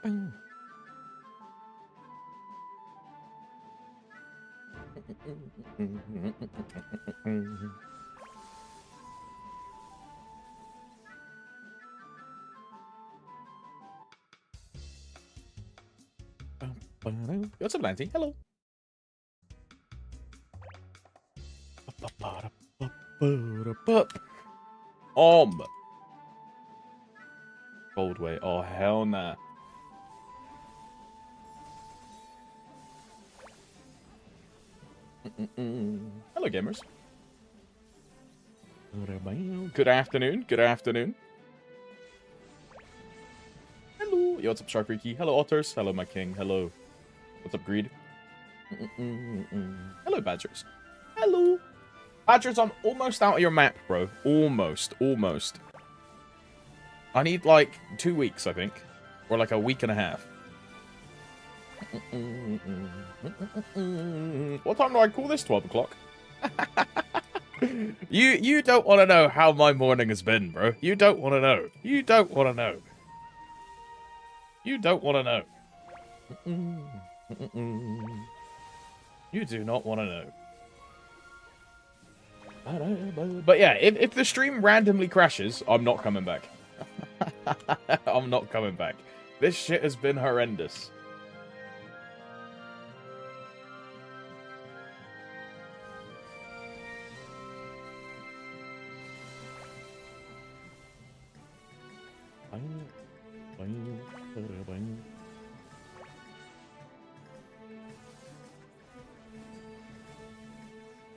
What's up, Lanty? Hello. Goldway. Oh, hell nah. Hello, gamers. Good afternoon. Good afternoon. Hello. Yo, what's up, Shark Freaky? Hello, Otters. Hello, my king. Hello. What's up, Greed? Hello, Badgers. Hello. Badgers, I'm almost out of your map, bro. Almost. Almost. I need, like, 2 weeks, I think. Or, like, a week and a half. What time do I call this? 12 o'clock? You don't want to know how my morning has been, bro. You don't want to know. You don't want to know. You don't want to know. You do not want to know. But yeah, if the stream randomly crashes, I'm not coming back. I'm not coming back. This shit has been horrendous.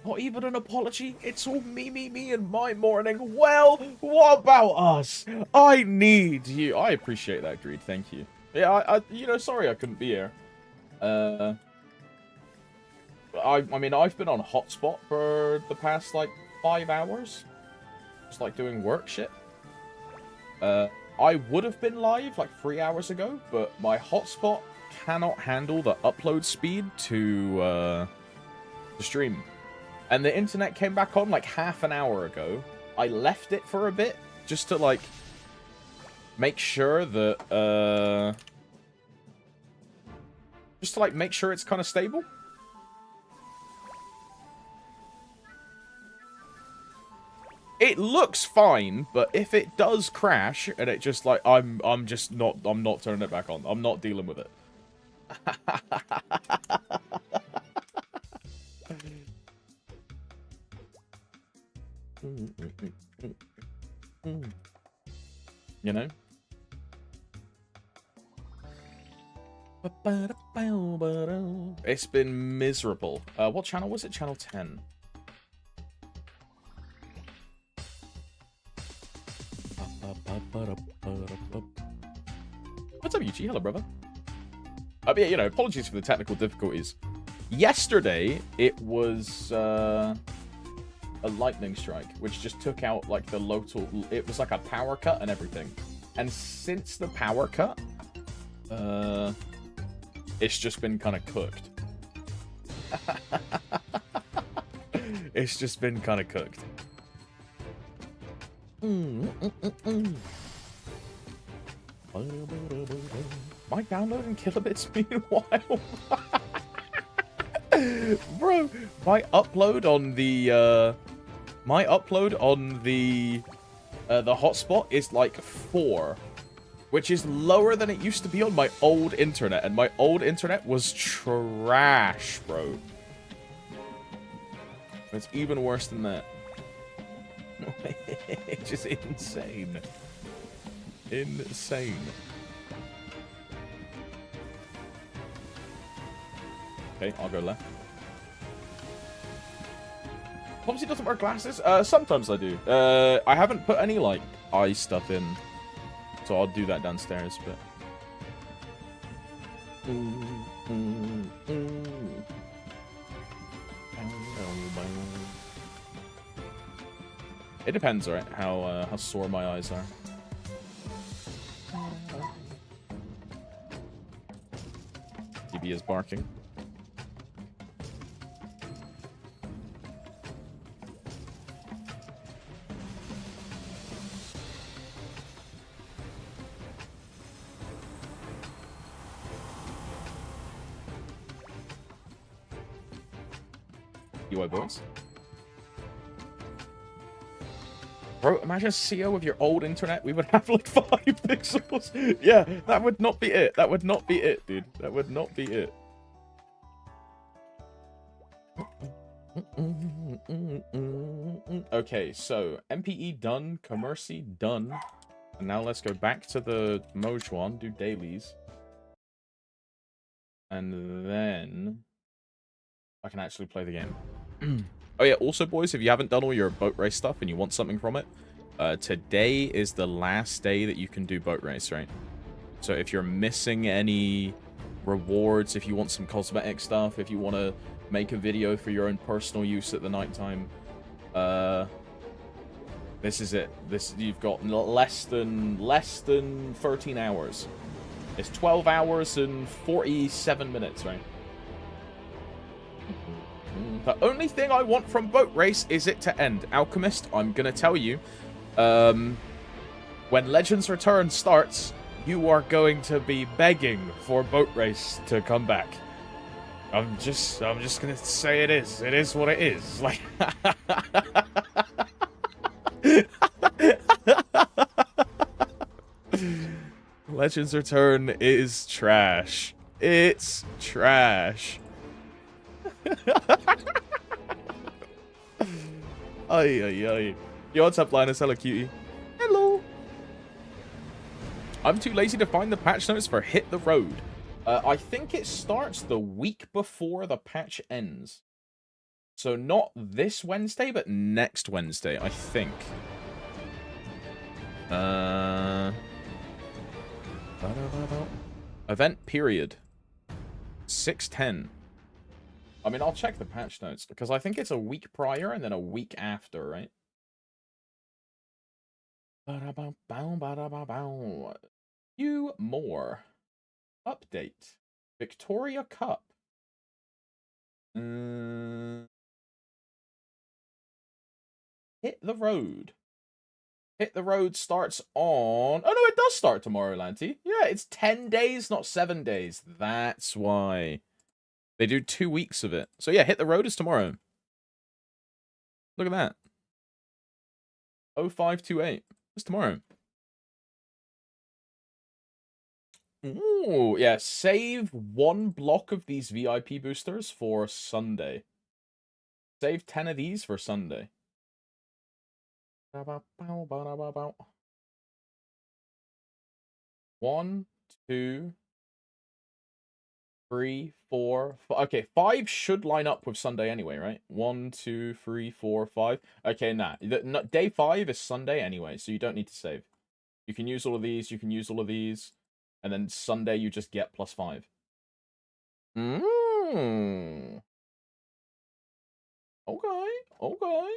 Not even an apology. It's all me, and my morning. Well, what about us? I need you. I appreciate that, Greed. Thank you. Yeah, you know, sorry I couldn't be here. I mean, I've been on hotspot for the past, like, 5 hours. Just, like, doing work shit. I would have been live, like, 3 hours ago, but my hotspot cannot handle the upload speed to the stream. And the internet came back on like half an hour ago. I left it for a bit just to like make sure that just to like make sure it's kind of stable. It looks fine, but if it does crash and it just like I'm not turning it back on. I'm not dealing with it. You know? It's been miserable. What channel was it? Channel 10. What's up, Yuchi? Hello, brother. But yeah, you know, apologies for the technical difficulties. Yesterday, it was a lightning strike, which just took out like the local. It was like a power cut and everything. And since the power cut, it's just been kind of cooked. It's just been kind of cooked. Am I downloading kilobits meanwhile? Bro, my upload on the hotspot is like 4, which is lower than it used to be on my old internet, and my old internet was trash, bro. It's even worse than that. It's just insane. Insane. Okay, I'll go left. Obviously doesn't wear glasses? Sometimes I do. I haven't put any, like, eye stuff in. So I'll do that downstairs, but... It depends, right? How sore my eyes are. TB is barking. You boys. Bro, imagine CO with your old internet. We would have like 5 pixels. Yeah, that would not be it. That would not be it, dude. That would not be it. Okay, so MPE done, Commercy done. And now let's go back to the Mojuan, do dailies. And then I can actually play the game. Oh yeah, also boys, if you haven't done all your boat race stuff and you want something from it, today is the last day that you can do boat race, right? So if you're missing any rewards, if you want some cosmetic stuff, if you want to make a video for your own personal use at the nighttime, this is it. You've got less than 13 hours. It's 12 hours and 47 minutes, right? The only thing I want from boat race is it to end. Alchemist, I'm gonna tell you, when Legends Return starts, you are going to be begging for boat race to come back. I'm just gonna say it is. It is what it is. Like Legends Return is trash. It's trash. Ay, ay, ay. Yo, what's up, Linus? Hello, cutie. Hello. I'm too lazy to find the patch notes for Hit the Road. I think it starts the week before the patch ends. So not this Wednesday, but next Wednesday, I think. Event period. 6/10. I mean, I'll check the patch notes, because I think it's a week prior and then a week after, right? You more. Update. Victoria Cup. Hit the Road. Hit the Road starts on... Oh, no, it does start tomorrow, Lanty. Yeah, it's 10 days, not 7 days. That's why. They do 2 weeks of it. So, yeah, Hit the Road is tomorrow. Look at that. 0528. It's tomorrow. Ooh, yeah. Save 1 block of these VIP boosters for Sunday. Save 10 of these for Sunday. 1, 2, 3, 4. Okay, 5 should line up with Sunday anyway, right? 1, 2, 3, 4, 5. Okay, nah. Day 5 is Sunday anyway, so you don't need to save. You can use all of these. You can use all of these. And then Sunday you just get +5. Okay. Okay.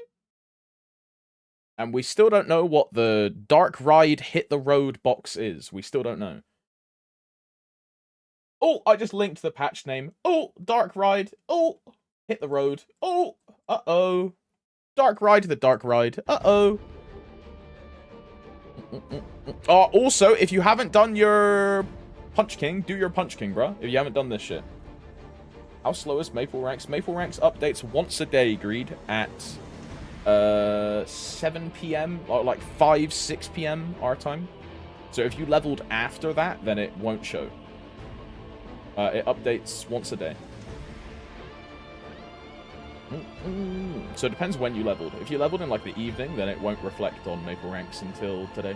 And we still don't know what the Dark Ride Hit the Road box is. We still don't know. Oh, I just linked the patch name. Oh, Dark Ride. Oh, Hit the Road. Oh, uh-oh. Dark Ride, the Dark Ride. Uh-oh. Also, if you haven't done your Punch King, do your Punch King, bro. If you haven't done this shit. How slow is Maple Ranks? Maple Ranks updates once a day, Greed, at 7 p.m. or like 5, 6 p.m. our time. So if you leveled after that, then it won't show. It updates once a day. So it depends when you leveled. If you leveled in like the evening, then it won't reflect on Maple Ranks until today.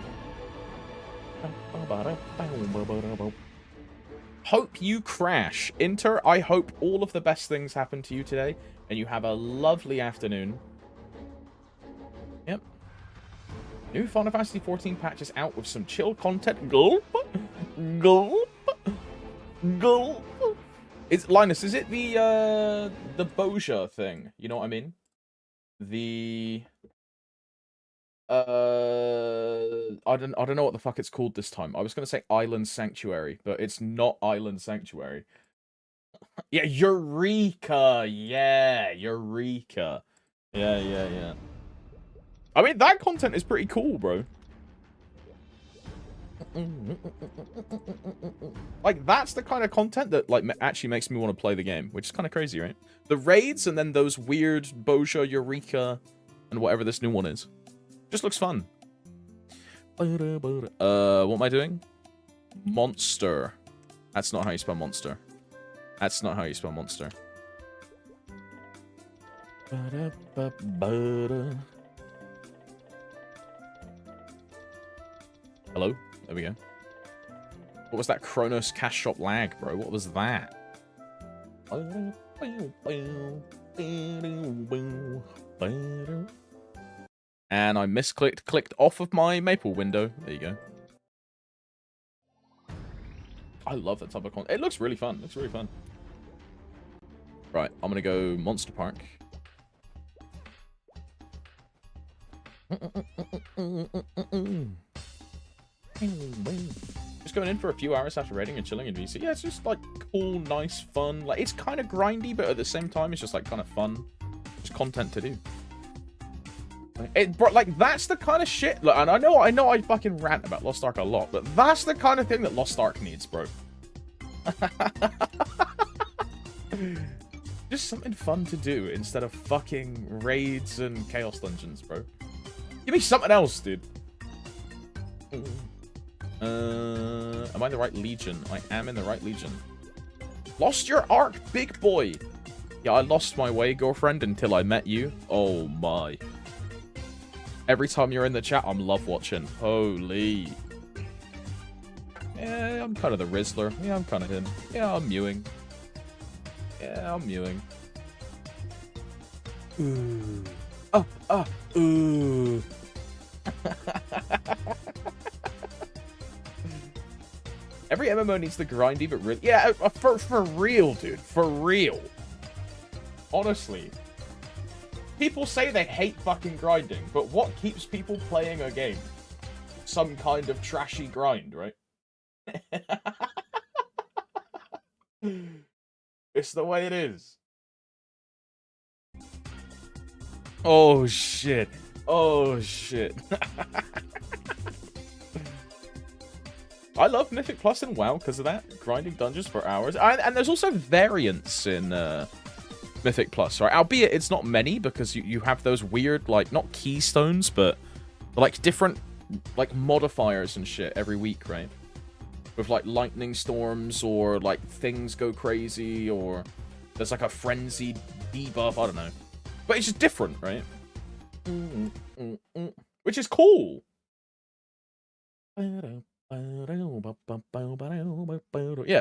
Hope you crash. Inter, I hope all of the best things happen to you today, and you have a lovely afternoon. Yep. New Final Fantasy 14 patch is out with some chill content. Gulp. Gulp. Gulp. Linus, is it the Boja thing? You know what I mean? The I don't know what the fuck it's called this time. I was gonna say Island Sanctuary, but it's not Island Sanctuary. Yeah, Eureka. Yeah, Eureka. Yeah. I mean, that content is pretty cool, bro. Like, that's the kind of content that, like, actually makes me want to play the game, which is kind of crazy, right? The raids and then those weird Boja, Eureka, and whatever this new one is. Just looks fun. What am I doing? Monster. That's not how you spell monster. That's not how you spell monster. Hello? There we go. What was that Kronos cash shop lag, bro? What was that? And I clicked off of my maple window. There you go. I love that type of content. It looks really fun. It looks really fun. Right, I'm gonna go Monster Park. Just going in for a few hours after raiding and chilling in VC. Yeah, it's just like cool, nice, fun. Like, it's kind of grindy, but at the same time, it's just like kind of fun. Just content to do. Like, that's the kind of shit. Look, and I know I fucking rant about Lost Ark a lot, but that's the kind of thing that Lost Ark needs, bro. Just something fun to do instead of fucking raids and chaos dungeons, bro. Give me something else, dude. Am I in the right legion? I am in the right legion. Lost your arc, big boy. Yeah, I lost my way, girlfriend, until I met you. Oh my. Every time you're in the chat, I'm love watching. Holy. Yeah, I'm kind of the Rizzler. Yeah, I'm kind of him. Yeah, I'm mewing. Yeah, I'm mewing. Ooh. Ooh. Every MMO needs the grindy, but really, yeah, for real, dude, for real. Honestly, people say they hate fucking grinding, but what keeps people playing a game? Some kind of trashy grind, right? It's the way it is. Oh shit. Oh shit. I love Mythic Plus and WoW because of that. Grinding dungeons for hours. And there's also variants in Mythic Plus, right? Albeit it's not many because you have those weird, like, not keystones, but like different like modifiers and shit every week, right? With like lightning storms or like things go crazy or there's like a frenzied debuff, I don't know. But it's just different, right? Which is cool. Yeah,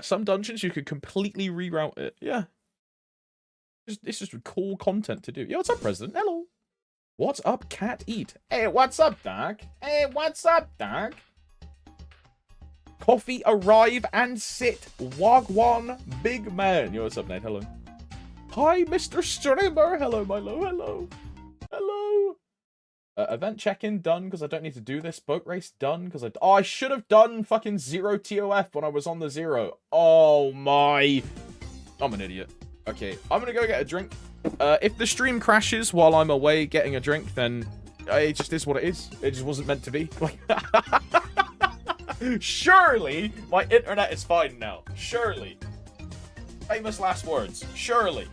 some dungeons you could completely reroute it. Yeah. It's just cool content to do. Yo, what's up, President? Hello. What's up, Cat Eat? Hey, what's up, Doc? Hey, what's up, Doc? Coffee, arrive, and sit. Wagwan, big man. Yo, what's up, Nate? Hello. Hi, Mr. Streamer. Hello, Milo. Hello. Hello. Event check-in done because I don't need to do this. Boat race done because I should have done fucking 0 TOF when I was on the 0. Oh my. I'm an idiot. Okay, I'm gonna go get a drink. If the stream crashes while I'm away getting a drink, then it just is what it is. It just wasn't meant to be. Surely my internet is fine now. Surely. Famous last words. Surely.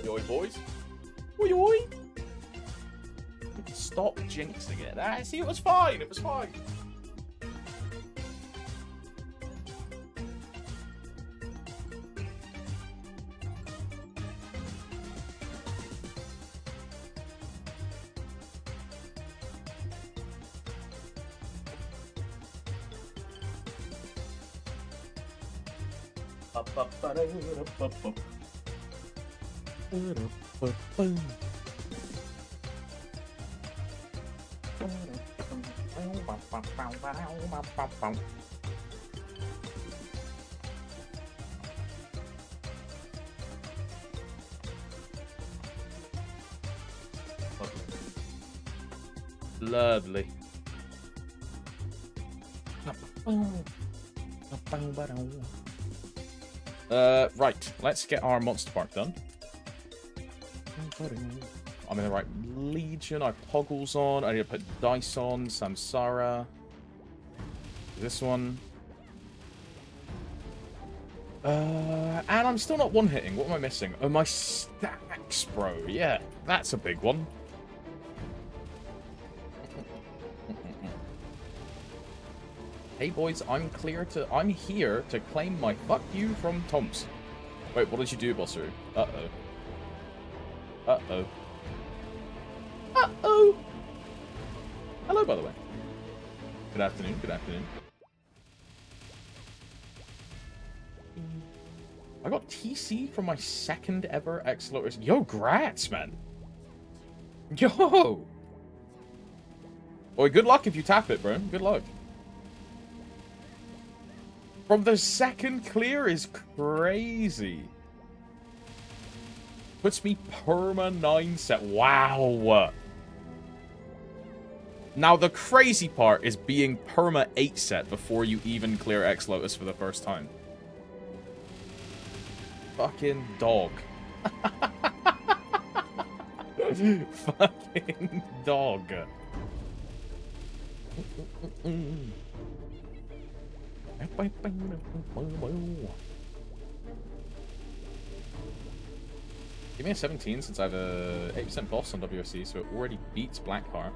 Oi, boys. Oi, oi. Stop jinxing it. See, it was fine. It was fine. Lovely. Right. Let's get our monster park done. I'm in the right legion. I have toggles on. I need to put dice on. Samsara. This one. And I'm still not one-hitting. What am I missing? Oh, my stacks, bro. Yeah, that's a big one. Hey, boys, I'm here to claim my fuck you from Tom's. Wait, what did you do, Bosser? Uh-oh. Uh-oh. Uh-oh! Hello, by the way. Good afternoon, good afternoon. I got TC from my second ever X-Lotus. Yo, grats, man. Yo! Boy, good luck if you tap it, bro. Good luck. From the second clear is crazy. Puts me perma 9 set. Wow. Now, the crazy part is being perma 8 set before you even clear X-Lotus for the first time. Fucking dog. Fucking dog. Give me a 17 since I have a 8% boss on WSC, so it already beats Blackheart.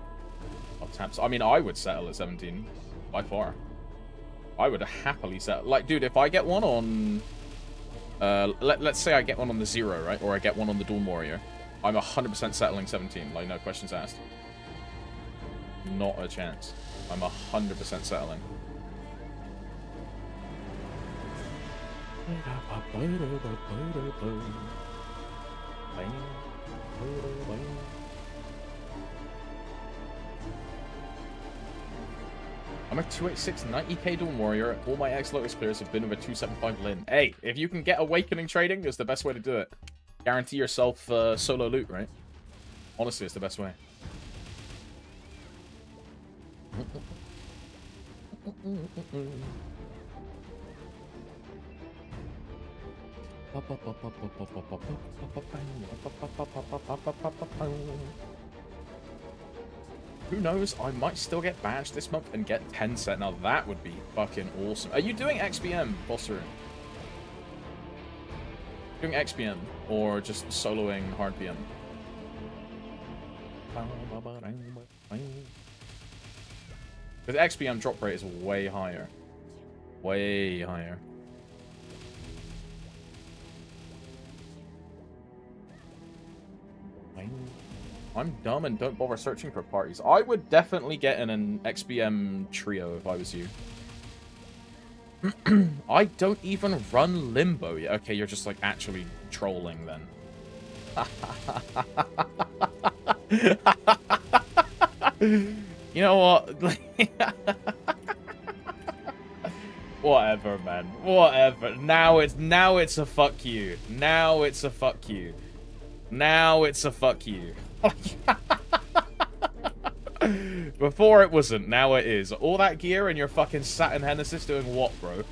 I'll tap. I mean, I would settle at 17 by far. I would happily settle. Like, dude, if I get one on, let's say I get one on the 0, right, or I get one on the Dawn Warrior, I'm 100% settling 17. Like, no questions asked. Not a chance. I'm 100% settling. I'm a 286 90k Dawn Warrior. All my X-Lotus clears have been with a 275 Lin. Hey, if you can get Awakening trading, it's the best way to do it. Guarantee yourself solo loot, right? Honestly, it's the best way. Who knows? I might still get badged this month and get 10 set. Now that would be fucking awesome. Are you doing XPM, Bosser? Doing XPM or just soloing hard PM? Because XPM drop rate is way higher. Way higher. I'm dumb and don't bother searching for parties. I would definitely get in an XBM trio if I was you. I don't even run Limbo yet. Okay, you're just like actually trolling then. You know what? Whatever, man. Whatever. Now it's a fuck you. Now it's a fuck you. Now it's a fuck you. Before it wasn't, now it is. All that gear and your fucking Saturn Genesis doing what, bro?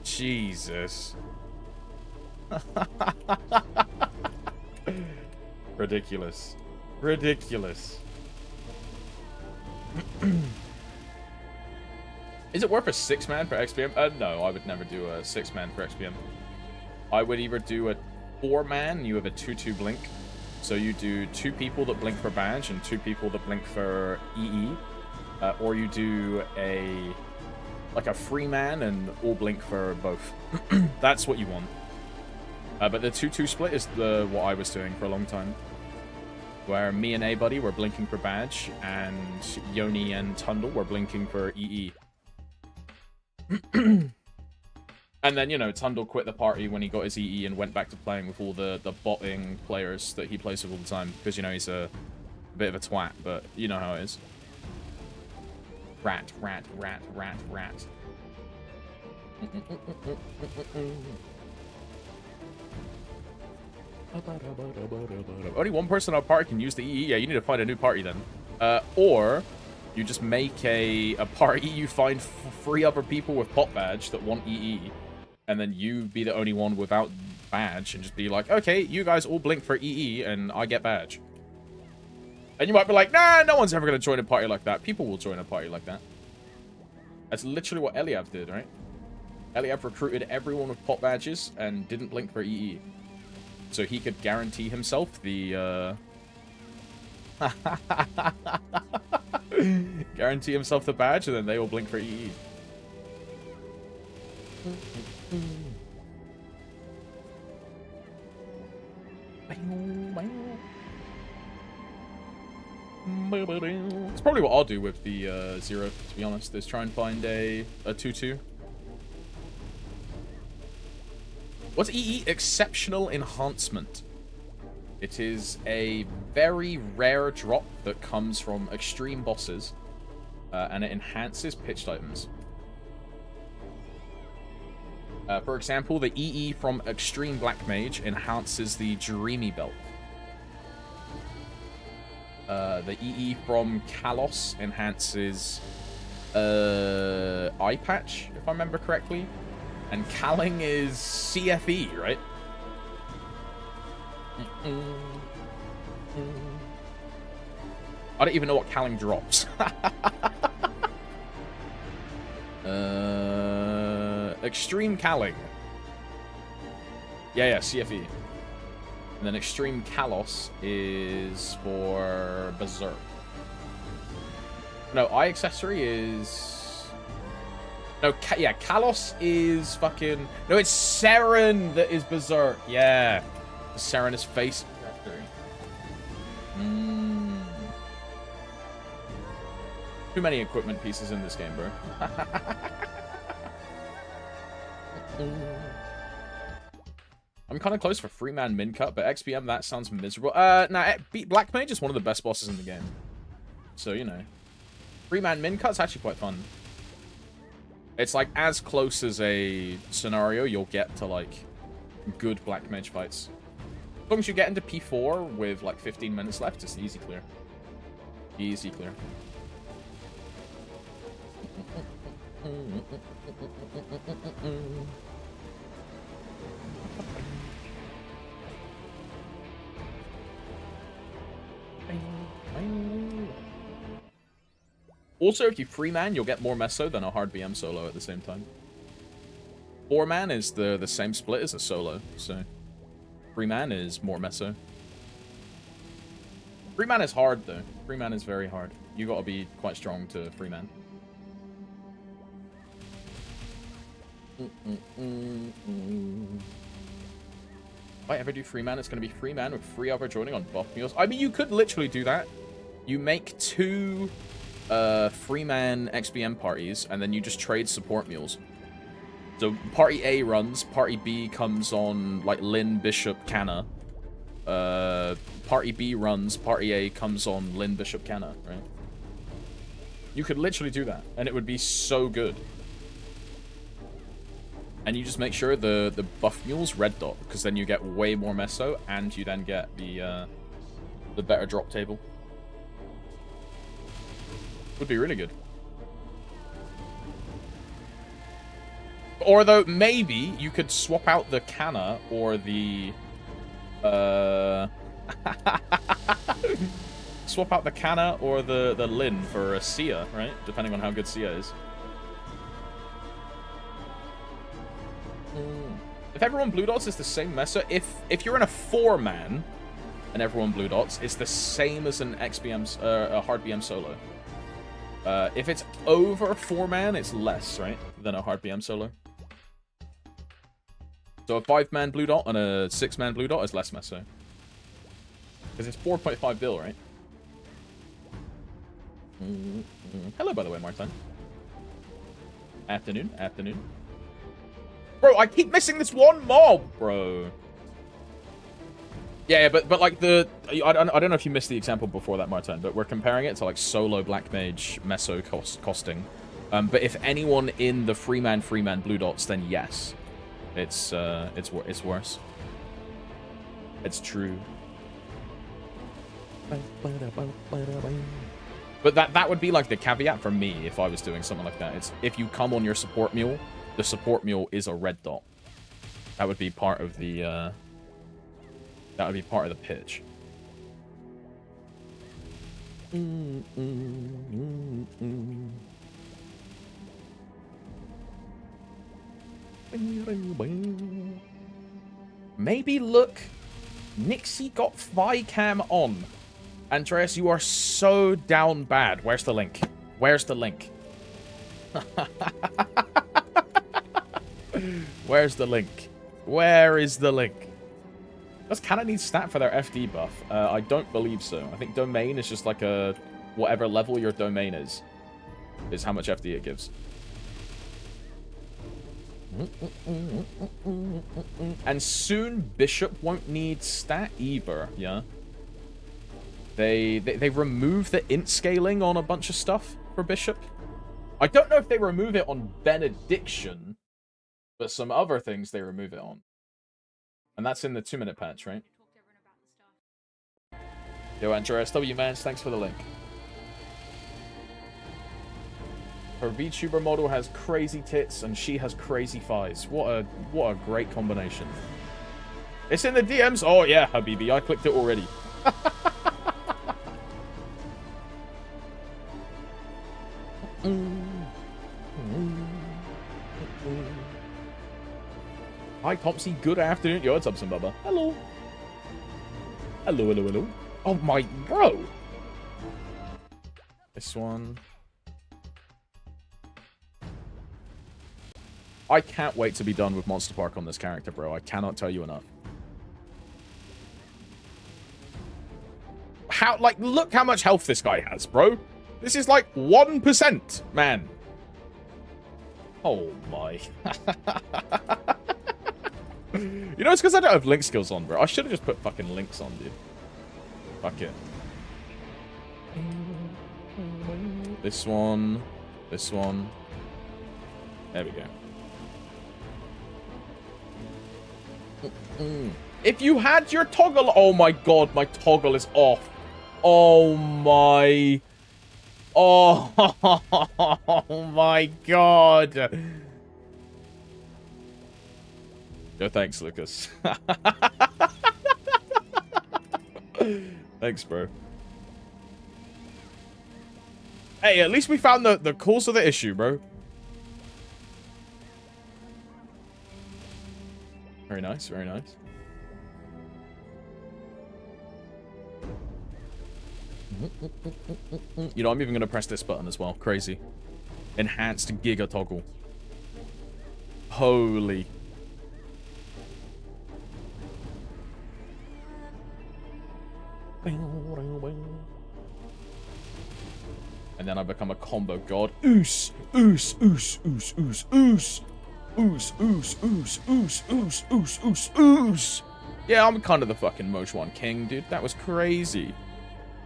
Jesus. Ridiculous. Ridiculous. Is it worth a 6-man for XPM? No, I would never do a 6-man for XPM. I would either do a 4-man, you have a 2-2 blink. So you do 2 people that blink for badge and 2 people that blink for EE. Or you do a free man and all blink for both. That's what you want. But the 2-2 split is what I was doing for a long time. Where me and A-Buddy were blinking for badge, and Yoni and Tundle were blinking for EE. And then, you know, Tundle quit the party when he got his EE and went back to playing with all the botting players that he plays with all the time. Because, you know, he's a bit of a twat, but you know how it is. Rat, rat, rat, rat, rat. Only one person on our party can use the EE. Yeah, you need to find a new party then. Or you just make a party, you find 3 other people with pop badge that want EE, and then you be the only one without badge, and just be like, okay, you guys all blink for EE, and I get badge. And you might be like, nah, no one's ever going to join a party like that. People will join a party like that. That's literally what Eliav did, right? Eliav recruited everyone with pop badges and didn't blink for EE. So he could guarantee himself the, guarantee himself the badge, and then they all blink for EE. It's probably what I'll do with the 0, to be honest, is try and find a 2-2. What's EE? Exceptional Enhancement. It is a very rare drop that comes from extreme bosses, and it enhances pitched items. For example, the EE from Extreme Black Mage enhances the Dreamy Belt. The EE from Kalos enhances Eye Patch, if I remember correctly. And Calling is CFE, right? I don't even know what Calling drops. Extreme Calling. Yeah, CFE. And then Extreme Kalos is for Berserk. No, Eye Accessory is... No, yeah, Kalos is fucking... No, it's Seren that is Berserk. Yeah. Seren is face accessory. Too many equipment pieces in this game, bro. I'm kind of close for free-man min-cut, but XPM, that sounds miserable. Nah, Black Mage is one of the best bosses in the game. So, you know. Free-man min-cut's actually quite fun. It's like as close as a scenario you'll get to like good Black Mage fights. As long as you get into P4 with like 15 minutes left, it's easy clear. Easy clear. Also, if you free man, you'll get more meso than a hard BM solo at the same time. 4-man is the same split as a solo, so free man is more meso. Free man is hard though. Free man is very hard. You gotta be quite strong to free man. If I ever do free man, it's gonna be free man with 3 other joining on buff meals. I mean, you could literally do that. You make 2 free man XBM parties, and then you just trade support mules. So party A runs, party B comes on like Lin, Bishop, Canna. Party B runs, party A comes on Lin, Bishop, Canna, right? You could literally do that, and it would be so good. And you just make sure the buff mule's red dot, because then you get way more meso, and you then get the better drop table. Would be really good. Or though, maybe you could swap out the Canna or the... swap out the Canna or the Lin for a Sia, right? Depending on how good Sia is. If everyone blue dots is the same mesa, if you're in a 4-man and everyone blue dots, it's the same as an XBM, a hard BM solo. If it's over 4-man, it's less, right, than a hard BM solo. So a 5-man blue dot and a 6-man blue dot is less mesa. Because it's 4.5 bill, right? Hello, by the way, Martin. Afternoon, afternoon. Bro, I keep missing this one mob, bro. Yeah, but like I don't know if you missed the example before that, Martin, but we're comparing it to like solo black mage meso costing. But if anyone in the free man blue dots, then yes, it's worse. It's true. But that would be like the caveat for me if I was doing something like that. It's if you come on your support mule, the support mule is a red dot. That would be part of the pitch. Maybe look, Nixie got Vicam on. Andreas, you are so down bad. Where's the link? Where's the link? Where's the link? Where is the link? Does Cannon need stat for their FD buff? I don't believe so. I think domain is just like a... whatever level your domain is how much FD it gives. And soon Bishop won't need stat either, yeah? They remove the int scaling on a bunch of stuff for Bishop. I don't know if they remove it on Benediction, but some other things they remove it on. And that's in the 2-minute patch, right? Yo, Andreas W-Mans, thanks for the link. Her VTuber model has crazy tits and she has crazy thighs. What a great combination. It's in the DMs. Oh yeah, Habibi, I clicked it already. Hi, Topsy. Good afternoon. Yo, what's up, some Bubba? Hello. Hello, hello, hello. Oh, my... Bro. This one. I can't wait to be done with Monster Park on this character, bro. I cannot tell you enough. How... Like, look how much health this guy has, bro. This is like 1%, man. Oh, my... You know, it's because I don't have link skills on, bro. I should have just put fucking links on, dude. Fuck it. This one. This one. There we go. If you had your toggle... Oh, my God. My toggle is off. Oh, my... Oh, my God. Yo, thanks, Lucas. Thanks, bro. Hey, at least we found the cause of the issue, bro. Very nice, very nice. You know, I'm even going to press this button as well. Crazy. Enhanced Giga Toggle. Holy... And then I become a combo god. Oos, oos, oos, oos, oos, oos, oos, oos, oos, oos, oos, oos, oos, oos. Yeah, I'm kind of the fucking Mojuan king, dude. That was crazy.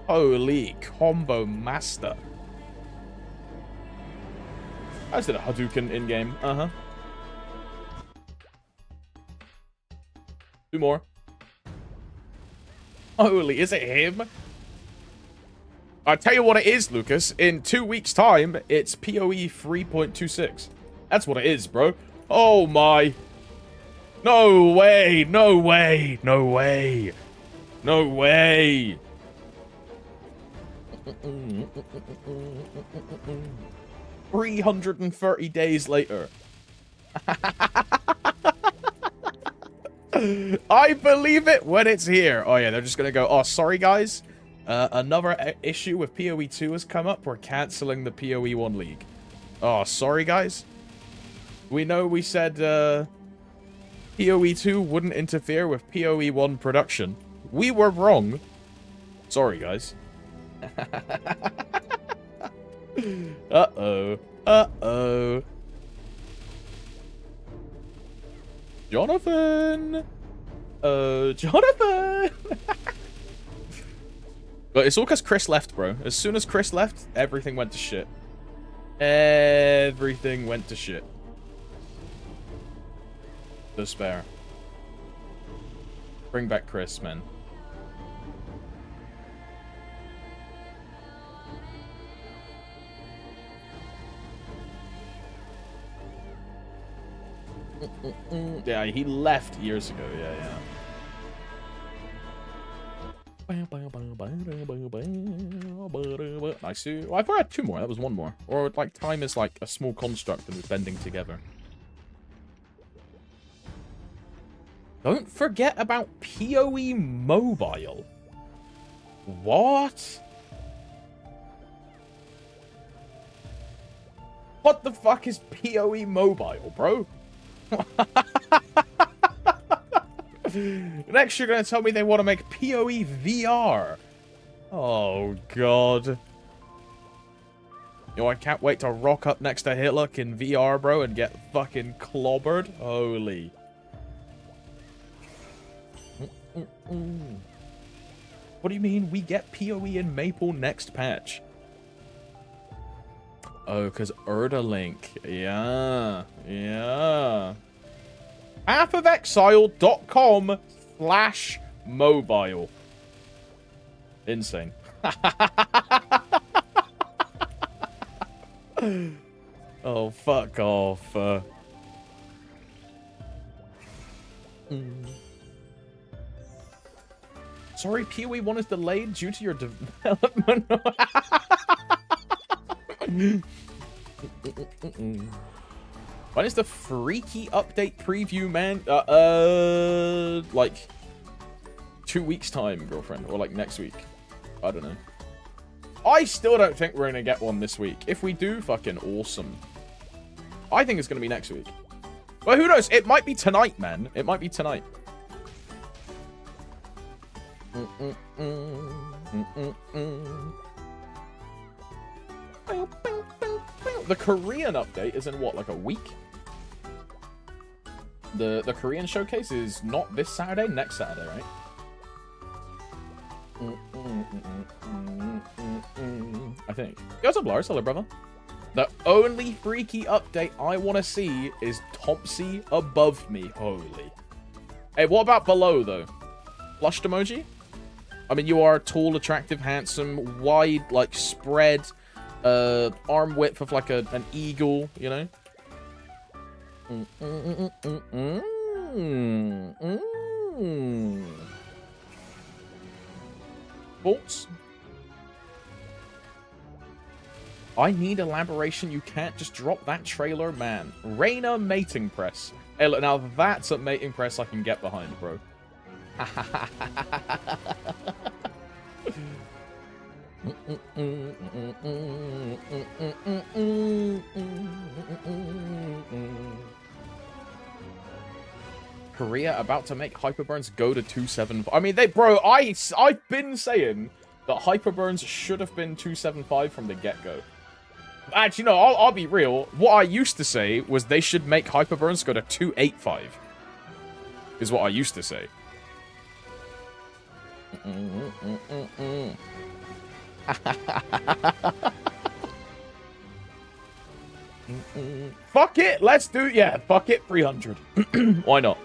Holy combo master. I just did a Hadouken in game. Uh-huh. 2 more. Holy, is it him? I'll tell you what it is, Lucas. In 2 weeks' time, it's PoE 3.26. That's what it is, bro. Oh, my. No way. No way. No way. No way. 330 days later. I believe it when it's here. Oh, yeah, they're just going to go, oh, sorry, guys. Another issue with PoE 2 has come up. We're canceling the PoE 1 League. Oh, sorry, guys. We know we said PoE 2 wouldn't interfere with PoE 1 production. We were wrong. Sorry, guys. Uh-oh. Uh-oh. Jonathan! Jonathan! But it's all because Chris left, bro. As soon as Chris left, everything went to shit. Everything went to shit. Despair. Bring back Chris, man. Yeah, he left years ago. Yeah, yeah. Nice. Well, I thought I had 2 more. That was 1 more. Or, like, time is like a small construct and we're bending together. Don't forget about PoE Mobile. What? What the fuck is PoE Mobile, bro? Next, you're going to tell me they want to make PoE VR. Oh, God. Yo, I can't wait to rock up next to Hitler in VR, bro, and get fucking clobbered. Holy. What do you mean we get PoE in Maple next patch? Oh, because Erdalink. Yeah. Yeah. pathofexile.com/mobile. Insane. Oh, fuck off. Sorry, PoE 1 is delayed due to your development. When is the freaky update preview, man? Like 2 weeks time, girlfriend, or like next week. I don't know. I still don't think we're gonna get one this week. If we do, fucking awesome. I think it's gonna be next week. But who knows? It might be tonight, man. It might be tonight. The Korean update is in what, like a week? The Korean showcase is not this Saturday, next Saturday, right? I think. Yo, what's up, Lars? Hello, brother. The only freaky update I want to see is Topsy above me. Holy. Hey, what about below, though? Flushed emoji? I mean, you are tall, attractive, handsome, wide, like, spread, arm width of, like, an eagle, you know? Thoughts? I need elaboration. You can't just drop that trailer, man. Reyna mating press. Hey, look, now that's a mating press I can get behind, bro. Korea about to make Hyperburns go to 275. I mean, bro, I've been saying that Hyperburns should have been 275 from the get-go. Actually, no, I'll be real. What I used to say was they should make Hyperburns go to 285. Is what I used to say. Fuck it, let's do it. Yeah, fuck it, 300. Why not?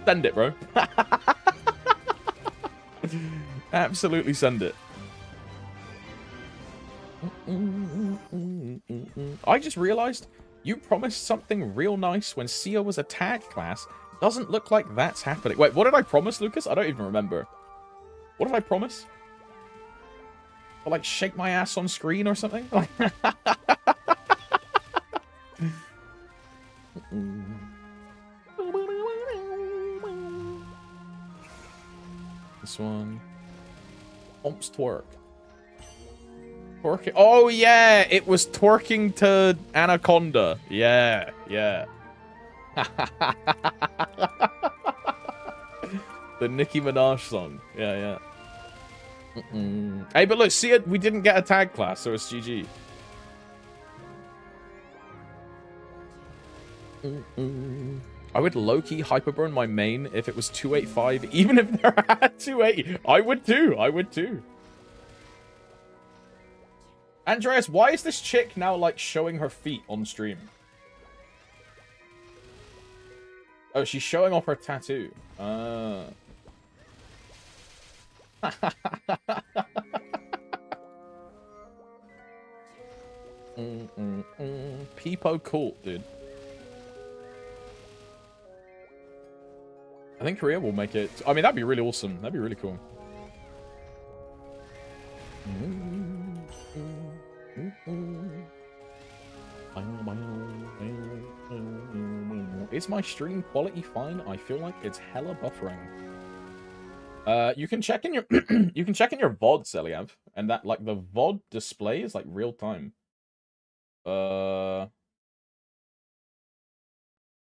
Send it, bro. Absolutely send it. I just realized you promised something real nice when Sia was a tag class. Doesn't look like that's happening. Wait, what did I promise, Lucas? I don't even remember. What did I promise? Or, like, shake my ass on screen or something? Pops twerk? Twerking. Oh, yeah. It was twerking to Anaconda. Yeah. Yeah. The Nicki Minaj song. Yeah, yeah. Hey, but look, see it. We didn't get a tag class, so it's GG. I would low-key hyperburn my main if it was 285, even if they're at 280. I would too. I would too. Andreas, why is this chick now, like, showing her feet on stream? Oh, she's showing off her tattoo. Peepo cult, dude. I think Korea will make it. I mean, that'd be really awesome. That'd be really cool. Is my stream quality fine? I feel like it's hella buffering. You can check in your you can check in your VOD, Celiav, and that like the VOD display is like real time.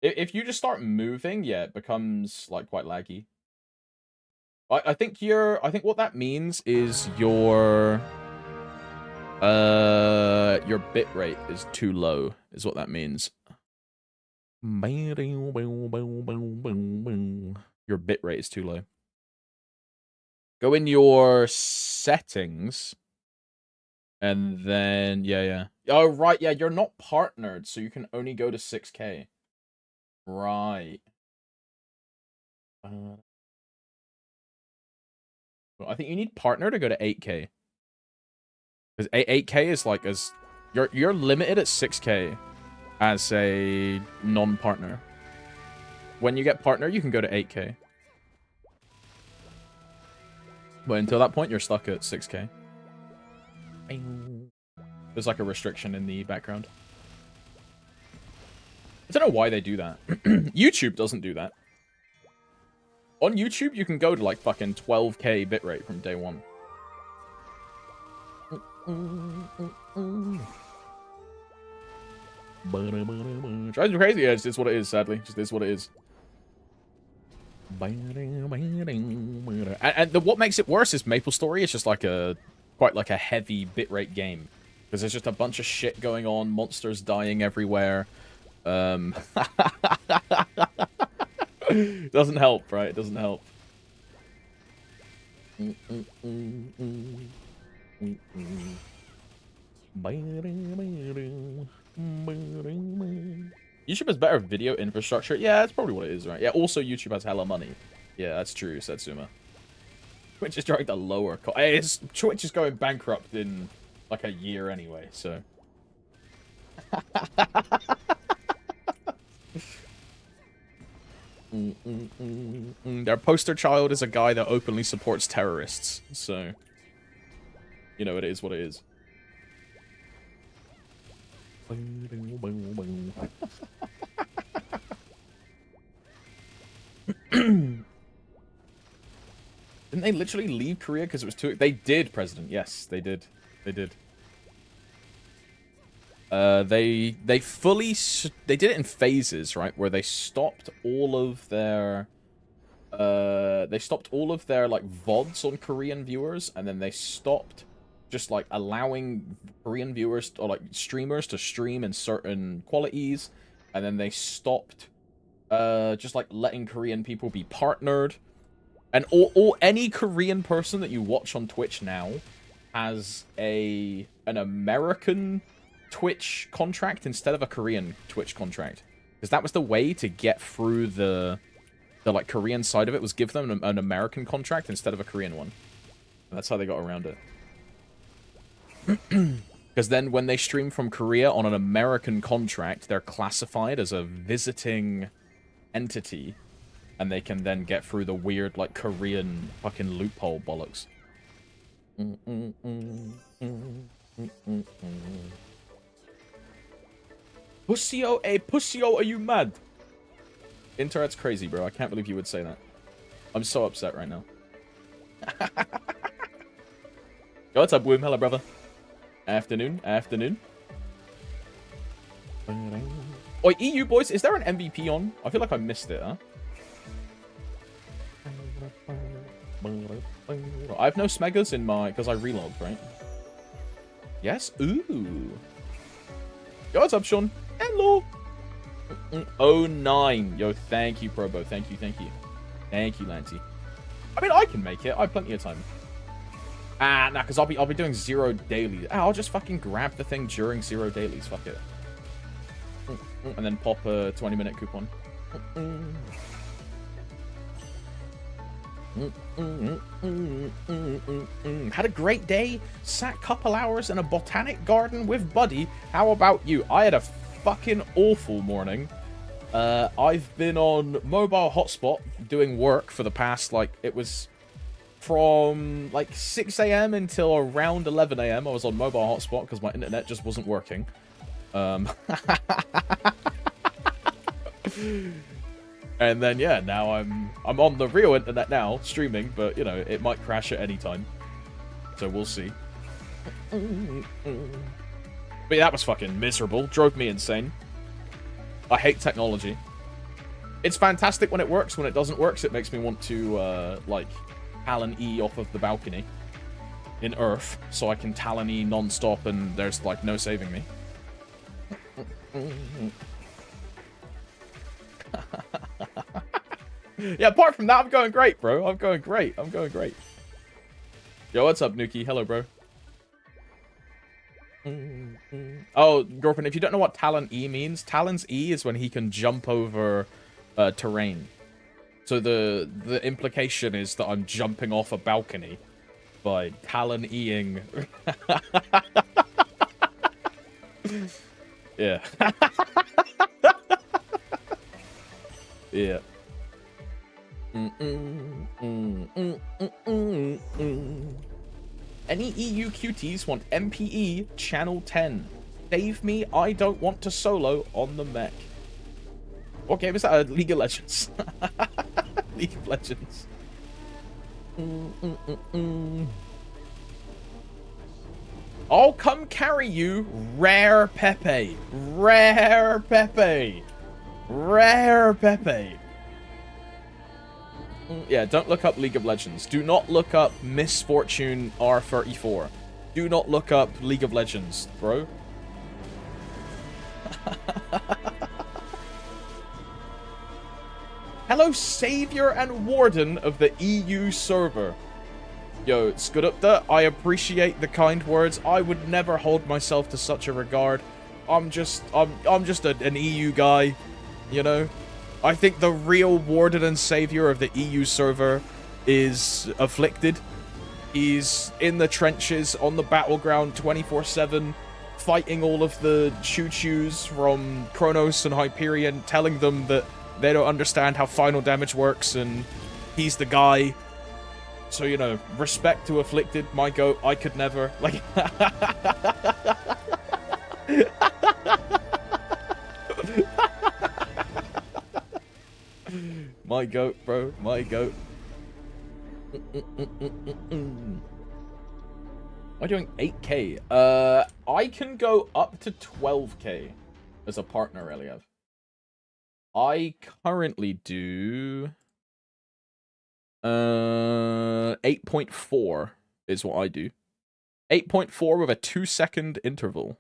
If you just start moving, yeah, it becomes like quite laggy. I think what that means is your bit rate is too low, is what that means. Your bit rate is too low. Go in your settings. And then, yeah. Oh, right, yeah, you're not partnered, so you can only go to 6K. Right. I think you need partner to go to 8K. Because 8K is like as you're limited at 6K as a non-partner. When you get partner, you can go to 8K. But until that point, you're stuck at 6K. There's like a restriction in the background. I don't know why they do that. YouTube doesn't do that. On YouTube, you can go to like fucking 12K bitrate from day one. Drives me crazy. Yeah, it's just what it is, sadly. Just is what it is. And what makes it worse is MapleStory is just like quite like a heavy bitrate game. Because there's just a bunch of shit going on, monsters dying everywhere. Doesn't help, right? It doesn't help. YouTube has better video infrastructure. Yeah, that's probably what it is, right? Yeah, also YouTube has hella money. Yeah, that's true, Setsuma. Twitch is trying to lower cost. Twitch is going bankrupt in like a year anyway, so. Their poster child is a guy that openly supports terrorists, so. You know, it is what it is. Didn't they literally leave Korea because it was too... They did, President. Yes, they did. They did. They did it in phases, right? Where they stopped all of their... they stopped all of their, like, VODs on Korean viewers, and then they stopped just, like, allowing Korean viewers, or, like, streamers to stream in certain qualities, and then they stopped, just, like, letting Korean people be partnered. And any Korean person that you watch on Twitch now has an American Twitch contract instead of a Korean Twitch contract. Because that was the way to get through the like, Korean side of it, was give them an American contract instead of a Korean one. And that's how they got around it. Because then when they stream from Korea on an American contract, they're classified as a visiting entity. And they can then get through the weird, like, Korean fucking loophole bollocks. Pussyo, pussyo, are you mad? Internet's crazy, bro. I can't believe you would say that. I'm so upset right now. Yo, what's up, Wim? Hello, brother. Afternoon, afternoon. Oi, EU boys, is there an MVP on? I feel like I missed it, huh? I have no smegas in my... because I relogged, right? Yes? Ooh. Yo, what's up, Sean? Hello. 09. Yo, thank you, Probo. Thank you, thank you. Thank you, Lanty. I mean, I can make it. I have plenty of time. Ah, nah, because I'll be doing 0 dailies. Ah, I'll just fucking grab the thing during 0 dailies. Fuck it. And then pop a 20-minute coupon. Had a great day. Sat a couple hours in a botanic garden with Buddy. How about you? I had a fucking awful morning. I've been on mobile hotspot doing work for the past, like, it was from like 6 a.m. until around 11 a.m. I was on mobile hotspot because my internet just wasn't working. And then yeah, now I'm on the real internet now streaming, but you know it might crash at any time, so we'll see. But yeah, that was fucking miserable. Drove me insane. I hate technology. It's fantastic when it works. When it doesn't work, it makes me want to like Talon E off of the balcony in Earth, so I can Talon E non-stop and there's like no saving me. Yeah, apart from that, I'm going great, bro. I'm going great. I'm going great. Yo, what's up, Nuki? Hello, bro. Oh, girlfriend, if you don't know what Talon E means, Talon's E is when he can jump over terrain. So the implication is that I'm jumping off a balcony by Talon E-ing. Yeah. Yeah. Any EU QTs want MPE Channel 10? Save me, I don't want to solo on the mech. What game is that? League of Legends. League of Legends. I'll come carry you, Rare Pepe. Rare Pepe. Rare Pepe. Yeah, don't look up League of Legends. Do not look up Misfortune R34. Do not look up League of Legends, bro. Hello, Savior and Warden of the EU server. Yo, Skudupta, I appreciate the kind words. I would never hold myself to such a regard. I'm just an EU guy, you know? I think the real Warden and Savior of the EU server is Afflicted. He's in the trenches, on the battleground 24/7, fighting all of the choo-choos from Kronos and Hyperion, telling them that they don't understand how final damage works, and he's the guy. So, you know, respect to Afflicted, my goat. I could never. Like... My goat, bro. My goat. Am I doing 8k? I can go up to 12k as a partner, Eliev. I currently do 8.4 is what I do. 8.4 with a 2-second interval.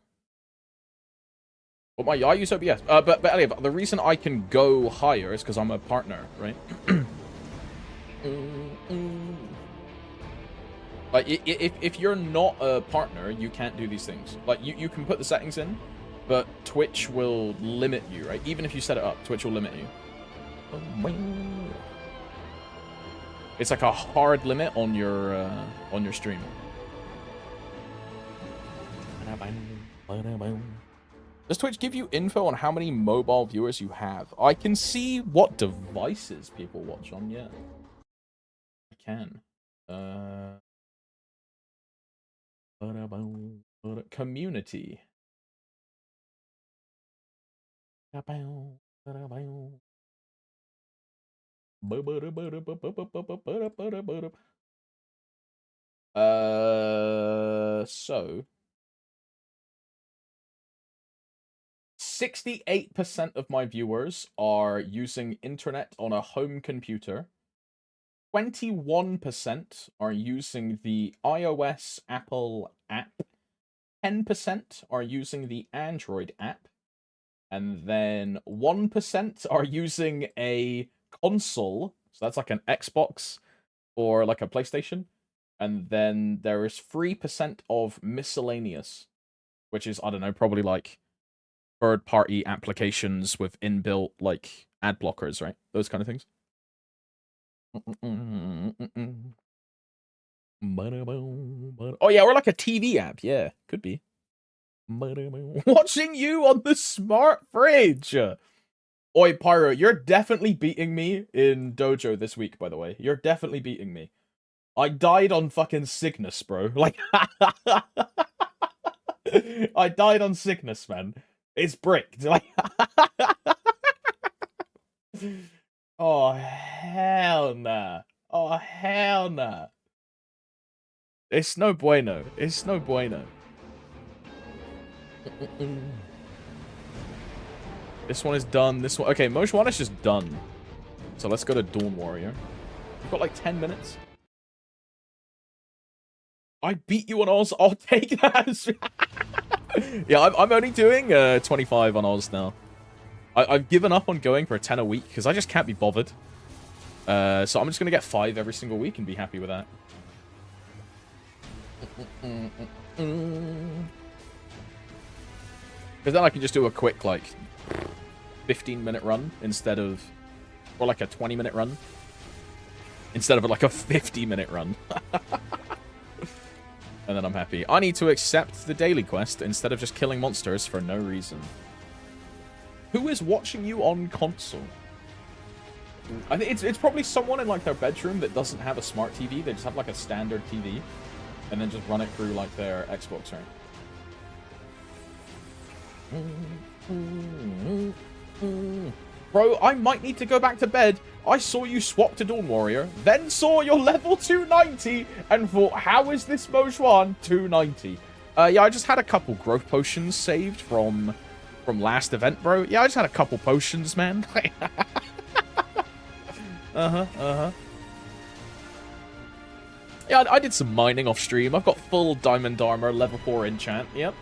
Well, I use OBS. But Eliev, the reason I can go higher is because I'm a partner, right? Like, if you're not a partner, you can't do these things. Like, you can put the settings in, but Twitch will limit you, right? Even if you set it up, Twitch will limit you. It's like a hard limit on your stream. Does Twitch give you info on how many mobile viewers you have? I can see what devices people watch on, yeah. I can. Community. So 68% of my viewers are using internet on a home computer. 21% are using the iOS Apple app. 10% are using the Android app. And then 1% are using a console. So that's like an Xbox or like a PlayStation. And then there is 3% of miscellaneous, which is, I don't know, probably like third-party applications with inbuilt, like, ad blockers, right? Those kind of things. Oh, yeah, or like a TV app. Yeah, could be. Watching you on the smart fridge. Oi, Pyro, you're definitely beating me in Dojo this week, by the way. You're definitely beating me. I died on fucking Cygnus, bro. Like, I died on Cygnus, man. It's bricked. Like, oh, hell nah. Oh, hell nah. It's no bueno. It's no bueno. This one is done. This one... Okay, Moj 1 is just done. So let's go to Dawn Warrior. We've got like 10 minutes. I beat you on Oz. I'll take that. Yeah, I'm only doing 25 on Oz now. I've given up on going for 10 a week because I just can't be bothered. So I'm just going to get 5 every single week and be happy with that. Because then I can just do a quick, like, 15-minute run instead of... Or like a 20-minute run. Instead of like a 50-minute run. And then I'm happy. I need to accept the daily quest instead of just killing monsters for no reason. Who is watching you on console? I think it's probably someone in like their bedroom that doesn't have a smart TV. They just have like a standard TV. And then just run it through like their Xbox, right? Bro, I might need to go back to bed. I saw you swap to Dawn Warrior, then saw your level 290, and thought, how is this Moj 1 290? Yeah, I just had a couple growth potions saved from last event, bro. Yeah, I just had a couple potions, man. Yeah, I did some mining off stream. I've got full diamond armor, level 4 enchant. Yep.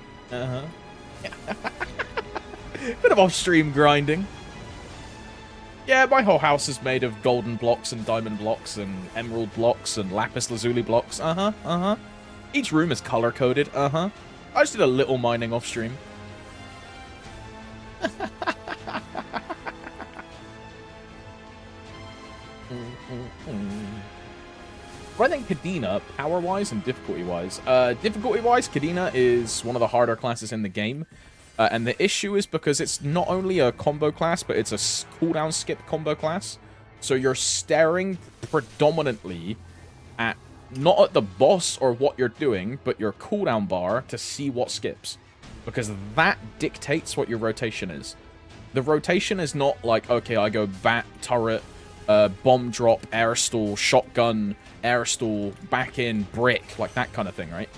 Bit of off-stream grinding. Yeah, my whole house is made of golden blocks and diamond blocks and emerald blocks and lapis lazuli blocks. Each room is color-coded. I just did a little mining off-stream. I think Kadena, power-wise and difficulty-wise. Difficulty-wise, Kadena is one of the harder classes in the game. And the issue is because it's not only a combo class, but it's a cooldown skip combo class. So you're staring predominantly at, not at the boss or what you're doing, but your cooldown bar to see what skips. Because that dictates what your rotation is. The rotation is not like, okay, I go bat, turret, bomb drop, air stall, shotgun, air stall, back in, brick, like that kind of thing, right?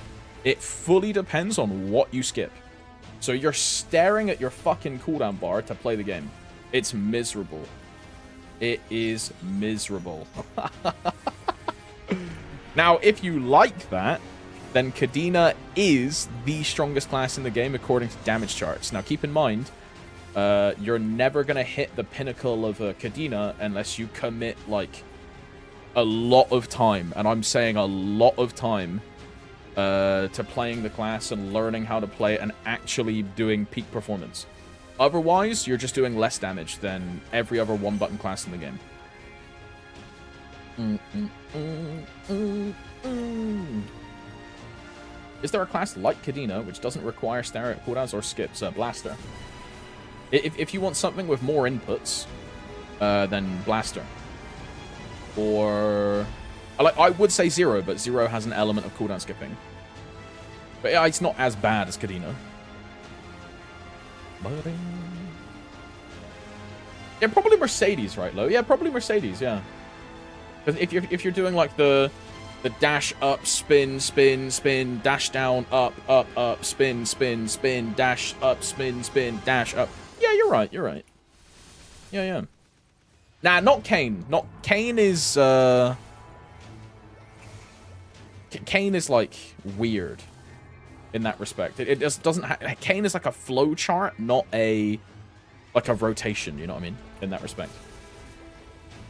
It fully depends on what you skip. So you're staring at your fucking cooldown bar to play the game. It's miserable. It is miserable. Now, if you like that, then Kadena is the strongest class in the game according to damage charts. Now, keep in mind, you're never going to hit the pinnacle of Kadena unless you commit, like, a lot of time. And I'm saying a lot of time to playing the class and learning how to play it and actually doing peak performance. Otherwise, you're just doing less damage than every other one-button class in the game. Is there a class like Kadena which doesn't require stare at cooldowns or skips? Blaster. If you want something with more inputs, then Blaster. Or... I would say Zero, but Zero has an element of cooldown skipping. But yeah, it's not as bad as Kadena. Yeah, probably Mercedes, right, Lo? Yeah, probably Mercedes, yeah. Because if you're doing like the The dash up, spin, spin, spin, dash down, up, up, up, spin, spin, spin, dash up, spin, spin, dash up. Yeah, you're right, you're right. Yeah, yeah. Nah, not Kane. Not Kane is Kane is like weird in that respect. It just doesn't Kane is like a flow chart, not a like a rotation, you know what I mean? In that respect.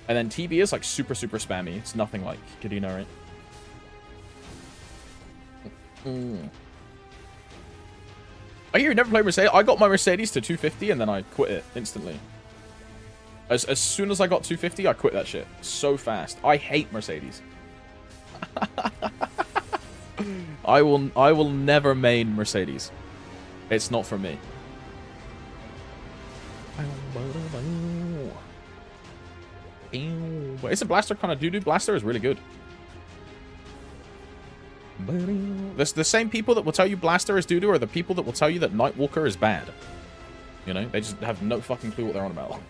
And then TB is like super spammy. It's nothing like Kadena, right? I hear you never played Mercedes. I got my Mercedes to 250 and then I quit it instantly. As soon as I got 250, I quit that shit. So fast. I hate Mercedes. I will never main Mercedes. It's not for me. But isn't Blaster kind of doo-doo? Blaster is really good. The same people that will tell you Blaster is doo-doo are the people that will tell you that Nightwalker is bad. You know? They just have no fucking clue what they're on about.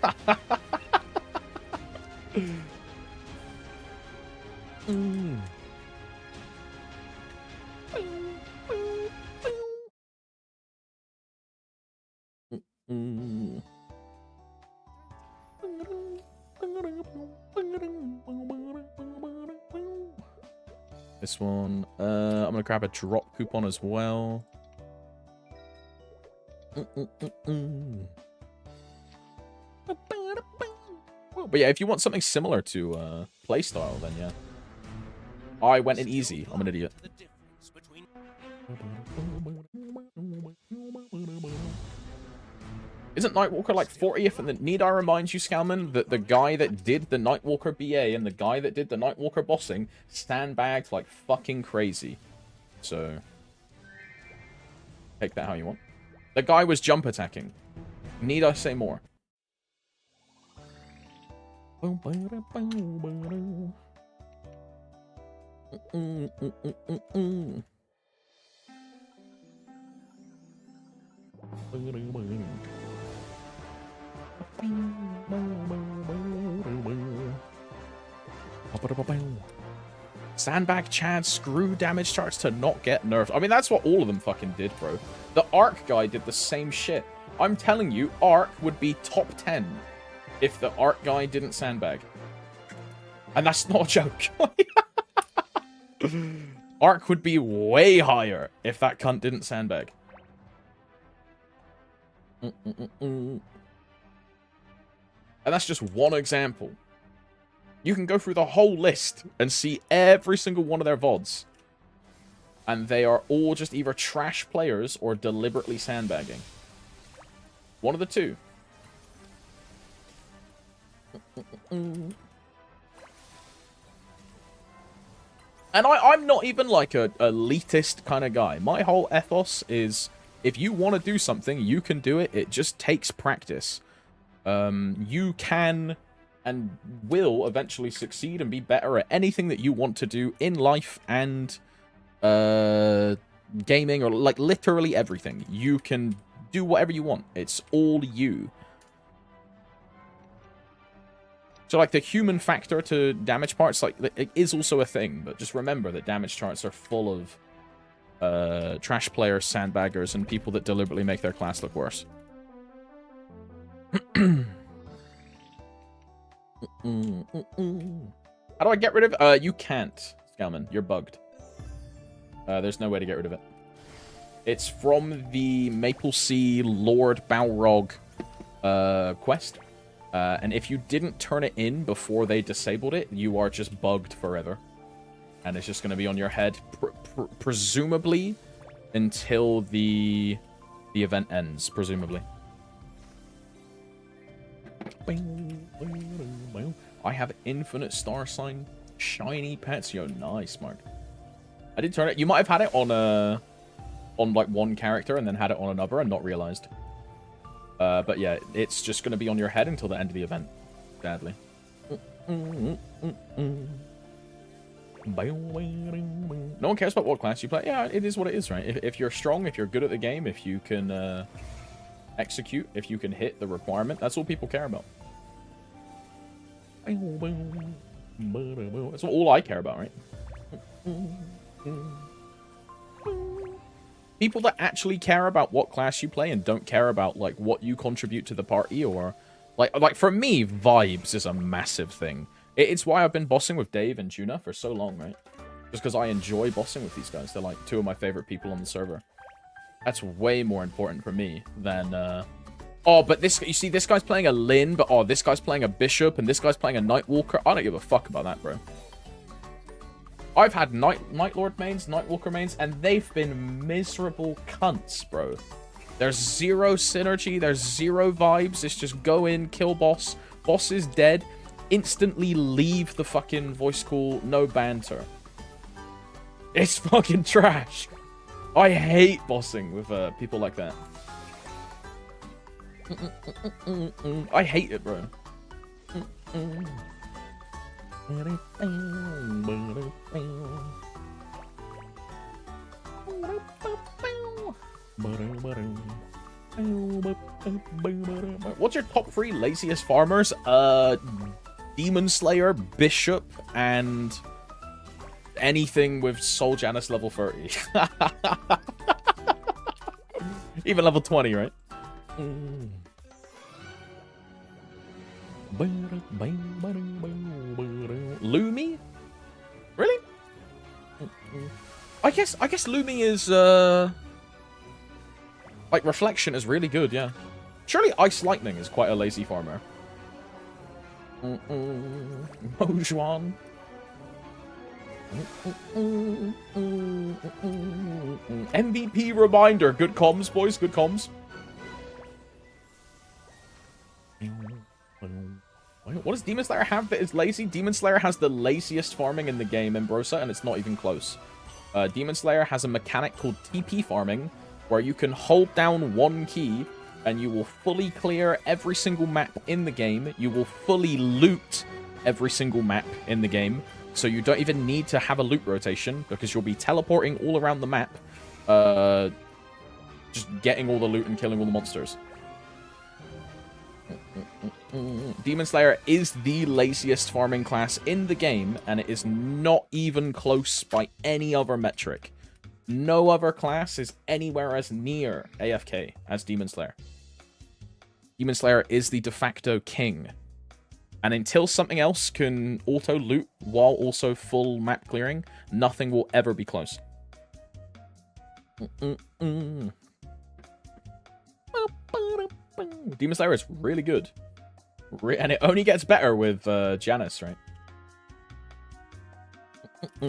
This one, I'm gonna grab a drop coupon as well. But yeah, if you want something similar to playstyle, then yeah. I went in easy. I'm an idiot. Isn't Nightwalker like 40th? And need I remind you, Scalman, that the guy that did the Nightwalker BA and the guy that did the Nightwalker bossing sandbagged like fucking crazy. So, take that how you want. The guy was jump attacking. Need I say more? Sandbag Chad screw damage charts to not get nerfed. I mean, that's what all of them fucking did, bro. The Arc guy did the same shit. I'm telling you, Arc would be top 10 if the Arc guy didn't sandbag. And that's not a joke. Arc would be way higher if that cunt didn't sandbag. And that's just one example. You can go through the whole list and see every single one of their VODs. And they are all just either trash players or deliberately sandbagging. One of the two. And I'm not even like a elitist kind of guy. My whole ethos is, if you want to do something, you can do it. It just takes practice. You can and will eventually succeed and be better at anything that you want to do in life and gaming, or like literally everything. You can do whatever you want. It's all you. So like the human factor to damage parts, like it is also a thing, but just remember that damage charts are full of trash players, sandbaggers, and people that deliberately make their class look worse. How do I get rid of you can't, Scalman. You're bugged. There's no way to get rid of it. It's from the Maple Sea Lord Balrog quest. And if you didn't turn it in before they disabled it, you are just bugged forever. And it's just going to be on your head, presumably, until the event ends, presumably. I have infinite star sign shiny pets. Yo, nice, Mark. I did turn it. You might have had it on like one character and then had it on another and not realized. But yeah, it's just going to be on your head until the end of the event, sadly. No one cares about what class you play. Yeah, it is what it is, right? If you're strong, if you're good at the game, if you can execute, if you can hit the requirement, that's all people care about. That's all I care about, right? People that actually care about what class you play and don't care about, like, what you contribute to the party or... Like for me, vibes is a massive thing. It's why I've been bossing with Dave and Juna for so long, right? Just because I enjoy bossing with these guys. They're, like, two of my favorite people on the server. That's way more important for me than, Oh, but this... You see, this guy's playing a Lin, but, oh, this guy's playing a Bishop, and this guy's playing a Nightwalker. I don't give a fuck about that, bro. I've had Night Lord mains, Nightwalker mains, and they've been miserable cunts, bro. There's zero synergy, there's zero vibes. It's just go in, kill boss. Boss is dead. Instantly leave the fucking voice call, no banter. It's fucking trash. I hate bossing with people like that. I hate it, bro. What's your top 3 laziest farmers? Demon Slayer, Bishop, and anything with Soul Janus level 30. Even level 20, right? Lumi? Really? I guess Lumi is like Reflection is really good, yeah. Surely Ice Lightning is quite a lazy farmer. Mojuan. MVP reminder. Good comms, boys. Good comms. What does Demon Slayer have that is lazy? Demon Slayer has the laziest farming in the game, Ambrosa, and it's not even close. Demon Slayer has a mechanic called TP farming, where you can hold down one key, and you will fully clear every single map in the game. You will fully loot every single map in the game, so you don't even need to have a loot rotation, because you'll be teleporting all around the map, just getting all the loot and killing all the monsters. Demon Slayer is the laziest farming class in the game, and it is not even close by any other metric. No other class is anywhere as near AFK as Demon Slayer. Demon Slayer is the de facto king. And until something else can auto-loot while also full map clearing, nothing will ever be close. Demon Slayer is really good. And it only gets better with Janus, right? I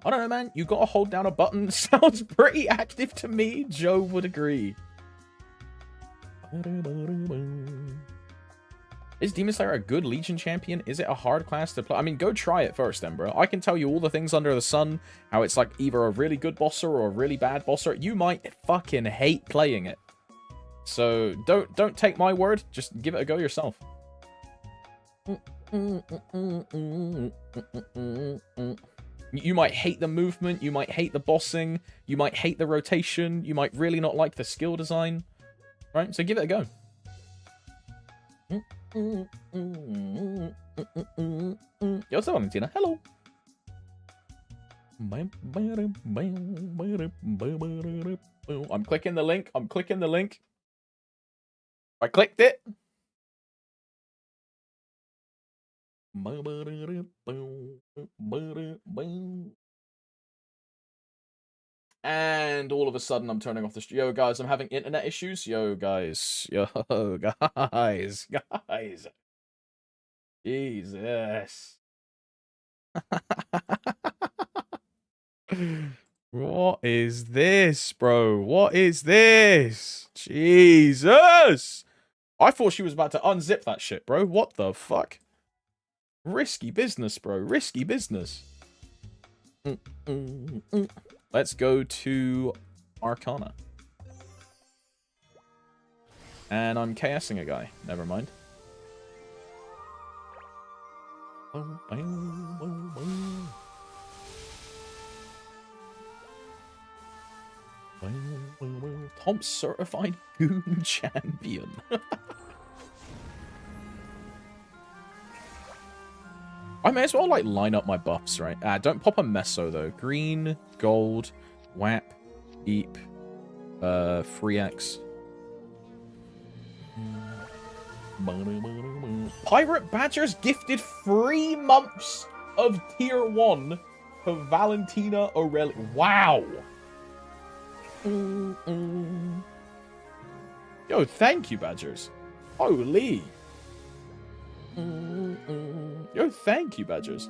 don't know, man. You gotta hold down a button. Sounds pretty active to me. Joe would agree. Is Demon Slayer a good Legion champion? Is it a hard class to play? I mean, go try it first then, bro. I can tell you all the things under the sun. How it's like either a really good bosser or a really bad bosser. You might fucking hate playing it. So don't take my word. Just give it a go yourself. You might hate the movement. You might hate the bossing. You might hate the rotation. You might really not like the skill design. Right? So give it a go. Yo, what's up, Valentina? Hello. I'm clicking the link. I'm clicking the link. I clicked it. And all of a sudden, I'm turning off the... Yo, guys, I'm having internet issues. Yo, guys. Yo, guys. Guys. Jesus. What is this, bro? What is this? Jesus. I thought she was about to unzip that shit, bro. What the fuck? Risky business, bro. Risky business. Let's go to Arcana. And I'm KSing a guy. Never mind. Tom certified goon champion. I may as well like line up my buffs, right? Don't pop a meso though. Green, gold, WAP, Eep, free X. Pirate Badgers gifted 3 months of tier 1 to Valentina Aureli. Wow. Yo, thank you, Badgers. Holy. Yo, thank you, Badgers.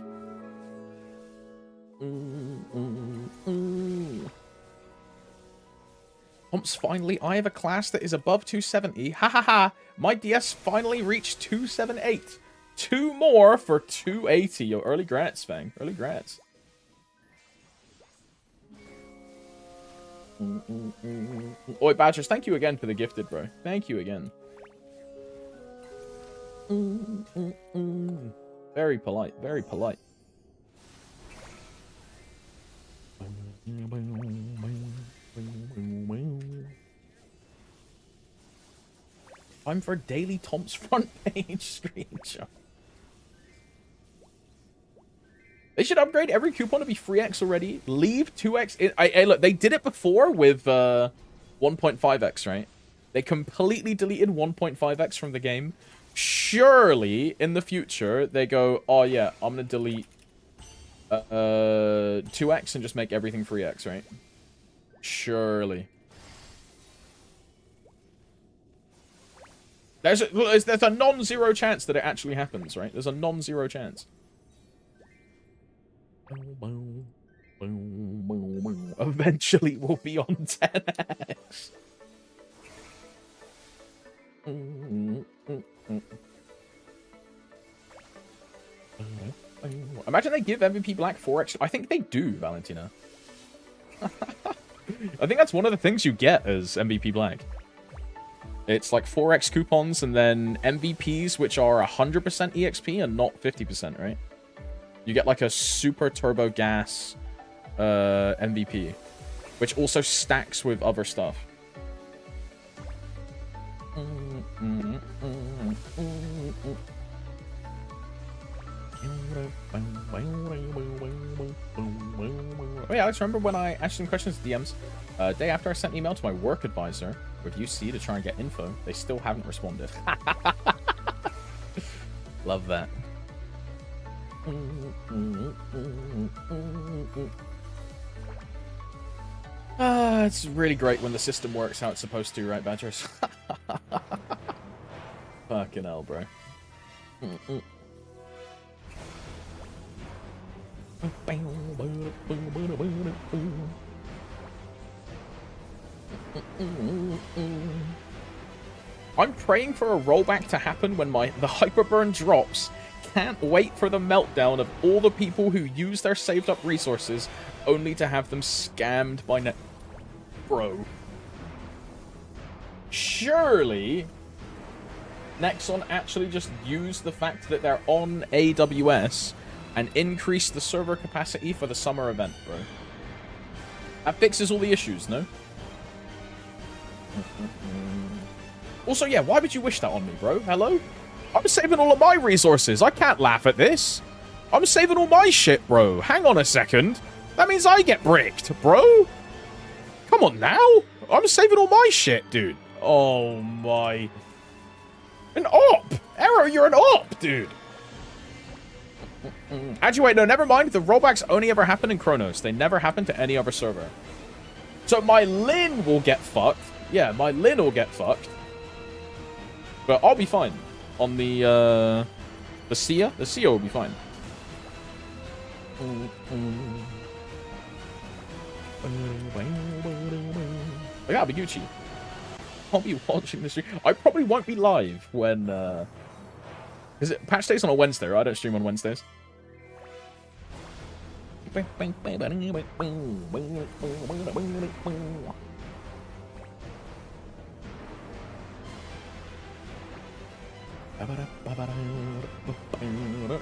Humps, finally, I have a class that is above 270. Ha ha ha. My DS finally reached 278. 2 more for 280. Yo, early grats, Fang. Early grats. Oi, Badgers, thank you again for the gifted, bro. Thank you again. Very polite, very polite. Time for Daily Tom's front page screenshot. They should upgrade every coupon to be free X already. Leave 2X. Hey, look, they did it before with 1.5X, right? They completely deleted 1.5X from the game. Surely, in the future, they go, oh yeah, I'm going to delete 2X and just make everything free X, right? Surely. There's a non-zero chance that it actually happens, right? There's a non-zero chance. Eventually we'll be on 10X. Imagine they give MVP Black 4X. I think they do, Valentina. I think that's one of the things you get as MVP Black. It's like 4X coupons and then MVPs, which are 100% EXP and not 50%, right? You get like a super turbo gas MVP, which also stacks with other stuff. Oh yeah, Alex, remember when I asked some questions to DMs? Day after I sent an email to my work advisor with UC to try and get info, they still haven't responded. Love that. It's really great when the system works how it's supposed to, right, Badgers? Fucking hell, bro. I'm praying for a rollback to happen when the hyperburn drops. Can't wait for the meltdown of all the people who use their saved up resources only to have them scammed by net. Bro. Surely Nexon actually just used the fact that they're on AWS and increased the server capacity for the summer event, bro. That fixes all the issues, no? Also, yeah, why would you wish that on me, bro? Hello? I'm saving all of my resources. I can't laugh at this. I'm saving all my shit, bro. Hang on a second. That means I get bricked, bro. Come on now. I'm saving all my shit, dude. Oh, my. An op. Arrow, you're an op, dude. Actually, wait, no, never mind. The rollbacks only ever happen in Kronos. They never happen to any other server. So my Lin will get fucked. Yeah, my Lin will get fucked. But I'll be fine. On the Sia? The Sia will be fine. I gotta be Gucci. I'll be watching the stream. I probably won't be live when... Is it patch days on a Wednesday, right? I don't stream on Wednesdays.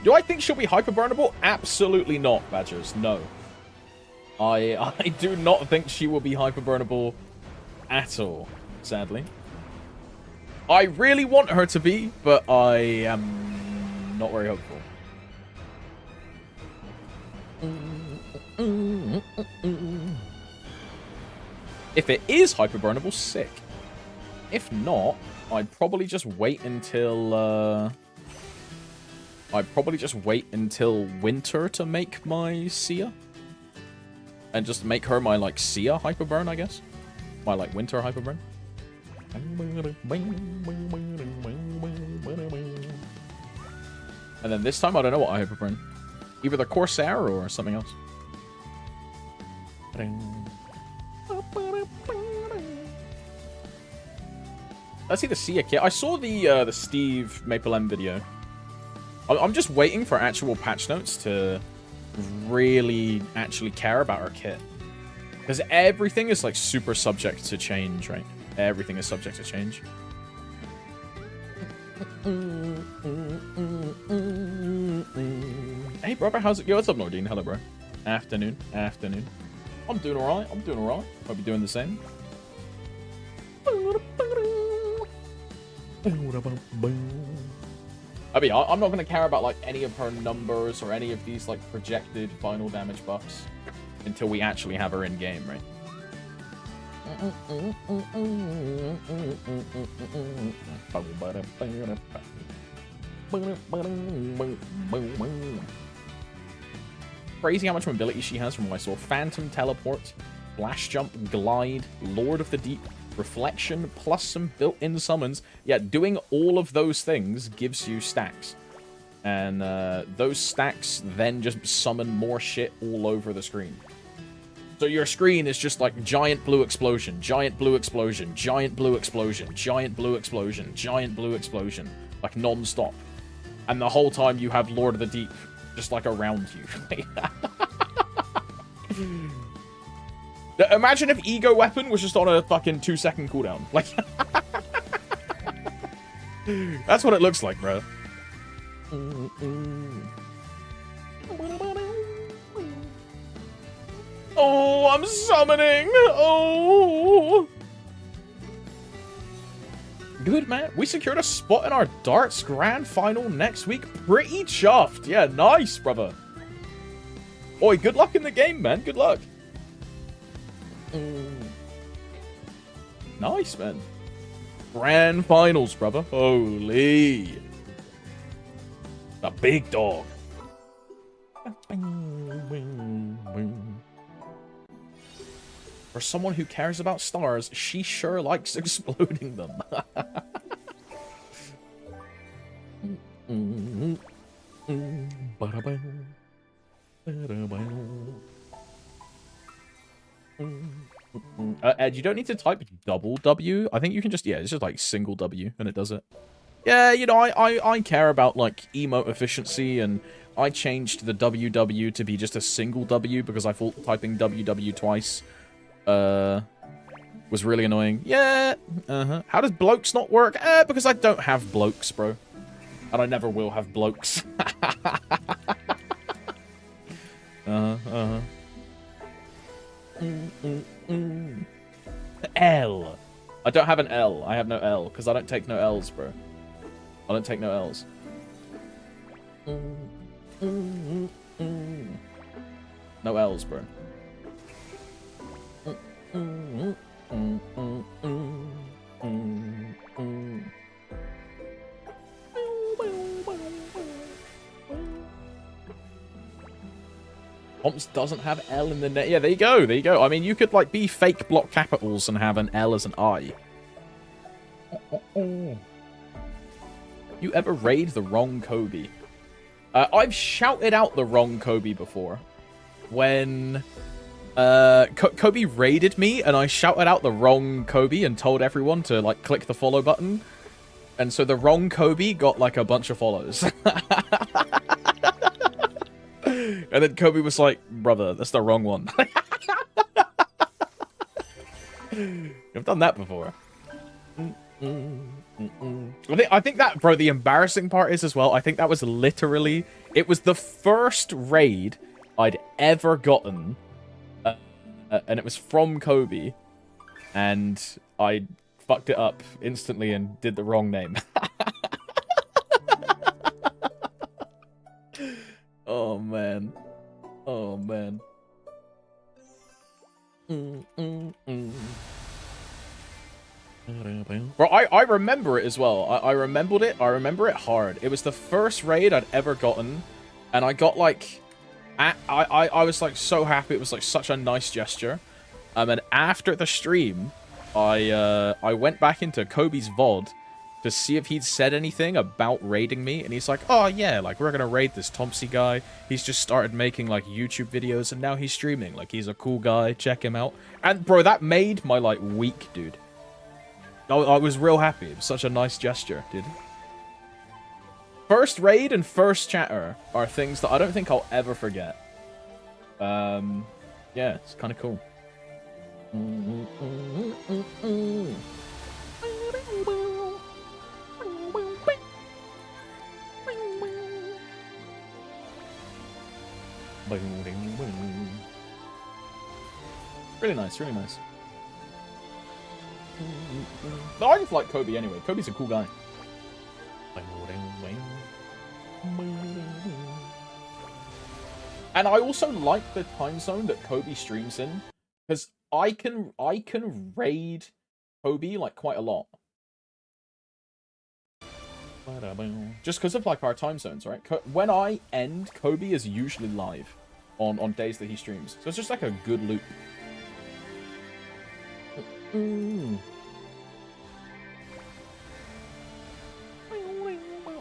Do I think she'll be hyperburnable? Absolutely not, Badgers. No. I do not think she will be hyperburnable at all, sadly. I really want her to be, but I am not very hopeful. If it is hyperburnable, sick. If not, I'd probably just wait until winter to make my Sia. And just make her my, like, Sia hyperburn, I guess. My, like, winter hyperburn. And then this time, I don't know what I hyperburn. Either the Corsair or something else. Let's see the Sia kit. I saw the Steve MapleM video. I'm just waiting for actual patch notes to really actually care about her kit. Because everything is, like, super subject to change, right? Everything is subject to change. Hey, brother, how's it going? What's up, Nordine? Hello, bro. Afternoon. Afternoon. I'm doing alright. I'm doing alright. Hope you're doing the same. I mean, I'm not going to care about, like, any of her numbers or any of these, like, projected final damage buffs until we actually have her in-game, right? Crazy how much mobility she has from what I saw. Phantom Teleport, Flash Jump, Glide, Lord of the Deep, Reflection, plus some built-in summons. Yeah, doing all of those things gives you stacks. And those stacks then just summon more shit all over the screen. So your screen is just like giant blue explosion, giant blue explosion, giant blue explosion, giant blue explosion, giant blue explosion. Like non-stop. And the whole time you have Lord of the Deep just like around you. Imagine if Ego Weapon was just on a fucking 2-second cooldown. Like, that's what it looks like, bro. Oh, I'm summoning. Oh. Good, man. We secured a spot in our darts grand final next week. Pretty chuffed. Yeah, nice, brother. Oi, good luck in the game, man. Good luck. Nice, man. Grand finals, brother. Holy. The big dog. For someone who cares about stars, she sure likes exploding them. Ed, you don't need to type double W. I think you can just, yeah, it's just like single W and it does it. Yeah, you know, I care about like emote efficiency, and I changed the WW to be just a single W because I thought typing WW twice was really annoying. Yeah, How does blokes not work? Because I don't have blokes, bro. And I never will have blokes. L. I don't have an L. I have no L, because I don't take no L's, bro. I don't take no L's. No L's, bro. Pomps doesn't have L in the name. Yeah, there you go. There you go. I mean, you could, like, be fake block capitals and have an L as an I. You ever raid the wrong Kobe? I've shouted out the wrong Kobe before. When Kobe raided me, and I shouted out the wrong Kobe and told everyone to, like, click the follow button. And so the wrong Kobe got, like, a bunch of follows. And then Kobe was like, brother, that's the wrong one. I've done that before. I think that, bro, the embarrassing part is as well, I think that was literally, it was the first raid I'd ever gotten, and it was from Kobe, and I fucked it up instantly and did the wrong name. Oh, man. Oh, man. Bro, I remember it as well. I remembered it. I remember it hard. It was the first raid I'd ever gotten, and I got, like... I was, like, so happy. It was, like, such a nice gesture. And after the stream, I went back into Kobe's VOD to see if he'd said anything about raiding me, and he's like, oh yeah, like, we're gonna raid this Thompsy guy. He's just started making, like, YouTube videos, and now he's streaming. Like, he's a cool guy. Check him out. And, bro, that made my, like, week, dude. I was real happy. It was such a nice gesture, dude. First raid and first chatter are things that I don't think I'll ever forget. Yeah, it's kind of cool. Really nice, really nice. But I just like Kobe anyway. Kobe's a cool guy. And I also like the time zone that Kobe streams in, because I can raid Kobe like quite a lot. Just because of like our time zones, right? When I end, Kobe is usually live on days that he streams. So it's just like a good loop.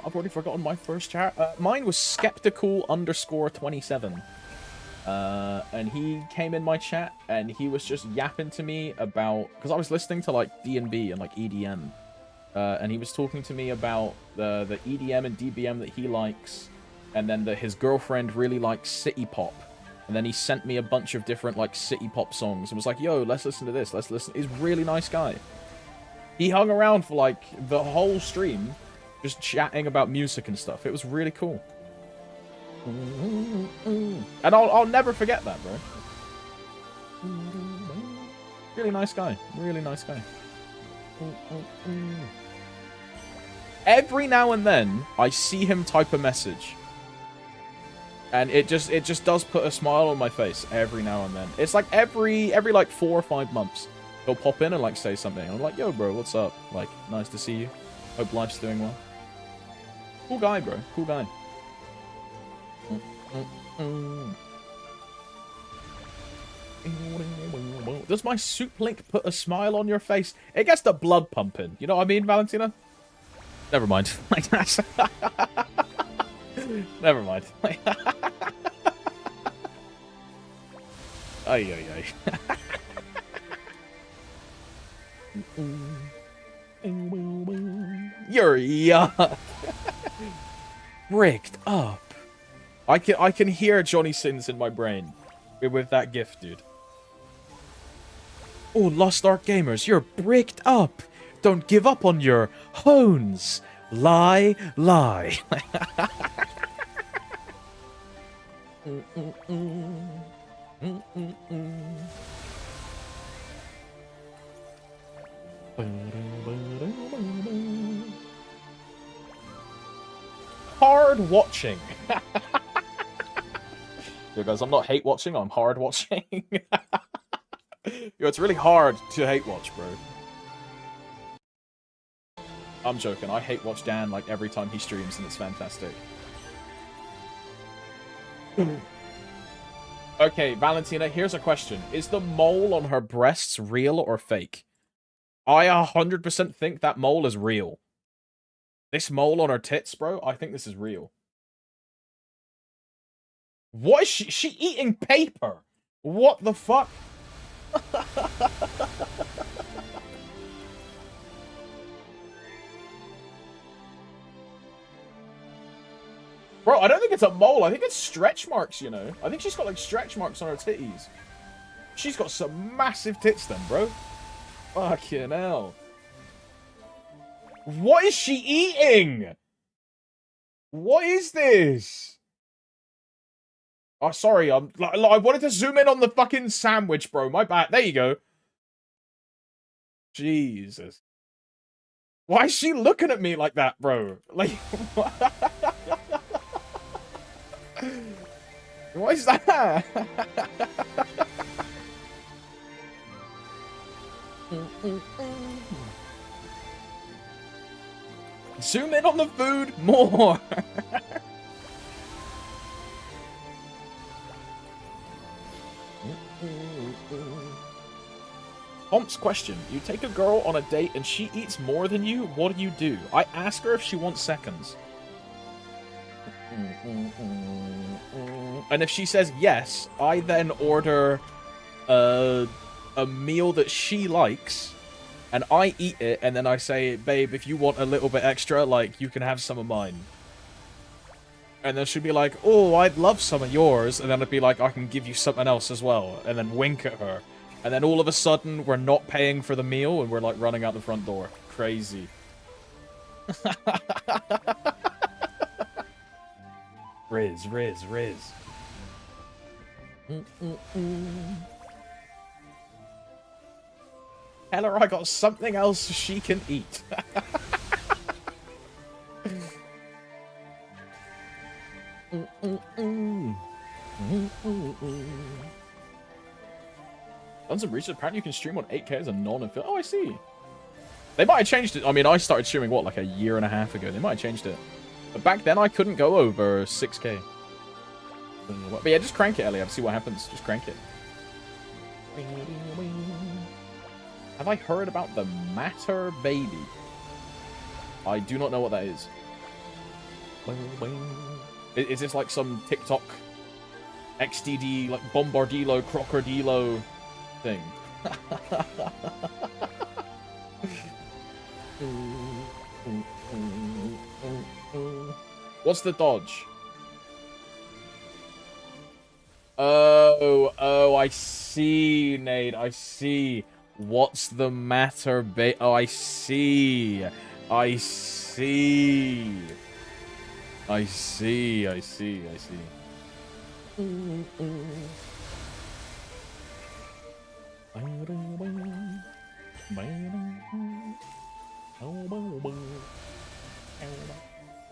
I've already forgotten my first chat. Mine was skeptical_27. And he came in my chat and he was just yapping to me about, because I was listening to like D&B and like EDM. And he was talking to me about the EDM and DBM that he likes, and then that his girlfriend really likes city pop. And then he sent me a bunch of different like city pop songs and was like, yo, let's listen to this, let's listen. He's a really nice guy. He hung around for like the whole stream just chatting about music and stuff. It was really cool. And I'll never forget that, bro. Really nice guy. Really nice guy. Every now and then, I see him type a message. And it just does put a smile on my face every now and then. It's like every like 4 or 5 months, he'll pop in and like say something. I'm like, yo, bro, what's up? Like, nice to see you. Hope life's doing well. Cool guy, bro. Cool guy. Does my soup link put a smile on your face? It gets the blood pumping. You know what I mean, Valentina? Never mind. Never mind. Ay, ay, ay. You're yuck. Bricked up. I can hear Johnny Sins in my brain with that gift, dude. Oh, Lost Ark Gamers, you're bricked up. Don't give up on your hones. Lie, lie. Hard watching. Yo, guys, I'm not hate watching, I'm hard watching. Yo, it's really hard to hate watch, bro. I'm joking. I hate watch Dan like every time he streams, and it's fantastic. Okay, Valentina, here's a question. Is the mole on her breasts real or fake? I 100% think that mole is real. This mole on her tits, bro, I think this is real. What is she? She eating paper? What the fuck? Bro, I don't think it's a mole. I think it's stretch marks, you know? I think she's got, like, stretch marks on her titties. She's got some massive tits then, bro. Fucking hell. What is she eating? What is this? Oh, sorry. I wanted to zoom in on the fucking sandwich, bro. My bad. There you go. Jesus. Why is she looking at me like that, bro? Like, what is that? Zoom in on the food more. Pomp's question. You take a girl on a date and she eats more than you, what do? I ask her if she wants seconds. And if she says yes, I then order a meal that she likes, and I eat it, and then I say, babe, if you want a little bit extra, like, you can have some of mine. And then she'd be like, oh, I'd love some of yours. And then I'd be like, I can give you something else as well. And then wink at her. And then all of a sudden, we're not paying for the meal, and we're, like, running out the front door. Crazy. Riz. Tell her I got something else she can eat. Done some research. Apparently you can stream on 8K as a non-affiliate. Oh, I see. They might have changed it. I mean, I started streaming, what, like a year and a half ago. They might have changed it. But back then, I couldn't go over 6K. But yeah, just crank it, Eliab. See what happens. Just crank it. Have I heard about the Matter Baby? I do not know what that is. Is this like some TikTok XDD, like Bombardilo, Crocodilo thing? What's the dodge? Oh, I see, Nate. I see. What's the matter, Oh, I see. I see. I see.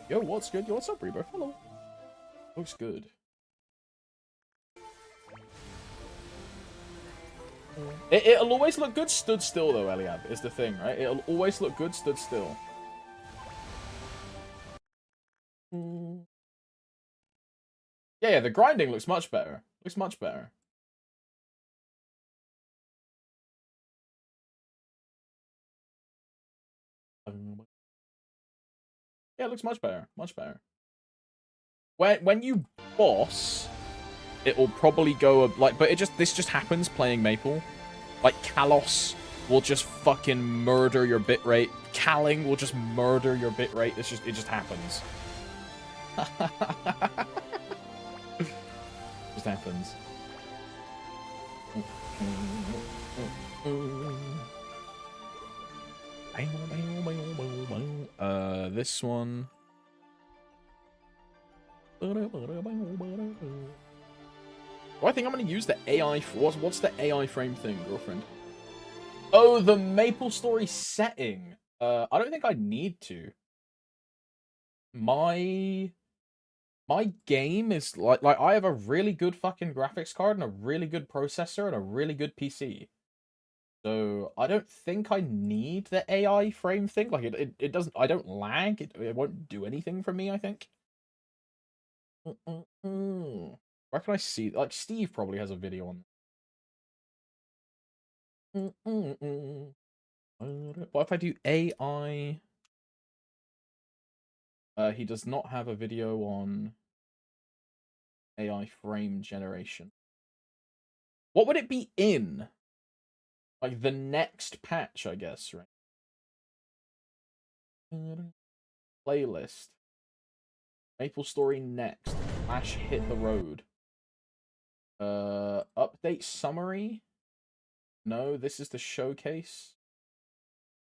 Yo, what's good? Yo, what's up, Rebo? Hello. Looks good. It'll always look good stood still, though, Eliab, is the thing, right? It'll always look good stood still. Yeah, the grinding looks much better. Looks much better. Yeah, it looks much better. Much better. When you boss, it will probably go like, but this just happens playing Maple. Like Kalos will just fucking murder your bitrate. Calling will just murder your bitrate. It just happens. Just happens. This one. Well, I think I'm going to use the AI. What's the AI frame thing, girlfriend? Oh, the MapleStory setting. I don't think I need to. My game is like I have a really good fucking graphics card and a really good processor and a really good PC. So I don't think I need the AI frame thing. Like it doesn't. I don't lag. It won't do anything for me, I think. Where can I see? Like Steve probably has a video on. What if I do AI? He does not have a video on AI frame generation. What would it be in? Like the next patch, I guess, right? Playlist. MapleStory next. Flash hit the road. Update summary. No, this is the showcase.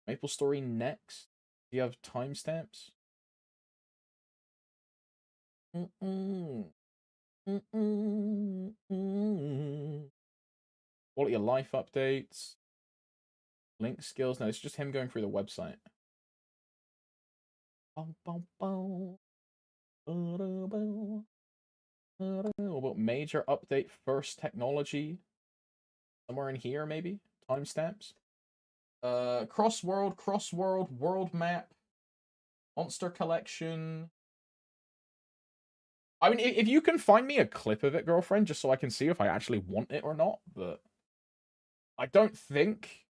MapleStory next. Do you have timestamps? Quality of life updates. Link skills. No, it's just him going through the website. What about major update first technology? Somewhere in here, maybe? Timestamps? Crossworld, world map, monster collection. I mean, if you can find me a clip of it, girlfriend, just so I can see if I actually want it or not, but I don't think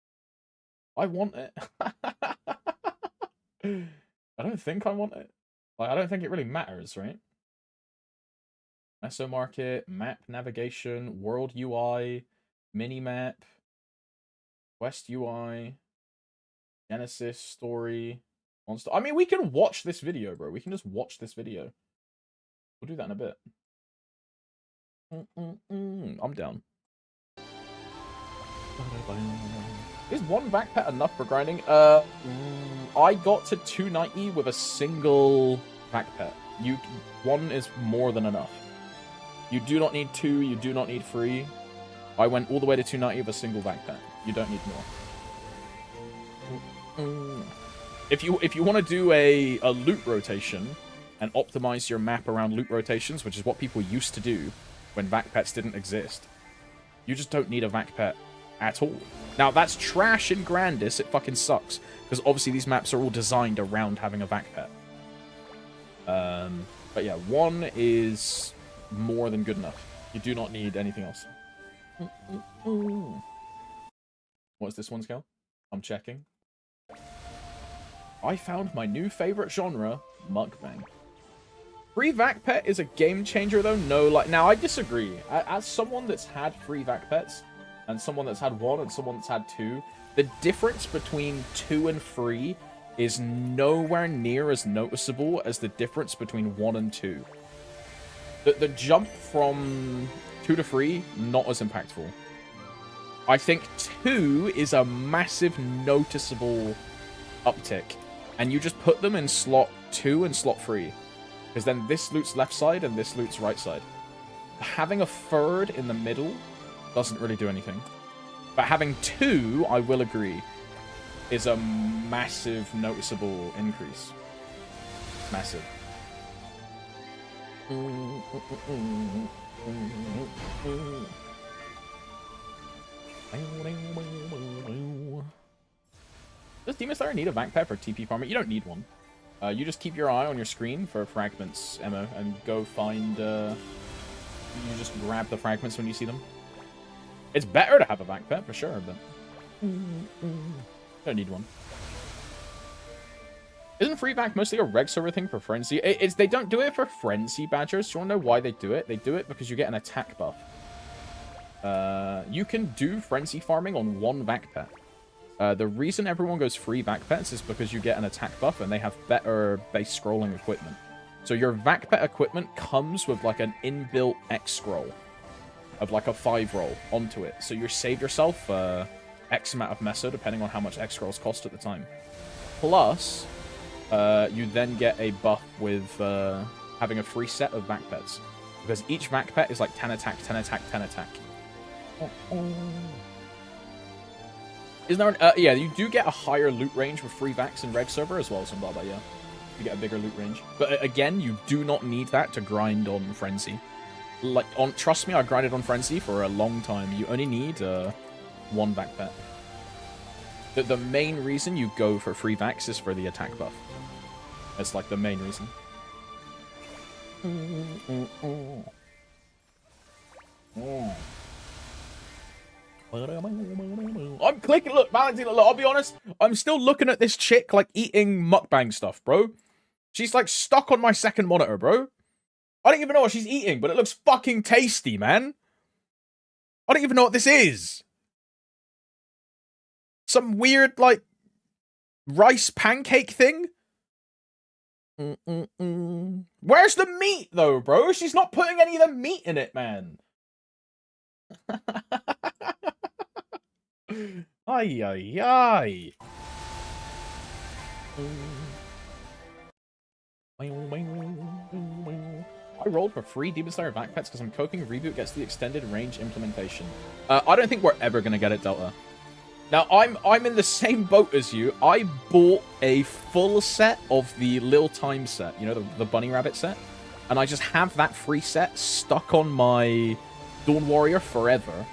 I want it. I don't think I want it. Like, I don't think it really matters, right? Meso market, map navigation, world UI, minimap, Quest UI, Genesis story, monster. I mean, we can watch this video, bro. We can just watch this video. We'll do that in a bit. I'm down. Is one vac pet enough for grinding? I got to 290 with a single vac pet. One is more than enough. You do not need 2. You do not need 3. I went all the way to 290 with a single vac pet. You don't need more. If you want to do a loot rotation and optimize your map around loot rotations, which is what people used to do when vac pets didn't exist, you just don't need a vac pet at all. Now, that's trash in Grandis. It fucking sucks. Because obviously these maps are all designed around having a vac pet. But yeah, 1 is more than good enough. You do not need anything else. What's this one's scale? I'm checking. I found my new favorite genre, mukbang. Free vac pet is a game changer though. No, like, now I disagree. As someone that's had free vac pets, and someone that's had 1, and someone that's had 2, the difference between 2 and 3 is nowhere near as noticeable as the difference between 1 and 2. The jump from 2 to 3, not as impactful. I think 2 is a massive noticeable uptick. And you just put them in slot 2 and slot 3. Because then this loot's left side and this loot's right side. Having a third in the middle doesn't really do anything. But having 2, I will agree, is a massive noticeable increase. Massive. Does Demon Slayer need a vac pet for TP farming? You don't need one. You just keep your eye on your screen for fragments, Emma, and go find... you just grab the fragments when you see them. It's better to have a vac pet, for sure, but... don't need one. Isn't free vac mostly a reg server thing for Frenzy? They don't do it for Frenzy Badgers. Do you want to know why they do it? They do it because you get an attack buff. You can do Frenzy farming on 1 vac pet. The reason everyone goes free vac pets is because you get an attack buff and they have better base scrolling equipment. So your vac pet equipment comes with like an inbuilt X scroll of like a 5 roll onto it. So you save yourself X amount of meso depending on how much X scrolls cost at the time. Plus, you then get a buff with having a free set of vac pets. Because each vac pet is like 10 attack, 10 attack, 10 attack. Isn't there an, yeah, you do get a higher loot range with free vacs in reg server as well, so blah blah, yeah. You get a bigger loot range. But again, you do not need that to grind on Frenzy. Like, trust me, I grinded on Frenzy for a long time. You only need 1 vac pet. The main reason you go for free vacs is for the attack buff. That's like the main reason. I'm clicking. Look, Valentina, look, I'll be honest. I'm still looking at this chick, like, eating mukbang stuff, bro. She's, like, stuck on my second monitor, bro. I don't even know what she's eating, but it looks fucking tasty, man. I don't even know what this is. Some weird, like, rice pancake thing? Where's the meat, though, bro? She's not putting any of the meat in it, man. Ay, ay, ay. I rolled for free Demon Slayer vac pets because I'm coping Reboot gets the extended range implementation. I don't think we're ever gonna get it, Delta. Now, I'm in the same boat as you. I bought a full set of the Lil Time set, you know, the Bunny Rabbit set. And I just have that free set stuck on my Dawn Warrior forever.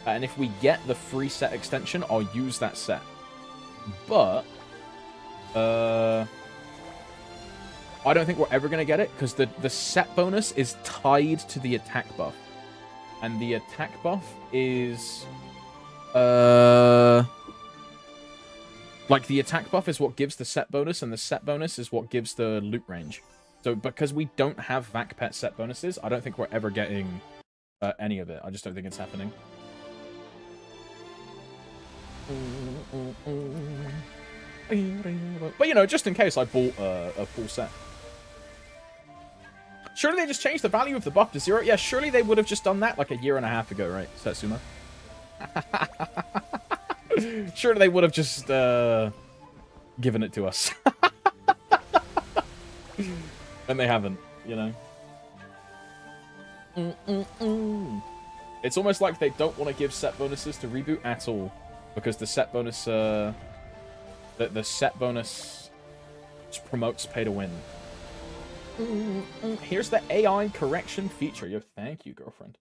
And if we get the free set extension, I'll use that set. But, I don't think we're ever going to get it, because the set bonus is tied to the attack buff. And the attack buff is... like, the attack buff is what gives the set bonus, and the set bonus is what gives the loot range. So, because we don't have vac pet set bonuses, I don't think we're ever getting any of it. I just don't think it's happening. But, you know, just in case, I bought a full set. Surely they just changed the value of the buff to 0? Yeah, surely they would have just done that like a year and a half ago, right, Setsuma? Surely they would have just given it to us. And they haven't, you know. It's almost like they don't want to give set bonuses to Reboot at all, because the set bonus, the set bonus just promotes pay to win. Here's the AI correction feature. Yo, thank you, girlfriend.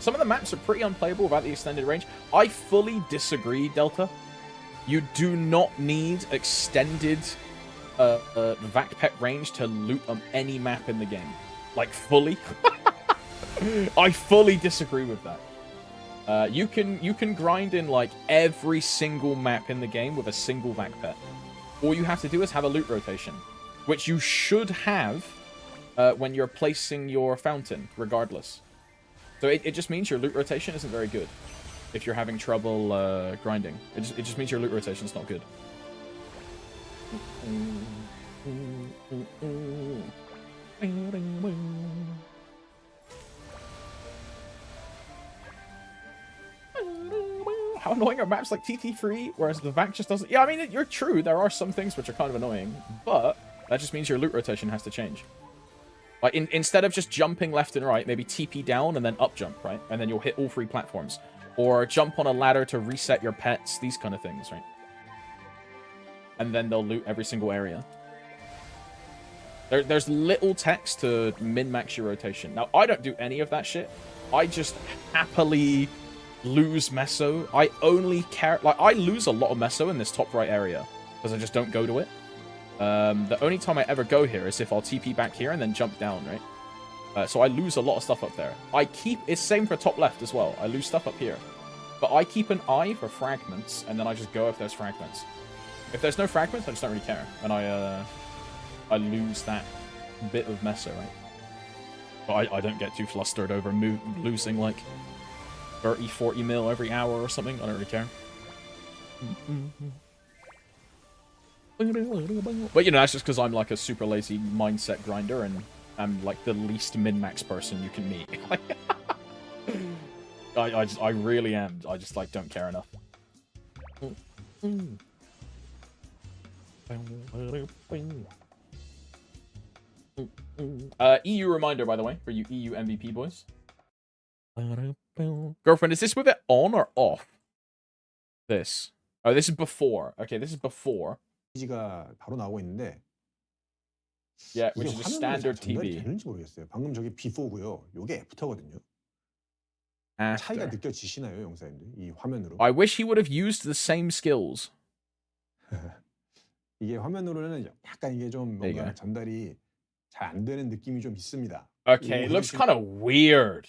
Some of the maps are pretty unplayable without the extended range. I fully disagree, Delta. You do not need extended vac pet range to loot on any map in the game. Like, fully. I fully disagree with that. You can grind in, like, every single map in the game with a single vac pet. All you have to do is have a loot rotation, which you should have when you're placing your fountain, regardless. So it just means your loot rotation isn't very good if you're having trouble grinding. It just means your loot rotation's not good. How annoying are maps like TT3, whereas the vac just doesn't... Yeah, I mean, you're true. There are some things which are kind of annoying, but that just means your loot rotation has to change. Like, instead of just jumping left and right, maybe TP down and then up jump, right? And then you'll hit all 3 platforms. Or jump on a ladder to reset your pets, these kind of things, right? And then they'll loot every single area. There's little text to min-max your rotation. Now, I don't do any of that shit. I just happily lose meso. I only care... Like, I lose a lot of meso in this top right area, because I just don't go to it. The only time I ever go here is if I'll TP back here and then jump down, right? So I lose a lot of stuff up there. I keep... It's same for top left as well. I lose stuff up here. But I keep an eye for fragments, and then I just go if there's fragments. If there's no fragments, I just don't really care. And I lose that bit of meso, right? But I don't get too flustered over losing, like, 30, 40 mil every hour or something. I don't really care. But, you know, that's just because I'm, like, a super lazy mindset grinder, and I'm, like, the least min-max person you can meet. I really am. I just, like, don't care enough. EU reminder, by the way, for you EU MVP boys. Girlfriend, is this with it on or off? This. Oh, this is before. Okay, this is before. 가 바로 나오고 있는데 Yeah, which is a standard TV. 되는지 모르겠어요. 방금 저게 before고요. 요게 after거든요. 차이가 After. 느껴지시나요, 영사님들? 이 화면으로? I wish he would have used the same skills. 이게 화면으로는 약간 이게 좀 뭔가 전달이 잘 안 되는 느낌이 좀 있습니다. Okay, it looks kind of weird.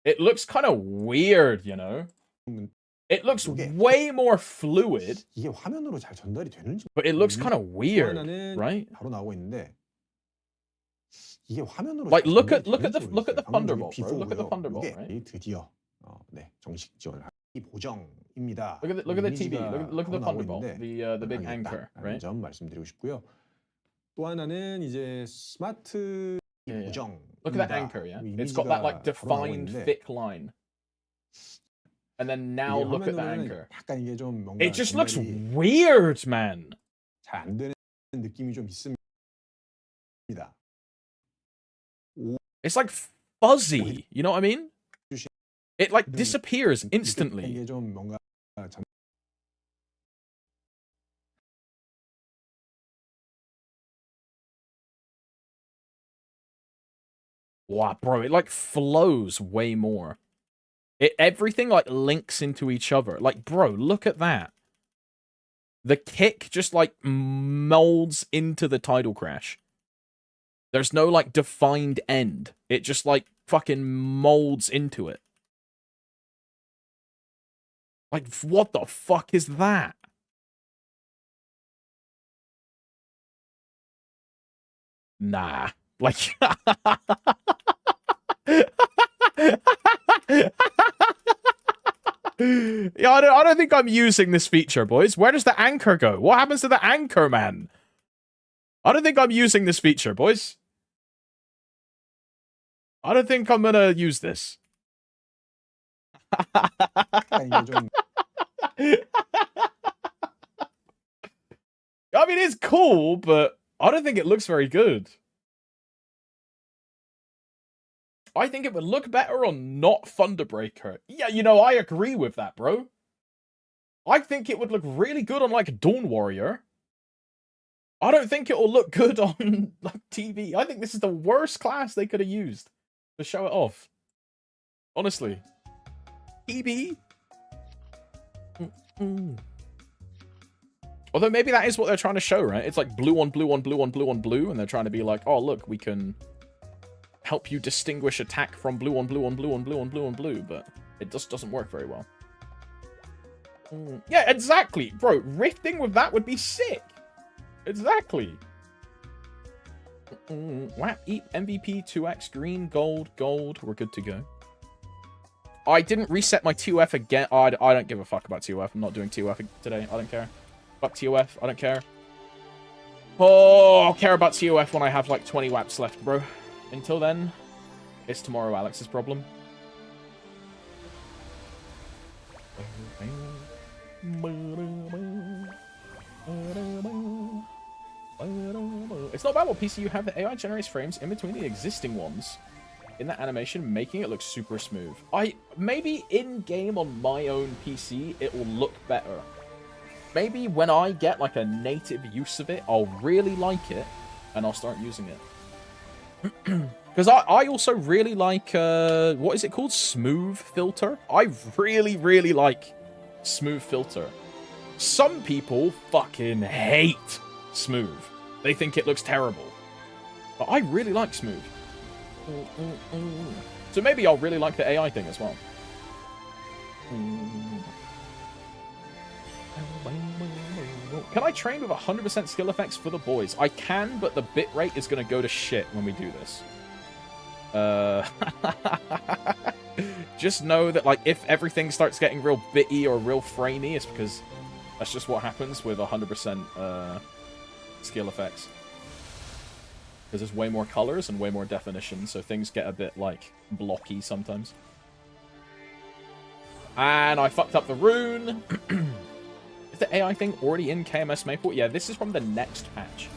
It looks kind of weird, you know? It looks way more fluid. 이게 화면으로 잘 전달이 되는지. But it looks kind of weird, right? 바로 나오고 있는데 이게 화면으로 like look at the Thunderbolt, bro. Look at the Thunderbolt, right? 드디어 네, 정식 지원을 이 보정입니다. Look at the TV. Look at the Thunderbolt. The big anchor, right? 점 말씀드리고 싶고요. 또 하나는 이제 스마트 보정. Look at that anchor, yeah. It's got that like defined thick line. And then now 이게 look at the 화면으로는 anchor. 약간 이게 좀 뭔가 It just looks 전달이 weird, man. 잘 안 되는 느낌이 좀 있습니다. It's like fuzzy. You know what I mean? It like disappears instantly. 이게 좀 뭔가 Wow, bro, it like flows way more. Everything like links into each other. Like, bro, look at that. The kick just like molds into the tidal crash. There's no like defined end. It just like fucking molds into it. Like, what the fuck is that? Nah. Like... Yeah, I don't think I'm using this feature, boys. Where does the anchor go? What happens to the anchor, man? I don't think I'm using this feature, boys. I don't think I'm gonna use this. I mean, it's cool, but I don't think it looks very good. I think it would look better on not Thunderbreaker. Yeah, you know, I agree with that, bro. I think it would look really good on, like, Dawn Warrior. I don't think it will look good on, like, TV. I think this is the worst class they could have used to show it off. Honestly. TV? Although maybe that is what they're trying to show, right? It's like blue on blue on blue on blue on blue, and they're trying to be like, oh, look, we can help you distinguish attack from blue on blue on blue on blue on blue on blue, but it just doesn't work very well. Yeah, exactly. Bro, rifting with that would be sick. Exactly. Whap, eat, MVP, 2x, green, gold, gold. We're good to go. I didn't reset my TOF again. Oh, I don't give a fuck about TOF. I'm not doing TOF today. I don't care. Fuck TOF. I don't care. Oh, I'll care about TOF when I have like 20 whaps left, bro. Until then, it's tomorrow Alex's problem. It's not bad what PC you have. The AI generates frames in between the existing ones in that animation, making it look super smooth. Maybe in-game on my own PC, it will look better. Maybe when I get like a native use of it, I'll really like it, and I'll start using it. Because I also really like, what is it called? Smooth filter? I really, really like smooth filter. Some people fucking hate smooth. They think it looks terrible. But I really like smooth. So maybe I'll really like the AI thing as well. Can I train with 100% skill effects for the boys? I can, but the bitrate is going to go to shit when we do this. Just know that, like, if everything starts getting real bitty or real framey, it's because that's just what happens with 100% skill effects. Because there's way more colors and way more definition, so things get a bit, like, blocky sometimes. And I fucked up the rune. Is the AI thing already in KMS Maple? Yeah, this is from the next patch,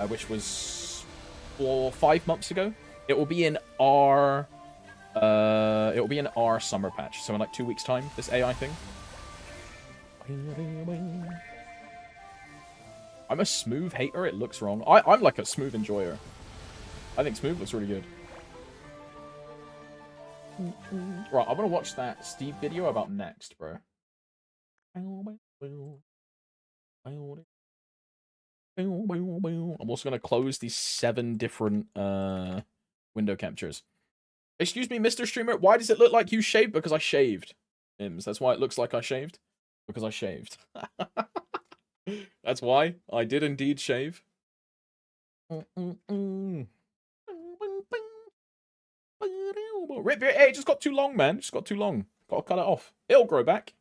which was 5 months ago. It will be in our summer patch, so in like 2 weeks' time, this AI thing. I'm a smooth hater, it looks wrong. I'm like a smooth enjoyer. I think smooth looks really good. Right, I'm gonna watch that Steve video about next, bro. I'm also gonna close these 7 different window captures. Excuse me, Mr. Streamer, why does it look like you shaved? Because I shaved. Ims, that's why it looks like I shaved. Because I shaved. That's why. I did indeed shave. Rip, hey, it just got too long, man. It just got too long. Gotta cut it off. It'll grow back.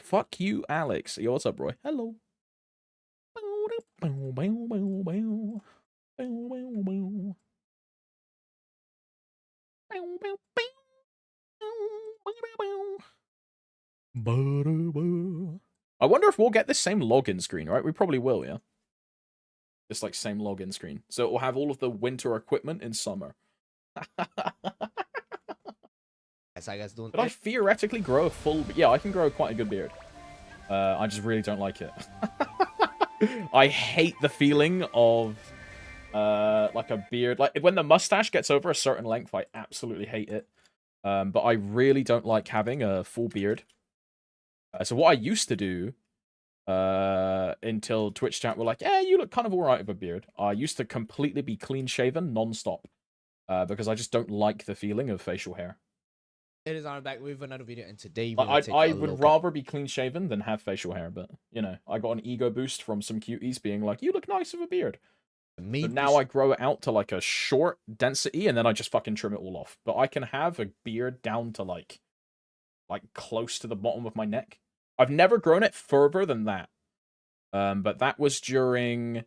Fuck you, Alex. Yo, what's up, Roy? Hello. I wonder if we'll get the same login screen, right? We probably will, yeah? Just like same login screen. So it will have all of the winter equipment in summer. I guess don't. Could I theoretically grow a full... Yeah, I can grow quite a good beard. I just really don't like it. I hate the feeling of like a beard. Like when the mustache gets over a certain length, I absolutely hate it. But I really don't like having a full beard. So what I used to do until Twitch chat were like, yeah, you look kind of alright with a beard. I used to completely be clean shaven non-stop because I just don't like the feeling of facial hair. It is on back with another video, and today I would rather be clean shaven than have facial hair, but you know, I got an ego boost from some cuties being like, you look nice with a beard. So now I grow it out to like a short density and then I just fucking trim it all off. But I can have a beard down to like close to the bottom of my neck. I've never grown it further than that. But that was during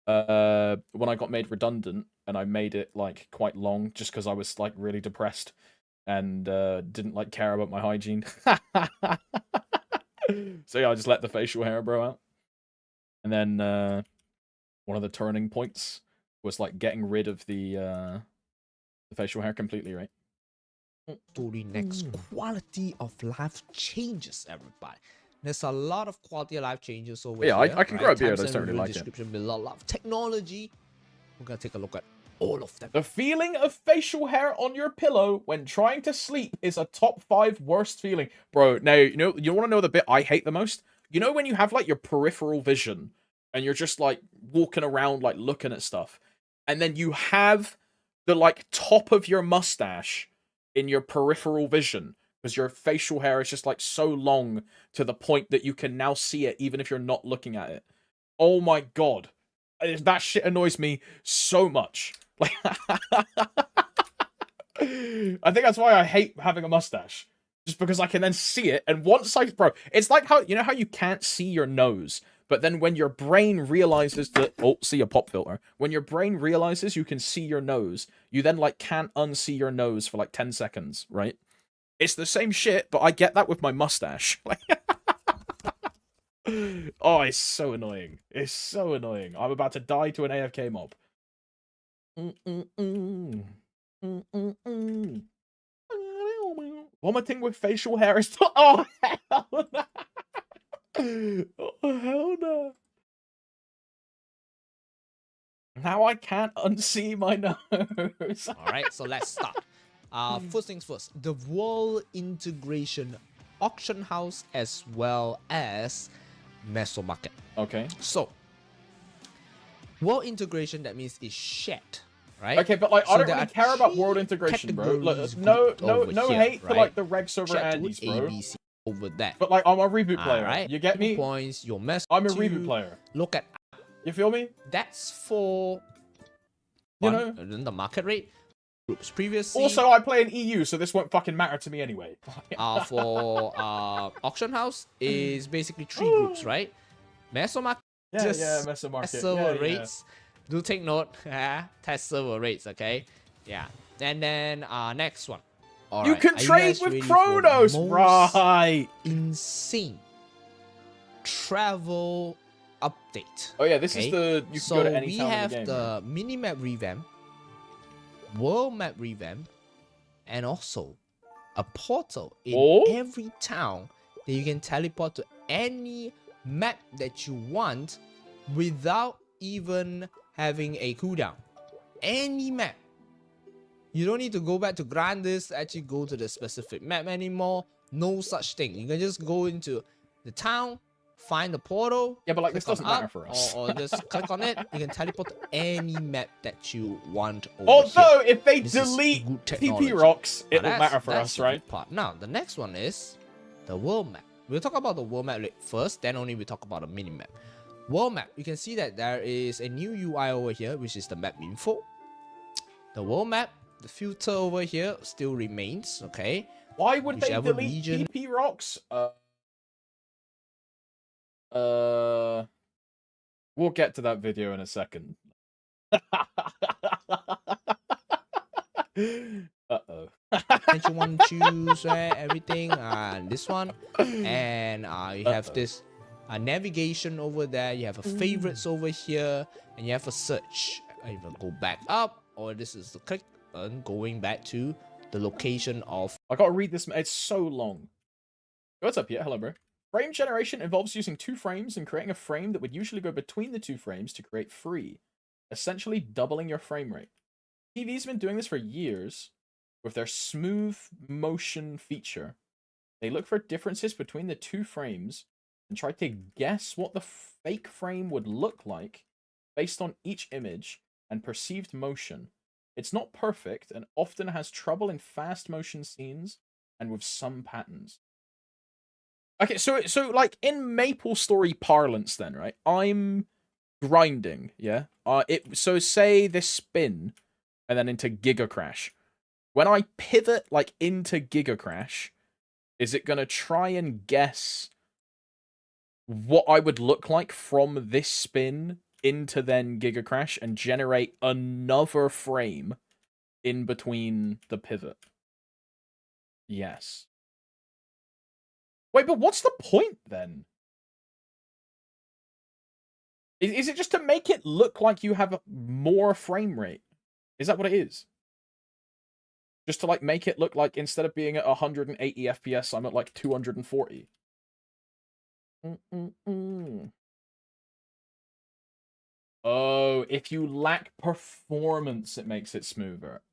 when I got made redundant and I made it like quite long just because I was like really depressed and didn't like care about my hygiene. So yeah, I just let the facial hair grow out. And then one of the turning points was like getting rid of the facial hair completely, right? Story next, quality of life changes, everybody. There's a lot of quality of life changes over here. I can grow a beard. I Timestamp don't really like it. Description below, a lot of technology. We're gonna take a look at all of them. The feeling of facial hair on your pillow when trying to sleep is a top 5 worst feeling. Bro, now, you want to know the bit I hate the most? You know when you have, like, your peripheral vision, and you're just, like, walking around, like, looking at stuff, and then you have the, like, top of your mustache in your peripheral vision, because your facial hair is just, like, so long to the point that you can now see it, even if you're not looking at it. Oh my god. That shit annoys me so much. Like, I think that's why I hate having a mustache. Just because I can then see it, and once bro, it's like how, you know how you can't see your nose, but then when your brain realizes that, oh, see a pop filter. When your brain realizes you can see your nose, you then, like, can't unsee your nose for, like, 10 seconds, right? It's the same shit, but I get that with my mustache. Like, oh, it's so annoying. It's so annoying. I'm about to die to an AFK mob. Vomiting with facial hair is... Oh, hell no. Oh, hell no. Now I can't unsee my nose. Alright, so let's start. First things first, the world integration auction house as well as Meso Market. Okay. So, world integration, that means it's shared, right? Okay, but like, So I don't there really are care about three world integration, bro. categories No grouped over hate here, for right? like the reg server Shared to Andes, bro. ABC over there. But like, I'm a reboot player. Alright, You get me? points, your mess. I'm a reboot player. Look at, You feel me? that's for You one, know? and then the market rate groups previously. Also, I play in EU, so this won't fucking matter to me anyway. For auction house is basically 3 groups, right? Meso Market, Yeah, just yeah, Meso Market. test server Yeah. rates. Do take note, test server rates, okay? Yeah. And then next one. You Alright, can are you trade guys with ready for Kronos, the most right? insane travel update? Oh yeah, this Okay, is the you can so go to any we town have in the game. the mini map revamp, world map revamp, and also a portal in Oh? every town that you can teleport to any map that you want without even having a cooldown. Any map. You don't need to go back to Grandis to actually go to the specific map anymore. No such thing. You can just go into the town, find the portal. Yeah, but like this click doesn't on matter up, for us. Or just click on it. You can teleport to any map that you want over Although, here. if they This is delete good technology. PP rocks, Now it will that's- matter for that's us, the right? good part. Now, the next one is the world map. We'll talk about the world map first, then only we talk about the mini map. World map, you can see that there is a new UI over here, which is the map info. The world map, the filter over here still remains, okay? Why would they Whichever delete region- PP rocks? We'll get to that video in a second. Uh-oh. that you want to choose, right? Everything. And this one. And you have this navigation over there. You have a favorites over here. And you have a search. You can go back up. Or this is the click and going back to the location of... I gotta read this. It's so long. What's up, yeah? Hello, bro. Frame generation involves using 2 frames and creating a frame that would usually go between the 2 frames to create 3, essentially doubling your frame rate. TV's been doing this for years with their smooth motion feature. They look for differences between the 2 frames and try to guess what the fake frame would look like based on each image and perceived motion. It's not perfect and often has trouble in fast motion scenes and with some patterns. Okay, so like in MapleStory parlance then, right? I'm grinding, yeah? So say this spin and then into Giga Crash. When I pivot like into Giga Crash, is it gonna try and guess what I would look like from this spin into then Giga Crash and generate another frame in between the pivot? Yes. Wait, but what's the point then? Is it just to make it look like you have more frame rate? Is that what it is? Just to like make it look like instead of being at 180 FPS, I'm at like 240. Oh, if you lack performance, it makes it smoother.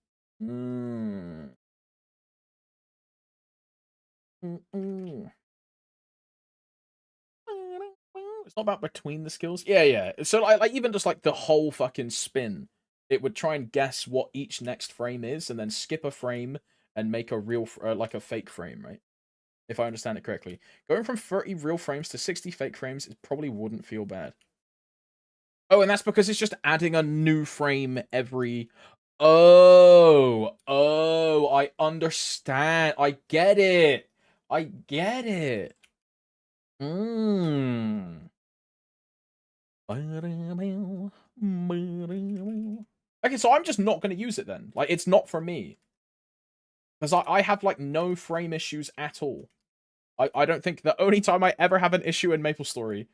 It's not about between the skills. Yeah. So like even just like the whole fucking spin, it would try and guess what each next frame is, and then skip a frame and make a real like a fake frame, right? If I understand it correctly, going from 30 real frames to 60 fake frames, it probably wouldn't feel bad. Oh, and that's because it's just adding a new frame every... Oh, I understand. I get it. Okay, so I'm just not going to use it then. Like, it's not for me. Because I have, like, no frame issues at all. I don't think the only time I ever have an issue in MapleStory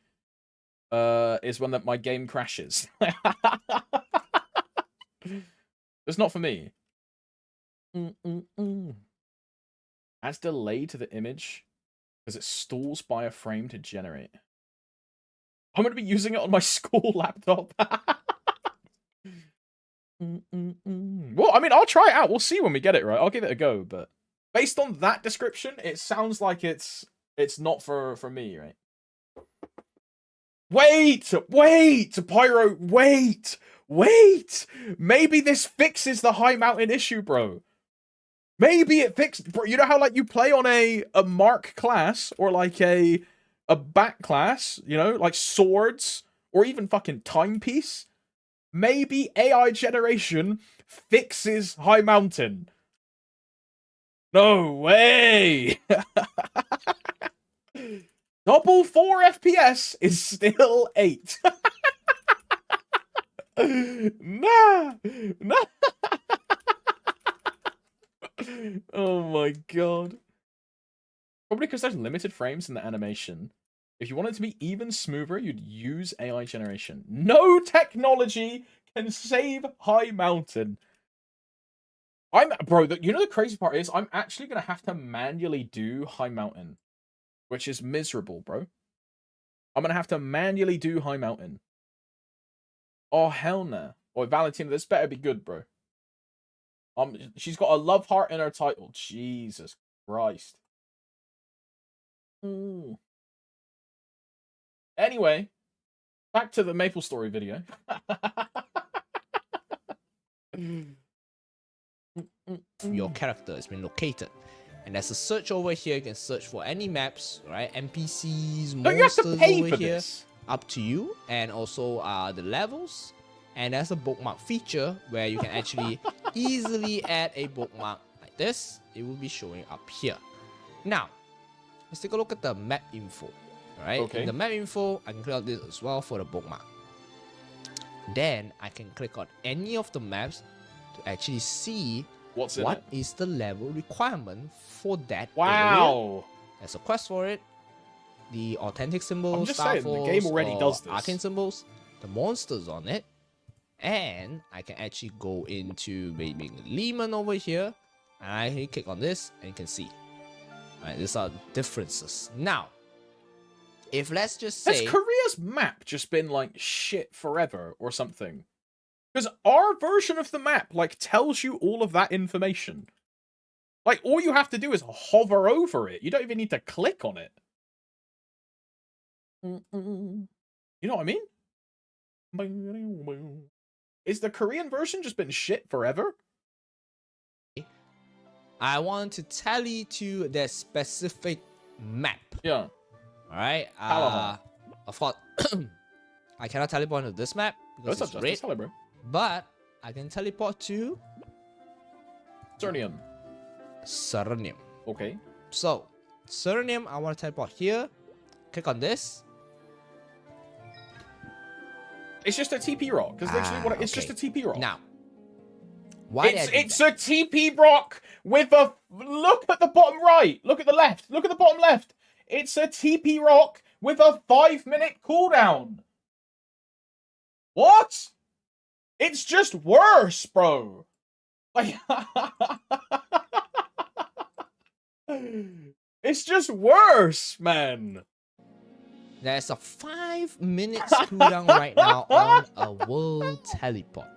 is when my game crashes. It's not for me. Adds delay to the image because it stalls by a frame to generate. I'm going to be using it on my school laptop. Well, I mean, I'll try it out. We'll see when we get it, right? I'll give it a go, but based on that description, it sounds like it's not for me, right? Wait, Pyro, wait. Maybe this fixes the high mountain issue, bro. Maybe it fixed, bro. You know how like you play on a mark class or like a back class, you know, like swords or even fucking timepiece. Maybe AI generation fixes high mountain. No way. Double 4 FPS is still 8. Nah. Oh my god. Probably because there's limited frames in the animation. If you want it to be even smoother, you'd use AI generation. No technology can save high mountain. Bro, you know the crazy part is I'm actually gonna have to manually do high mountain, which is miserable, bro. I'm gonna have to manually do high mountain. Oh hell no. Or Valentina, this better be good, bro. She's got a love heart in her title. Jesus Christ. Anyway, back to the MapleStory video. Your character has been located. And there's a search over here. You can search for any maps, right? NPCs, monsters over here. This? Up to you. And also the levels. And there's a bookmark feature where you can actually easily add a bookmark like this. It will be showing up here. Now, let's take a look at the map info. Alright, okay. In the map info, I can click on this as well for the bookmark. Then I can click on any of the maps to actually see What's in what it? is the level requirement for that area. Wow. There's a quest for it. The authentic symbols, I'm just Star saying, the Force, game already or does this. arcane symbols, the monsters on it, and I can actually go into maybe Lehman over here, and I click on this, and you can see. Right, these are differences. Now, if let's just say... Has Korea's map just been, like, shit forever or something? Because our version of the map, like, tells you all of that information. Like, all you have to do is hover over it. You don't even need to click on it. You know what I mean? Is the Korean version just been shit forever? I want to tally to the specific map. Yeah. Alright? Kalahar. Of course, I cannot teleport to this map because That's it's red. Hello, bro. But I can teleport to Cernium. Serenium. Okay. So, Serenium, I want to teleport here. Click on this. It's just a TP rock. Because literally, what it's okay. just a TP rock. Now, why it's a TP rock with a... Look at the bottom right. Look at the left. Look at the bottom left. It's a TP rock with a 5-minute cooldown. What? It's just worse, bro. Like... It's just worse, man. There's a 5 minutes cooldown right now on a world teleport.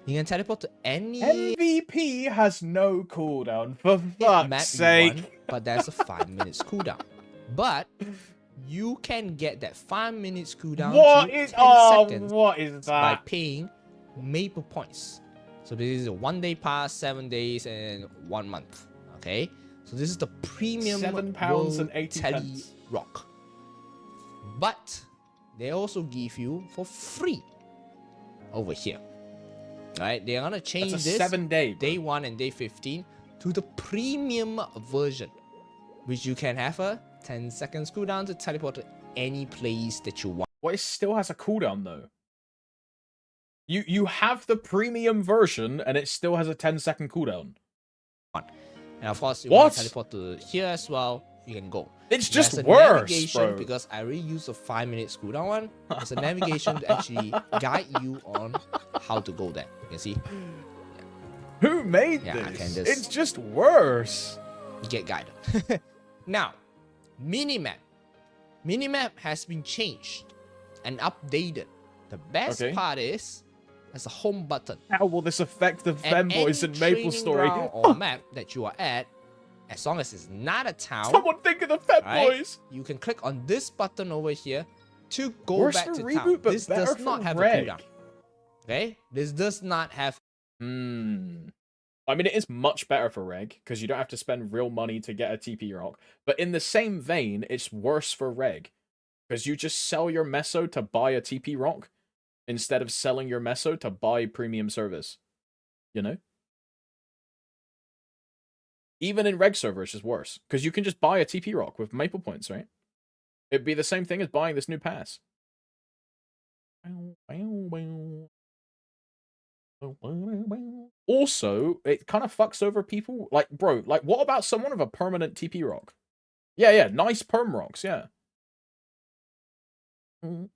You can teleport to any MVP has no cooldown, for map fuck's you sake. want, but there's a 5 minutes cooldown. But you can get that 5 minutes cooldown What to is 10 seconds what is by that? paying maple points. So this is a 1 day pass, 7 days, and 1 month. Okay, so this is the premium £7.80 tele rock. But they also give you for free over here. Right? They're gonna change That's a this 7-day. day 1 and day 15 to the premium version, which you can have a 10 seconds cooldown to teleport to any place that you want. Well, it still has a cooldown though. You have the premium version and it still has a 10-second cooldown. And of course, you What? want to teleport to here as well, you can go. It's just There's a worse, navigation, bro. because I already used a 5 minutes cooldown one. There's a navigation to actually guide you on how to go there. You can see, Who made Yeah, I this? can just- It's just worse. you get guided. Now, minimap. Minimap has been changed and updated. The best Okay. part is there's a home button. How will this affect the And femboys any in training MapleStory? ground or map that you are at, as long as it's not a town, Someone think of the femboys. right, you can click on this button over here to go Worse back for to reboot, town. but This better does for not have reg. a cooldown. Okay, this does not have. I mean, it is much better for Reg, because you don't have to spend real money to get a TP rock. But in the same vein, it's worse for Reg, because you just sell your meso to buy a TP rock, instead of selling your meso to buy premium service. You know? Even in Reg server, it's just worse, because you can just buy a TP rock with maple points, right? It'd be the same thing as buying this new pass. Also, it kind of fucks over people. Like, bro, like, what about someone with a permanent TP rock? Yeah, nice perm rocks, yeah. I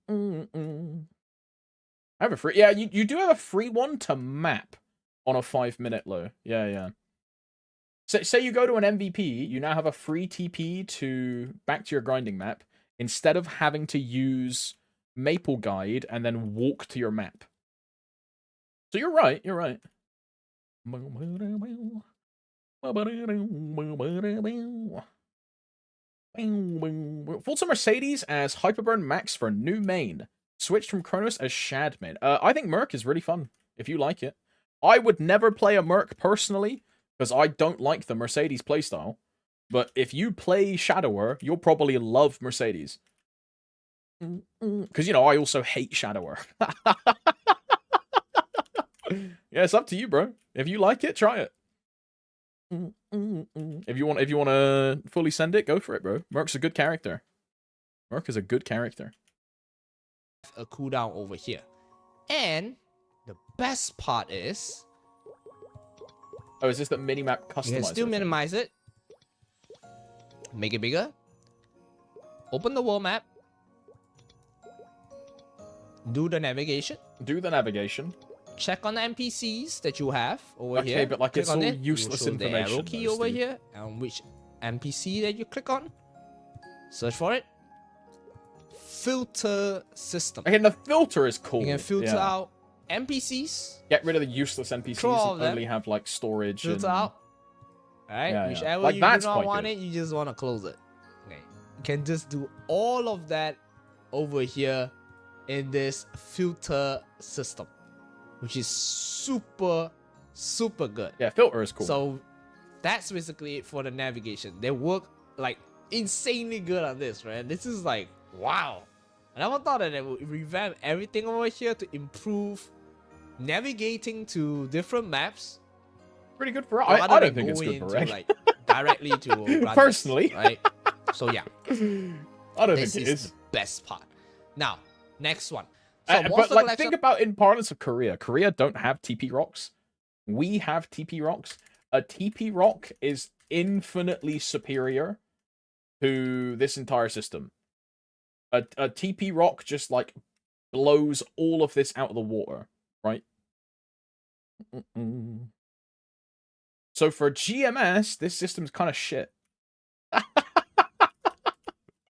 have a free... Yeah, you do have a free one to map on a 5-minute low. Yeah. So, say you go to an MVP, you now have a free TP to back to your grinding map, instead of having to use Maple Guide and then walk to your map. So you're right. Forza Mercedes as Hyperburn Max for new main. Switched from Kronos as Shad main. I think Merc is really fun, if you like it. I would never play a Merc personally, because I don't like the Mercedes playstyle. But if you play Shadower, you'll probably love Mercedes. Because, you know, I also hate Shadower. Yeah, it's up to you, bro. If you like it, try it. If you want to fully send it, go for it, bro. Merc's a good character. Merc is a good character. A cooldown over here. And the best part is Oh, is this the minimap customizer? You can still thing? minimize it. Make it bigger. Open the world map. Do the navigation. Do the navigation. Check on the NPCs that you have over here. Okay, but like click it's on all it. useless You will show the information. arrow key though, over Steve. here, and which NPC that you click on. Search for it. Filter system. Okay, the filter is cool. You can filter yeah. out NPCs. Get rid of the useless NPCs Throw all and of only them. have like storage. Filter and... out. Alright, Yeah, yeah. whichever Like, you that's do not quite want good. it, you just want to close it. Okay. You can just do all of that over here in this filter system, which is super good. Yeah, filter is cool. So that's basically it for the navigation. They work like insanely good on this, right? This is like, wow. I never thought that they would revamp everything over here to improve navigating to different maps. pretty good for. rather I than don't think it's going good for into, Reg. like directly to run Personally. this, right? So yeah, I don't this think it is is. the best part. Now, next one. So But Monster like, Collection, think about in parlance of Korea. Korea don't have TP rocks. We have TP rocks. A TP rock is infinitely superior to this entire system. A TP rock just like blows all of this out of the water, right? So for GMS, this system's kind of shit.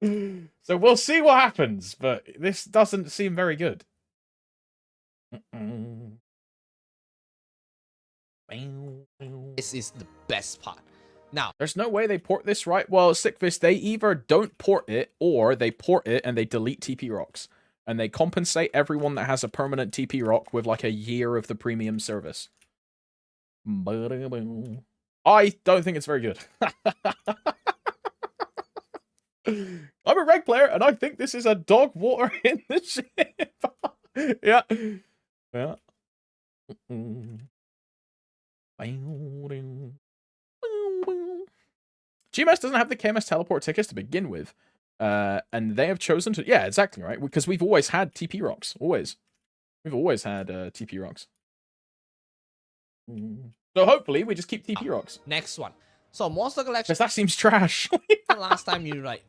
So we'll see what happens, but this doesn't seem very good. this is the best part. Now, There's no way they port this, right? Well, Sickfist, they either don't port it, or they port it and they delete TP rocks. And they compensate everyone that has a permanent TP rock with like a year of the premium service. I don't think it's very good. I'm a reg player, and I think this is a dog water in the ship. Yeah. Yeah. GMS doesn't have the KMS teleport tickets to begin with. And they have chosen to... Yeah, exactly, right? Because we've always had TP rocks. Always. We've always had TP rocks. So hopefully we just keep TP rocks. next one. So Monster Collection. Because that seems trash. Last time you like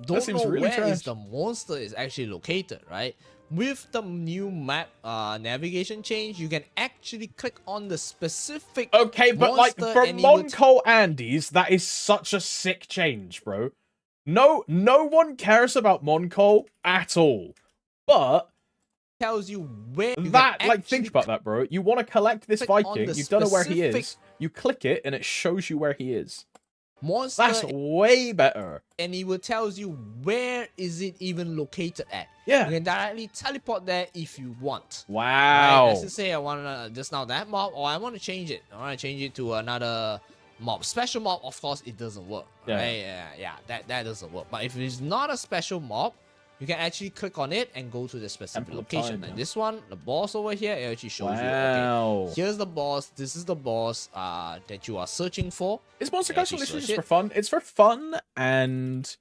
don't seems know really where is trash. the monster is actually located, right? With the new map navigation change, you can actually click on the specific Okay, but like monster for and it would- Monco Andes, that is such a sick change, bro. No one cares about Monco at all. But tells you where you that, can like, think actually about that, bro. You want to collect this click on Viking, the you don't know where he specific is. You click it, and it shows you where he is. monster That's way better. and it will tells you where is it even located at. Yeah. You can directly teleport there if you want. Wow. Right? Let's just say I want just now that mob, or I want to change it. I want to change it to another mob. Special mob, of course, it doesn't work. Yeah. Right? Yeah, that doesn't work. But if it's not a special mob, you can actually click on it and go to the specific Temple of location. Time, And yeah. this one, the boss over here, it actually shows you. Wow. Okay, here's the boss. This is the boss that you are searching for. Is Monster Yeah, Collection actually literally search just for fun? It's for fun, and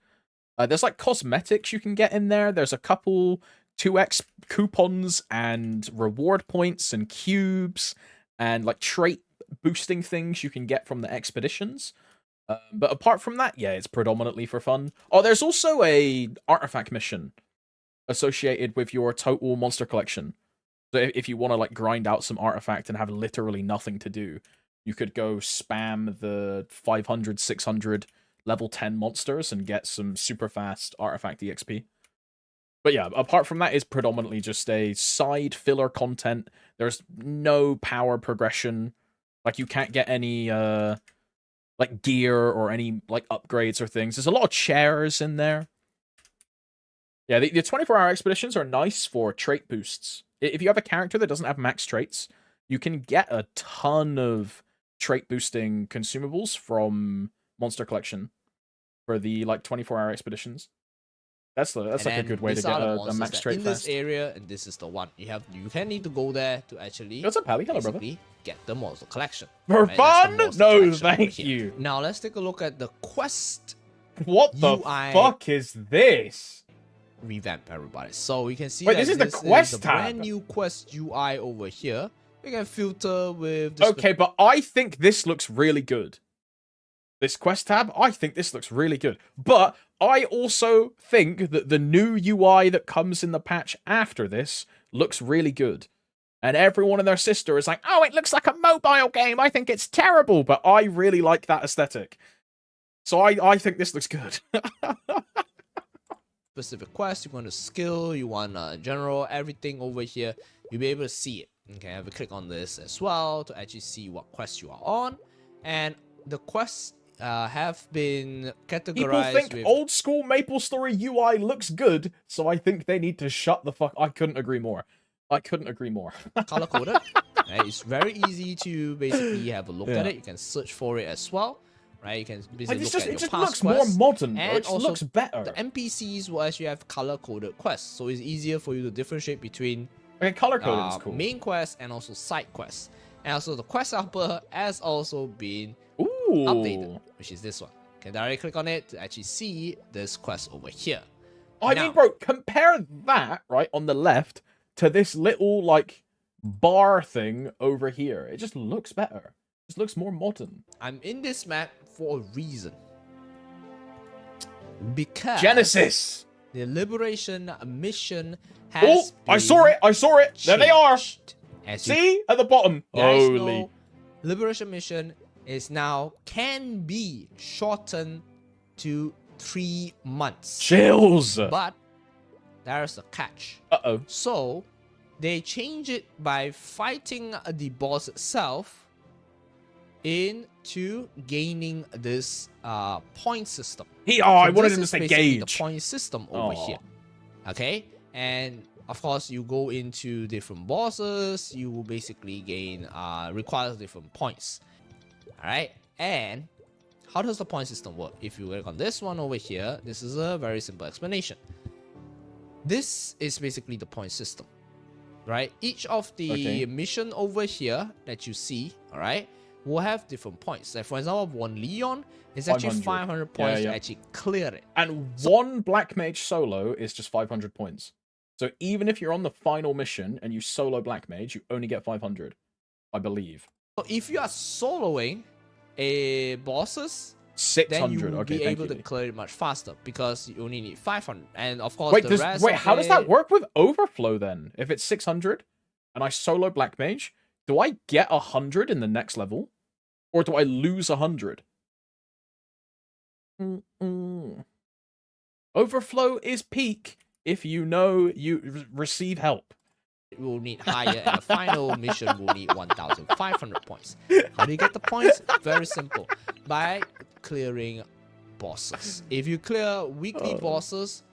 there's like cosmetics you can get in there. There's a couple 2x coupons and reward points and cubes and like trait boosting things you can get from the expeditions. But apart from that, yeah, it's predominantly for fun. Oh, there's also a artifact mission associated with your total Monster Collection. So if you want to like grind out some artifact and have literally nothing to do, you could go spam the 500, 600 level 10 monsters and get some super fast artifact EXP. But yeah, apart from that, it's predominantly just a side filler content. There's no power progression. Like, you can't get any like gear or any like upgrades or things. There's a lot of chairs in there. Yeah, the 24-hour expeditions are nice for trait boosts. If you have a character that doesn't have max traits, you can get a ton of trait boosting consumables from Monster Collection for the like 24-hour expeditions. That's like a good way to get a max trait in fast. this area, and this is the one you can need to go there to actually What's up, Pally? Hello, brother. basically get the monster collection. For Right, that's the fun? monster No, collection over thank here. you. Now let's take a look at the quest What the UI fuck is this? revamp, everybody. So you can see Wait, that this is the this quest the tab. brand new quest UI over here. We can filter with the Okay, but I think this looks really good. This quest tab, I think this looks really good. But I also think that the new UI that comes in the patch after this looks really good. And everyone and their sister is like, oh, it looks like a mobile game. I think it's terrible. But I really like that aesthetic. So I think this looks good. specific quest, you want a skill, you want general, everything over here, you'll be able to see it. Okay, have a click on this as well to actually see what quest you are on. And the quests have been categorized. People think with old school MapleStory UI looks good, so I think they need to shut the fuck. I couldn't agree more. I couldn't agree more. color coded. Right? It's very easy to basically have a look at it. You can search for it as well. Right? You can basically look at your it just past looks more quests. modern. And It also looks better. The NPCs will actually have color coded quests, so it's easier for you to differentiate between Okay, color coded is cool. main quests and also side quests. And also the quest helper has also been Ooh. updated, which is this one. You can directly click on it to actually see this quest over here. I mean, bro, compare that, right, on the left to this little, like, bar thing over here. It just looks better. It just looks more modern. I'm in this map for a reason. Because Genesis! the liberation mission has I saw it! I saw it! There they are! changed. As you See? At the bottom. guys Holy. know, liberation mission is now can be shortened to 3 months. Chills! But there's a catch. Uh-oh. So they change it by fighting the boss itself into gaining this point system. I So wanted this him to is say basically gauge. the point system over Aw. here. Okay, and of course you go into different bosses. You will basically gain requires different points. All right, and how does the point system work? If you click on this one over here, this is a very simple explanation. This is basically the point system, right? Each of the mission over here that you see, all right, will have different points. Like for example, one Leon is actually 500 points to actually clear it. And one Black Mage solo is just 500 points. So even if you're on the final mission and you solo Black Mage, you only get 500, I believe. So if you are soloing a bosses, 600. then you will Okay, be thank able you. to clear it much faster because you only need 500. And of course, Wait, the rest wait, of how does that it- work with Overflow then? If it's 600 and I solo Black Mage, do I get 100 in the next level? Or do I lose 100? Overflow is peak if you know you receive help. You will need higher, and the final mission will need 1,500 points. How do you get the points? Very simple. By clearing bosses. If you clear weekly bosses,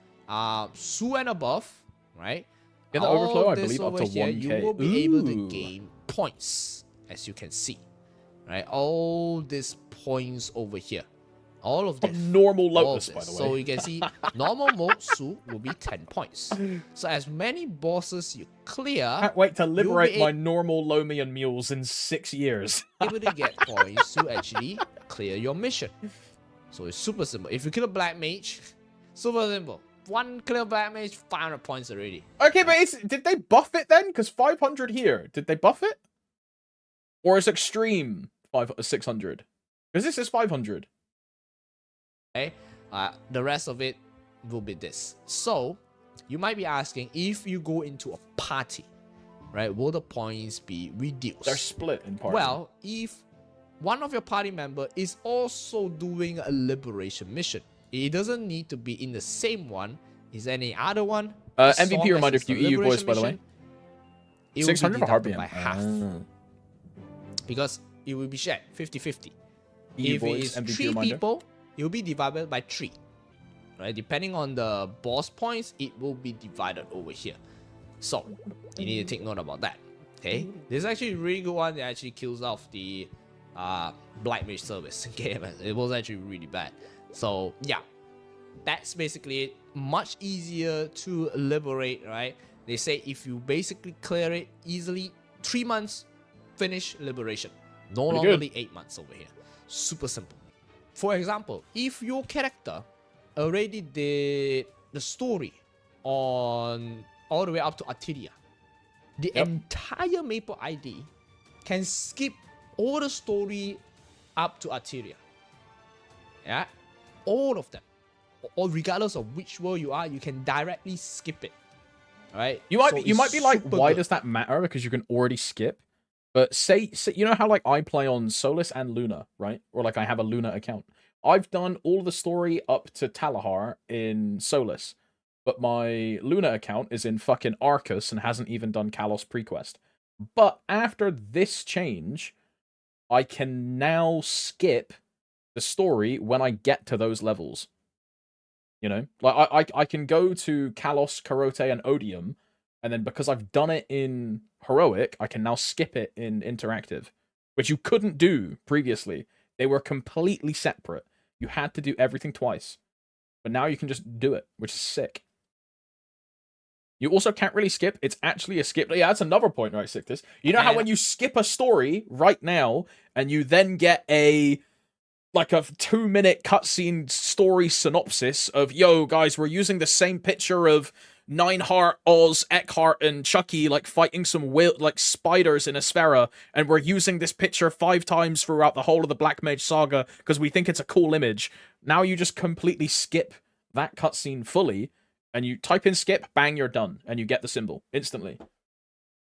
Su and above, right? Yeah, the all Overflow, I this believe, up over to here, 1k. You will be able to Ooh. gain points, as you can see. Right? All these points over here. All of this. Normal all of Lotus, by this. the way. So you can see normal mode Su will be 10 points. So as many bosses you clear, Can't wait to liberate be my normal Lomian mules in 6 years. able to get points to actually clear your mission. So it's super simple. If you kill a Black Mage, super simple. One clear Black Mage, 500 points already. Okay, but did they buff it then? Because 500 here. Did they buff it? Or is extreme 600? Because this is 500. Okay, the rest of it will be this. So you might be asking, if you go into a party, right, will the points be reduced? They're split in parts. Well, if one of your party member is also doing a liberation mission, it doesn't need to be in the same one. Is there any other one? As long MVP as reminder it's for you the EU boys, liberation by the way. mission, it will be 600 for deducted Harbian. by half. Because it will be shared 50-50. EU If it boys, is MVP 3 reminder. people, it will be divided by 3. Right? Depending on the boss points, it will be divided over here. So you need to take note about that. Okay, this is actually a really good one that actually kills off the Black Mage service. Okay, it was actually really bad. So yeah, that's basically it. Much easier to liberate, right? They say if you basically clear it easily, 3 months, finish liberation. No Pretty longer good. the 8 months over here. Super simple. For example, if your character already did the story on all the way up to Artidia, the entire Maple ID can skip all the story up to Arteria. Yeah, all of them, or regardless of which world you are, you can directly skip it. All right. You might be like, why does that matter? Because you can already skip. But say you know how like I play on Solus and Luna, right? Or like I have a Luna account. I've done all the story up to Talahar in Solus, but my Luna account is in fucking Arcus and hasn't even done Kalos Prequest. But after this change, I can now skip the story when I get to those levels. You know, like I can go to Kalos, Karote, and Odium, and then because I've done it in Heroic, I can now skip it in Interactive, which you couldn't do previously. They were completely separate. You had to do everything twice. But now you can just do it, which is sick. You also can't really skip. It's actually a skip. Yeah, that's another point, right, Sictus? You know how when you skip a story right now, and you then get like a 2-minute cutscene story synopsis of, yo, guys, we're using the same picture of Nineheart, Oz, Eckhart, and Chucky, like, fighting some like spiders in a Sphera, and we're using this picture 5 times throughout the whole of the Black Mage Saga because we think it's a cool image. Now you just completely skip that cutscene fully, and you type in skip, bang, you're done, and you get the symbol instantly.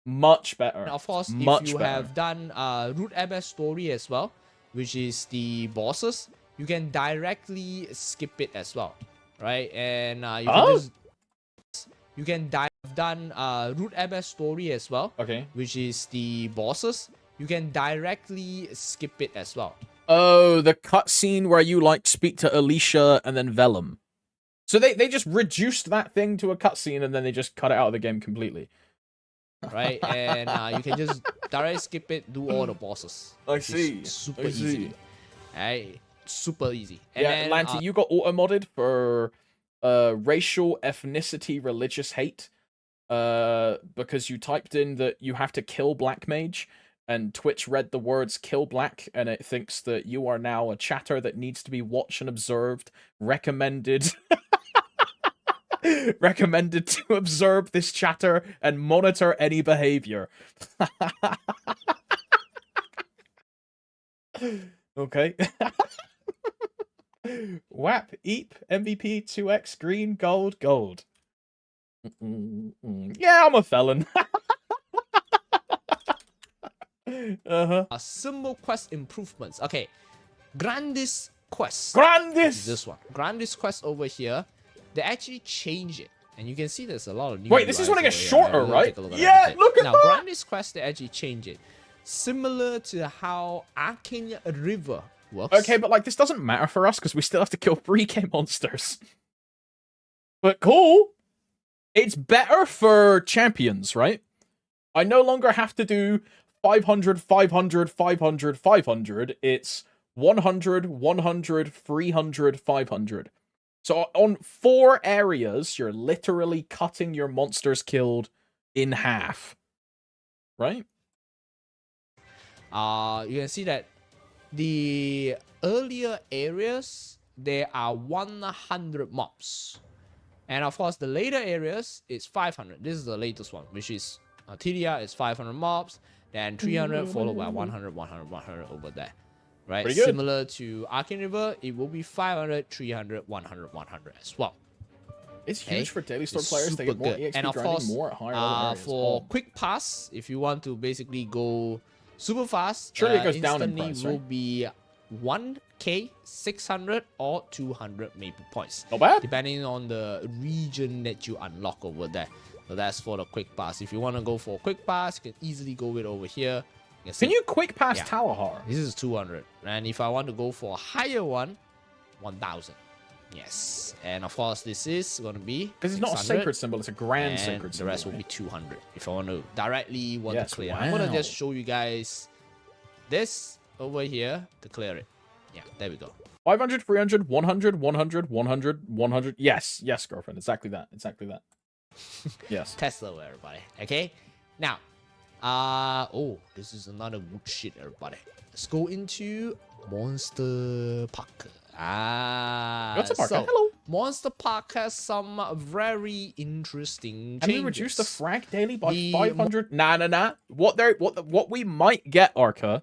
Much better. And of course, much if you better. have done Root MS story as well, which is the bosses, you can directly skip it as well, right? And you can done Root MS story as well, okay, which is the bosses. You can directly skip it as well. Oh, the cutscene where you like speak to Alicia and then Vellum. So they just reduced that thing to a cutscene and then they just cut it out of the game completely. Right, and you can just directly skip it, do all the bosses. I see. Super easy. Right, super easy. And yeah, then, Lanty, you got auto-modded for racial, ethnicity, religious hate. Because you typed in that you have to kill Black Mage, and Twitch read the words kill black, and it thinks that you are now a chatter that needs to be watched and observed, recommended. Recommended to observe this chatter and monitor any behavior. Okay. WAP, EAP, MVP, 2x, green, gold, gold. Yeah, I'm a felon. symbol quest improvements. Okay, Grandis quest. Grandis! This one. Grandis quest over here. They actually change it. And you can see there's a lot of new Wait, this is when it gets shorter, right? Yeah, look at now, that! Grandis quest, they actually change it. Similar to how Arcane River works. Okay, but like this doesn't matter for us because we still have to kill 3K monsters. But cool. It's better for champions, right? I no longer have to do 500, 500, 500, 500. It's 100, 100, 300, 500. So on 4 areas, you're literally cutting your monsters killed in half. Right? You can see that the earlier areas, there are 100 mobs. And of course, the later areas, it's 500. This is the latest one, which is Tilia is 500 mobs, then 300, followed by 100, 100, 100 over there. Right? Similar to Arcane River, it will be 500, 300, 100, 100 as well. It's huge for daily store players. They get more EXP and of grinding course, more at higher level areas. For quick pass, if you want to basically go super fast, surely it goes down in price, will be 1k 600 or 200 maple points. Not bad. Depending on the region that you unlock over there. So that's for the quick pass. If you want to go for a quick pass, you can easily go it over here. Can you quick pass Talahar? This is 200. And if I want to go for a higher one, 1000. Yes. And of course, this is going to be because it's not a sacred symbol, it's a grand sacred symbol. The rest will be 200. If I want to directly to clear. Wow. I'm going to just show you guys this over here to clear it. Yeah, there we go. 500, 300, 100, 100, 100, 100. Yes, yes, girlfriend. Exactly that. Exactly that. Yes. Tesla, everybody. Okay. Now, oh, this is another wood shit, everybody. Let's go into Monster Park. What's a park? So, hello. Monster Park has some very interesting Can changes. we reduce the frag daily by 500? Nah. What we might get, Arca,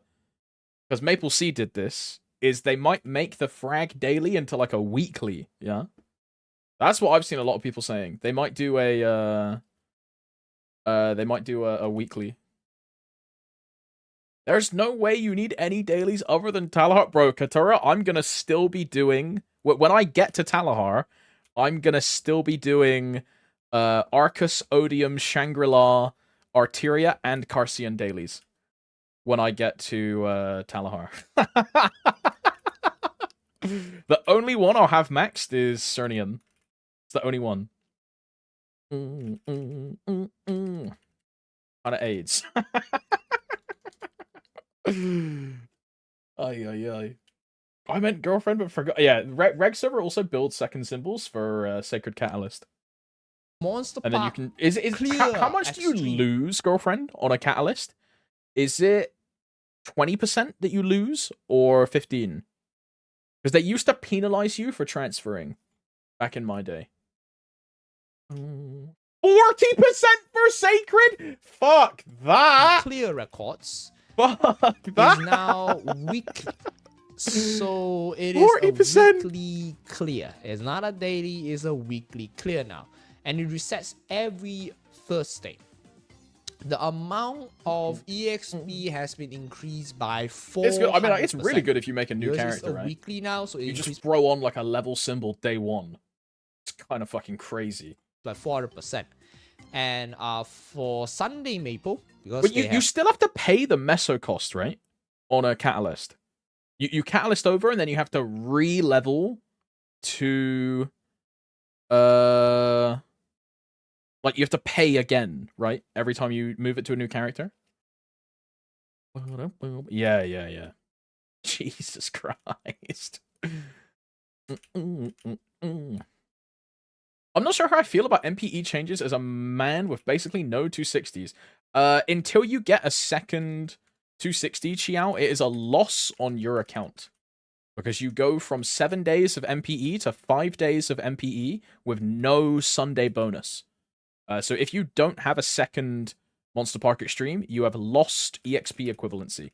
because Maple Sea did this, is they might make the frag daily into like a weekly. Yeah, that's what I've seen a lot of people saying. They might do a weekly. There's no way you need any dailies other than Talahar. Bro, Katura, I'm going to still be doing... When I get to Talahar, I'm going to still be doing Arcus, Odium, Shangri-La, Arteria, and Carcian dailies. When I get to Talahar. The only one I'll have maxed is Cernian. It's the only one. Kind of AIDS. Ay. I meant girlfriend, but forgot. Yeah, Reg server also builds second symbols for Sacred Catalyst. Monster and then you can how much do you lose, girlfriend, on a catalyst? Is it 20% that you lose or 15? Because they used to penalize you for transferring back in my day. 40% for Sacred? Fuck that! Clear records. Fuck that! Is now weekly. So it is 40%. a weekly clear. It's not a daily, it's a weekly clear now. And it resets every Thursday. The amount of EXP has been increased by 400%. It's good. I mean, it's really good if you make a new character, it's right? Weekly now, so you just throw on like a level symbol day one. It's kind of fucking crazy. Like 400%. And for Sunday Maple, because but you still have to pay the meso cost, right? On a catalyst. You catalyst over and then you have to re-level to like you have to pay again, right? Every time you move it to a new character. Yeah. Jesus Christ. I'm not sure how I feel about MPE changes as a man with basically no 260s. Until you get a second 260 Chiao, it is a loss on your account. Because you go from 7 days of MPE to 5 days of MPE with no Sunday bonus. So if you don't have a second Monster Park Extreme, you have lost EXP equivalency.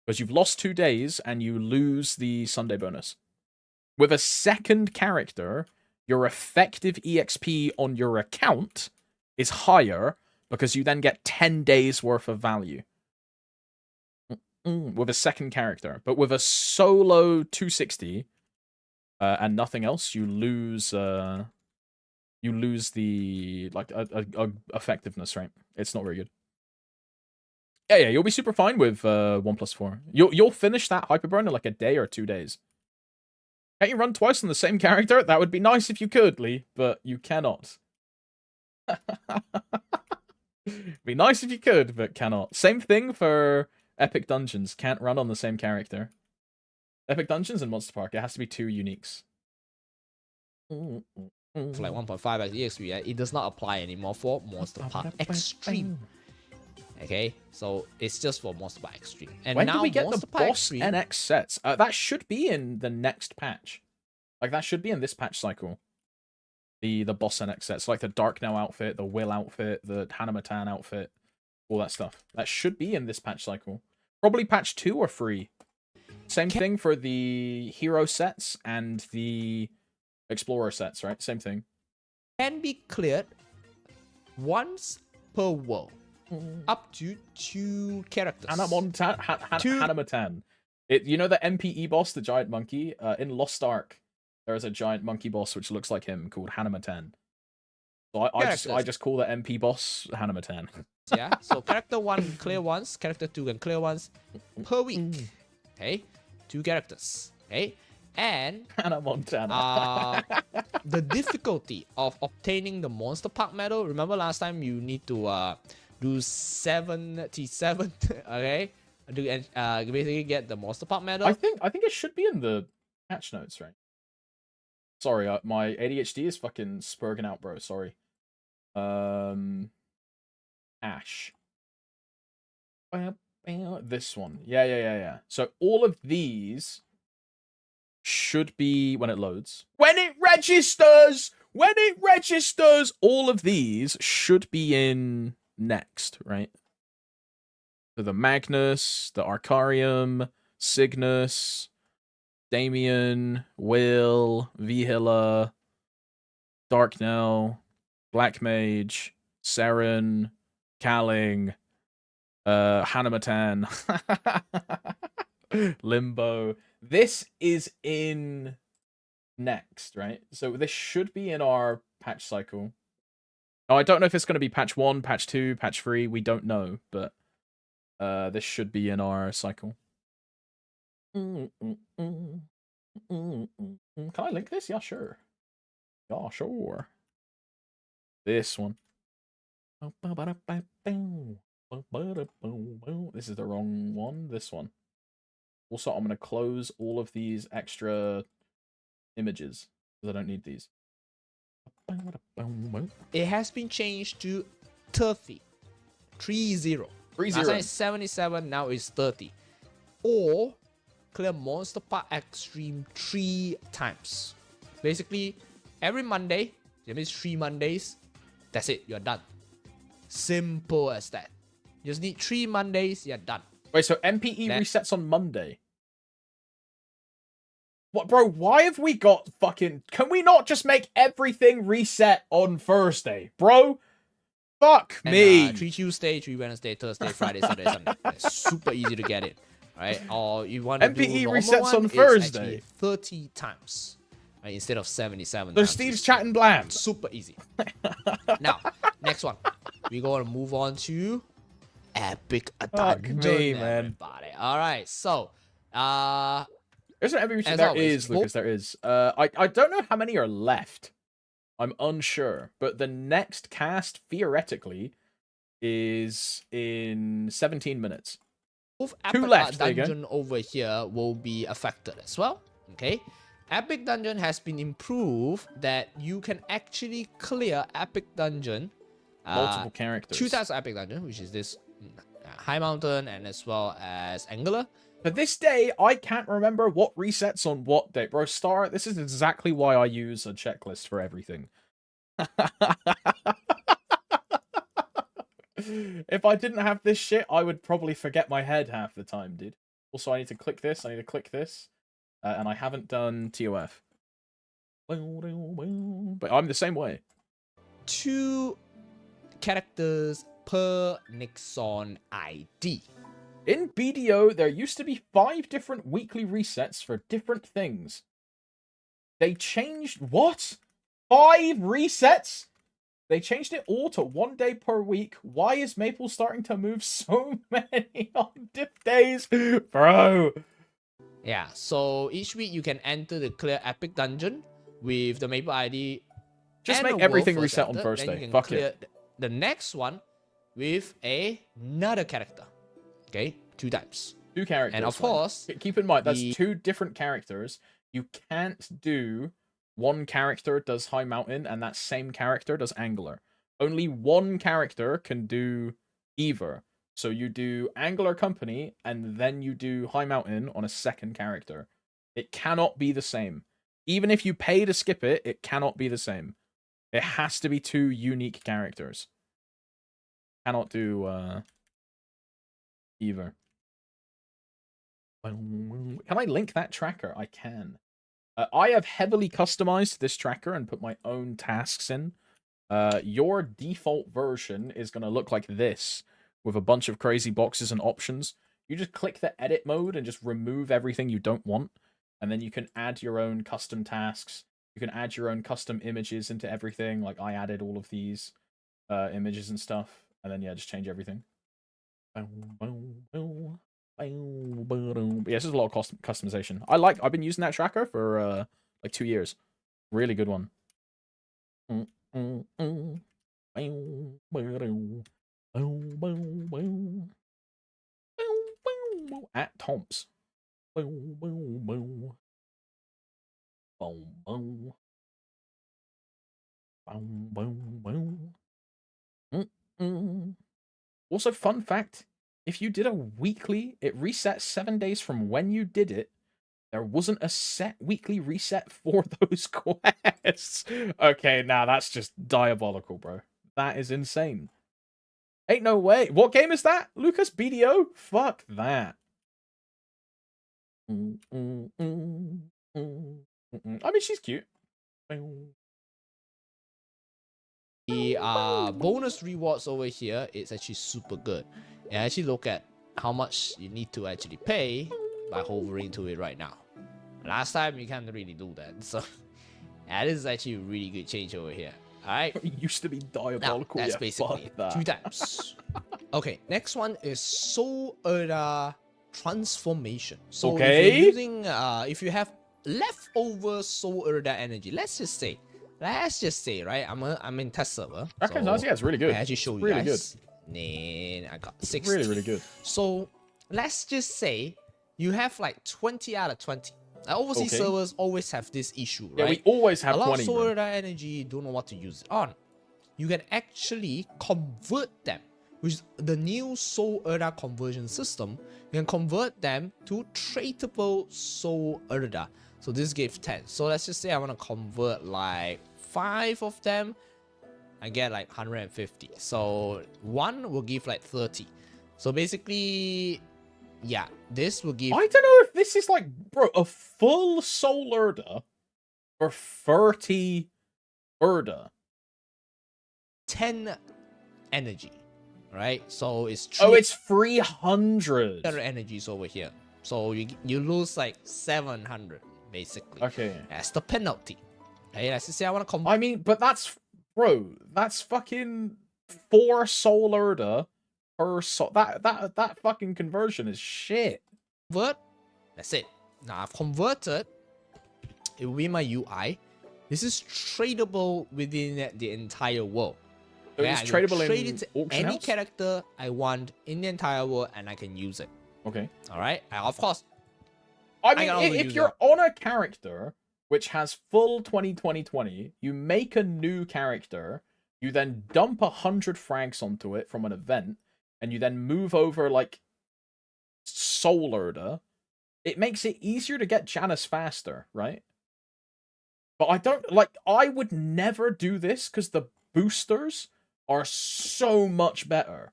Because you've lost 2 days and you lose the Sunday bonus. With a second character, your effective EXP on your account is higher because you then get 10 days worth of value. With a second character. But with a solo 260 and nothing else, you lose the like effectiveness, right? It's not very good. Yeah, you'll be super fine with 1+4. You'll finish that Hyperburn in like a day or 2 days. Can't you run twice on the same character? That would be nice if you could, Lee, but you cannot. Be nice if you could, but cannot. Same thing for Epic Dungeons. Can't run on the same character. Epic Dungeons and Monster Park, it has to be 2 uniques. For like 1.5x EXP, it does not apply anymore for Monster Park Extreme. Okay, so it's just for Monster Park Extreme. And when now do we get Monster the Park boss Extreme, NX sets? That should be in the next patch. Like, that should be in this patch cycle. The boss NX sets, like the Dark Now outfit, the Will outfit, the Hanamatan outfit, all that stuff. That should be in this patch cycle. Probably patch 2 or 3. Same thing for the hero sets and the explorer sets, right? Same thing. can be cleared once per world. Up to 2 characters. Hanamatan. You know the MPE boss, the giant monkey? In Lost Ark, there is a giant monkey boss which looks like him called Hanamatan. So I just call the MP boss Hanamatan. Yeah, so character 1 clear once, character 2 can clear once per week. Okay, 2 characters. Okay, and Hannah Montana. The difficulty of obtaining the Monster Park medal. Remember last time you need to do 77. Okay, basically get the Monster Park medal. I think it should be in the patch notes, right? Sorry, my ADHD is fucking spurging out, bro. Sorry. Ash. This one. Yeah. So all of these should be when it loads. When it registers! When it registers! All of these should be in next, right? So the Magnus, the Arcarium, Cygnus, Damien, Will, Vihila, Darknell, Black Mage, Seren, Kaling, Hanamatan, Limbo. This is in next, right? So this should be in our patch cycle. Oh, I don't know if it's going to be patch 1, patch 2, patch 3. We don't know, but this should be in our cycle. Can I link this? Yeah, sure. Yeah, sure. This one. This is the wrong one. This one. Also, I'm going to close all of these extra images because I don't need these. It has been changed to 30. 30. Last time it's 77, now it's 30. Or clear Monster Park Extreme 3 times. Basically, every Monday, that means 3 Mondays, that's it, you're done. Simple as that. You just need 3 Mondays, you're done. Wait, so MPE resets on Monday? What, bro, why have we got fucking... Can we not just make everything reset on Thursday, bro? Fuck me. 3 Tuesday, 3 Wednesday, Thursday, Friday, Saturday, Sunday. It's super easy to get it. Right? Or you want to do MPE normal resets one, on it's Thursday. 30 times. Right? Instead of 77 So times. Steve's chatting blam. Super easy. Now, next one. We're going to move on to Epic Dungeon, everybody. Alright, so... There's an every reset. As There always, is, Lucas, there is. I don't know how many are left. I'm unsure. But the next cast, theoretically, is in 17 minutes. Both 2 Epic left. There you go. Dungeon over here will be affected as well. Okay. Epic Dungeon has been improved that you can actually clear Epic Dungeon. Multiple characters. 2 types of Epic Dungeon, which is this High Mountain and as well as Angular. To this day, I can't remember what resets on what date. Bro, this is exactly why I use a checklist for everything. If I didn't have this shit, I would probably forget my head half the time, dude. Also, I need to click this, I need to click this. And I haven't done TOF. But I'm the same way. 2 characters per Nixon ID. In BDO, there used to be 5 different weekly resets for different things. They changed... What? 5 resets? They changed it all to 1 day per week. Why is Maple starting to move so many on diff days? Bro. Yeah, so each week you can enter the clear Epic Dungeon with the Maple ID. Just and make a everything World reset on Center. Then Thursday. you can Fuck clear it. the next one with another character. Okay, 2 times. 2 characters. And of course, keep in mind, that's 2 different characters. You can't do 1 character does High Mountain and that same character does Angular. Only 1 character can do either. So you do Angular Company and then you do High Mountain on a second character. It cannot be the same. Even if you pay to skip it, it cannot be the same. It has to be 2 unique characters. Cannot do either. Can I link that tracker? I can. I have heavily customized this tracker and put my own tasks in. Your default version is going to look like this, with a bunch of crazy boxes and options. You just click the edit mode and just remove everything you don't want, and then you can add your own custom tasks. You can add your own custom images into everything. Like I added all of these images and stuff, and then yeah, just change everything. Yeah, this is a lot of customization. I've been using that tracker for like 2 years. Really good one. At Tomps. Also, fun fact, if you did a weekly, it resets 7 days from when you did it, There wasn't a set weekly reset for those quests. Okay, now that's just diabolical, bro. That is insane. Ain't no way. What game is that, Lucas? BDO? Fuck that. I mean, she's cute. The bonus rewards over here is actually super good. And actually look at how much you need to actually pay by hovering to it right now. Last time you can't really do that, so that is actually a really good change over here. Alright? It used to be diabolical. Now, that's yeah, basically fuck that. 2 times. Okay, next one is Soul Erda transformation. So if you're using if you have leftover Soul Erda energy, let's just say, right? I'm in test server. Okay, so nice. Yeah, it's really good. I actually show you really guys. Then I got 60. Really good. So let's just say you have like 20 out of 20. Overseas servers always have this issue, right? Yeah, we always have a lot 20. of Soul Erda energy, don't know what to use it on. You can actually convert them, which is the new Soul Erda conversion system. You can convert them to tradable Soul Erda. So this gives 10. So let's just say I want to convert like 5 of them. I get like 150. So 1 will give like 30. So basically, yeah, this will give... I don't know if this is like, bro, a full Soul Erda for 30 Erda. 10 energy, right? So it's... Oh, it's 300. energies over here. So you lose like 700, basically. Okay. That's the penalty. Hey, let's just say I want to convert... I mean, but that's... Bro, that's fucking 4 Soul Erda per soul. That fucking conversion is shit. Convert. That's it. Now I've converted. It will be my UI. This is tradable within the entire world. So it's tradable trade in it to auction any house? character I want in the entire world, and I can use it. Okay. All right. Of course. I can mean, also if use you're on a character which has full 20, you make a new character, you then dump 100 francs onto it from an event, and you then move over like Soul Erda, it makes it easier to get Janus faster, right? But I don't like. I would never do this because the boosters are so much better,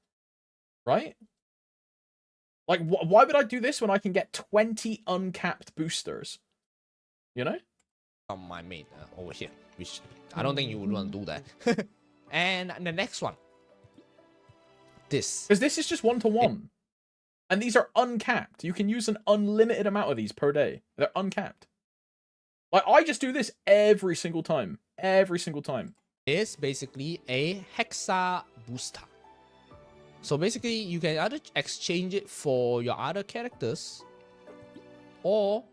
right? Like, why would I do this when I can get 20 uncapped boosters? You know? On my main over here, which I don't think you would want to do that. And the next one, this, because this is just 1-to-1, and these are uncapped. You can use an unlimited amount of these per day. They're uncapped. Like, I just do this every single time. is basically a Hexa booster. So basically, you can either exchange it for your other characters, or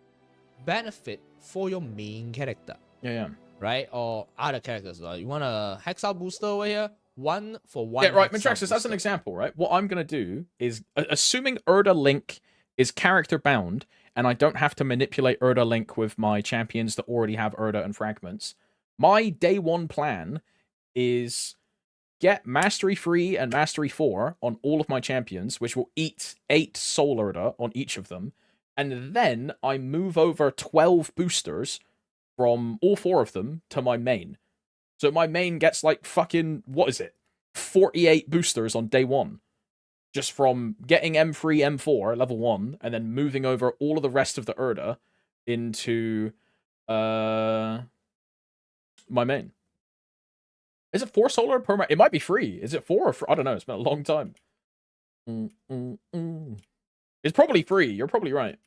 benefit for your main character. Yeah. Right? Or other characters. You want a Hexa booster over here? 1 for 1. Yeah, right, Hexa Matraxis, that's an example, right? What I'm going to do is, assuming Erda Link is character bound, and I don't have to manipulate Erda Link with my champions that already have Erda and fragments, my day 1 plan is get Mastery 3 and Mastery 4 on all of my champions, which will eat 8 Soul Erda on each of them, and then I move over 12 boosters from all 4 of them to my main. So my main gets like fucking, what is it? 48 boosters on day 1. Just from getting M3, M4, level 1, and then moving over all of the rest of the Erda into my main. Is it 4 solar per main? It might be free. Is it 4 or I don't know. It's been a long time. It's probably free. You're probably right.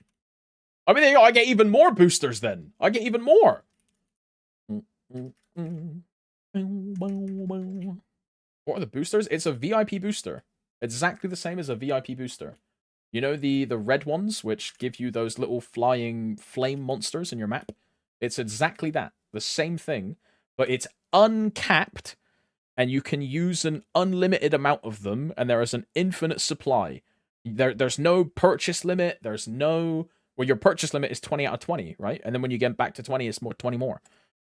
I mean, there you go. I get even more boosters then. I get even more. What are the boosters? It's a VIP booster. Exactly the same as a VIP booster. You know the red ones, which give you those little flying flame monsters in your map? It's exactly that. The same thing, but it's uncapped, and you can use an unlimited amount of them, and there is an infinite supply. There's no purchase limit. There's no... Well, your purchase limit is 20 out of 20, right? And then when you get back to 20, it's more 20 more.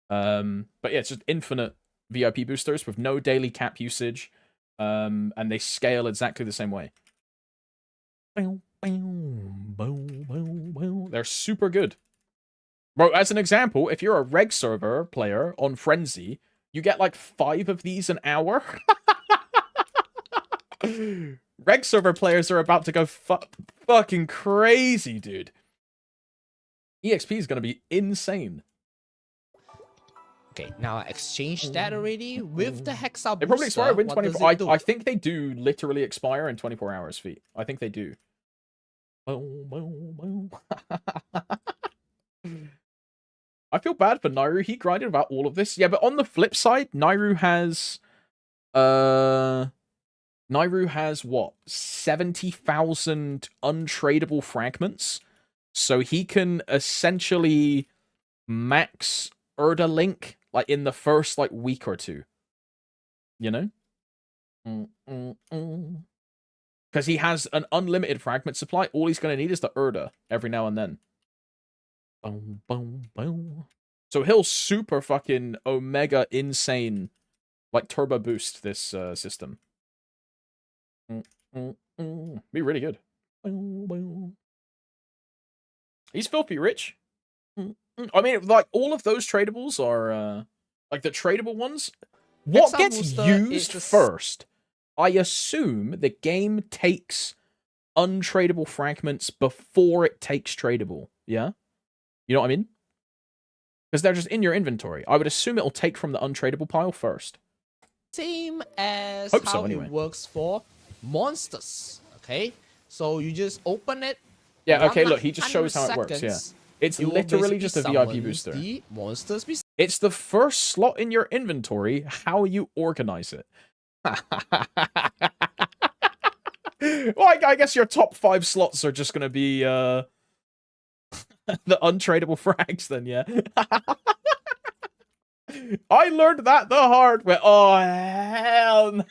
But yeah, it's just infinite VIP boosters with no daily cap usage. And they scale exactly the same way. They're super good. Bro, as an example, if you're a reg server player on Frenzy, you get like 5 of these an hour. Reg server players are about to go fucking crazy, dude. EXP is going to be insane. Okay, now I exchanged that already with the Hexa They probably expire booster. within What 24. does it do? I think they do literally expire in 24 hours, feet. I think they do. I feel bad for Nairu. He grinded about all of this. Yeah, but on the flip side, Nairu has what? 70,000 untradeable fragments. So he can essentially max Erda Link like in the first like week or two. You know? Because he has an unlimited fragment supply. All he's going to need is the Erda every now and then. Boom, boom, boom. So he'll super fucking omega insane like turbo boost this system. Be really good. He's filthy rich. I mean, like, all of those tradables are, like, the tradable ones. What Hexa gets booster used is first? I assume the game takes untradable fragments before it takes tradable. Yeah? You know what I mean? Because they're just in your inventory. I would assume it'll take from the untradable pile first. Same as Hope how so, anyway. it works for monsters. Okay, so you just open it. Yeah, okay, look, he just shows how it works, yeah. It's you will literally just a basically VIP summon booster. The monsters. It's the first slot in your inventory, how you organize it. Well, I guess your top 5 slots are just going to be the untradable frags then, yeah. I learned that the hard way. Oh, hell no.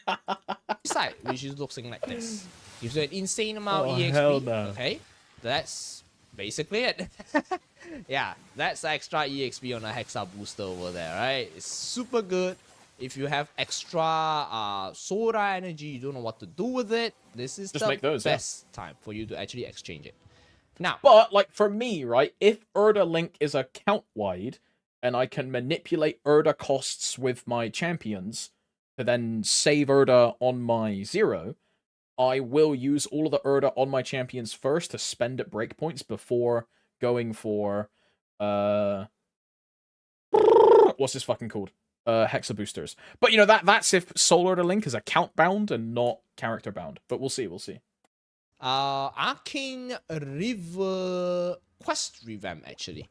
Side, which is looking like this. Gives you an insane amount of EXP. Hell no. Okay, that's basically it. Yeah, that's extra EXP on a Hexa booster over there, right? It's super good. If you have extra soda energy, you don't know what to do with it, this is Just the make those, best time for you to actually exchange it. Now, but, like, for me, right, if Erda Link is account-wide, and I can manipulate Erda costs with my champions to then save Erda on my 0, I will use all of the Erda on my champions first to spend at breakpoints before going for, what's this fucking called? Hexa boosters. But, you know, that's if Soul Erda Link is account-bound and not character-bound. But we'll see, we'll see. Arcane River quest revamp actually.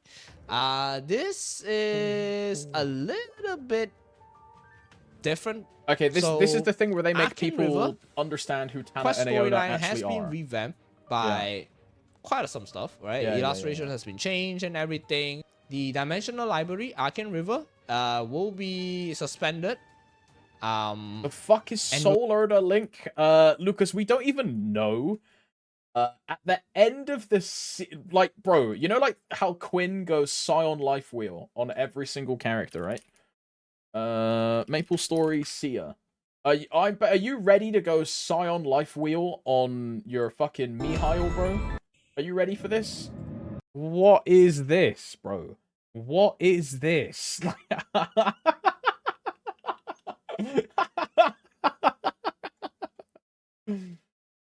This is a little bit different. Okay, this is the thing where they make Arcane people River understand who Tana quest and Aoda storyline actually has been are. revamped by quite some stuff, right? Yeah, Illustration has been changed and everything. The dimensional library Arcane River will be suspended. The fuck is Soul Erda Link? Lucas, we don't even know. At the end of this, like, bro, you know, like how Quinn goes Scion Life Wheel on every single character, right? Maple Story Sia. Are you ready to go Scion Life Wheel on your fucking Mihail, bro? Are you ready for this? What is this, bro? What is this?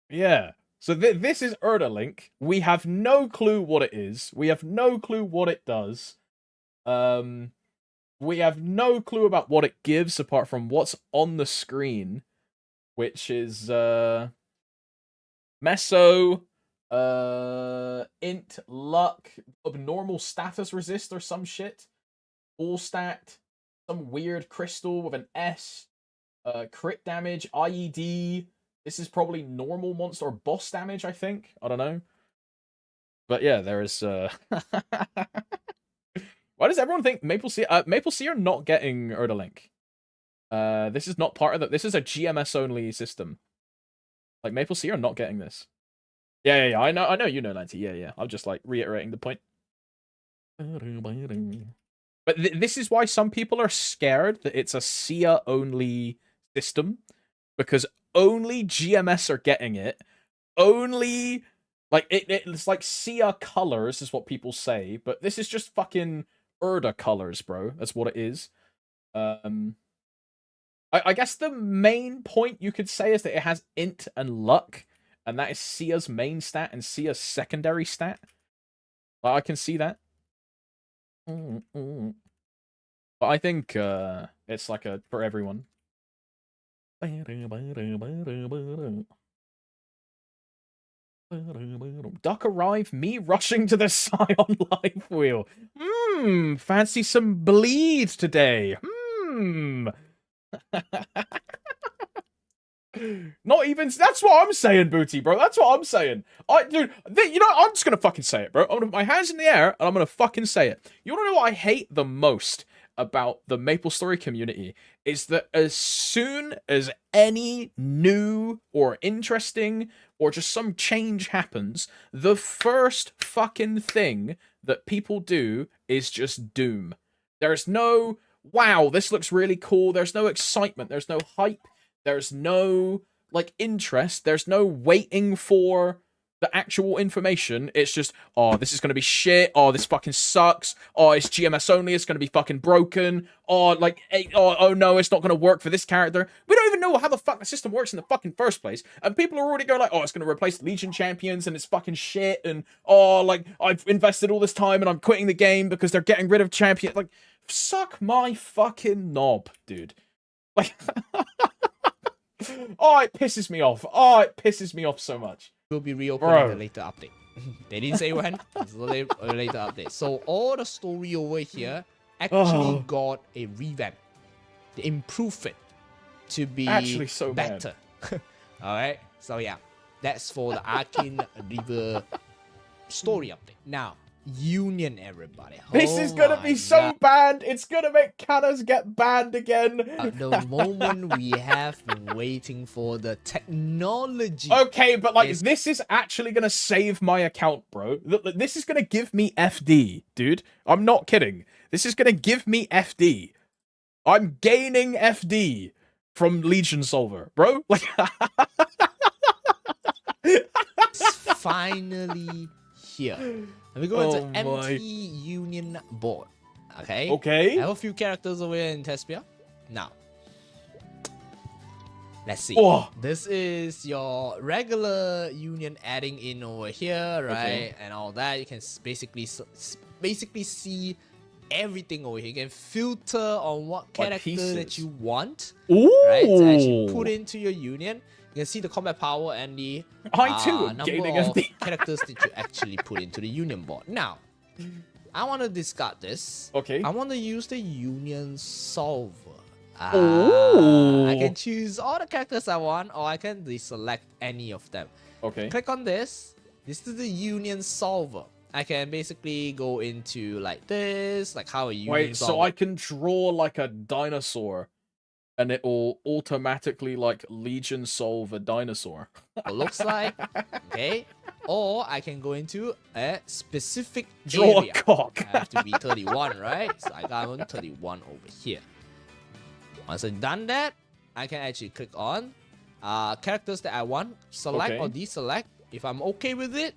Yeah. So this is Erda Link. We have no clue what it is. We have no clue what it does. We have no clue about what it gives apart from what's on the screen, which is Meso, Int, Luck, Abnormal Status Resist or some shit. All stat, some weird crystal with an S, crit damage, IED. This is probably normal monster or boss damage, I think. I don't know. But yeah, there is... Why does everyone think Maple Seer not getting Erda Link? This is not part of that. This is a GMS-only system. Like, Maple Seer not getting this. Yeah. I know you know, Lanty. Yeah. I'm just, like, reiterating the point. But this is why some people are scared that it's a Sia-only system. Because only GMS are getting it. Only Like it's like Sia colors is what people say, but this is just fucking Urda colors, bro. That's what it is. I guess the main point you could say is that it has int and luck, and that is Sia's main stat and Sia's secondary stat. I can see that. But I think it's like a for everyone. Duck arrive, me rushing to the Scion live wheel. Fancy some bleed today. Not even. That's what I'm saying, Booty, bro. That's what I'm saying. Dude, you know, I'm just gonna fucking say it, bro. I'm gonna put my hands in the air and I'm gonna fucking say it. You wanna know what I hate the most about the MapleStory community? Is that as soon as any new or interesting or just some change happens, the first fucking thing that people do is just doom. There's no, wow, this looks really cool. There's no excitement. There's no hype. There's no, like, interest. There's no waiting for the actual information. It's just, oh, this is going to be shit. Oh, this fucking sucks. Oh, it's GMS only. It's going to be fucking broken. Oh, like, oh no, it's not going to work for this character. We don't even know how the fuck the system works in the fucking first place. And people are already going like, oh, it's going to replace Legion champions and it's fucking shit. And, oh, like, I've invested all this time and I'm quitting the game because they're getting rid of champions. Like, suck my fucking knob, dude. Like, oh, it pisses me off. Oh, it pisses me off so much. Will be reopened in the later update. They didn't say when. It's a later update. So all the story over here actually got a revamp. They improved it to be actually so better. Alright? So yeah, that's for the Arcane River story update. Now, Union, everybody. This is gonna be so banned. It's gonna make Kanas get banned again. The moment we have been waiting for the technology. Okay, but like this is actually gonna save my account, bro. This is gonna give me FD, dude. I'm not kidding. This is gonna give me FD. I'm gaining FD from Legion Solver, bro. Like, it's finally here. And we go into empty Union board. Okay? Okay. I have a few characters over here in Tespia. Now, let's see. Oh. This is your regular Union adding in over here, right? Okay. And all that. You can basically see everything over here. You can filter on what character that you want. Ooh. Right? To actually put into your Union. You can see the combat power and the number of characters that you actually put into the Union board. Now, I want to discard this. Okay. I want to use the Union Solver. Ooh. I can choose all the characters I want, or I can deselect any of them. Okay. Click on this. This is the Union Solver. I can basically go into like this, like how a Union Solver. So I can draw like a dinosaur. And it will automatically, like, Legion solve a dinosaur. It looks like, okay? Or I can go into a specific Draw area. a cock. I have to be 31, right? So I got on 31 over here. Once I've done that, I can actually click on characters that I want, select or deselect. If I'm okay with it,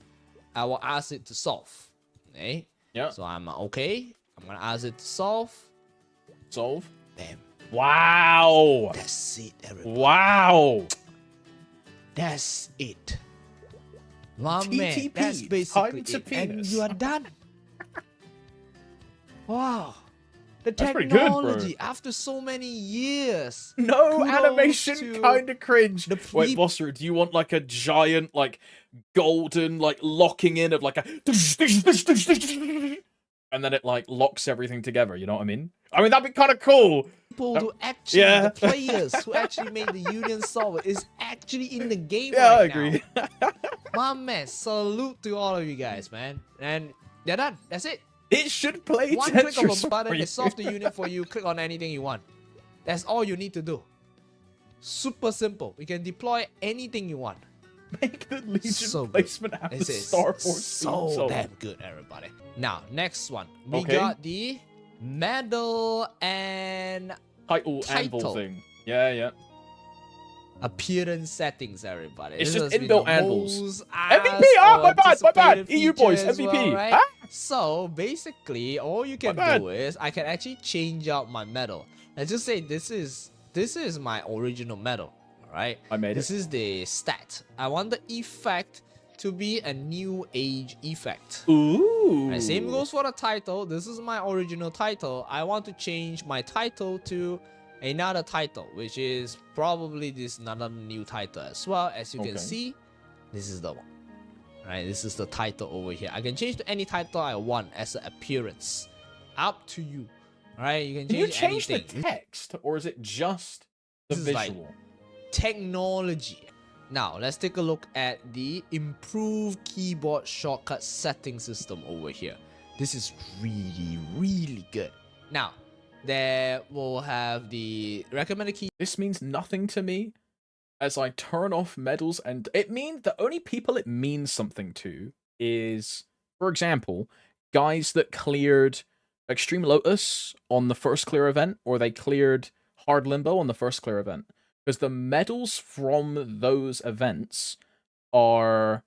I will ask it to solve. Okay? Yeah. So I'm okay. I'm gonna ask it to solve. Solve. Bam. Wow. That's it, everybody. Wow. That's it. My TTP, man, that's basically it. penis. And you are done. Wow. The That's pretty technology, good, bro. after so many years. No Kudos animation, to kind of cringe. the Wait, Bosser, do you want like a giant, like, golden, like, locking in of like a... And then it, like, locks everything together, you know what I mean? I mean, that'd be kind of cool. People who actually, the players who actually made the Union Solver is actually in the game right I agree. now. My man, salute to all of you guys, man. And they're done. That's it. It should play One Tetris click of a button, for you. it solves the unit for you. Click on anything you want. That's all you need to do. Super simple. You can deploy anything you want. Make the Legion So placement have the This is Star Wars so damn good, everybody. Now, next one. We Okay. got the medal and title anvil title. thing. Yeah, yeah. appearance settings, everybody. It's This just has been inbuilt the anvils. most MVP! Ah, my bad, my bad. anticipated EU boys, feature as MVP. well, right? Ah. So basically, all you can bad. do is I can actually change out my medal. Let's just say this is my original medal, right? I made This it. is the stat. I want the effect to be a new age effect. Ooh. Right, same goes for the title. This is my original title. I want to change my title to another title, which is probably this another new title as well. As you can see, this is the one. Right, this is the title over here. I can change to any title I want as an appearance. Up to you. Alright, you can change anything. The text, or is it just the This is like visual? technology. Now, let's take a look at the improved keyboard shortcut setting system over here. This is really, really good. Now, there will have the recommended key. This means nothing to me as I turn off medals, and it means the only people it means something to is, for example, guys that cleared Extreme Lotus on the first clear event, or they cleared Hard Limbo on the first clear event. Because the medals from those events are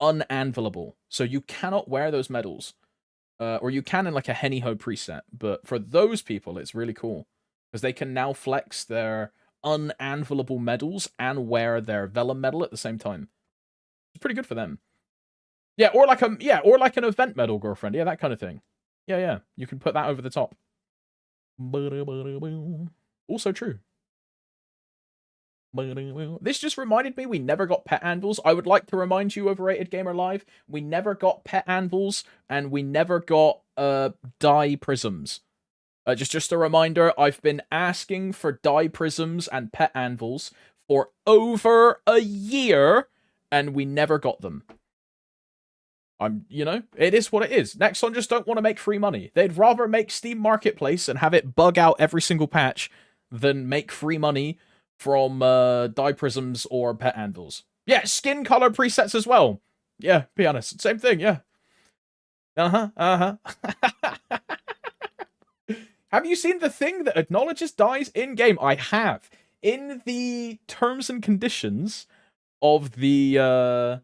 unanvilable. So you cannot wear those medals. Or you can in like a Henny-Ho preset. But for those people, it's really cool. Because they can now flex their unanvilable medals and wear their Vellum medal at the same time. It's pretty good for them. Yeah, or like an event medal, girlfriend. Yeah, that kind of thing. Yeah. You can put that over the top. Also true. This just reminded me we never got pet anvils. I would like to remind you, Overrated Gamer Live, we never got pet anvils and we never got dye prisms. Just a reminder, I've been asking for dye prisms and pet anvils for over a year and we never got them. It is what it is. Nexon just don't want to make free money. They'd rather make Steam Marketplace and have it bug out every single patch than make free money from dye prisms or pet anvils. Yeah, skin color presets as well. Yeah, be honest. Same thing, yeah. Have you seen the thing that acknowledges dyes in-game? I have. In the terms and conditions of the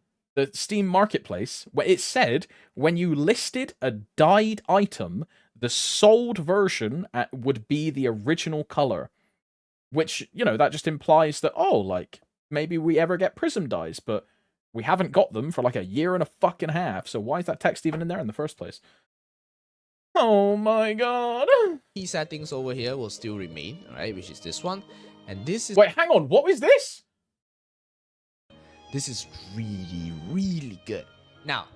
Steam Marketplace, where it said when you listed a dyed item, the sold version would be the original color. Which, that just implies that, maybe we ever get prism dyes, but we haven't got them for like a year and a fucking half, so why is that text even in there in the first place? Oh my god. Key settings over here will still remain, right? Which is this one. And this is... Wait, hang on, what is this? This is really, really good. Now,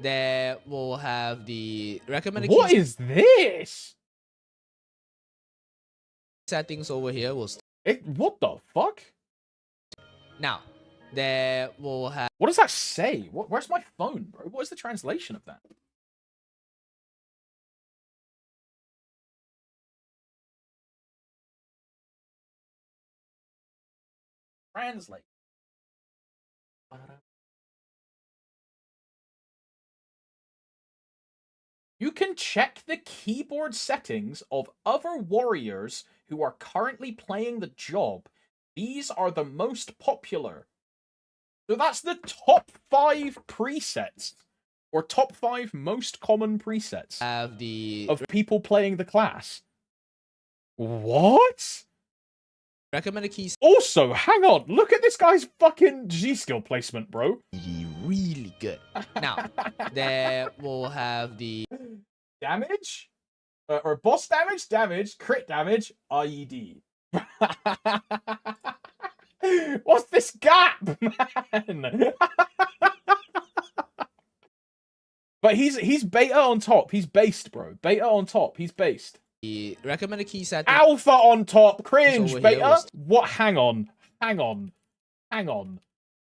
there will have the recommended What is this? Settings over here will... What the fuck? Now, there will have... What does that say? Where's my phone, bro? What is the translation of that? Translate. You can check the keyboard settings of other warriors who are currently playing the job. These are the most popular. So that's the top 5 presets. Or top 5 most common presets of people playing the class. What? Recommended keys. Also, hang on. Look at this guy's fucking G-skill placement, bro. Really good. Now, there will have the... Damage? Or boss damage, crit damage, IED. What's this gap, man? But he's beta on top. He's based, bro. Beta on top. He's based. The recommended key setting. Alpha on top. Cringe, over beta. What? Hang on.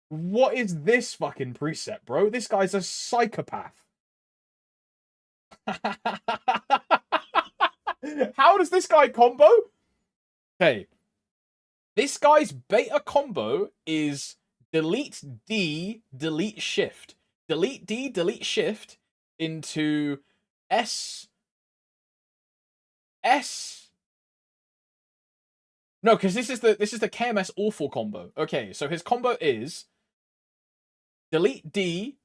What is this fucking preset, bro? This guy's a psychopath. How does this guy combo? Okay. This guy's beta combo is delete D, delete shift. Delete D, delete shift into S. No, because this is the KMS awful combo. Okay, so his combo is delete D,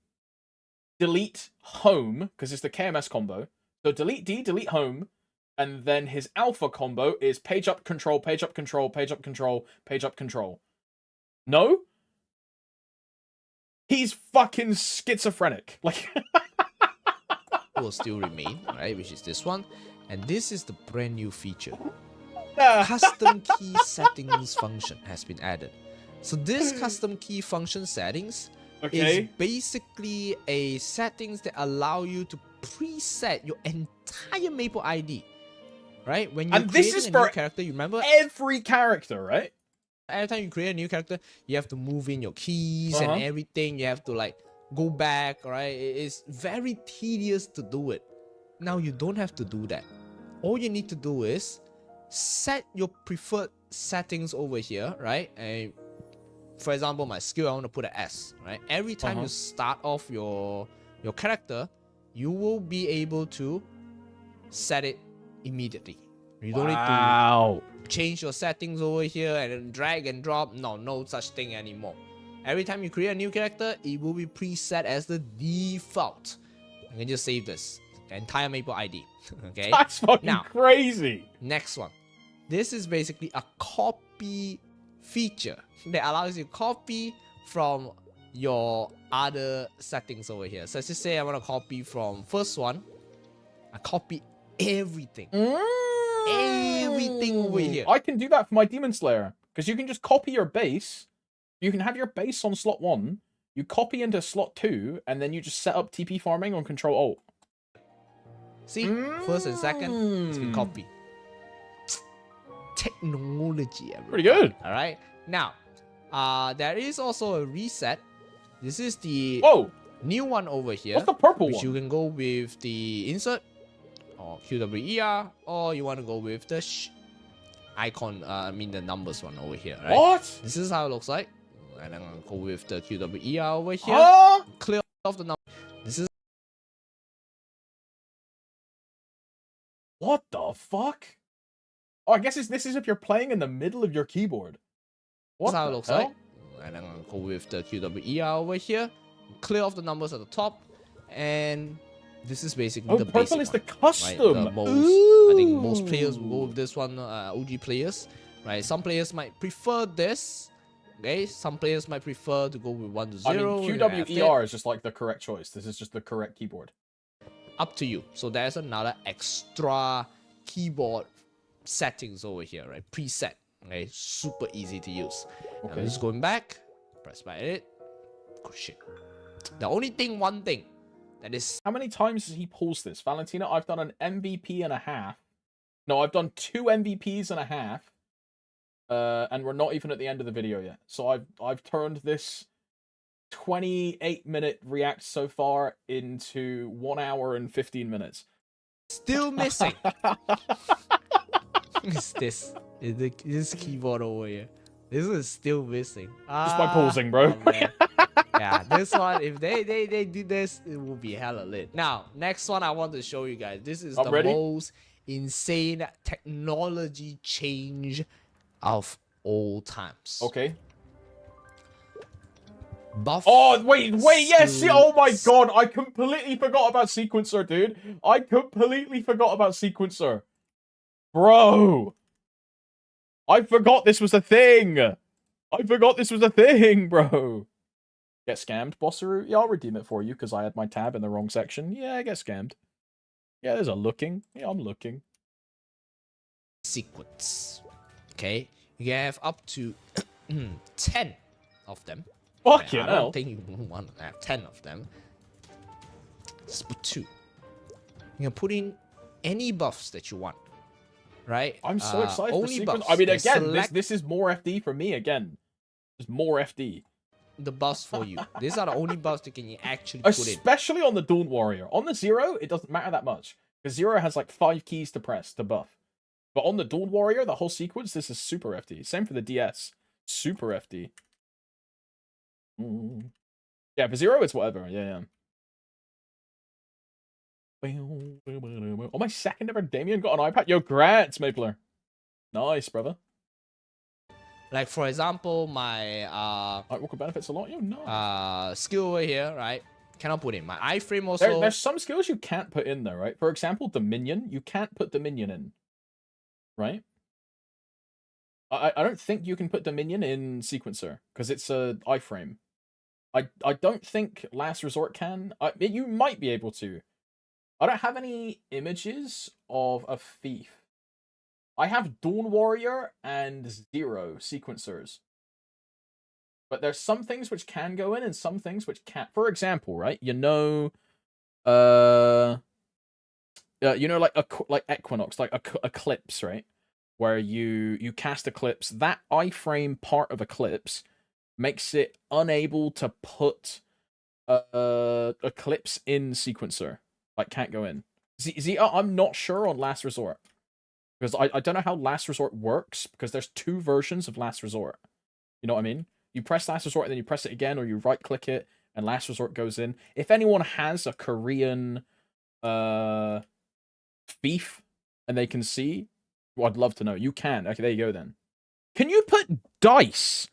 delete home, because it's the KMS combo. So delete D, delete home, and then his alpha combo is page up control, page up control, page up control, page up control. No? He's fucking schizophrenic. Like will still remain, right? Which is this one. And this is the brand new feature. Ah. Custom key settings function has been added. So this custom key function settings is basically a settings that allow you to preset your entire Maple ID. Right? When you're creating a new character, you remember? Every character, right? Every time you create a new character, you have to move in your keys and everything. You have to like go back, right? It's very tedious to do it. Now you don't have to do that. All you need to do is set your preferred settings over here, right? And for example, my skill, I want to put an S, right? Every time you start off your character, you will be able to set it immediately. You don't need to change your settings over here and then drag and drop. No such thing anymore. Every time you create a new character, it will be preset as the default. You can just save this. The entire Maple ID. Okay? That's fucking crazy. Next one. This is basically a copy feature that allows you to copy from your other settings over here. So let's just say I want to copy from first one. I copy everything. Everything over here. I can do that for my Demon Slayer. Because you can just copy your base. You can have your base on slot 1. You copy into slot 2. And then you just set up TP farming on Control Alt. See? First and second, it's been copied. Technology, everybody. Pretty good. Alright? Now, there is also a reset. This is the new one over here. What's the purple one? You can go with the insert or QWER, or you want to go with the icon, I mean the numbers one over here, right? What? This is how it looks like. And I'm going to go with the QWER over here. Clear off the number. This is... What the fuck? Oh, I guess this is if you're playing in the middle of your keyboard. That's how it looks like. And I'm going to go with the QWER over here. Clear off the numbers at the top. And this is basically the basic purple is the custom. Right? I think most players will go with this one, OG players. Right? Some players might prefer this. Okay? Some players might prefer to go with 1 to 0. I mean, QWER is just like the correct choice. This is just the correct keyboard. Up to you. So there's another extra keyboard settings over here, right? Preset. Okay, super easy to use. Okay. I'm just going back. Press by edit. Oh shit. The only thing, one thing that is. How many times has he paused this, Valentina? I've done an MVP and a half. No, I've done 2 MVPs and a half. And we're not even at the end of the video yet. So I've turned this 28-minute react so far into 1 hour and 15 minutes. Still missing. Is this keyboard over here? This is still missing. Just by pausing, bro. Yeah, this one, if they do this, it will be hella lit. Now, next one I want to show you guys. This is the most insane technology change of all times. Okay. Buff. Oh, wait, yes. Oh my god, I completely forgot about Sequencer, dude. I completely forgot about Sequencer. Bro. I forgot this was a thing. I forgot this was a thing, bro. Get scammed, Bossaru? Yeah, I'll redeem it for you because I had my tab in the wrong section. Yeah, I get scammed. Yeah, there's a looking. Yeah, I'm looking. Sequence. Okay? You have up to 10 of them. Fuck it, I don't think you want to have 10 of them. Just put 2. You can put in any buffs that you want. Right? I'm so excited for Sequence. I mean, again, this is more FD for me, again. Just more FD. The buffs for you. These are the only buffs that can actually put in. Especially on the Dawn Warrior. On the Zero, it doesn't matter that much. Because Zero has like 5 keys to press to buff. But on the Dawn Warrior, the whole sequence, this is super FD. Same for the DS. Super FD. Yeah, for Zero, it's whatever. Yeah. Oh, my second ever Damien got an iPad. Yo, grats, Mapler. Nice, brother. Like for example, my Nightwalker benefits a lot. Yeah, nice. skill over here, right? Cannot put in. My iframe also. There's some skills you can't put in there, right? For example, Dominion. You can't put Dominion in, right? I don't think you can put Dominion in Sequencer because it's a iframe. I don't think Last Resort can. You might be able to. I don't have any images of a thief. I have Dawn Warrior and Zero sequencers. But there's some things which can go in and some things which can't. For example, right? You know like Equinox, like Eclipse, right? Where you cast Eclipse, that iframe part of Eclipse makes it unable to put Eclipse in sequencer. Like can't go in. I'm not sure on Last Resort. Because I don't know how Last Resort works, because there's two versions of Last Resort. You know what I mean? You press Last Resort and then you press it again, or you right click it and Last Resort goes in. If anyone has a Korean thief and they can see, well, I'd love to know. You can. Okay, there you go then. Can you put dice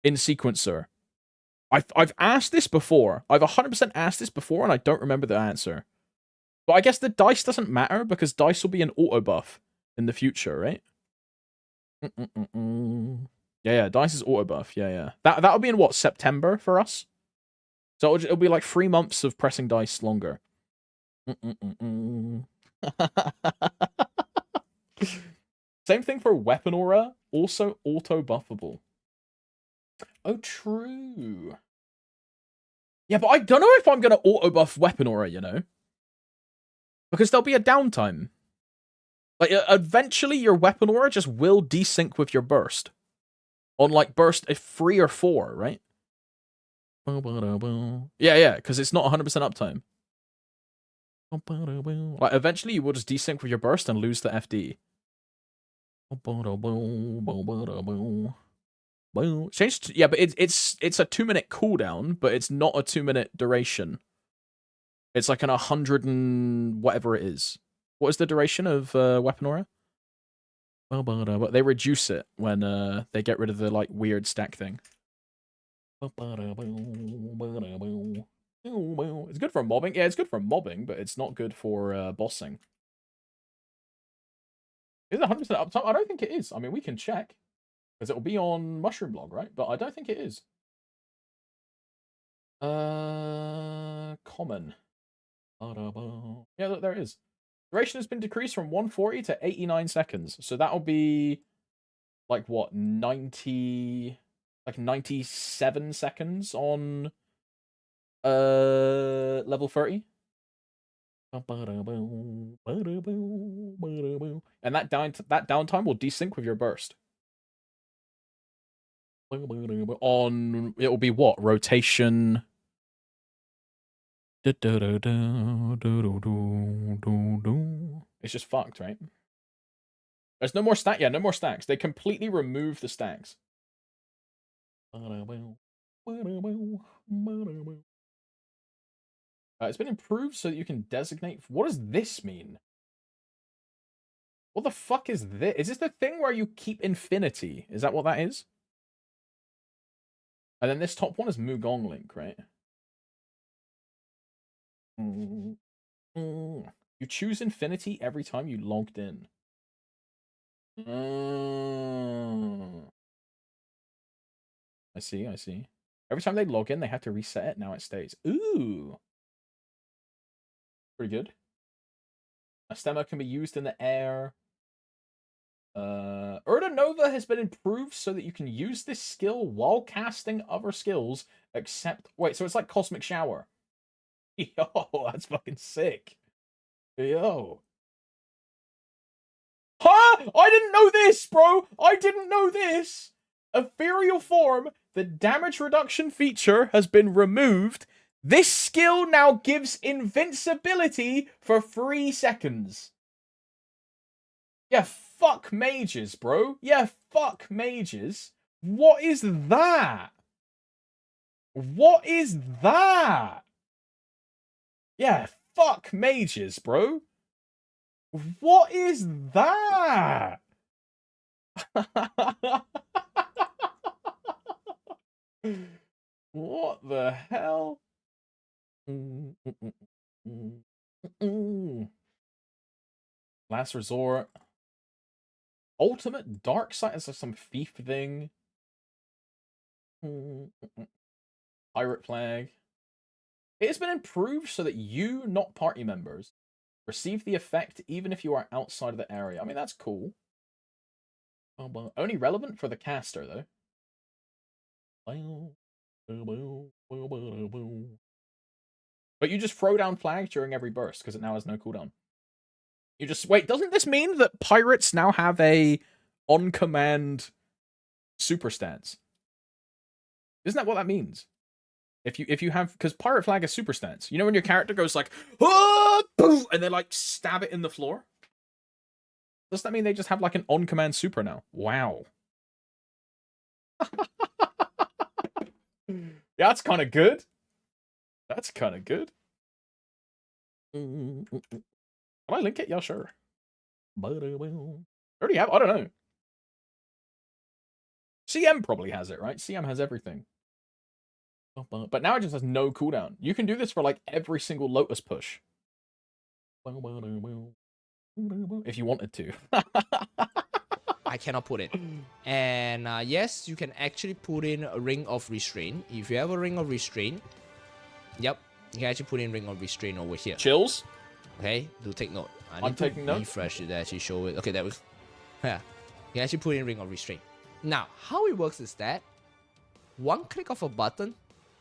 in sequencer? I've asked this before. I've 100% asked this before and I don't remember the answer. But I guess the dice doesn't matter because dice will be an auto buff in the future, right? Yeah, dice is auto buff. Yeah. That'll be in what, September for us? So it'll be like 3 months of pressing dice longer. Same thing for Weapon Aura, also auto buffable. Oh, true. Yeah, but I don't know if I'm gonna auto buff Weapon Aura, you know? Because there'll be a downtime. Like, eventually your Weapon Aura just will desync with your burst. On, like, burst 3 or 4, right? Yeah, because it's not 100% uptime. Like, eventually you will just desync with your burst and lose the FD. Yeah, but it's a 2-minute cooldown, but it's not a 2-minute duration. It's like an 100 and whatever it is. What is the duration of Weapon Aura? But they reduce it when they get rid of the like weird stack thing. It's good for mobbing. Yeah, it's good for mobbing, but it's not good for bossing. Is it 100% uptime? I don't think it is. I mean, we can check. Because it'll be on Mushroom Blog, right? But I don't think it is. Common. Yeah, look, there it is. Duration has been decreased from 140 to 89 seconds. So that'll be like what, 90, like 97 seconds on level 30. And that downtime will desync with your burst. On it will be what, rotation. It's just fucked, right? There's no more stack. Yeah, no more stacks. They completely remove the stacks. It's been improved so that you can designate. What does this mean? What the fuck is this? Is this the thing where you keep infinity? Is that what that is? And then this top one is Mugong Link, right? You choose infinity every time you logged in. I see. Every time they log in, they have to reset it. Now it stays. Ooh. Pretty good. A stemma can be used in the air. Urda Nova has been improved so that you can use this skill while casting other skills, except... Wait, so it's like Cosmic Shower. Yo, that's fucking sick. Yo. Huh? I didn't know this, bro! I didn't know this! Ethereal Form, the damage reduction feature has been removed. This skill now gives invincibility for 3 seconds. Yeah, fuck mages, bro. Yeah, fuck mages. What is that? What is that? Yeah, fuck mages, bro. What is that? the hell? Last resort. Ultimate dark side is some thief thing. Pirate flag. It has been improved so that you, not party members, receive the effect even if you are outside of the area. I mean, that's cool. Only relevant for the caster, though. But you just throw down flags during every burst because it now has no cooldown. You just wait. Doesn't this mean that pirates now have a on-command super stance? Isn't that what that means? If you have, because pirate flag is super stance. You know when your character goes like, ah, poof, and they like stab it in the floor. Does that mean they just have like an on-command super now? Wow. Yeah, that's kind of good. That's kind of good. Can I link it? Yeah, sure. Already have? I don't know. CM probably has it, right? CM has everything. But now it just has no cooldown. You can do this for like every single Lotus push. If you wanted to. I cannot put it. And yes, you can actually put in a ring of restraint. If you have a ring of restraint, yep, you can actually put in ring of restraint over here. Chills. Okay, do take note. I'm taking note. Refresh it to actually show it. Okay, that was. Yeah, you can actually put in ring of restraint. Now, how it works is that one click of a button,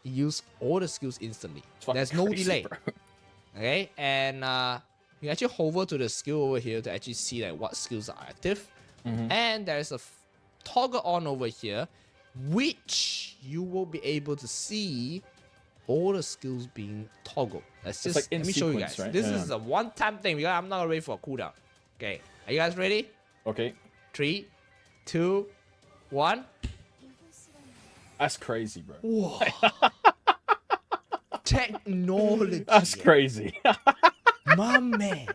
you use all the skills instantly. There's no delay. Bro. Okay, and you actually hover to the skill over here to actually see like what skills are active. And there's a toggle on over here, which you will be able to see all the skills being toggled. Let's just like let me show you guys. Right? This is a one-time thing because I'm not ready for a cooldown. Okay, are you guys ready? Okay. 3, 2, 1. That's crazy, bro. Whoa. Technology. That's crazy. My man.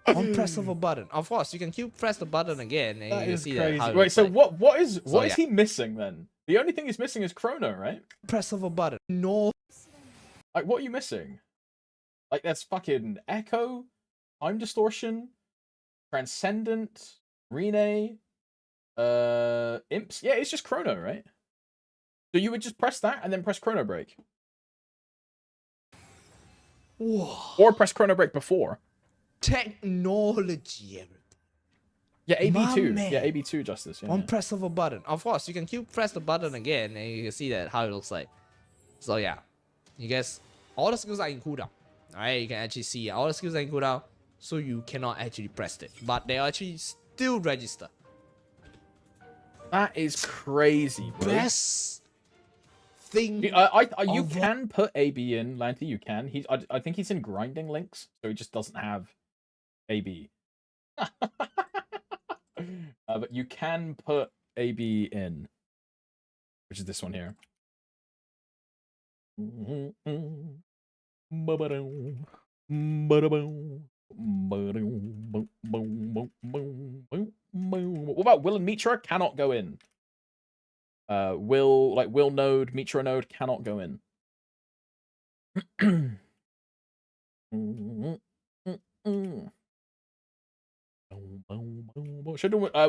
One press of a button. Of course, you can keep press the button again, and you can see crazy. that. How Wait, so like. what is he missing then? The only thing he's missing is Chrono, right? Press of a button. No. Like, what are you missing? Like, that's fucking Echo, Time Distortion, Transcendent, Rene, Imps. Yeah, it's just Chrono, right? So you would just press that and then press Chrono Break. Whoa. Or press Chrono Break before. Technology. Yeah, AB2. Yeah, AB2 Justice. Yeah, One press of a button. Of course, you can keep press the button again, and you can see that how it looks like. So yeah, you guys, all the skills are in cooldown. Alright, you can actually see all the skills are in cooldown, so you cannot actually press it, but they actually still register. That is crazy, bro. Best thing. You can put AB in, Lanty. You can. I think he's in grinding links, so he just doesn't have AB. But you can put AB in, which is this one here. What about Will and Mitra? Cannot go in. Will node, Mitra node cannot go in.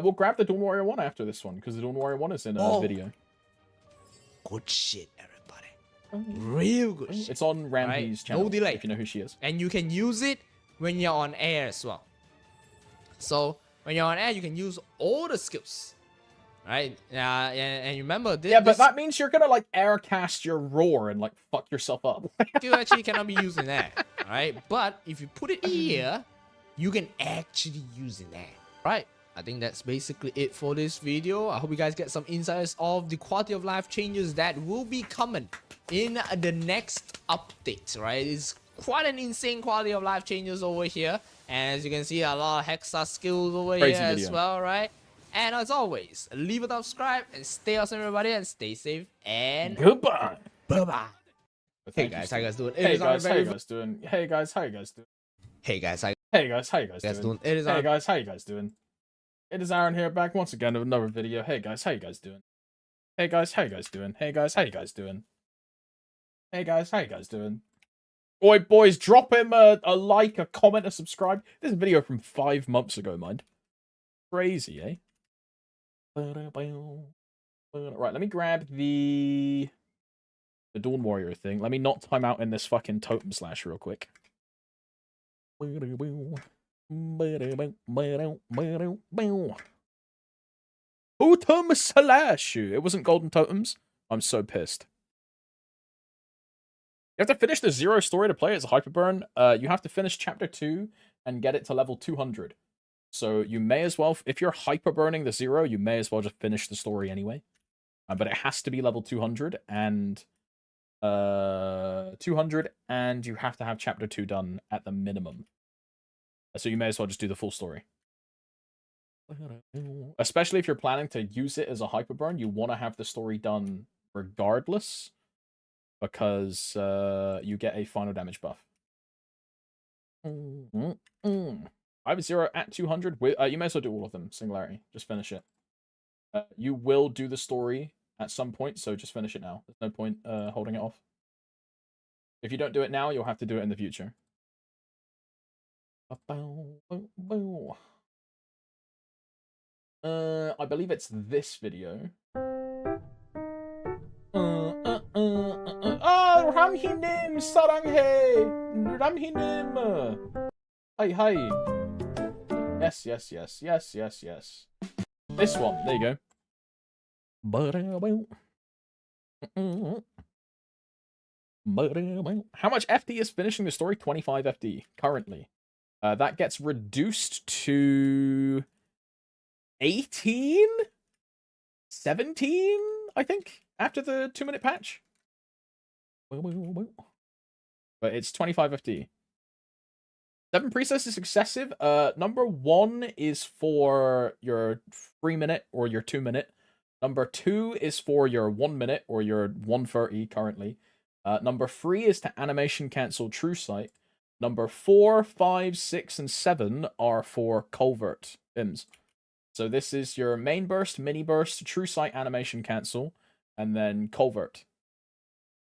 We'll grab the Dawn Warrior 1 after this one, because the Dawn Warrior 1 is in a video. Good shit, everybody. Real good shit. It's on Ramsey's channel. No delay. If you know who she is. And you can use it when you're on air as well. So when you're on air, you can use all the skills. Right? And remember this. Yeah, but that means you're gonna like air cast your roar and like fuck yourself up. You actually cannot be using that. Alright? But if you put it here, you can actually use it there. Right? I think that's basically it for this video. I hope you guys get some insights of the quality of life changes that will be coming in the next update, right? It's quite an insane quality of life changes over here. And as you can see, a lot of Hexa skills over here as well, right? And as always, leave a subscribe and stay awesome, everybody, and stay safe. And goodbye. Bye-bye. Hey guys, how you guys doing? Hey guys, how you guys doing? Hey guys, how you guys doing? Hey guys, how Hey guys, how you guys doing? Hey guys, how you guys doing? It is Aaron here, back once again with another video. Hey guys, how you guys doing? Hey guys, how you guys doing? Hey guys, how you guys doing? Hey guys, how you guys doing? Oi, boys, drop him a like, a comment, a subscribe. This is a video from 5 months ago, mind. Crazy, eh? Right, let me grab the Dawn Warrior thing. Let me not time out in this fucking totem slash real quick. Totem slash! It wasn't golden totems. I'm so pissed. You have to finish the 0 story to play it as a hyperburn. You have to finish chapter 2 and get it to level 200. So you may as well, if you're hyperburning the 0, you may as well just finish the story anyway. But it has to be level 200 and 200, and you have to have chapter 2 done at the minimum. So you may as well just do the full story. Especially if you're planning to use it as a hyperburn, you want to have the story done regardless, because you get a final damage buff. I have a 0 at 200. You may as well do all of them. Singularity. Just finish it. You will do the story at some point, so just finish it now. There's no point holding it off. If you don't do it now, you'll have to do it in the future. I believe it's this video. Ramhinim saranghe! Ramhinim! Hi. Yes. This one. There you go. How much FD is finishing the story? 25 FD currently. That gets reduced to 18? 17, I think, after the 2-minute patch. But it's 25 FD. 7 presets is excessive. Number 1 is for your 3-minute or your 2-minute. Number 2 is for your 1-minute or your 130 currently. Number 3 is to animation cancel true sight. Number 4, 5, 6, and 7 are for culvert IMs. So this is your main burst, mini burst, true sight, animation cancel, and then culvert.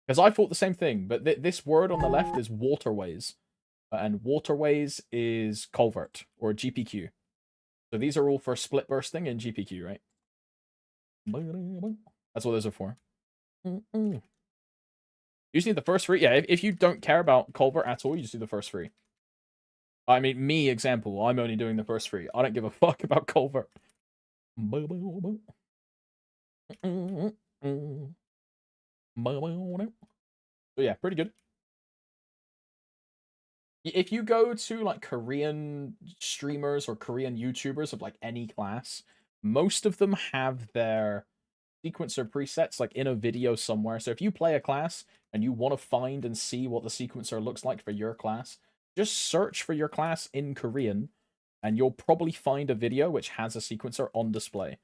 Because I thought the same thing, but this word on the left is waterways. And waterways is culvert, or GPQ. So these are all for split bursting and GPQ, right? That's what those are for. Usually the first 3, yeah, if you don't care about culvert at all, you just do the first 3. I mean, me, example, I'm only doing the first 3. I don't give a fuck about culvert. So yeah, pretty good. If you go to like Korean streamers or Korean YouTubers of like any class, most of them have their sequencer presets like in a video somewhere. So if you play a class and you want to find and see what the sequencer looks like for your class, just search for your class in Korean and you'll probably find a video which has a sequencer on display.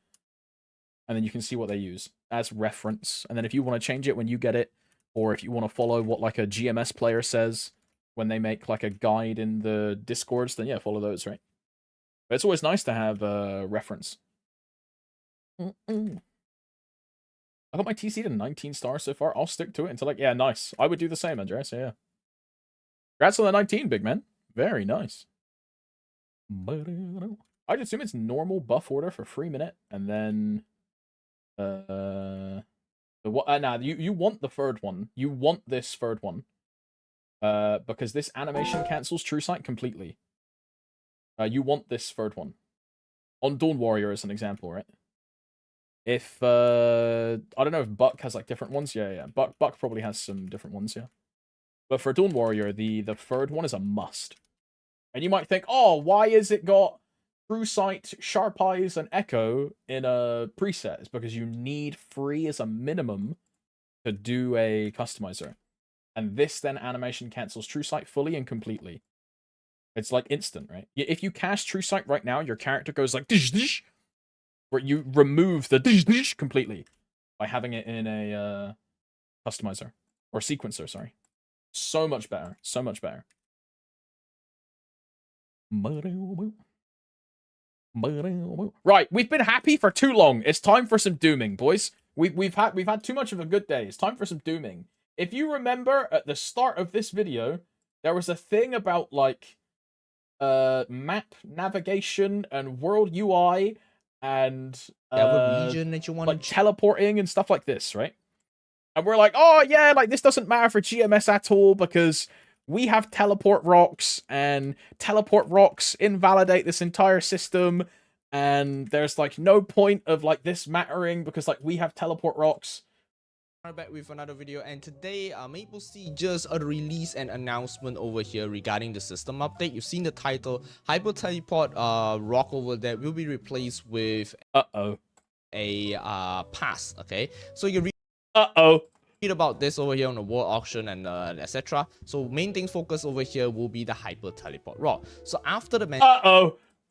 And then you can see what they use as reference. And then if you want to change it when you get it, or if you want to follow what like a GMS player says when they make like a guide in the Discords, then yeah, follow those, right? But it's always nice to have a reference. I got my TC to 19 stars so far. I'll stick to it until like, yeah, nice. I would do the same, Andreas, yeah. Congrats on the 19, big man. Very nice. I'd assume it's normal buff order for 3-minute, and then you want the third one. You want this third one. Because this animation cancels true sight completely. You want this third one. On Dawn Warrior as an example, right? If I don't know if Buck has like different ones. Yeah. Buck probably has some different ones, yeah. But for Dawn Warrior, the third one is a must. And you might think, oh, why is it got True Sight, Sharp Eyes, and Echo in a preset? It's because you need 3 as a minimum to do a customizer. And this then animation cancels True Sight fully and completely. It's like instant, right? If you cast True Sight right now, your character goes like dish dish, where you remove the dish dish completely by having it in a customizer or sequencer, sorry. So much better. So much better. Right, we've been happy for too long. It's time for some dooming, boys. We've had too much of a good day. It's time for some dooming. if you remember at the start of this video, there was a thing about like map navigation and world UI and region that you want like to teleporting and stuff like this, right? And we're like, oh yeah, like this doesn't matter for GMS at all because we have teleport rocks and teleport rocks invalidate this entire system. And there's like no point of like this mattering because like we have teleport rocks. back with another video, and today maplestory just released an announcement over here regarding the system update. You've seen the title, hyper teleport rock over there will be replaced with a pass. Okay, so you read about this over here on the world auction and etc. So main thing focus over here will be the hyper teleport rock. So after the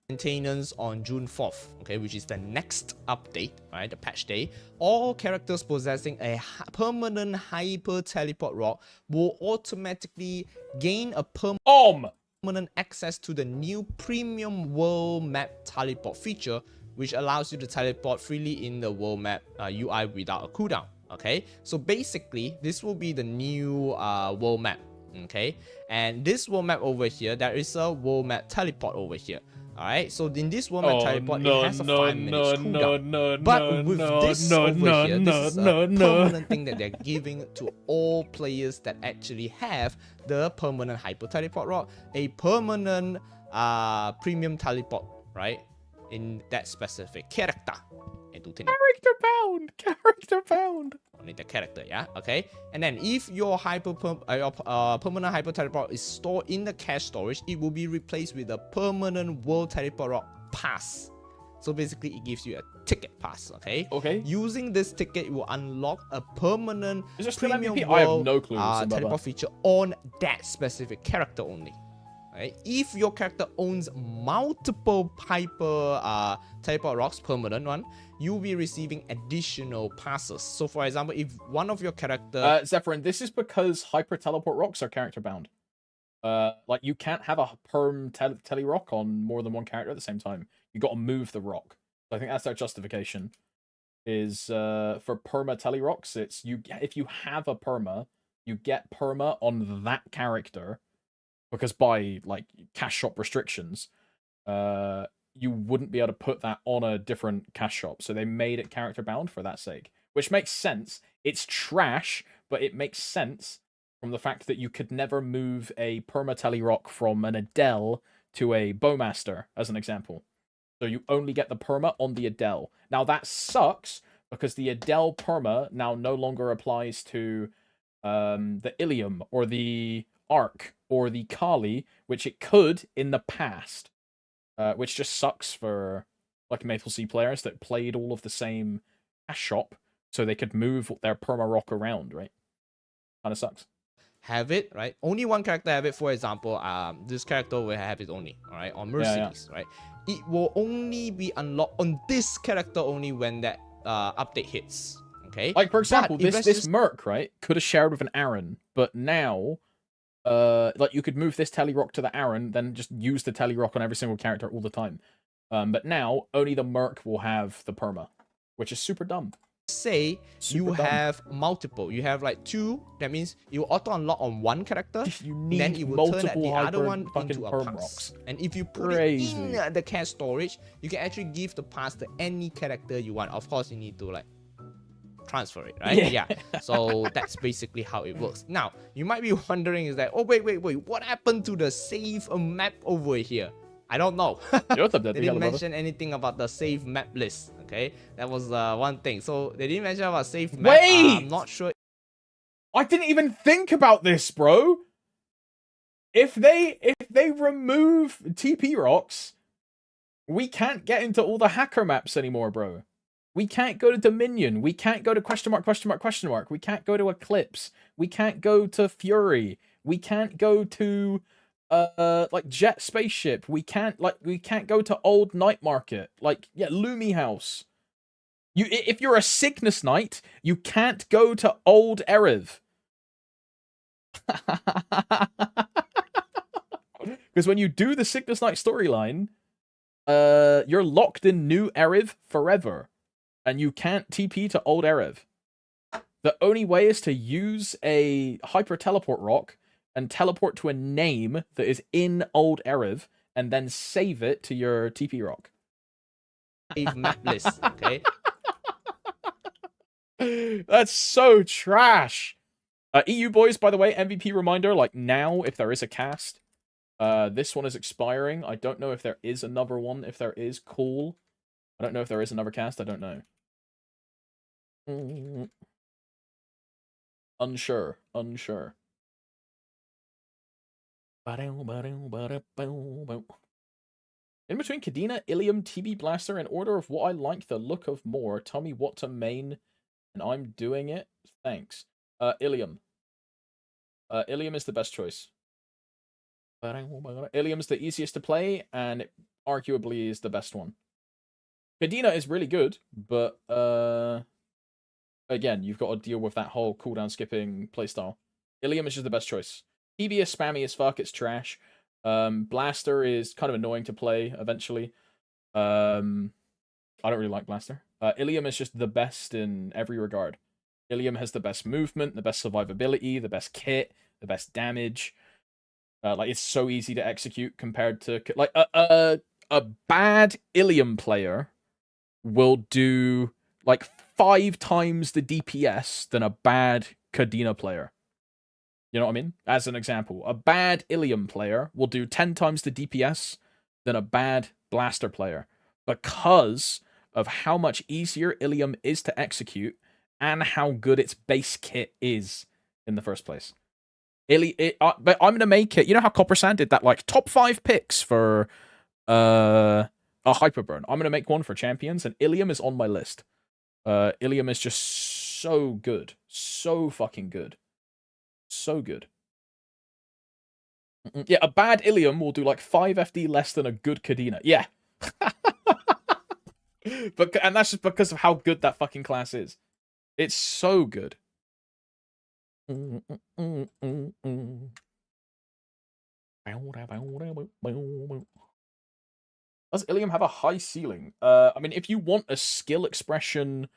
maintenance on June 4th, okay, which is the next update, right, the patch day, all characters possessing a permanent hyper teleport rock will automatically gain a permanent access to the new premium world map teleport feature, which allows you to teleport freely in the world map UI without a cooldown. Okay, so basically this will be the new world map. Okay, and this world map over here, there is a world map teleport over here. Alright, so in this world map teleport, it has a 5 minutes cooldown. But with this over here, this is a permanent thing that they're giving to all players that actually have the permanent hyper teleport rock, a permanent premium teleport, right? In that specific character. Character bound. Only the character, yeah, okay. And then if your permanent hyper teleport is stored in the cache storage, it will be replaced with a permanent world teleport rock pass. So basically, it gives you a ticket pass. Okay. Okay. Using this ticket, you will unlock a permanent premium MVP? world I have no clue teleport feature on that specific character only. Right? If your character owns multiple hyper teleport rocks, permanent one, you'll be receiving additional passes. So for example, if one of your character... Zephyrin, this is because hyper teleport rocks are character bound. Like you can't have a perm tele rock on more than one character at the same time. You got to move the rock. So I think that's their justification. Is for perma tele rocks, it's if you have a perma, you get perma on that character. Because by like cash shop restrictions, you wouldn't be able to put that on a different cash shop. So they made it character bound for that sake, which makes sense. It's trash, but it makes sense from the fact that you could never move a perma rock from an Adele to a Bowmaster, as an example. So you only get the perma on the Adele. Now that sucks because the Adele perma now no longer applies to the Ilium or the Arc or the Kali, which it could in the past, which just sucks for like maplestory players that played all of the same cash shop, so they could move their perma rock around, right? Kind of sucks. Have it, right? Only one character have it. For example, this character will have it only, all right, on Mercedes, right? It will only be unlocked on this character only when that update hits. Okay. Like for example, this Merc, right, could have shared with an Aaron, but now. Like you could move this Telerock to the Aaron, then just use the Telerock on every single character all the time. But now only the Merc will have the perma, which is super dumb. Say you have multiple, you have like 2. That means you auto unlock on one character. You need then it will turn the other one into a pass. Rocks. And if you put it in the cache storage, you can actually give the pass to any character you want. Of course, you need to like transfer it, right? Yeah. So that's basically how it works. Now you might be wondering is that, oh wait, what happened to the save map over here? I don't know. They didn't mention anything about the save map list. Okay, that was one thing. So they didn't mention about save map. Wait, I'm not sure. I didn't even think about this, bro. If they remove TP rocks, we can't get into all the hacker maps anymore, bro. We can't go to Dominion. We can't go to question mark. We can't go to Eclipse. We can't go to Fury. We can't go to like Jet Spaceship. We can't go to Old Night Market. Like, yeah, Lumi House. If you're a Cygnus Knight, you can't go to Old Erev. Because when you do the Cygnus Knight storyline, you're locked in New Erev forever. And you can't TP to Old Erev. The only way is to use a hyper teleport rock and teleport to a name that is in Old Erev and then save it to your TP rock. Map list, okay? That's so trash. EU boys, by the way, MVP reminder, like now, if there is a cast, this one is expiring. I don't know if there is another one. If there is, cool. I don't know if there is another cast. I don't know. Unsure. In between Kadena, Ilium, TB Blaster, in order of what I like the look of more, tell me what to main, and I'm doing it. Thanks. Ilium. Ilium is the best choice. Ilium's the easiest to play, and it arguably is the best one. Kadena is really good, but again, you've got to deal with that whole cooldown skipping playstyle. Ilium is just the best choice. TB is spammy as fuck, it's trash. Blaster is kind of annoying to play eventually. I don't really like Blaster. Ilium is just the best in every regard. Ilium has the best movement, the best survivability, the best kit, the best damage. Like, it's so easy to execute compared to like a bad Ilium player will do like 5 times the DPS than a bad Kadena player. You know what I mean? As an example, a bad Ilium player will do 10 times the DPS than a bad Blaster player because of how much easier Ilium is to execute and how good its base kit is in the first place. But I'm gonna make it. You know how Copper Sand did that, like top 5 picks for a Hyperburn. I'm gonna make one for champions, and Ilium is on my list. Ilium is just so good, so fucking good, so good. Yeah, a bad Ilium will do like 5 FD less than a good Kadena. Yeah, and that's just because of how good that fucking class is. It's so good. Does Ilium have a high ceiling? I mean, if you want a skill expression,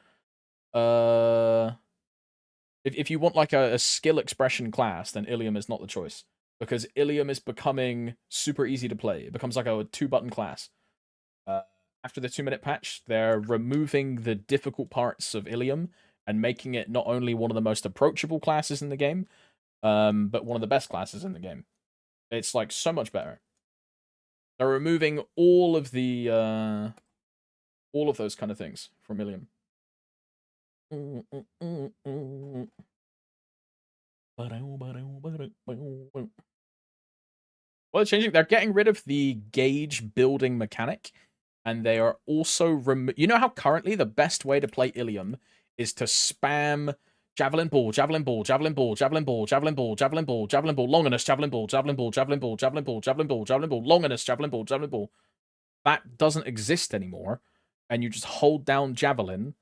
if you want like a skill expression class, then Ilium is not the choice because Ilium is becoming super easy to play. It becomes like a 2-button class. After the 2-minute patch, they're removing the difficult parts of Ilium and making it not only one of the most approachable classes in the game, but one of the best classes in the game. It's like so much better. They're removing all of the all of those kind of things from Ilium. Well, changing. They're getting rid of the gauge building mechanic, and they are also you know how currently the best way to play Ilium is to spam javelin ball, javelin ball, javelin ball, javelin ball, javelin ball, javelin ball, javelin ball, longinus, javelin ball, javelin ball, javelin ball, javelin ball, javelin ball, javelin ball, longinus, javelin ball, javelin ball. That doesn't exist anymore, and you just hold down javelin,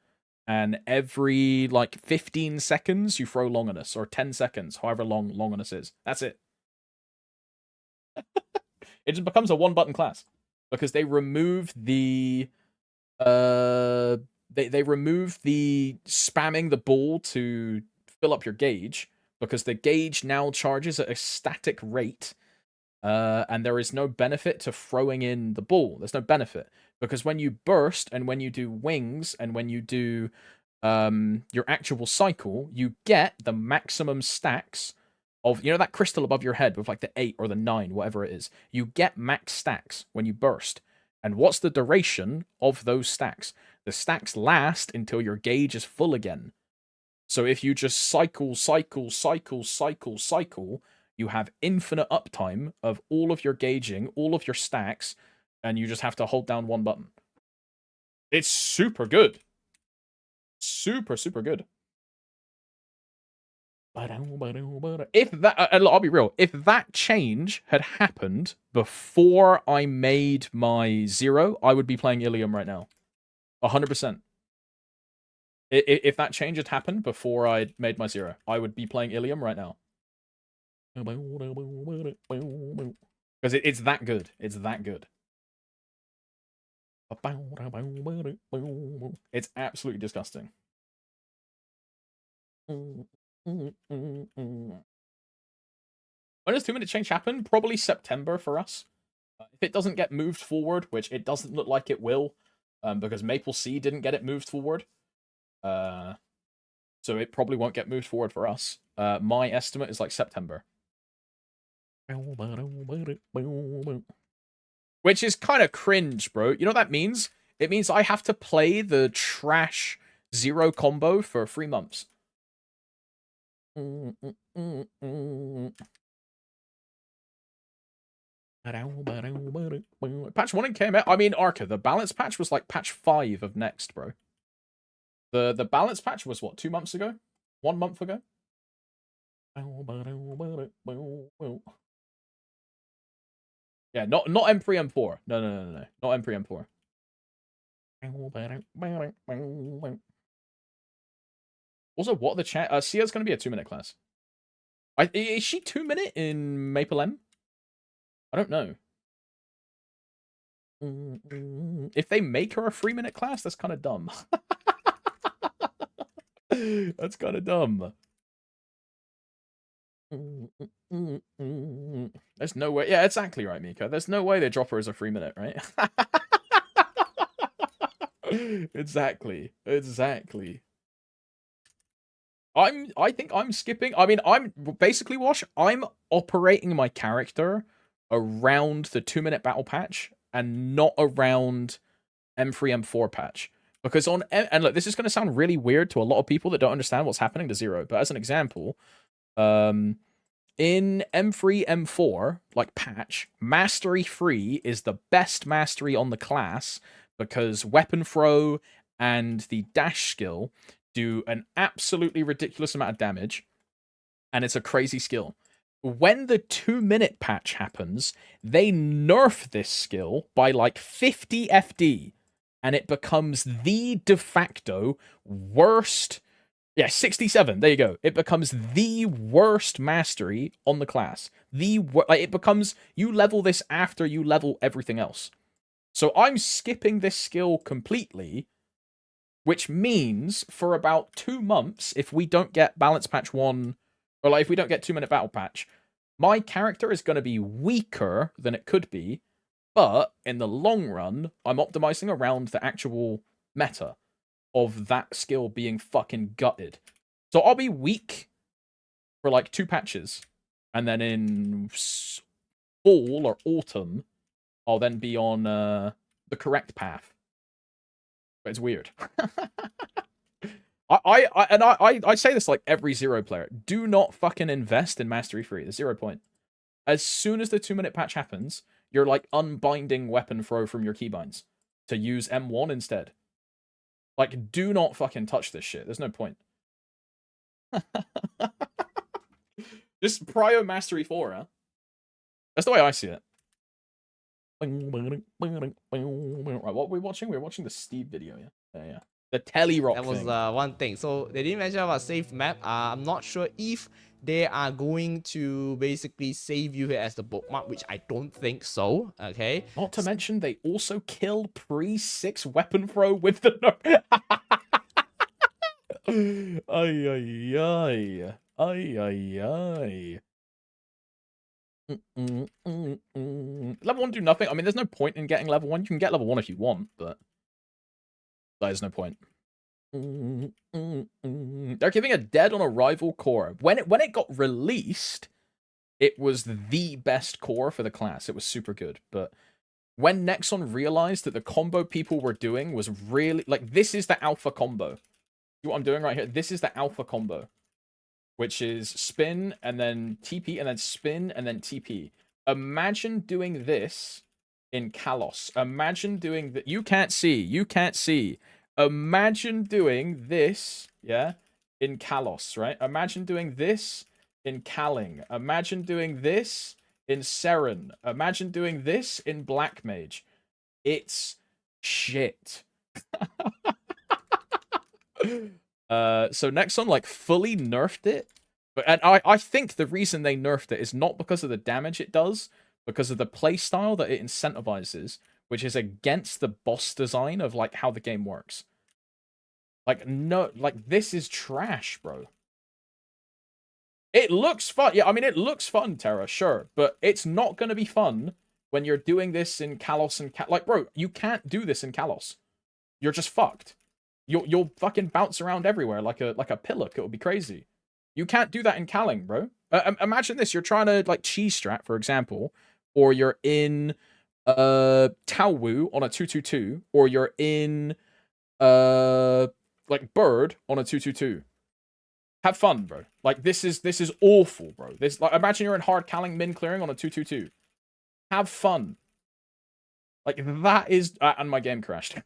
and every like 15 seconds you throw longinus, or 10 seconds, however long longinus is. That's it. It just becomes a 1-button class because they remove the they remove the spamming the ball to fill up your gauge because the gauge now charges at a static rate, and there is no benefit to throwing in the ball. There's no benefit because when you burst and when you do wings and when you do your actual cycle, you get the maximum stacks of, you know, that crystal above your head with like the 8 or the 9, whatever it is. You get max stacks when you burst. And what's the duration of those stacks? The stacks last until your gauge is full again. So if you just cycle, you have infinite uptime of all of your gauging, all of your stacks, and you just have to hold down 1 button. It's super good. Super good. If that, I'll be real, if that change had happened before I made my 0, I would be playing Ilium right now. 100%. If that change had happened before I made my 0, I would be playing Ilium right now. Because it's that good. It's that good. It's absolutely disgusting. When does 2-minute change happen? Probably September for us. If it doesn't get moved forward, which it doesn't look like it will, because Maple C didn't get it moved forward. So it probably won't get moved forward for us. My estimate is like September. Which is kind of cringe, bro. You know what that means? It means I have to play the trash 0 combo for 3 months. Patch 1 came out. I mean, Arca, the balance patch was like patch 5 of Next, bro. The balance patch was what, 2 months ago? 1 month ago? Yeah, not M3, M4. No. Not M3, M4. Also, what the chat? Sia's going to be a 2-minute class. Is she 2-minute in Maple M? I don't know. If they make her a 3-minute class, that's kind of dumb. That's kind of dumb. There's no way. Yeah, exactly right, Mika. There's no way they drop her as a 3-minute, right? Exactly. I think I'm skipping. I mean, I'm basically, Wash, I'm operating my character around the 2-minute battle patch and not around M3, M4 patch. Because and look, this is going to sound really weird to a lot of people that don't understand what's happening to 0. But as an example, in M3, M4, like patch, Mastery 3 is the best mastery on the class because weapon throw and the dash skill do an absolutely ridiculous amount of damage, and it's a crazy skill. When the 2-minute patch happens, they nerf this skill by like 50 FD, and it becomes the de facto worst. Yeah, 67. There you go. It becomes the worst mastery on the class. It becomes, you level this after you level everything else. So I'm skipping this skill completely, which means for about 2 months, if we don't get balance patch 1, or like if we don't get 2-minute battle patch, my character is going to be weaker than it could be, but in the long run, I'm optimizing around the actual meta of that skill being fucking gutted. So I'll be weak for like 2 patches, and then in fall or autumn, I'll then be on the correct path. But it's weird. I say this like every 0 player. Do not fucking invest in Mastery 3. There's 0 point. As soon as the 2-minute patch happens, you're like unbinding weapon throw from your keybinds to use M1 instead. Like, do not fucking touch this shit. There's no point. Just Prio Mastery 4, huh? That's the way I see it. Right, what are we watching? We're watching the Steve video, yeah? Yeah. The Telly Rock That was thing. one thing. So they didn't mention about save map. I'm not sure if they are going to basically save you here as the bookmark, which I don't think so. Okay. Not to mention they also kill pre-6 weapon throw with the nerf. Ay. Level 1 do nothing. I mean, there's no point in getting level 1. You can get level 1 if you want, but there's no point. They're giving a dead on arrival core. When it got released, it was the best core for the class. It was super good. But when Nexon realized that the combo people were doing was really like, this is the alpha combo. See what I'm doing right here? This is the alpha combo, which is spin and then TP and then spin and then TP. Imagine doing this in Kalos. Imagine doing that. You can't see. Imagine doing this, yeah, in Kalos, right? Imagine doing this in Kaling. Imagine doing this in Seren. Imagine doing this in Black Mage. It's shit. So Nexon like fully nerfed it. And I think the reason they nerfed it is not because of the damage it does, because of the playstyle that it incentivizes, which is against the boss design of like how the game works. Like, no, like this is trash, bro. It looks fun. Yeah, I mean, it looks fun, Terra, sure. But it's not going to be fun when you're doing this in Kalos and... Like, bro, you can't do this in Kalos. You're just fucked. You'll fucking bounce around everywhere like a pillock. It'll be crazy. You can't do that in Kaling, bro. Imagine this. You're trying to, like, cheese strat, for example, or you're in Tao Wu on a 222, or you're in like Bird on a 222. Have fun, bro. Like, this is awful, bro. This, like, imagine you're in hard Kaling min clearing on a 222. Have fun. Like, that is... and my game crashed.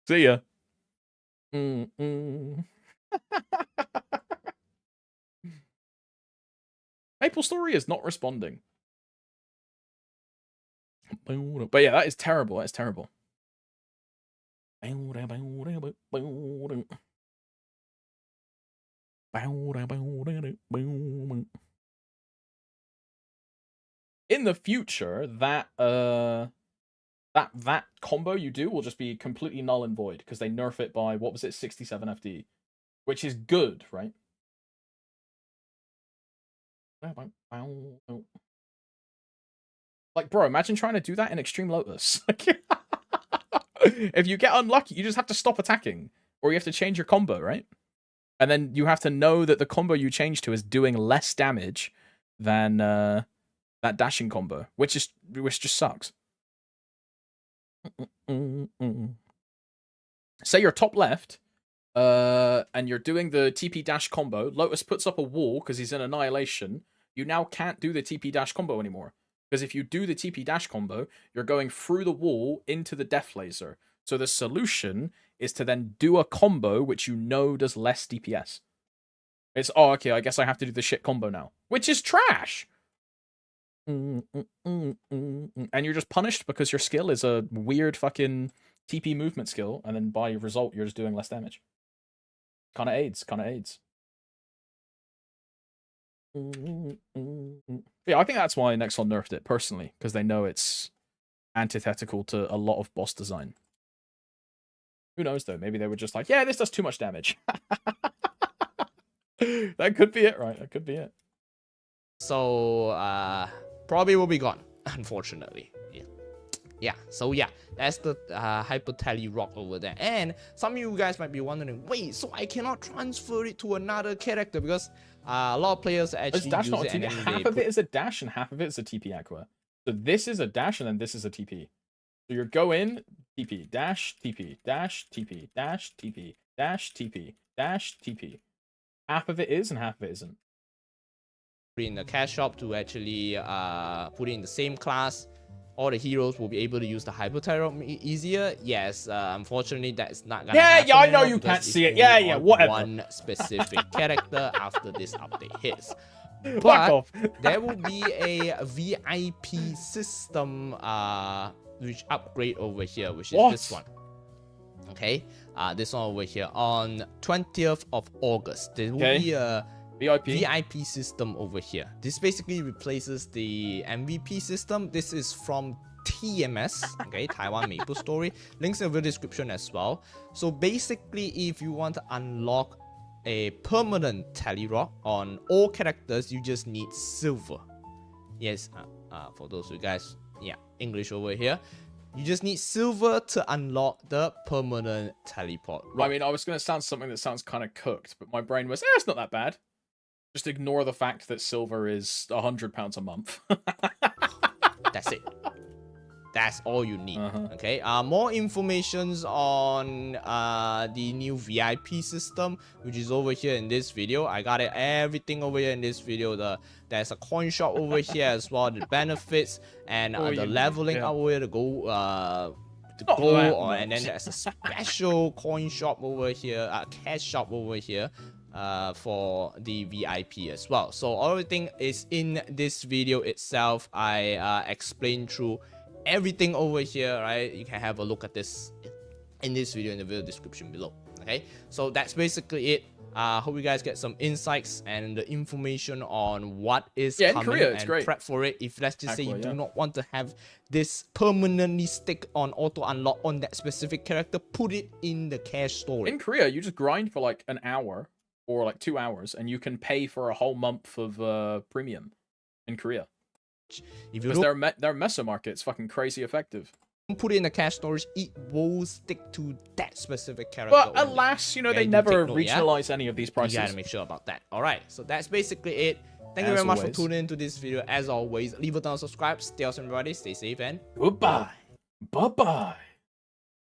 See ya. maplestory is not responding. But yeah, that is terrible. That's terrible. In the future, that combo you do will just be completely null and void because they nerf it by, what was it, 67 FD, which is good, right? Like, bro, imagine trying to do that in Extreme Lotus. If you get unlucky, you just have to stop attacking, or you have to change your combo, right? And then you have to know that the combo you change to is doing less damage than that dashing combo, which just sucks. Say you're top left, and you're doing the TP dash combo. Lotus puts up a wall because he's in Annihilation. You now can't do the TP dash combo anymore. Because if you do the TP dash combo, you're going through the wall into the Death Laser. So the solution is to then do a combo which you know does less DPS. It's, oh, okay, I guess I have to do the shit combo now. Which is trash! And you're just punished because your skill is a weird fucking TP movement skill, and then by result, you're just doing less damage. Kinda AIDS. Yeah, I think that's why Nexon nerfed it, personally, because they know it's antithetical to a lot of boss design. Who knows, though? Maybe they were just like, yeah, this does too much damage. That could be it, right? That could be it. So, probably will be gone, unfortunately. Yeah, so yeah, that's the Hyper Tally Rock over there. And some of you guys might be wondering, wait, so I cannot transfer it to another character because a lot of players actually dash use not it. A TP. Half of it is a dash and half of it is a TP Aqua. So this is a dash and then this is a TP. So you're go in, TP, dash, TP, dash, TP, dash, TP, dash, TP, dash, TP. Half of it is and half of it isn't. In the cash shop to actually put it in the same class. All the heroes will be able to use the Hyper Tyrant easier. Yes, unfortunately, that's not gonna happen. Yeah, I know you can't see it. Yeah, whatever. One specific character after this update hits. But there will be a VIP system which upgrade over here, which is this one. Okay, this one over here on 20th of August. There will be a VIP system over here. This basically replaces the MVP system. This is from TMS, okay, Taiwan maplestory. Links in the description as well. So basically, if you want to unlock a permanent tally rock on all characters, you just need silver. Yes, for those of you guys, English over here. You just need silver to unlock the permanent teleport rock. I mean, I was going to sound something that sounds kind of cooked, but my brain was, it's not that bad. Just ignore the fact that silver is £100 a month. That's it. That's all you need. Okay. More informations on the new VIP system, which is over here in this video. I got everything over here in this video. There's a coin shop over here as well. The benefits and the leveling up over here to go and then there's a special coin shop over here, cash shop over here. For the VIP as well. So everything is in this video itself. I explained through everything over here, right? You can have a look at this in this video in the video description below. Okay, so that's basically it. Hope you guys get some insights and information on what is Yeah, in coming Korea, it's and great. prep for it. If let's just say you Aqua, do yeah. not want to have this permanently stick on auto unlock on that specific character, put it in the cash story. In Korea, you just grind for like an hour or like 2 hours, and you can pay for a whole month of premium in Korea. If you Because don't their Meso market is fucking crazy effective. put it in the cash storage, it will stick to that specific character. But only. alas, you know, Okay, they you never take note, yeah? regionalize any of these You prices. gotta make sure about that. Alright, so that's basically it. Thank you As very much for always. tuning into this video. As always, leave a thumbs up, subscribe, stay awesome everybody, stay safe and Goodbye. Bye-bye.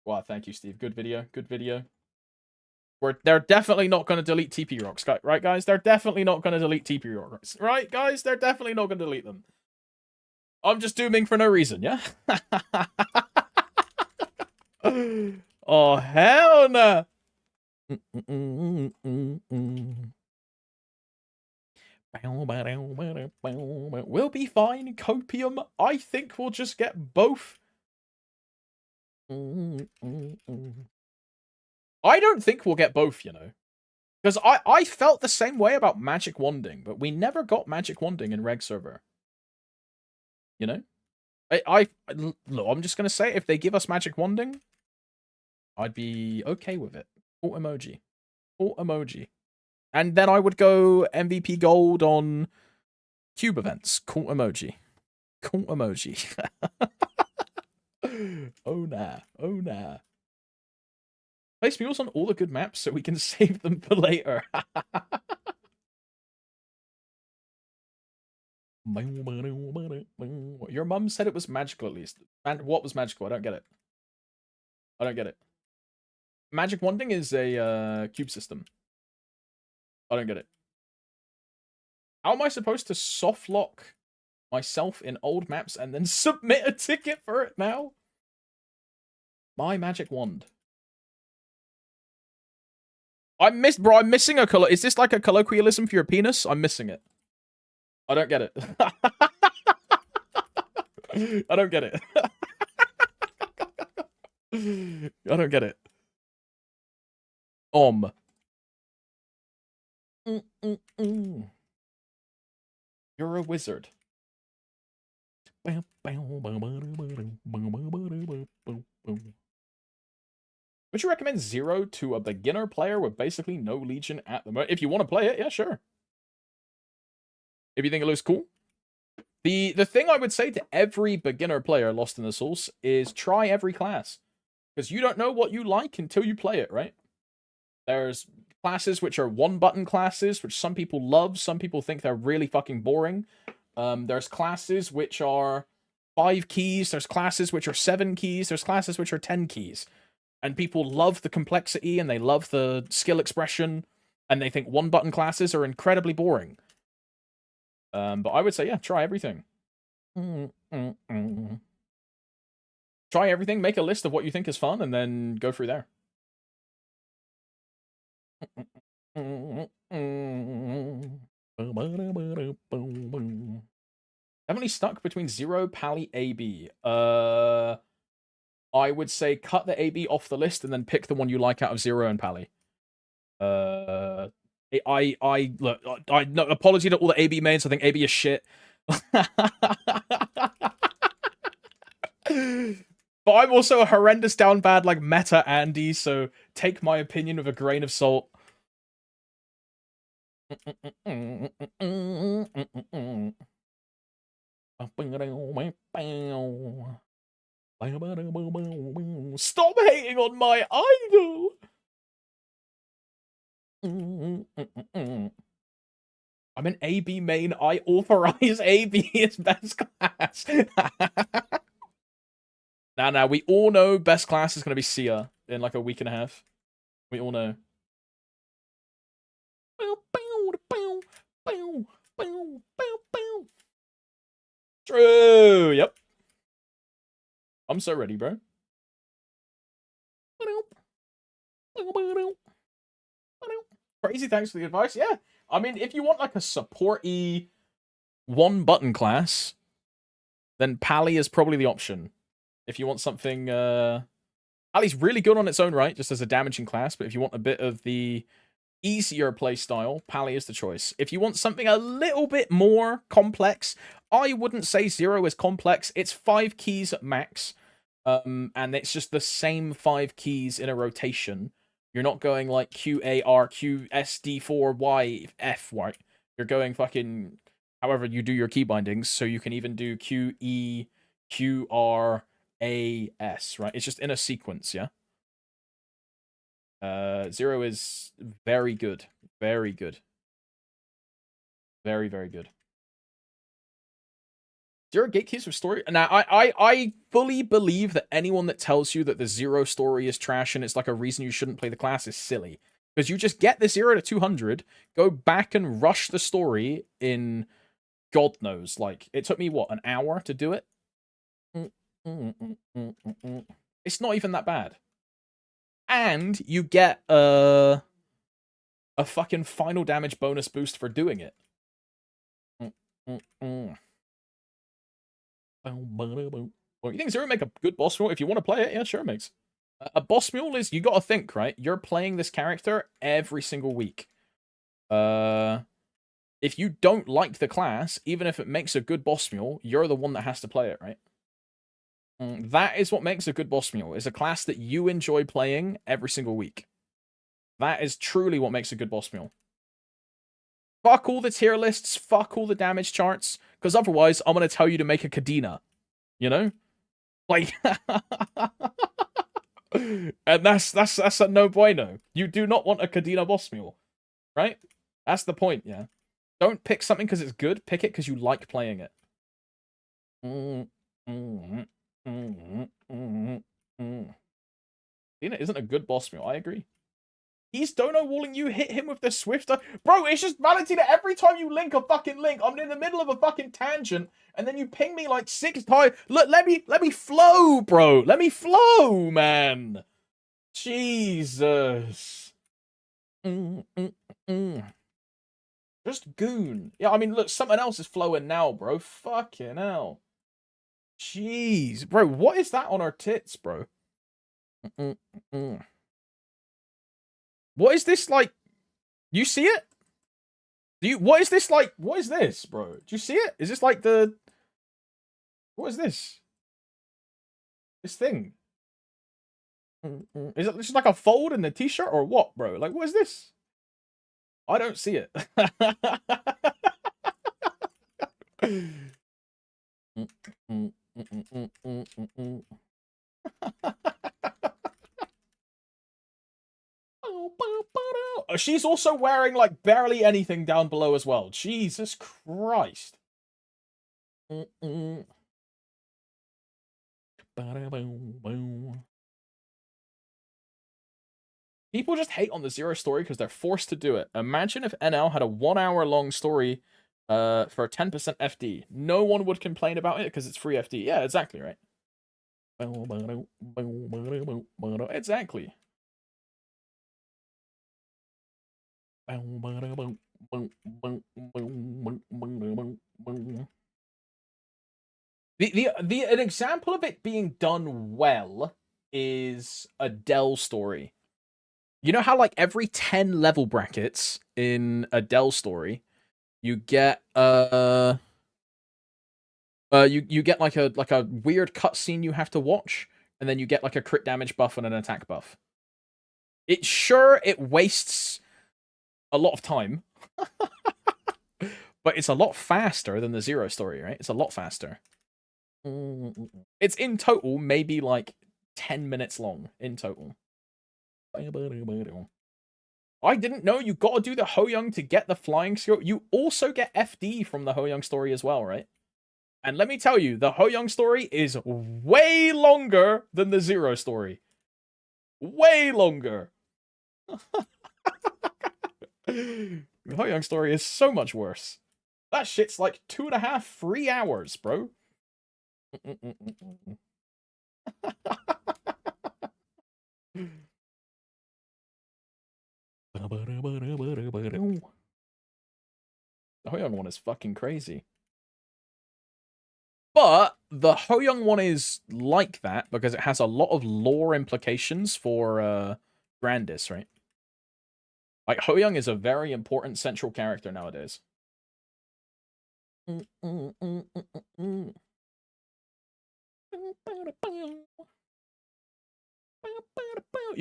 Wow, thank you, Steve. Good video. Good video. They're definitely not going to delete TP rocks, right, guys? They're definitely not going to delete TP rocks, right, guys? They're definitely not going to delete them. I'm just dooming for no reason, yeah? Oh, hell no. We'll be fine, Copium. I think we'll just get both. I don't think we'll get both, you know. Because I felt the same way about Magic Wanding, but we never got Magic Wanding in Reg server. You know? Look, I'm just going to say, if they give us Magic Wanding, I'd be okay with it. Alt emoji. Alt emoji. And then I would go MVP Gold on Cube events. Cool emoji. Cool emoji. Oh nah. Oh nah. Place mules on all the good maps so we can save them for later. Your mum said it was magical at least. And what was magical? I don't get it. I don't get it. Magic Wanding is a cube system. I don't get it. How am I supposed to soft lock myself in old maps and then submit a ticket for it now? My magic wand. I'm missing a color. Is this like a colloquialism for your penis? I'm missing it. I don't get it. I don't get it. I don't get it. You're a wizard. Would you recommend Zero to a beginner player with basically no Legion at the moment? If you want to play it, yeah, sure. If you think it looks cool. The thing I would say to every beginner player lost in the Source is try every class. Because you don't know what you like until you play it, right? There's classes which are one-button classes, which some people love, some people think they're really fucking boring. There's classes which are 5 keys, there's classes which are 7 keys, there's classes which are 10 keys. And people love the complexity, and they love the skill expression, and they think one-button classes are incredibly boring. But I would say, yeah, try everything. Try everything, make a list of what you think is fun, and then go through there. Definitely stuck between Zero, Pally, AB. I would say cut the AB off the list and then pick the one you like out of Zero and Pally. Look, no apology to all the AB mains. I think AB is shit. But I'm also a horrendous down bad like meta Andy, so take my opinion with a grain of salt. Stop hating on my idol! I'm an AB main. I authorize AB as best class. Now, we all know best class is going to be Sia in like a week and a half. We all know. True, yep. I'm so ready, bro. Crazy, thanks for the advice. Yeah, I mean, if you want like a supporty one-button class, then Pally is probably the option. If you want something, Pally's really good on its own right, just as a damaging class, but if you want a bit of the easier playstyle, Pally is the choice. If you want something a little bit more complex, I wouldn't say Zero is complex. It's 5 keys at max, and it's just the same 5 keys in a rotation. You're not going like Q, A, R, Q, S, D, 4, Y, F, right? You're going fucking however you do your key bindings, so you can even do Q, E, Q, R, A, S, right? It's just in a sequence, yeah? Zero is very good. Very good. Very, very good. Zero gatekeys for story. Now, I fully believe that anyone that tells you that the Zero story is trash and it's like a reason you shouldn't play the class is silly. Because you just get the 0 to 200, go back and rush the story in God knows. Like, it took me, what, an hour to do it? It's not even that bad. And you get a fucking final damage bonus boost for doing it. Well, you think Zero make a good boss mule? If you want to play it, yeah, sure it makes. A boss mule is, you gotta think, right? You're playing this character every single week. If you don't like the class, even if it makes a good boss mule, you're the one that has to play it, right? That is what makes a good boss mule, is a class that you enjoy playing every single week. That is truly what makes a good boss mule. Fuck all the tier lists, fuck all the damage charts, because otherwise I'm going to tell you to make a Kadena. You know? Like, and that's a no bueno. You do not want a Kadena boss mule, right? That's the point, yeah. Don't pick something because it's good, pick it because you like playing it. Kadena isn't a good boss mule, I agree. He's dono walling you, hit him with the Swifter. Bro, it's just Valentina. Every time you link a fucking link, I'm in the middle of a fucking tangent, and then you ping me like 6 times. Look, let me flow, bro. Let me flow, man. Jesus. Just goon. Yeah, I mean, look, something else is flowing now, bro. Fucking hell. Jeez. Bro, what is that on our tits, bro? What is this like? You see it? What is this like? What is this, bro? Do you see it? Is this like the... What is this? This thing? Is it just like a fold in the t-shirt or what, bro? Like, what is this? I don't see it. She's also wearing like barely anything down below as well. Jesus Christ. People just hate on the Zero story because they're forced to do it. Imagine if NL had a 1 hour long story for 10% FD. No one would complain about it because it's free FD. Yeah, exactly, right? Exactly. An example of it being done well is a Dell story. You know how like every 10 level brackets in a Dell story, you get you get like a weird cutscene you have to watch, and then you get like a crit damage buff and an attack buff. It wastes a lot of time, but it's a lot faster than the Zero story, right? It's a lot faster. It's in total maybe like 10 minutes long in total. I didn't know you gotta do the Ho-Young to get the flying skill. You also get FD from the Ho-Young story as well, right? And let me tell you, the Ho-Young story is way longer than the Zero story. Way longer. The Ho-Young story is so much worse. That shit's like 2.5, 3 hours, bro. The Ho-Young one is fucking crazy. But the Ho-Young one is like that because it has a lot of lore implications for Grandis, right? Like, Ho-Young is a very important central character nowadays. You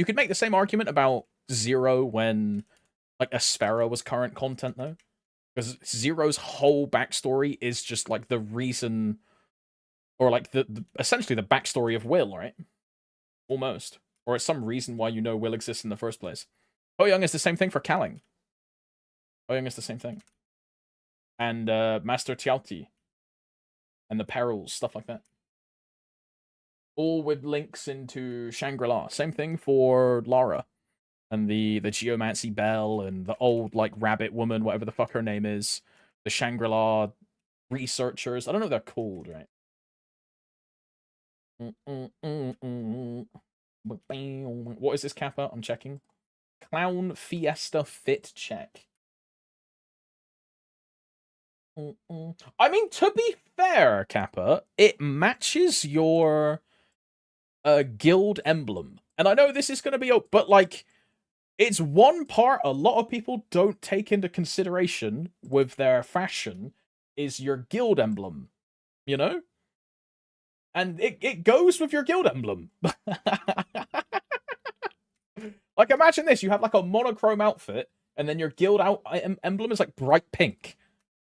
could make the same argument about Zero when, like, Aspera was current content, though. Because Zero's whole backstory is just, like, the reason... Or, like, essentially the backstory of Will, right? Almost. Or it's some reason why you know Will exists in the first place. Ho-Young is the same thing for Kaling. Ho-Young is the same thing. And Master Tiaoti. And the Perils, stuff like that. All with links into Shangri-La. Same thing for Lara. And the Geomancy Bell and the old, like, rabbit woman, whatever the fuck her name is. The Shangri-La researchers. I don't know what they're called, right? What is this, Kappa? I'm checking. Clown Fiesta Fit check. I mean, to be fair, Kappa, it matches your guild emblem. And I know this is going to be... But, like, it's one part a lot of people don't take into consideration with their fashion is your guild emblem. You know? And it goes with your guild emblem. Like, imagine this. You have, like, a monochrome outfit, and then your guild emblem is, like, bright pink.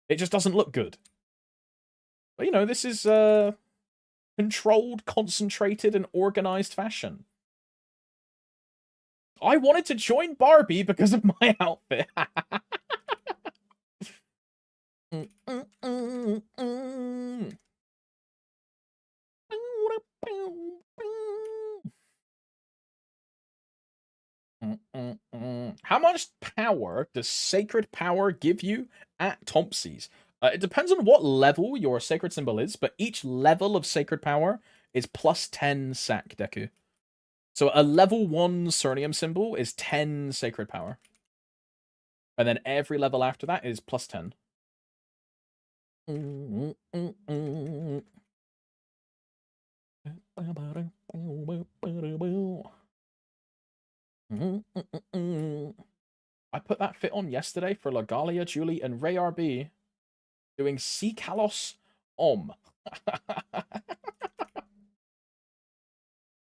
It just doesn't look good. But, you know, this is controlled, concentrated, and organized fashion. I wanted to join Barbie because of my outfit. How much power does Sacred Power give you at Thompsey's? It depends on what level your Sacred Symbol is, but each level of Sacred Power is plus 10 Sac, Deku. So a level 1 Cernium symbol is 10 Sacred Power. And then every level after that is plus 10. I put that fit on yesterday for Legalia, Julie, and Ray RB doing C Kalos Om.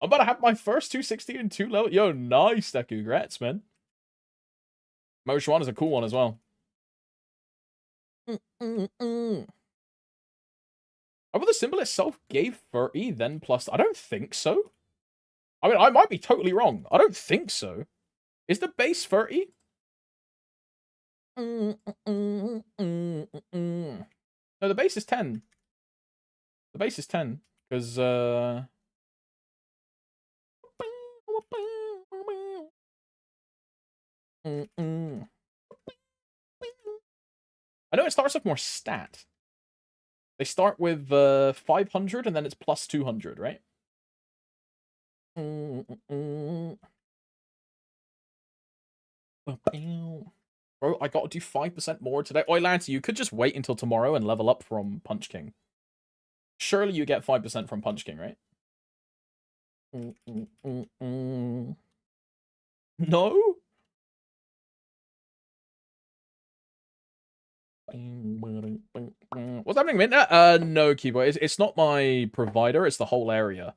I'm about to have my first 216 and 2 level. Yo, nice, that congrats, man. Mojuan is a cool one as well. Oh, but the symbol itself gave 30, then plus... I don't think so. I mean, I might be totally wrong. I don't think so. Is the base 30? No, the base is 10. The base is 10. Because, I know it starts off more stat. They start with 500 and then it's plus 200, right? Bro, I gotta do 5% more today. Oi, Lanty, you could just wait until tomorrow and level up from Punch King. Surely you get 5% from Punch King, right? No? What's happening, Minter? No, Keyboy. It's not my provider. It's the whole area.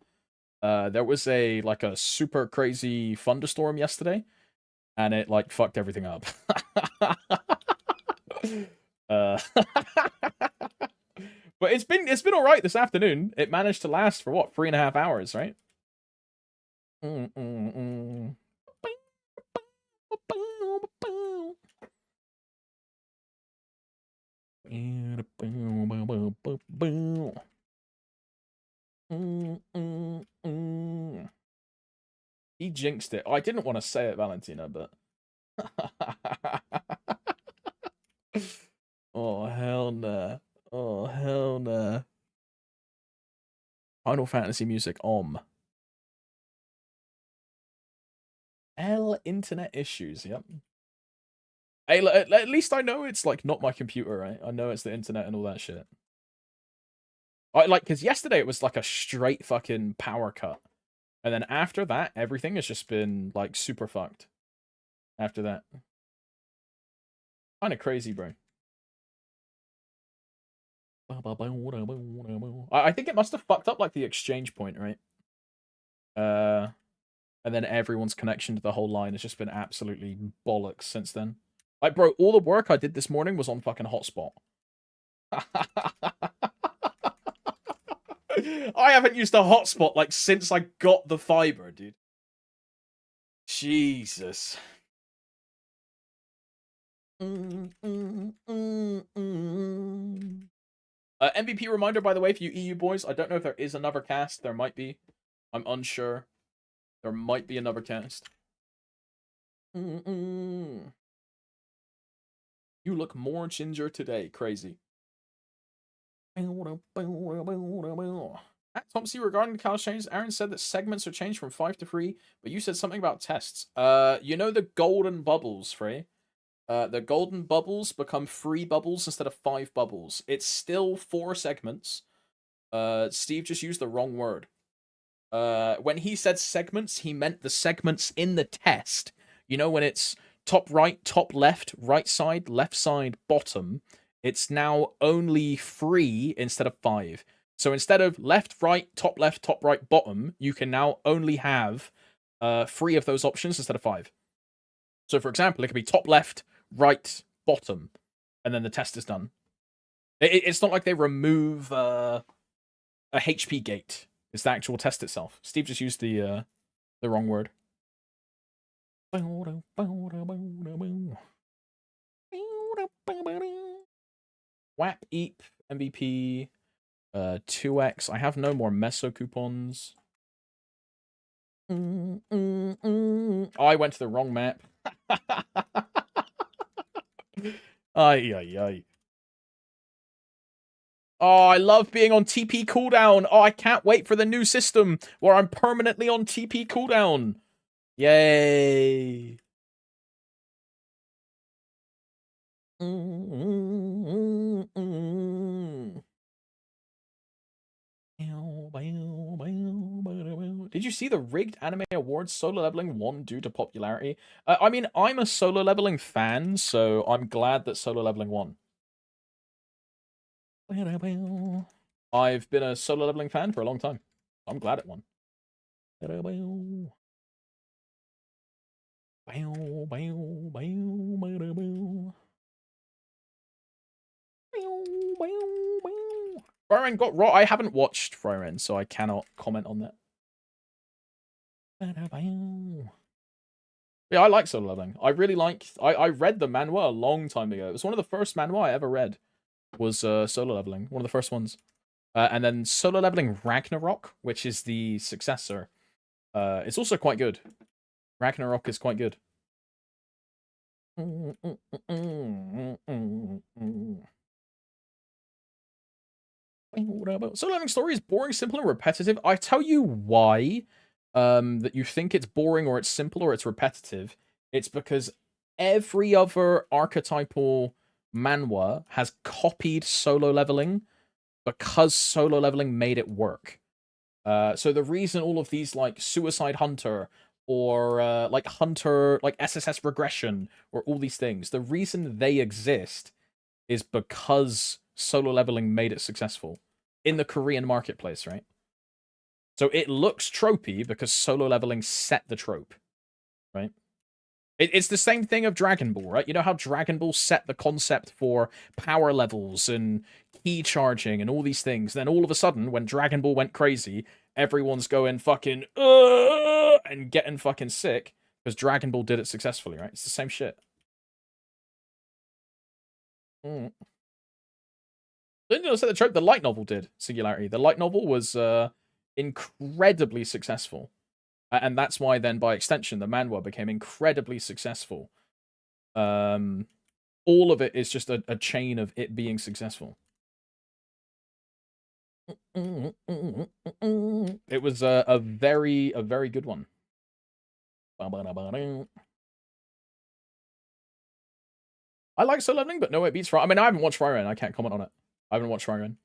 There was a super crazy thunderstorm yesterday, and it like fucked everything up. But it's been all right this afternoon. It managed to last for what 3.5 hours, right? He jinxed it. I didn't want to say it, Valentina, but... Oh, hell nah. Oh, hell nah. Final Fantasy music, internet issues, yep. Hey, at least I know it's, like, not my computer, right? I know it's the internet and all that shit. Because yesterday it was, like, a straight fucking power cut. And then after that, everything has just been, like, super fucked. After that. Kind of crazy, bro. I think it must have fucked up like the exchange point, right? And then everyone's connection to the whole line has just been absolutely bollocks since then. Like, bro, all the work I did this morning was on fucking hotspot. I haven't used a hotspot like since I got the fiber, dude. Jesus. MVP reminder, by the way, for you EU boys. I don't know if there is another cast. There might be. I'm unsure. There might be another cast. You look more ginger today. Crazy. At Thompson, regarding the calories changes, Aaron said that segments are changed from 5 to 3, but you said something about tests. You know the golden bubbles, Frey? The golden bubbles become 3 bubbles instead of 5 bubbles. It's still 4 segments. Steve just used the wrong word. When he said segments, he meant the segments in the test. You know, when it's top right, top left, right side, left side, bottom, it's now only 3 instead of 5. So instead of left, right, top, right, bottom, you can now only have 3 of those options instead of 5. So for example, it could be top left, right, bottom, and then the test is done. It's not like they remove a HP gate. It's the actual test itself. Steve just used the wrong word. Wap Eep MVP 2x. I have no more Meso coupons. Oh, I went to the wrong map. Ay, ay, ay. Oh, I love being on TP cooldown. Oh, I can't wait for the new system where I'm permanently on TP cooldown. Yay. Did you see the rigged anime awards solo leveling won due to popularity? I mean, I'm a solo leveling fan, so I'm glad that solo leveling won. I've been a solo leveling fan for a long time. I'm glad it won. Frieren got raw. I haven't watched Frieren, so I cannot comment on that. Yeah, I like solo leveling. I really like. I read the manhwa a long time ago. It was one of the first manhwa I ever read. Was solo leveling, one of the first ones. And then solo leveling Ragnarok, which is the successor. It's also quite good. Ragnarok is quite good. Solo leveling story is boring, simple, and repetitive. I tell you why that you think it's boring or it's simple or it's repetitive. It's because every other archetypal manhwa has copied solo leveling because solo leveling made it work. So the reason all of these like Suicide Hunter or like Hunter, like SSS Regression or all these things, the reason they exist is because solo leveling made it successful in the Korean marketplace, right? So it looks tropey because solo leveling set the trope, right? It's the same thing of Dragon Ball, right? You know how Dragon Ball set the concept for power levels and key charging and all these things. Then all of a sudden, when Dragon Ball went crazy, everyone's going fucking and getting fucking sick because Dragon Ball did it successfully, right? It's the same shit. Didn't set the trope. The light novel did. Singularity. The light novel was incredibly successful. And that's why then, by extension, the manhwa became incredibly successful. All of it is just a chain of it being successful. It was a very good one. I like solo leveling, but no, it beats Frieren. I mean, I haven't watched Frieren. I can't comment on it. I haven't watched Frieren.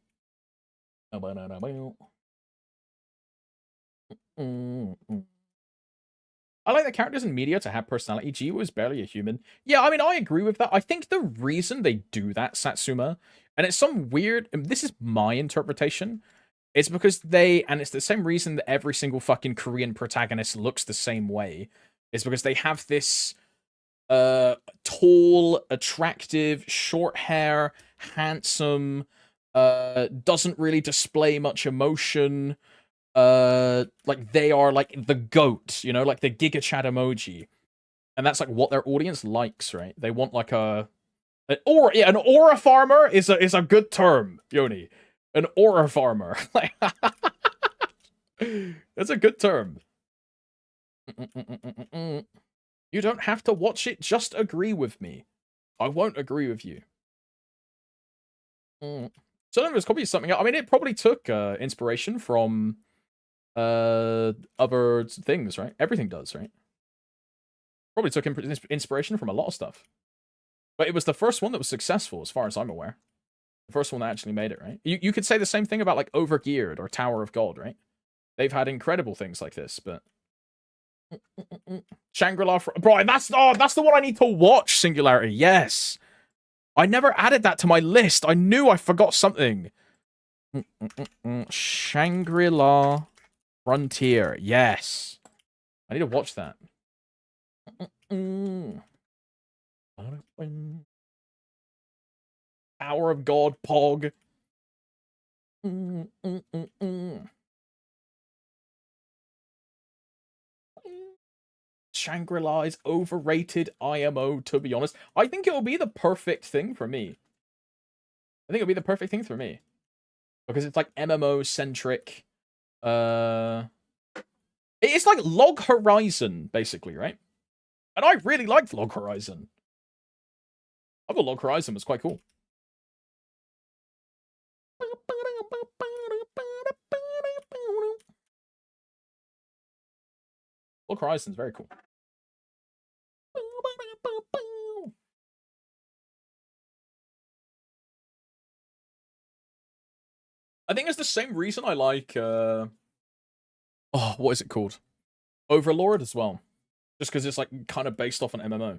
I like the characters in media to have personality. G was barely a human. Yeah, I mean, I agree with that. I think the reason they do that, Satsuma, and it's some weird, this is my interpretation, it's because and it's the same reason that every single fucking Korean protagonist looks the same way, is because they have this tall, attractive, short hair, handsome, doesn't really display much emotion, like they are like the goat, you know, like the Giga Chat emoji. And that's like what their audience likes, right? They want like an aura farmer is a good term, Yoni. An aura farmer. Like that's a good term. You don't have to watch it, just agree with me. I won't agree with you. So there's probably something. I mean, it probably took inspiration from other things, right? Everything does, right? Probably took inspiration from a lot of stuff. But it was the first one that was successful, as far as I'm aware. The first one that actually made it, right? You could say the same thing about like Overgeared or Tower of God, right? They've had incredible things like this, but Shangri-La, bro, that's the one I need to watch. Singularity, yes. I never added that to my list. I knew I forgot something. Shangri-La Frontier, yes. I need to watch that. Tower of God, Pog. Shangri-La is overrated IMO, to be honest. I think it'll be the perfect thing for me. I think it'll be the perfect thing for me. Because it's like MMO-centric. It's like Log Horizon, basically, right? And I really liked Log Horizon. I thought Log Horizon was quite cool. Log Horizon's very cool. I think it's the same reason I like, what is it called? Overlord as well. Just because it's like kind of based off an MMO.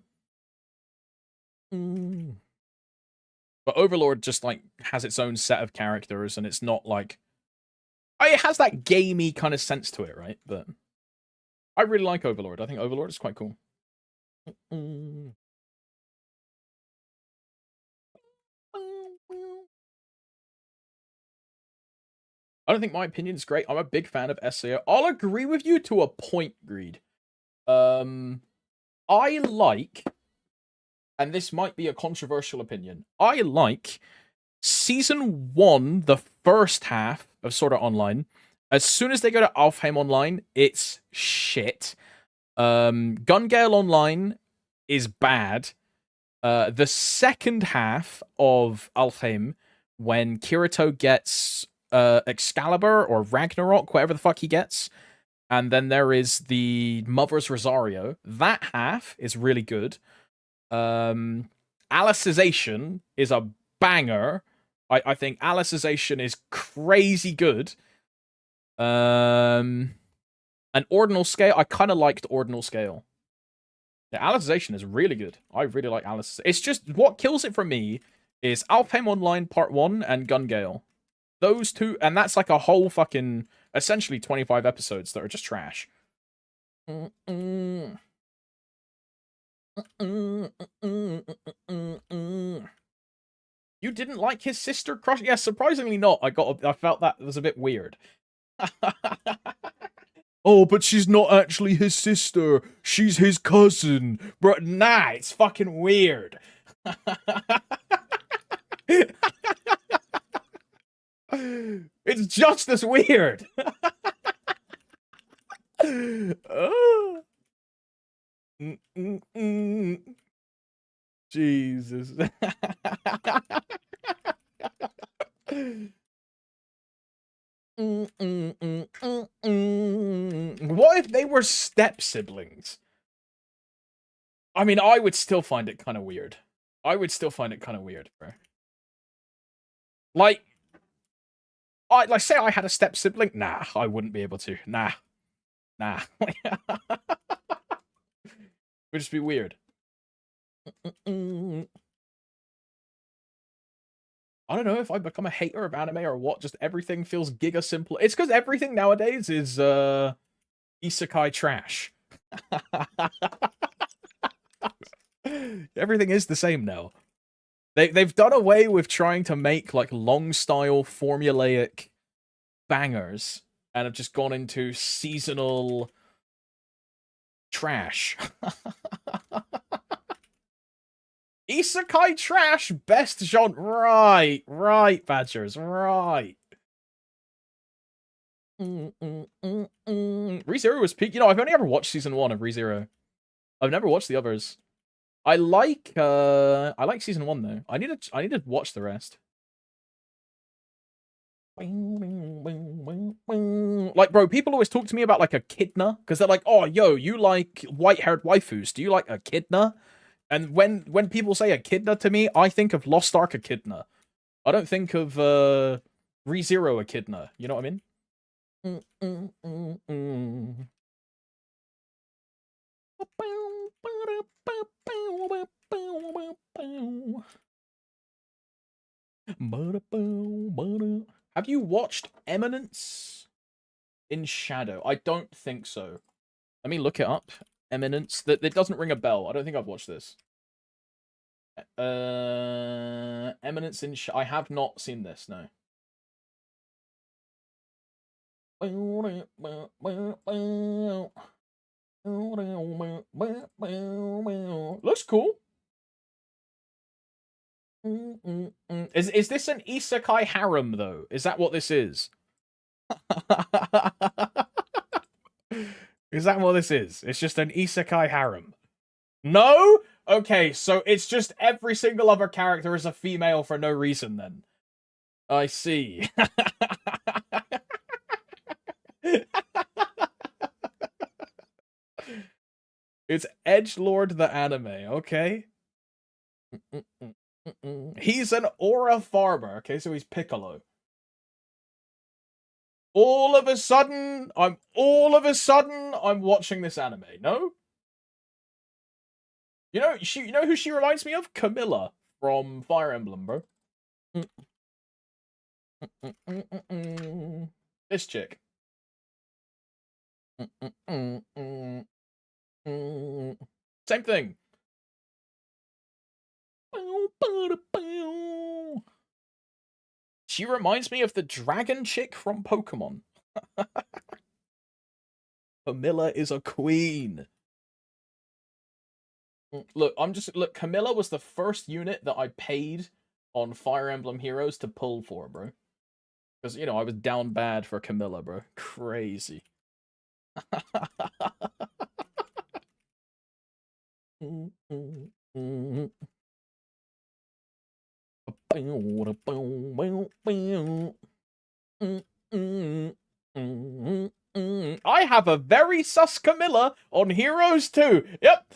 But Overlord just like has its own set of characters and it's not like... it has that gamey kind of sense to it, right? But I really like Overlord. I think Overlord is quite cool. I don't think my opinion is great. I'm a big fan of SAO. I'll agree with you to a point, Greed. I like, and this might be a controversial opinion, I like Season 1, the first half of Sword Art Online. As soon as they go to Alfheim Online, it's shit. Gun Gale Online is bad. The second half of Alfheim, when Kirito gets Excalibur or Ragnarok, whatever the fuck he gets, and then there is the Mother's Rosario, that half is really good. Alicization is a banger. I think Alicization is crazy good. And Ordinal Scale, I kind of liked Ordinal Scale. Yeah, Alicization is really good. I really like Alicization. It's just, what kills it for me is Alfheim Online Part 1 and Gun Gale. Those two, and that's like a whole fucking, essentially 25 episodes that are just trash. You didn't like his sister crush? Yeah, surprisingly not. I felt that was a bit weird. Oh, but she's not actually his sister. She's his cousin. Bro, nah, it's fucking weird. It's just as weird. Jesus. What if they were step siblings? I mean, I would still find it kind of weird. Bro. Like say I had a step sibling. Nah, I wouldn't be able to. Nah. would just be weird. I don't know if I become a hater of anime or what. Just everything feels giga simple. It's because everything nowadays is isekai trash. Everything is the same now. They've done away with trying to make like long style formulaic bangers and have just gone into seasonal trash. Isekai trash, best genre. Right, Badgers, right. ReZero was peak. You know, I've only ever watched season 1 of ReZero. I've never watched the others. I like season 1 though. I need to watch the rest. Like, bro, people always talk to me about like echidna because they're like, "Oh, yo, you like white-haired waifus? Do you like echidna?" And when people say echidna to me, I think of Lost Ark echidna. I don't think of ReZero echidna. You know what I mean? Have you watched Eminence in Shadow? I don't think so. Let me look it up. Eminence. That doesn't ring a bell. I don't think I've watched this. Eminence in I have not seen this, no. Looks cool. Is this an isekai harem though? Is that what this is? Is that what this is? It's just an isekai harem. No? Okay, so it's just every single other character is a female for no reason then. I see. It's Edgelord the anime, okay? He's an aura farmer, okay, so he's Piccolo. All of a sudden, I'm watching this anime, no? You know who she reminds me of? Camilla from Fire Emblem, bro. This chick. Same thing. She reminds me of the dragon chick from Pokemon. Camilla is a queen. Look, Camilla was the first unit that I paid on Fire Emblem Heroes to pull for, bro. Because, you know, I was down bad for Camilla, bro. Crazy. I have a very sus Camilla on Heroes too. Yep.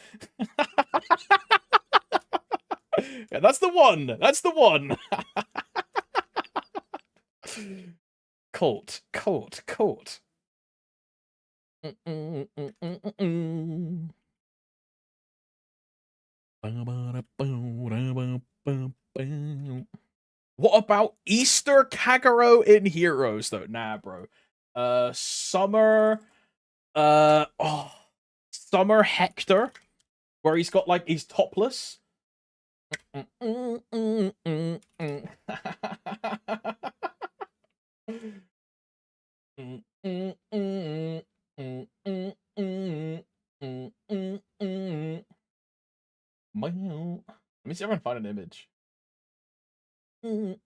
Yeah, that's the one. That's the one. Colt. What about Easter Kagero in Heroes though? Nah, bro. Summer Summer Hector, where he's got like he's topless. Let me see if I can find an image. Did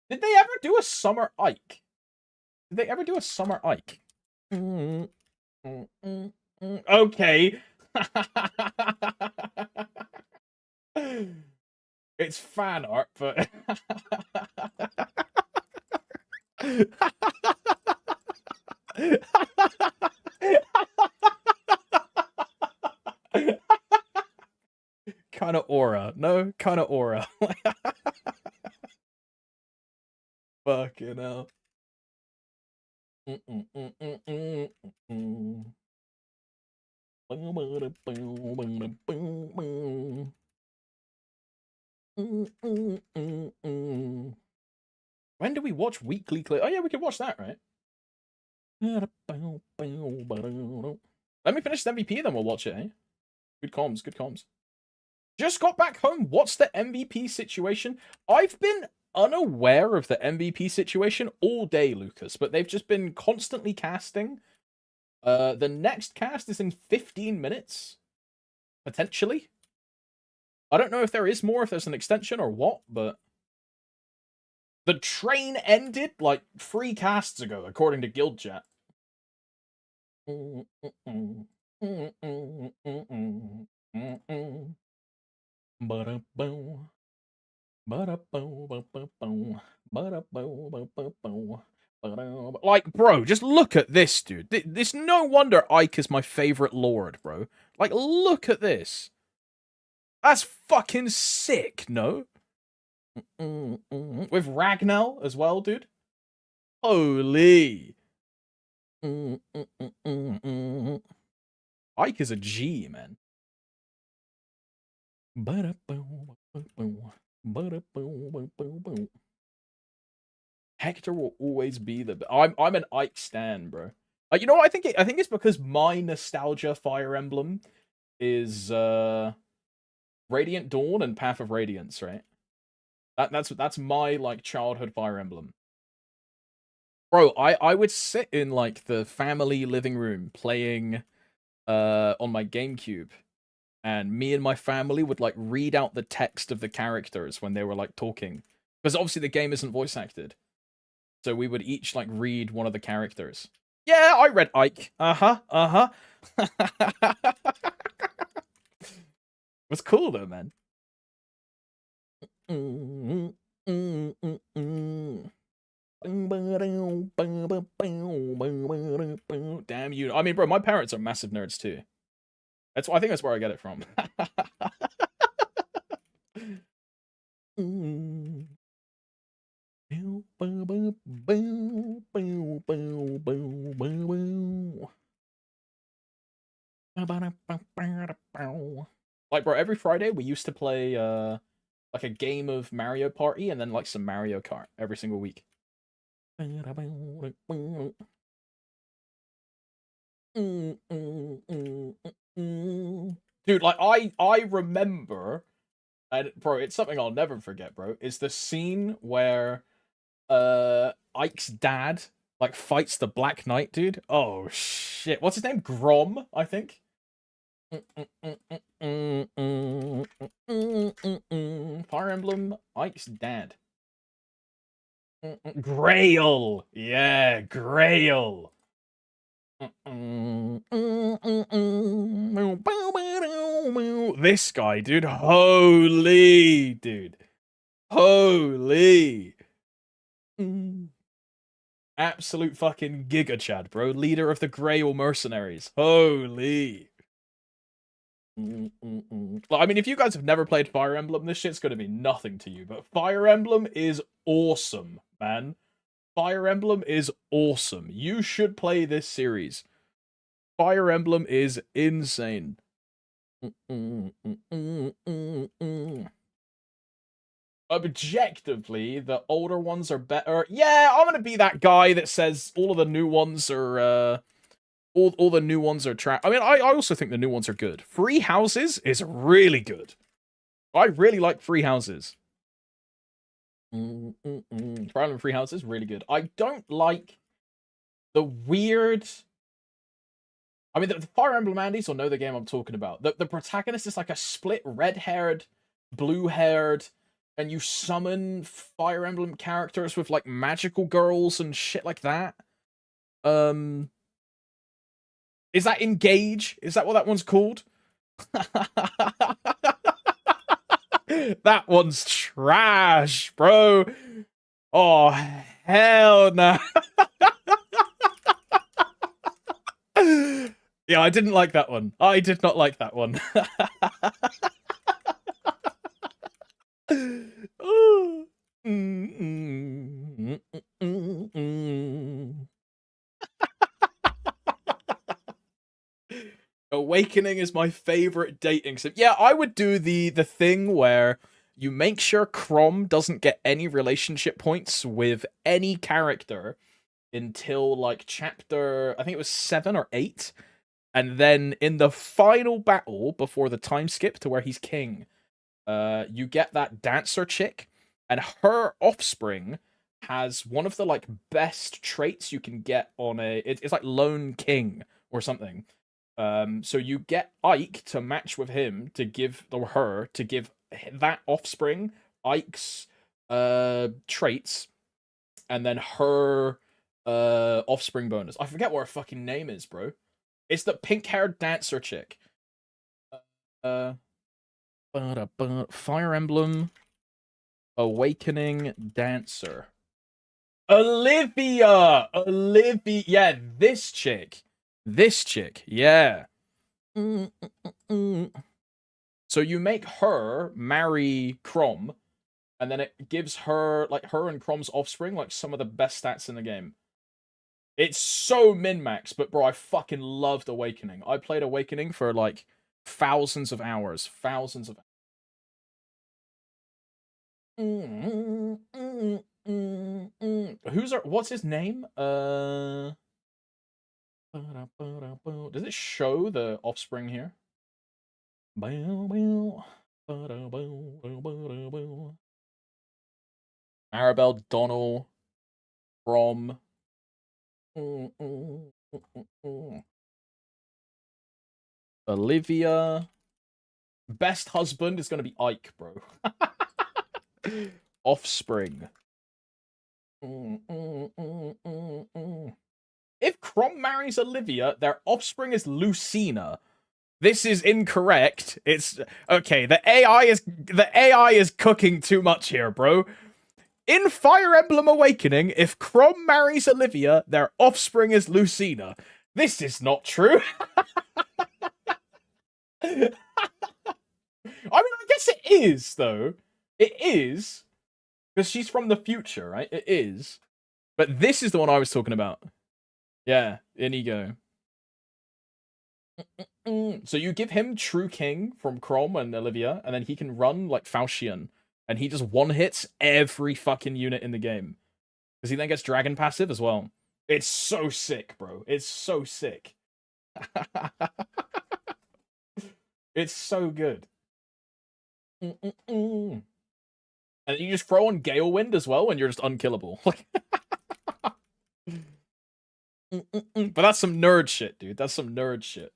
they ever do a Summer Ike? Did they ever do a Summer Ike? Okay. It's fan art, but kind of aura. No, kind of aura. Fucking hell. When do we watch weekly clip? Oh yeah, we can watch that, right? Let me finish the MVP, then we'll watch it, eh? Good comms, good comms. Just got back home. What's the MVP situation? I've been unaware of the MVP situation all day, Lucas, but they've just been constantly casting. The next cast is in 15 minutes. Potentially. I don't know if there is more, if there's an extension or what, but the train ended like 3 casts ago, according to Guild Chat. Like, bro, just look at this, dude. This no wonder Ike is my favorite lord, bro. Like, look at this. That's fucking sick, no? With Ragnell as well, dude. Holy. Ike is a G, man. Hector will always be the. I'm an Ike stan, bro. You know what? I think it's because my nostalgia Fire Emblem is Radiant Dawn and Path of Radiance, right? That's my like childhood Fire Emblem. Bro, I would sit in like the family living room playing on my GameCube, and me and my family would like read out the text of the characters when they were like talking, because obviously the game isn't voice acted, so we would each like read one of the characters. Yeah, I read Ike. Uh-huh. It's cool though, man. Damn you. I mean, bro, my parents are massive nerds too. I think that's where I get it from. Like, bro, every Friday we used to play like a game of Mario Party and then like some Mario Kart every single week. Dude, like I remember, and bro, it's something I'll never forget, bro. Is the scene where Ike's dad like fights the Black Knight, dude. Oh shit. What's his name? Grom, I think. Fire Emblem, Ike's dad. Grail. Yeah, Grail. This guy, dude. Holy, dude. Holy. Absolute fucking Giga Chad, bro. Leader of the Grail Mercenaries. Holy. Like, I mean, if you guys have never played Fire Emblem, this shit's gonna be nothing to you. But Fire Emblem is awesome, man. Fire Emblem is awesome. You should play this series. Fire Emblem is insane. Objectively, the older ones are better. Yeah, I'm gonna be that guy that says all of the new ones are all the new ones are trash. I mean, I also think the new ones are good. Free Houses is really good. I really like Free Houses. Fire Emblem Free Houses, really good. I don't like the weird. I mean, the Fire Emblem Andes will know the game I'm talking about. The protagonist is like a split red-haired, blue-haired, and you summon Fire Emblem characters with like magical girls and shit like that. Is that Engage? Is that what that one's called? That one's trash, bro. Oh, hell no. Yeah, I didn't like that one. I did not like that one. Awakening is my favorite dating sim. Yeah, I would do the thing where you make sure Crom doesn't get any relationship points with any character until like chapter, I think it was 7 or 8. And then in the final battle before the time skip to where he's king, you get that dancer chick, and her offspring has one of the like best traits you can get on it's like Lone King or something. So you get Ike to match with him to give, or her to give that offspring Ike's traits, and then her offspring bonus. I forget what her fucking name is, bro. It's the pink-haired dancer chick. Fire Emblem Awakening Dancer. Olivia! Olivia! Yeah, this chick. This chick, yeah. So you make her marry Crom, and then it gives her, like, her and Crom's offspring, like, some of the best stats in the game. It's so min-max, but bro, I fucking loved Awakening. I played Awakening for, like, thousands of hours. Thousands of what's his name? Does it show the offspring here? Maribel, Donald, Brom. Olivia. Best husband is gonna be Ike, bro. Offspring. If Crom marries Olivia, their offspring is Lucina. This is incorrect. It's okay. The AI is cooking too much here, bro. In Fire Emblem Awakening, if Crom marries Olivia, their offspring is Lucina. This is not true. I mean, I guess it is, though. It is. Because she's from the future, right? It is. But this is the one I was talking about. Yeah, Inigo. So you give him True King from Crom and Olivia, and then he can run like Falchion. And he just one-hits every fucking unit in the game. Because he then gets Dragon Passive as well. It's so sick, bro. It's so sick. It's so good. And you just throw on Gale Wind as well, and you're just unkillable. But that's some nerd shit, dude. That's some nerd shit.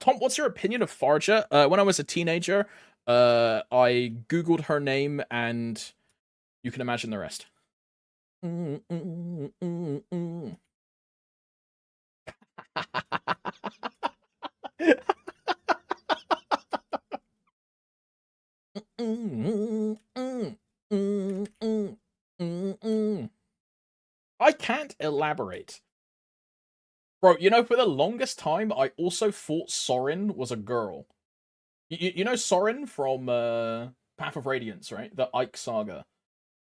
Tom, what's your opinion of Farja? When I was a teenager, I googled her name, and you can imagine the rest. I can't elaborate. Bro, you know, for the longest time, I also thought Sorin was a girl. You know Sorin from Path of Radiance, right? The Ike saga.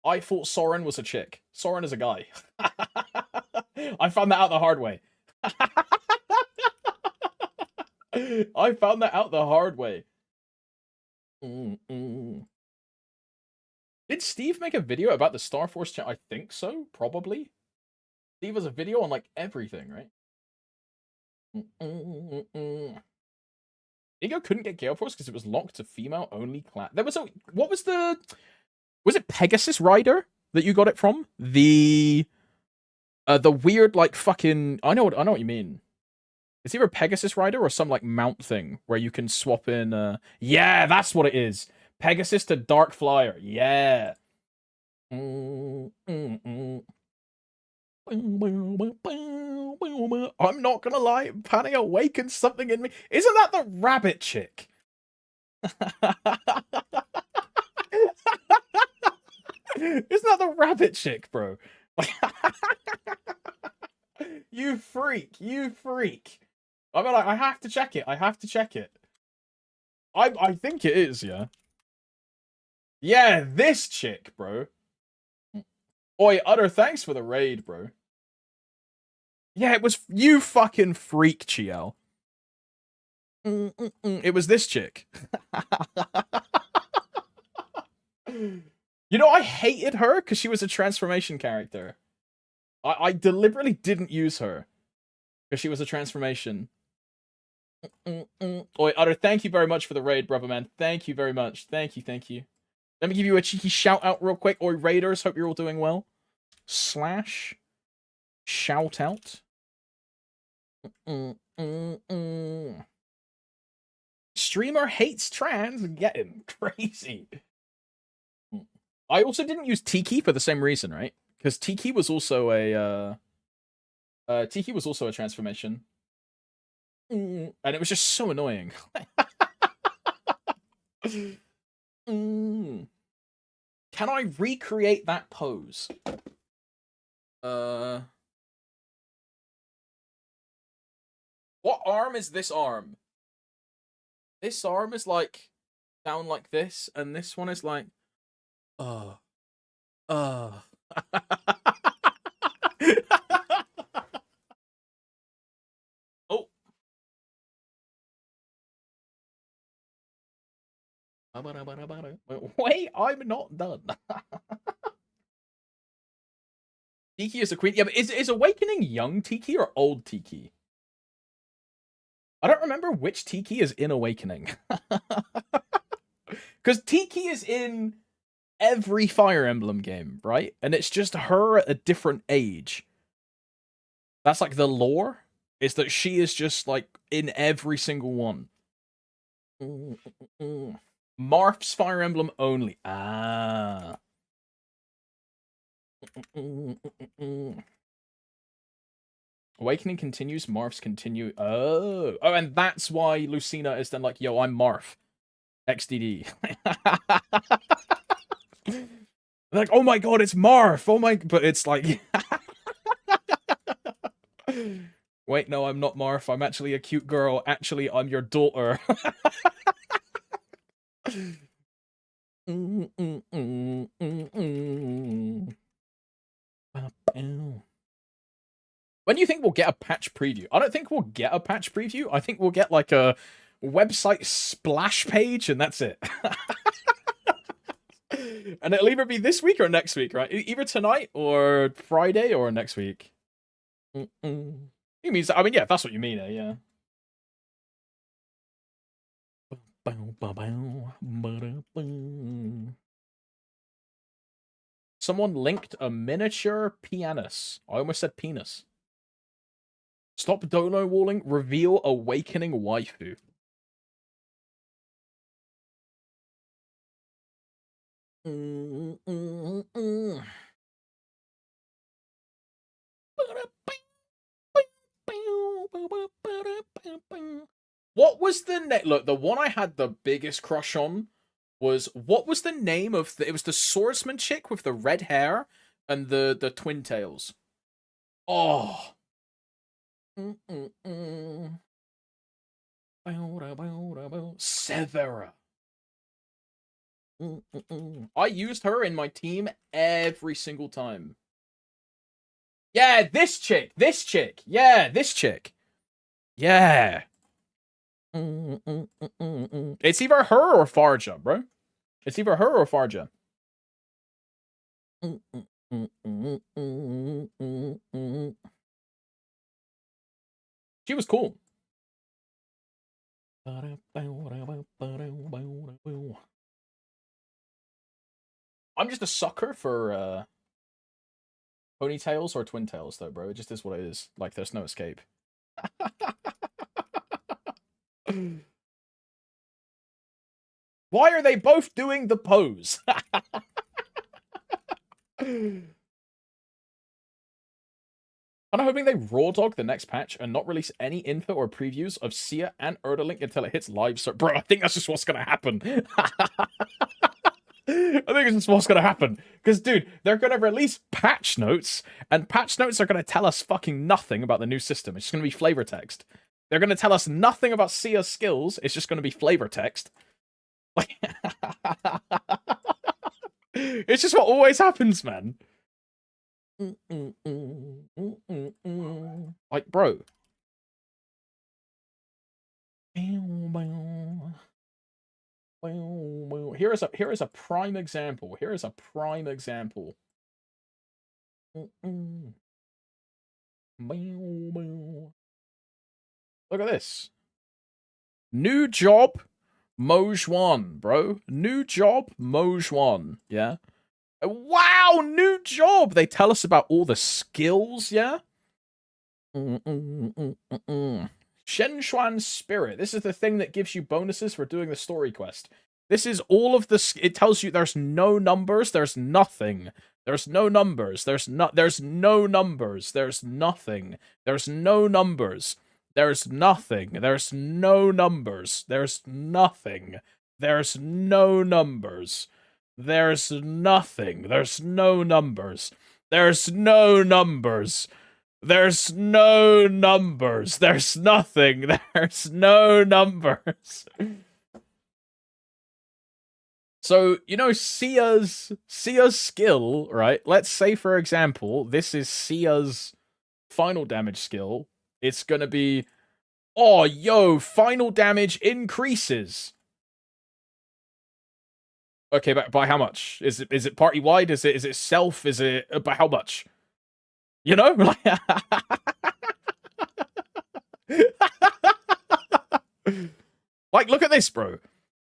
I thought Sorin was a chick. Sorin is a guy. I found that out the hard way. I found that out the hard way. Did Steve make a video about the Star Force channel? I think so, probably. Steve has a video on, like, everything, right? Ego couldn't get Gale Force because it was locked to female-only class. There was a... What was the... Was it Pegasus Rider that you got it from? The weird, like, fucking... I know what you mean. It's either Pegasus Rider or some, like, mount thing where you can swap in... Yeah, that's what it is. Pegasus to Dark Flyer. Yeah. I'm not gonna lie, Panny awakens something in me. Isn't that the rabbit chick? Isn't that the rabbit chick, bro? You freak, you freak. I mean, like, I have to check it. I have to check it. I think it is, yeah. Yeah, this chick, bro. Oi, utter thanks for the raid, bro. Yeah, it was you fucking freak, Chiel. It was this chick. You know, I hated her because she was a transformation character. I deliberately didn't use her because she was a transformation. Oi, Utter, thank you very much for the raid, brother man. Thank you very much. Thank you, thank you. Let me give you a cheeky shout out real quick. Oi, raiders, hope you're all doing well. Slash shout out. Streamer hates trans. Getting crazy. I also didn't use Tiki for the same reason, right? Because Tiki was also a transformation. And it was just so annoying. Can I recreate that pose? What arm is this arm? This arm is like down like this, and this one is like oh. Wait, I'm not done. Tiki is a queen. Yeah, but is Awakening young Tiki or old Tiki? I don't remember which Tiki is in Awakening. Because Tiki is in every Fire Emblem game, right? And it's just her at a different age. That's like the lore. Is that she is just like in every single one. Marth's Fire Emblem only. Ah. Awakening continues, Marth's continue. Oh, and that's why Lucina is then like, yo, I'm Marth. XDD. Like, oh my god, it's Marth. Oh my, but it's like, wait, no, I'm not Marth. I'm actually a cute girl. Actually, I'm your daughter. When do you think we'll get a patch preview? I don't think we'll get a patch preview. I think we'll get like a website splash page and that's it. And it'll either be this week or next week, right? Either tonight or Friday or next week. He means, I mean, yeah, that's what you mean, yeah. Someone linked a miniature pianus. I almost said penis. Stop dono walling. Reveal awakening waifu. What was the name? Look, the one I had the biggest crush on was, what was the name of it was the swordsman chick with the red hair and the twin tails. Oh. Severa. I used her in my team every single time. Yeah, this chick. Yeah, this chick. Yeah. It's either her or Farja, bro. It's either her or Farja. She was cool. I'm just a sucker for ponytails or twin tails, though, bro. It just is what it is. Like, there's no escape. Why are they both doing the pose? I'm hoping they raw dog the next patch and not release any info or previews of Sia and Erdalink until it hits live. So, bro, I think that's just what's gonna happen. I think it's just what's gonna happen. Because, dude, they're gonna release patch notes, and patch notes are gonna tell us fucking nothing about the new system. It's just gonna be flavor text. They're going to tell us nothing about Sia's skills. It's just going to be flavor text. Like, it's just what always happens, man. Like, bro. Here is a prime example. Here is a prime example. Look at this. New job, Moj 1, bro. New job, Moj 1, yeah? Wow, new job! They tell us about all the skills, yeah? Shenshuan Spirit. This is the thing that gives you bonuses for doing the story quest. This is all of the... It tells you there's no numbers, there's nothing. There's no numbers, there's no numbers, there's nothing. There's no numbers. There's nothing. There's no numbers. There's nothing. There's no numbers. There's nothing. There's no numbers. There's no numbers. There's no numbers. There's nothing. There's no numbers. So, you know, Sia's skill, right? Let's say, for example, this is Sia's final damage skill. It's gonna be, oh, yo, final damage increases. Okay, but by how much? Is it party wide? Is it self? Is it by how much? You know? Like, look at this, bro.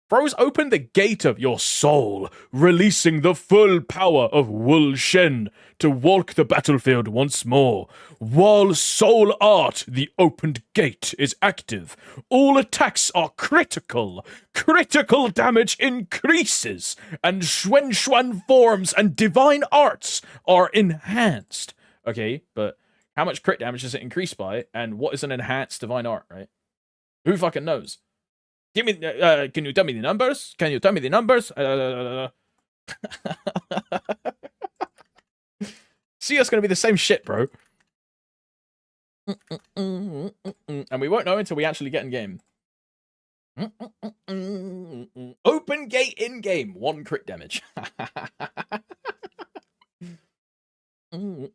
Bro's opened the gate of your soul, releasing the full power of Wul Shen to walk the battlefield once more. While soul art, the opened gate, is active, all attacks are critical. Critical damage increases, and Xuan forms and divine arts are enhanced. Okay, but how much crit damage does it increase by, and what is an enhanced divine art, right? Who fucking knows? Give me, can you tell me the numbers? Can you tell me the numbers? See, it's gonna be the same shit, bro. And we won't know until we actually get in game. Open gate in game, 1 crit damage. Will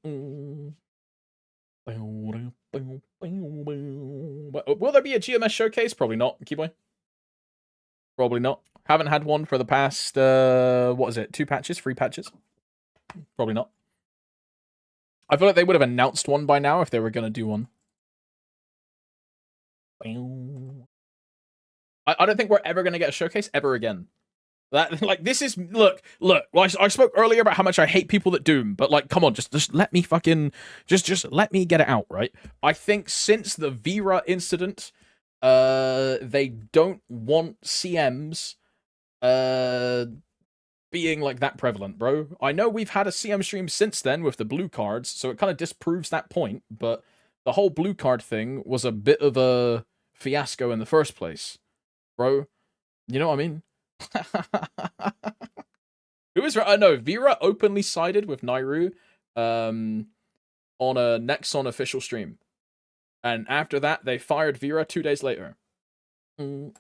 there be a GMS showcase? Probably not. Keyboy? Probably not. Haven't had one for the past, what is it, 2 patches, 3 patches? Probably not. I feel like they would have announced one by now if they were going to do one. I don't think we're ever going to get a showcase ever again. That, like, this is, look, I spoke earlier about how much I hate people that Doom, but, like, come on, just let me fucking, just let me get it out, right? I think since the Vera incident, they don't want CMs, being, like, that prevalent, bro. I know we've had a CM stream since then with the blue cards, so it kind of disproves that point, but the whole blue card thing was a bit of a fiasco in the first place, bro. You know what I mean? Who is right? No, Vera openly sided with Nairu on a Nexon official stream. And after that, they fired Vera 2 days later. I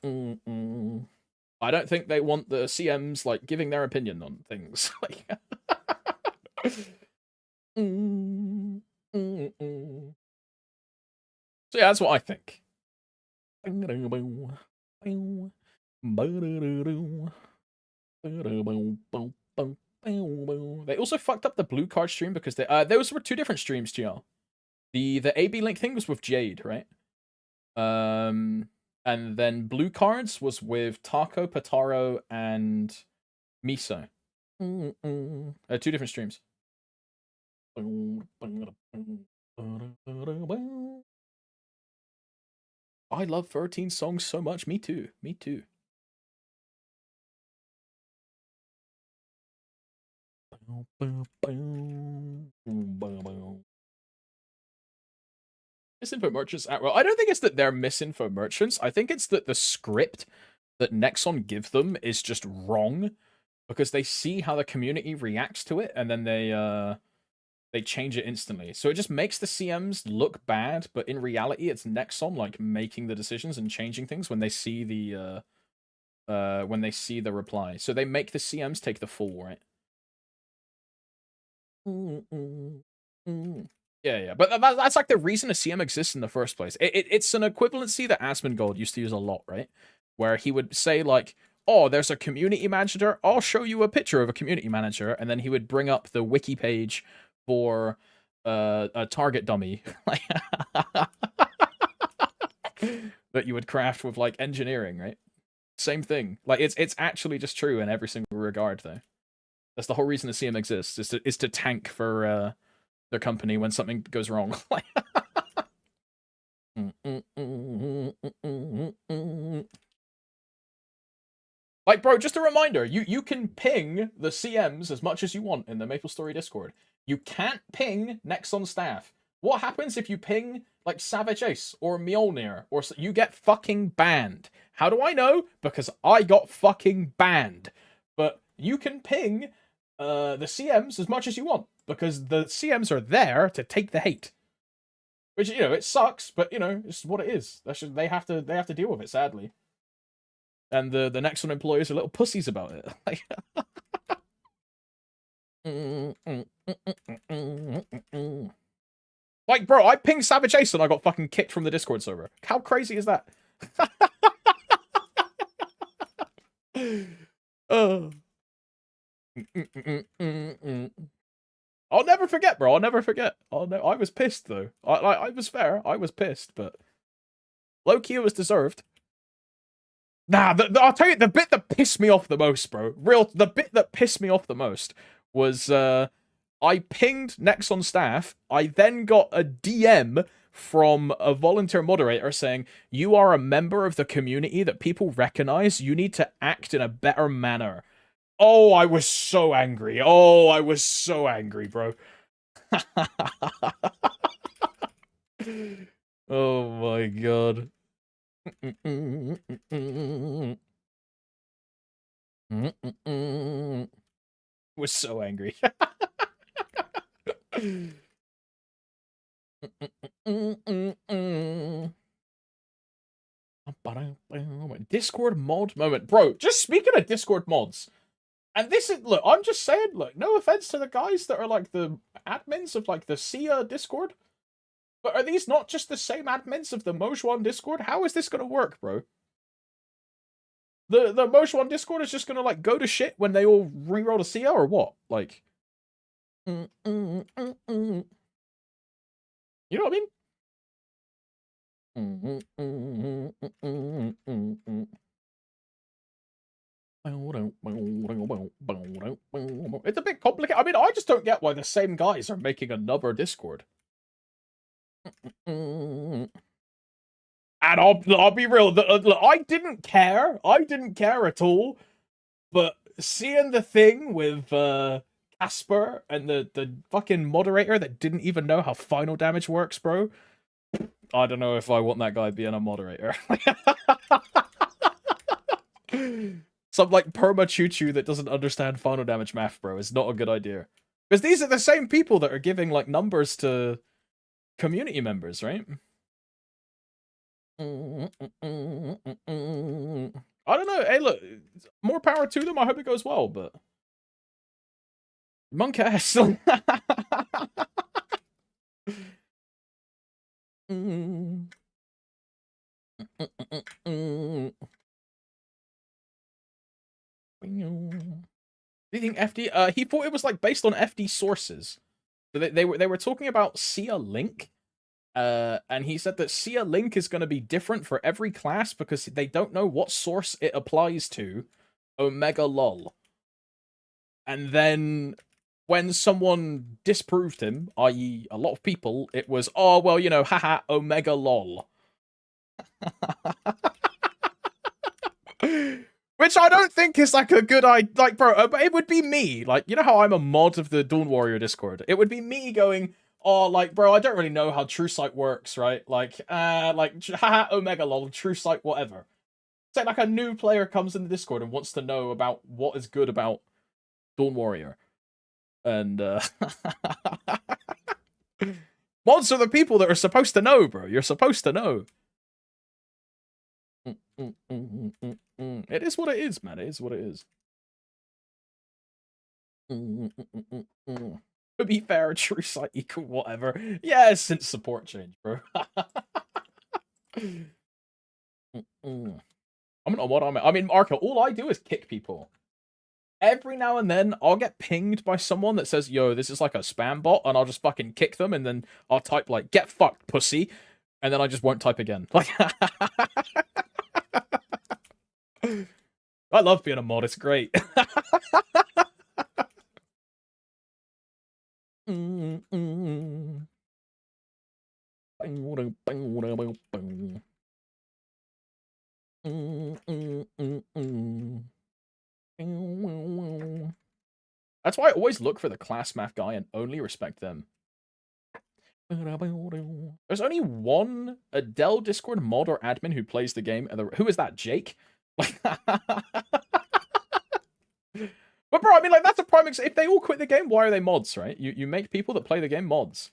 don't think they want the CMs, like, giving their opinion on things. Like, so yeah, that's what I think. They also fucked up the blue card stream because they those were 2 different streams, Gio. The AB Link thing was with Jade, right? And then blue cards was with Taco, Pataro, and Miso. 2 different streams. I love 13 songs so much. Me too. Me too. Misinfo merchants at well, I don't think it's that they're misinfo merchants. I think it's that the script that Nexon give them is just wrong because they see how the community reacts to it and then they they change it instantly. So it just makes the CMs look bad, but in reality, it's Nexon like making the decisions and changing things when they see the reply. So they make the CMs take the fall, right? Yeah. But that's like the reason a CM exists in the first place. It's an equivalency that Asmongold used to use a lot, right? Where he would say like, oh, there's a community manager. I'll show you a picture of a community manager. And then he would bring up the wiki page for a target dummy that you would craft with like engineering, right? Same thing. Like it's actually just true in every single regard, though. That's the whole reason the CM exists, is to tank for their company when something goes wrong. Like, bro, just a reminder, you can ping the CMs as much as you want in the MapleStory Discord. You can't ping Nexon staff. What happens if you ping, like, Savage Ace or Mjolnir? Or you get fucking banned. How do I know? Because I got fucking banned. But you can ping the CMs as much as you want. Because the CMs are there to take the hate. Which, you know, it sucks, but, you know, it's what it is. They have to deal with it, sadly. And the Nexon employees are little pussies about it. Like, bro, I pinged Savage Ace and I got fucking kicked from the Discord server. How crazy is that? I'll never forget, bro. I'll never forget. I was pissed, though. I was fair. I was pissed, but low-key it was deserved. Nah, I'll tell you, the bit that pissed me off the most, bro. The bit that pissed me off the most was, I pinged Nexon staff. I then got a DM from a volunteer moderator saying, you are a member of the community that people recognize. You need to act in a better manner. Oh, I was so angry. Oh, I was so angry, bro. Oh my god. Was so angry. Discord mod moment. Bro, just speaking of Discord mods, and this is, look, I'm just saying, look, no offense to the guys that are like the admins of like the Sia Discord, but are these not just the same admins of the Mojuan Discord? How is this gonna work, bro? The Mojuan Discord is just gonna like go to shit when they all reroll a Sia or what? Like, you know what I mean? It's a bit complicated. I mean, I just don't get why the same guys are making another Discord. And I'll be real. I didn't care. I didn't care at all. But seeing the thing with Casper and the fucking moderator that didn't even know how final damage works, bro. I don't know if I want that guy being a moderator. Some like perma choo-choo that doesn't understand final damage math, bro, is not a good idea. Because these are the same people that are giving like numbers to community members, right? I don't know. Hey, look, more power to them. I hope it goes well, but monk ass. Do you think FD? He thought it was like based on FD sources. So they were talking about Sia Link. And he said that Sia Link is going to be different for every class because they don't know what source it applies to. Omega lol. And then when someone disproved him, i.e. a lot of people, it was, oh, well, you know, haha, Omega lol. Which I don't think is like a good idea. Like, bro, but it would be me. Like, you know how I'm a mod of the Dawn Warrior Discord? It would be me going, oh, like, bro, I don't really know how True Sight works, right? Like, haha, Omega lol, True Sight, whatever. Say, like, a new player comes in the Discord and wants to know about what is good about Dawn Warrior. And, Mods are the people that are supposed to know, bro. You're supposed to know. It is what it is, man. It is what it is. To be fair, true site equal whatever. Yeah, since support change, bro. I'm not what I mean, Marco, all I do is kick people. Every now and then, I'll get pinged by someone that says, yo, this is like a spam bot, and I'll just fucking kick them, and then I'll type, like, get fucked, pussy, and then I just won't type again. Like, I love being a mod, it's great. That's why I always look for the class math guy and only respect them. There's only one Adele Discord mod or admin who plays the game. Who is that, Jake? But bro, I mean, like, that's a prime example. If they all quit the game, why are they mods, right? You make people that play the game mods.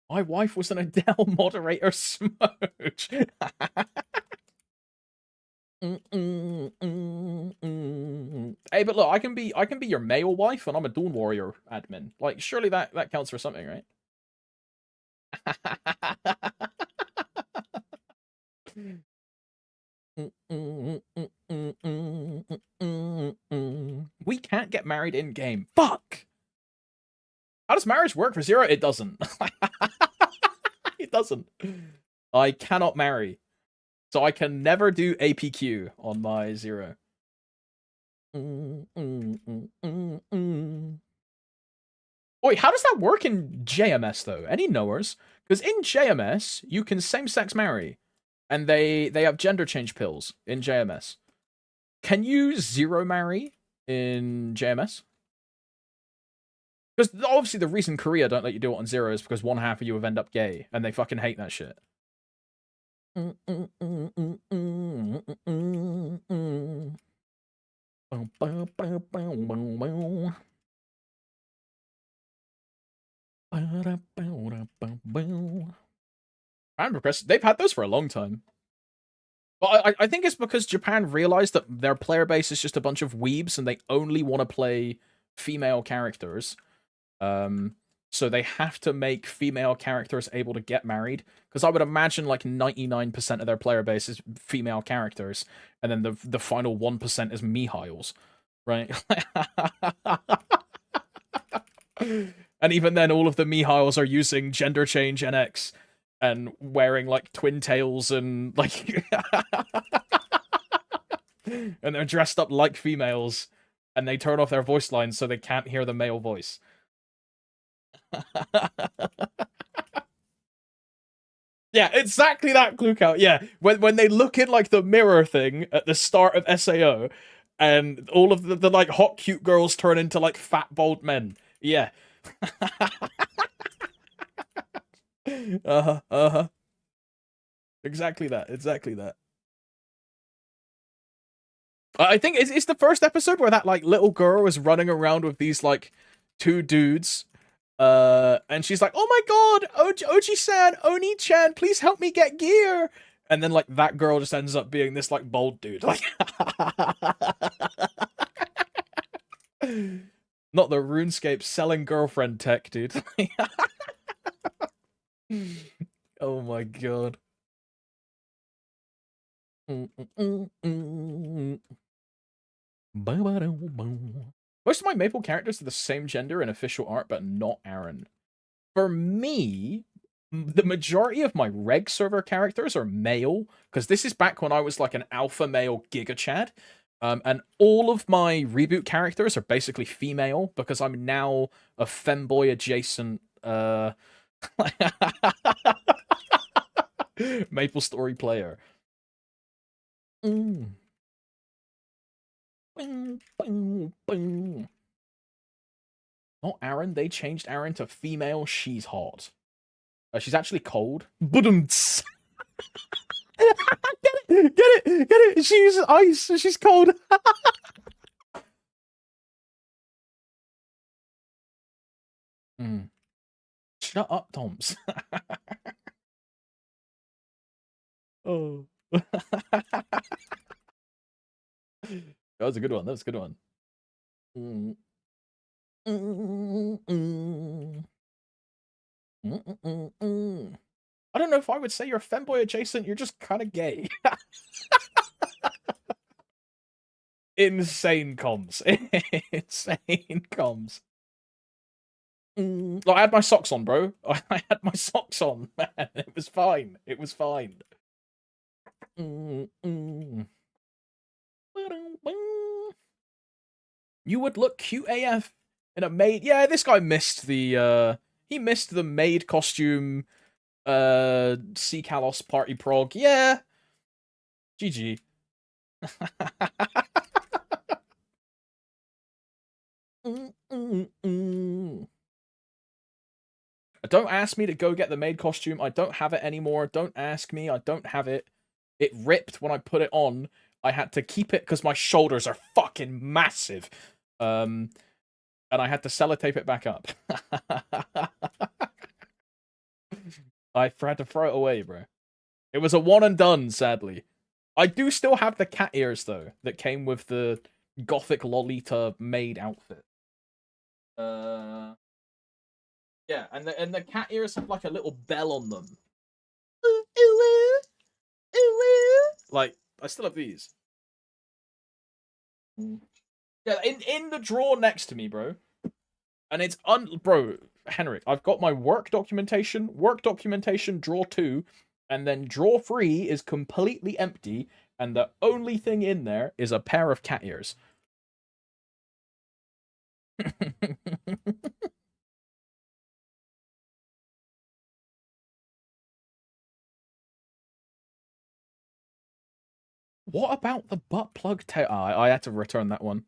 My wife was an Adele moderator smooch. Hey, but look, I can be your male wife, and I'm a Dawn Warrior admin. Like, surely that counts for something, right? We can't get married in game. Fuck. How does marriage work for Zero? It doesn't. It doesn't. I cannot marry. So I can never do APQ on my Zero. Wait, how does that work in JMS, though? Any knowers? Because in JMS, you can same-sex marry. And they have gender change pills in JMS. Can you Zero marry in JMS? Because obviously the reason Korea don't let you do it on Zero is because one half of you have end up gay, and they fucking hate that shit. Fan requests, they've had those for a long time. But I think it's because Japan realized that their player base is just a bunch of weebs and they only want to play female characters. So they have to make female characters able to get married. Because I would imagine like 99% of their player base is female characters. And then the final 1% is Mihails. Right? And even then, all of the Mihails are using gender change NX. And wearing, like, twin tails and, like... and they're dressed up like females. And they turn off their voice lines so they can't hear the male voice. Yeah, exactly that, Cluecout. Yeah, when they look in, like, the mirror thing at the start of SAO, and all of the like, hot, cute girls turn into, like, fat, bald men. Yeah. Uh-huh. Exactly that. I think it's the first episode where that, like, little girl is running around with these, like, two dudes. And she's like, oh my god, Oji-san, Oni-chan, please help me get gear. And then, like, that girl just ends up being this, like, bald dude. Like, not the RuneScape selling girlfriend tech, dude. Oh my god. Most of my Maple characters are the same gender in official art, but not Aaron. For me, the majority of my reg server characters are male, because this is back when I was like an alpha male Giga Chad. And all of my reboot characters are basically female, because I'm now a femboy adjacent Maple Story player. Not Aaron. They changed Aaron to female. She's hot. She's actually cold. Budumts. Get it. She's ice. She's cold. Shut up, Toms. Oh. That was a good one. That was a good one. I don't know if I would say you're femboy adjacent. You're just kind of gay. Insane comms. Insane comms. Like, I had my socks on, bro. I had my socks on, man. It was fine. It was fine. You would look cute AF in a maid. Yeah, this guy missed the he missed the maid costume C Kalos party prog. Yeah. GG. Don't ask me to go get the maid costume. I don't have it anymore. Don't ask me. I don't have it. It ripped when I put it on. I had to keep it because my shoulders are fucking massive. And I had to sellotape it back up. I had to throw it away, bro. It was a one and done, sadly. I do still have the cat ears, though, that came with the gothic Lolita maid outfit. Yeah, and the cat ears have like a little bell on them. Like, I still have these. Yeah, in the drawer next to me, bro. And it's bro, Henrik, I've got my work documentation, drawer 2, and then drawer 3 is completely empty, and the only thing in there is a pair of cat ears. What about the butt plug tail? I had to return that one.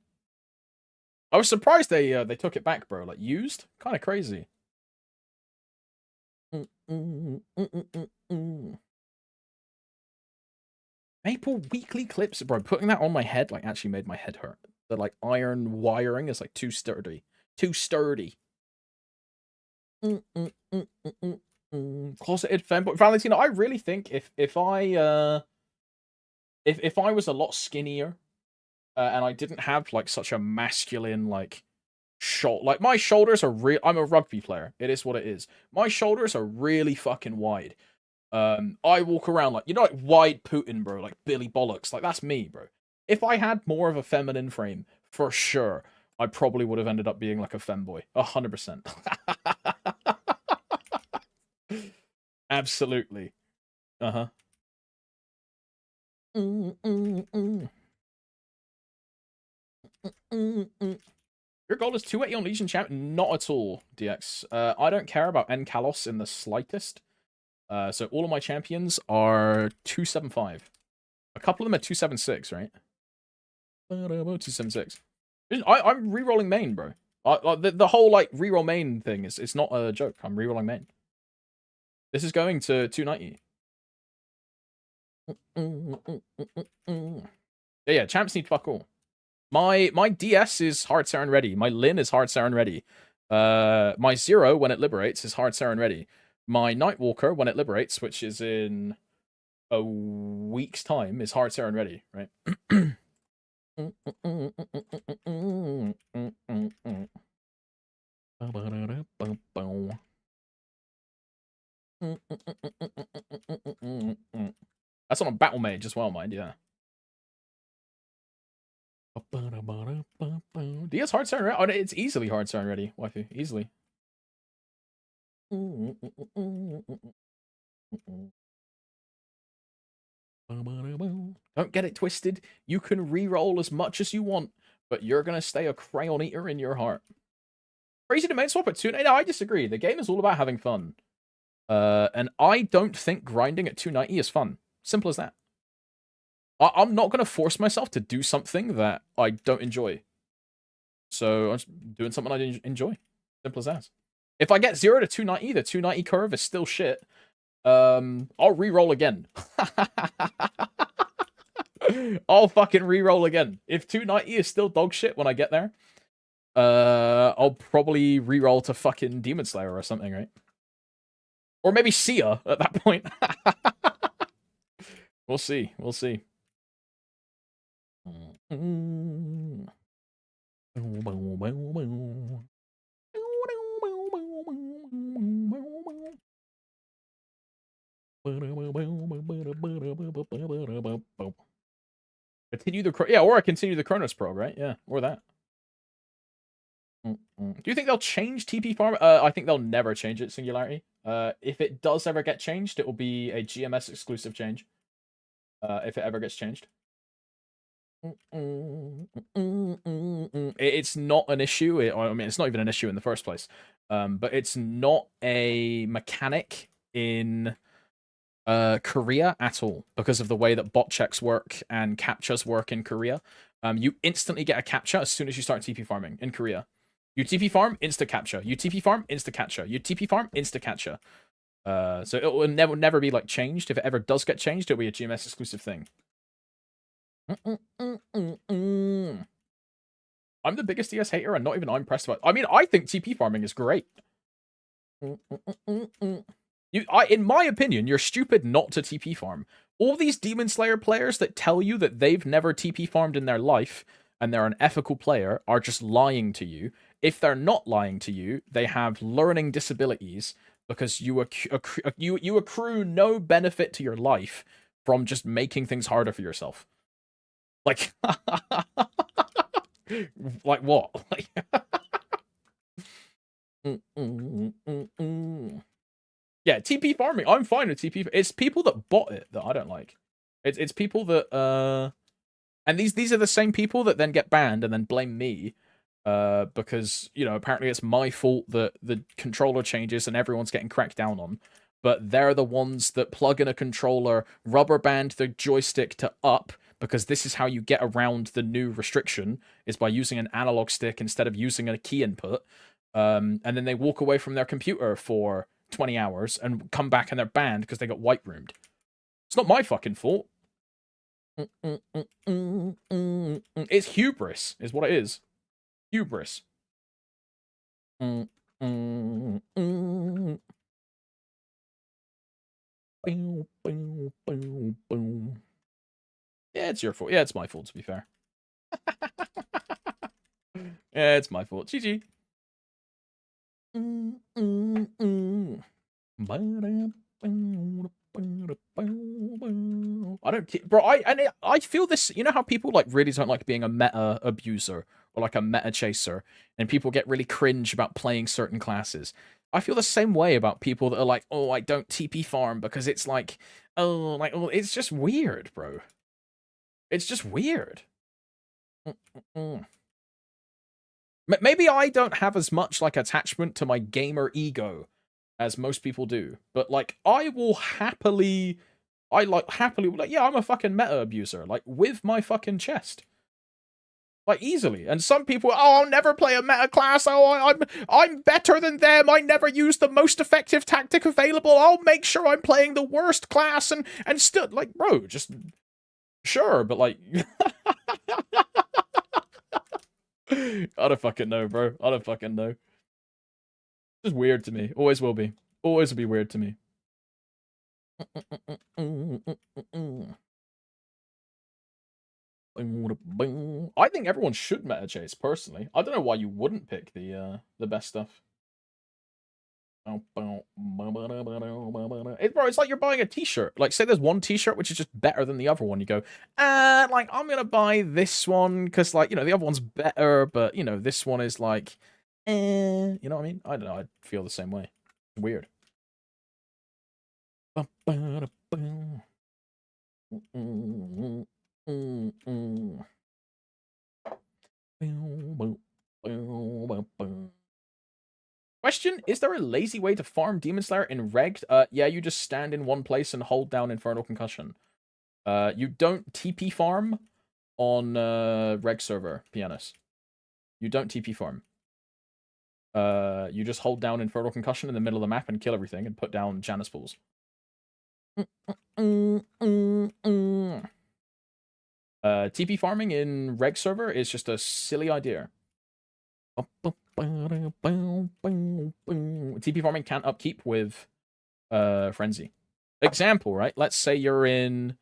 I was surprised they took it back, bro. Like, used? Kind of crazy. Maple weekly clips, bro. Putting that on my head like actually made my head hurt. The like iron wiring is like too sturdy. Too sturdy. Closeted femboy. Valentino, I really think if I was a lot skinnier and I didn't have like such a masculine like like my shoulders are real. I'm a rugby player. It is what it is. My shoulders are really fucking wide. I walk around like, you know, like wide Putin, bro, like Billy Bollocks. Like, that's me, bro. If I had more of a feminine frame, for sure, I probably would have ended up being like a femboy. 100%. Absolutely. Uh-huh. Your goal is 280 on Legion Champ? Not at all, DX. I don't care about N Kalos in the slightest. So all of my champions are 275. A couple of them are 276, right? 276. I'm rerolling main, bro. The whole like reroll main thing it's not a joke. I'm rerolling main. This is going to 290. Yeah, champs need fuck all. My DS is hard Saren ready. My Lin is hard Saren ready. My Zero, when it liberates, is hard Saren ready. My Nightwalker, when it liberates, which is in a week's time, is hard Saren ready, right? That's on a battle mage as well, mind, yeah. DS hard Saren ready? Oh, it's easily hard Saren ready, waifu. Easily. Don't get it twisted. You can re-roll as much as you want, but you're gonna stay a crayon eater in your heart. Crazy to main swap at 290. No, I disagree. The game is all about having fun. And I don't think grinding at 290 is fun. Simple as that. I'm not gonna force myself to do something that I don't enjoy. So I'm just doing something I enjoy. Simple as that. If I get 0 to 290, the 290 curve is still shit. I'll re-roll again. I'll fucking re-roll again. If 290 is still dog shit when I get there, I'll probably re-roll to fucking Demon Slayer or something, right? Or maybe Sia at that point. We'll see. We'll see. Continue the or I continue the Kronos Pro, right? Yeah, or that. Do you think they'll change TP farm? I think they'll never change it, Singularity. If it does ever get changed, it will be a GMS exclusive change. If it ever gets changed. It's not an issue. I mean, it's not even an issue in the first place. But it's not a mechanic in Korea at all because of the way that bot checks work and captchas work in Korea. You instantly get a captcha as soon as you start TP farming in Korea. You TP farm, insta captcha. You TP farm, insta captcha. You TP farm, insta captcha. So it will never be like changed. If it ever does get changed, it'll be a GMS exclusive thing. I'm the biggest DS hater, and not even I'm impressed about. I mean, I think TP farming is great. In my opinion, you're stupid not to TP farm. All these Demon Slayer players that tell you that they've never TP farmed in their life and they're an ethical player are just lying to you. If they're not lying to you, they have learning disabilities because you accrue no benefit to your life from just making things harder for yourself. Like, like what? Like, yeah, TP farming. I'm fine with TP. It's people that bot it that I don't like. It's people that and these are the same people that then get banned and then blame me because, you know, apparently it's my fault that the controller changes and everyone's getting cracked down on. But they're the ones that plug in a controller, rubber band the joystick to up, because this is how you get around the new restriction, is by using an analog stick instead of using a key input. And then they walk away from their computer for 20 hours and come back and they're banned because they got white roomed. It's not my fucking fault. It's hubris, is what it is. Hubris. Yeah, it's your fault. Yeah, it's my fault, to be fair. Yeah, it's my fault. GG. I don't, bro. I feel this. You know how people like really don't like being a meta abuser or like a meta chaser, and people get really cringe about playing certain classes. I feel the same way about people that are like, oh, I don't TP farm because it's like, oh, it's just weird, bro. It's just weird. Maybe I don't have as much like attachment to my gamer ego as most people do, but like I will happily yeah, I'm a fucking meta abuser, like with my fucking chest, like easily. And some people, oh, I'll never play a meta class. Oh, I'm better than them. I never use the most effective tactic available. I'll make sure I'm playing the worst class and still, like, bro, just sure, but like. I don't fucking know, bro. I don't fucking know. It's just weird to me. Always will be. Always will be weird to me. I think everyone should meta chase, personally. I don't know why you wouldn't pick the best stuff. Bro, it's like you're buying a t-shirt. Like, say there's one t-shirt which is just better than the other one. You go, like, I'm gonna buy this one because, like, you know, the other one's better, but, you know, this one is like, you know what I mean? I don't know. I feel the same way. Weird. Question, is there a lazy way to farm Demon Slayer in Reg? Yeah, you just stand in one place and hold down Infernal Concussion. You don't TP farm on Reg server, Pianus. You don't TP farm. you just hold down Infernal Concussion in the middle of the map and kill everything and put down Janus Pools. TP farming in reg server is just a silly idea. TP farming can't upkeep with Frenzy. Example, right? Let's say you're in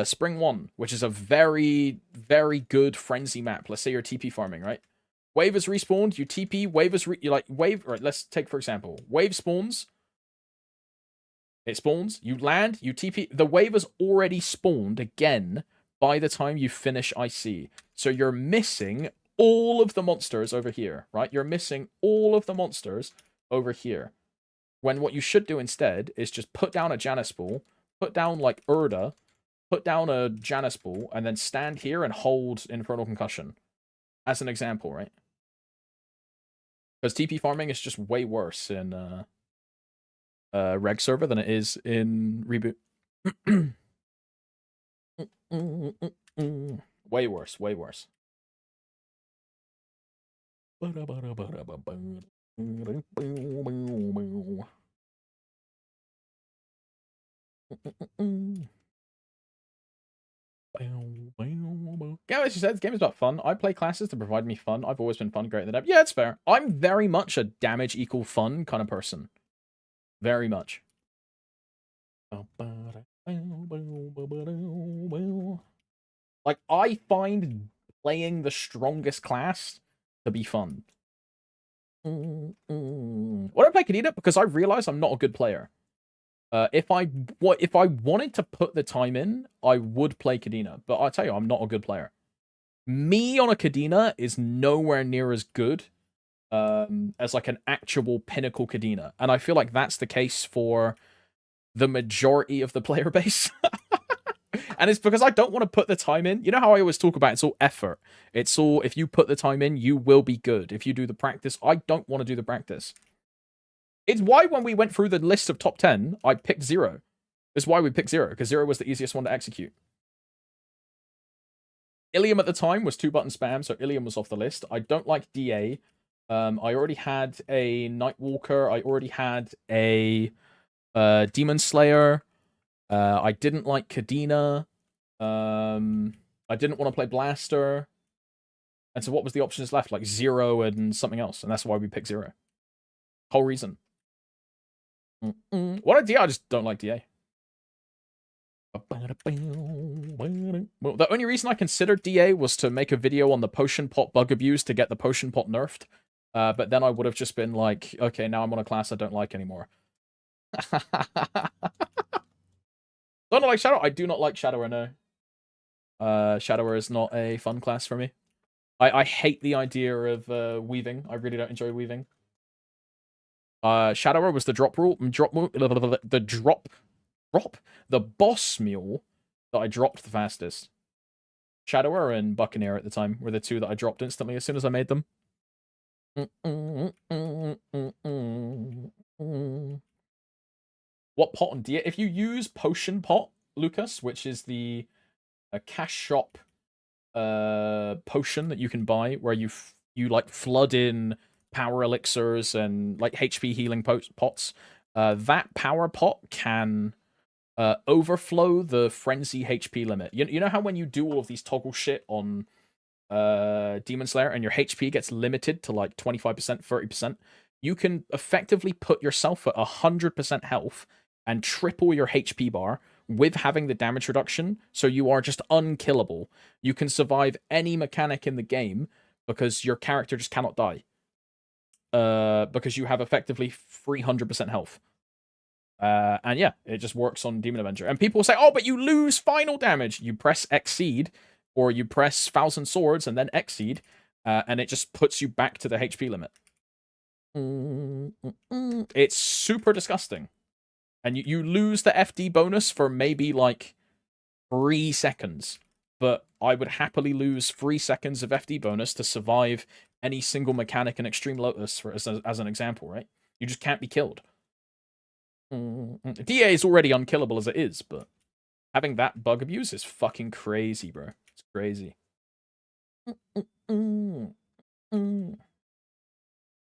Spring 1, which is a very, very good Frenzy map. Let's say you're TP farming, right? Wave is respawned, you TP, wave is you like wave, right, let's take for example. Wave spawns. It spawns, you land, you TP. The wave is already spawned again by the time you finish IC. So you're missing all of the monsters over here, right? You're missing all of the monsters over here. When what you should do instead is just put down a Janus Pool, put down like Urda, put down a Janus Pool, and then stand here and hold Infernal Concussion. As an example, right? Because TP farming is just way worse in reg server than it is in reboot. Way worse, way worse. Yeah, as you said, this game is about fun. I play classes to provide me fun. I've always been fun, greater than ever. Yeah, it's fair. I'm very much a damage equal fun kind of person. Very much. Like, I find playing the strongest class to be fun. Why do I play Kadena? Because I realize I'm not a good player. If I wanted to put the time in, I would play Kadena. But I tell you, I'm not a good player. Me on a Kadena is nowhere near as good as like an actual pinnacle Kadena. And I feel like that's the case for the majority of the player base. And it's because I don't want to put the time in. You know how I always talk about it's all effort. It's all, if you put the time in, you will be good. If you do the practice, I don't want to do the practice. It's why when we went through the list of top 10, I picked 0. It's why we picked 0, because 0 was the easiest one to execute. Ilium at the time was 2-button spam, so Ilium was off the list. I don't like DA. I already had a Nightwalker. I already had a Demon Slayer. I didn't like Kadena. I didn't want to play Blaster. And so what was the options left? Like 0 and something else. And that's why we picked 0. Whole reason. What a DA? I just don't like DA. Well, the only reason I considered DA was to make a video on the potion pot bug abuse to get the potion pot nerfed. But then I would have just been like, okay, now I'm on a class I don't like anymore. Don't like Shadow? I do not like Shadower, no. Shadower is not a fun class for me. I hate the idea of weaving. I really don't enjoy weaving. Shadower was the the boss mule that I dropped the fastest. Shadower and Buccaneer at the time were the two that I dropped instantly as soon as I made them. What pot and if you use Potion Pot, Lucas, which is the cash shop potion that you can buy where you like flood in power elixirs and like HP healing pots, that power pot can overflow the frenzy HP limit. You know how when you do all of these toggle shit on Demon Slayer and your HP gets limited to like 25%, 30%, you can effectively put yourself at 100% health and triple your HP bar with having the damage reduction, so you are just unkillable. You can survive any mechanic in the game because your character just cannot die. Because you have effectively 300% health. And yeah, it just works on Demon Avenger. And people say, oh, but you lose final damage. You press Exceed, or you press Thousand Swords and then Exceed, and it just puts you back to the HP limit. It's super disgusting. And you lose the FD bonus for maybe like 3 seconds. But I would happily lose 3 seconds of FD bonus to survive any single mechanic in Extreme Lotus, as an example, right? You just can't be killed. DA is already unkillable as it is, but having that bug abuse is fucking crazy, bro. It's crazy.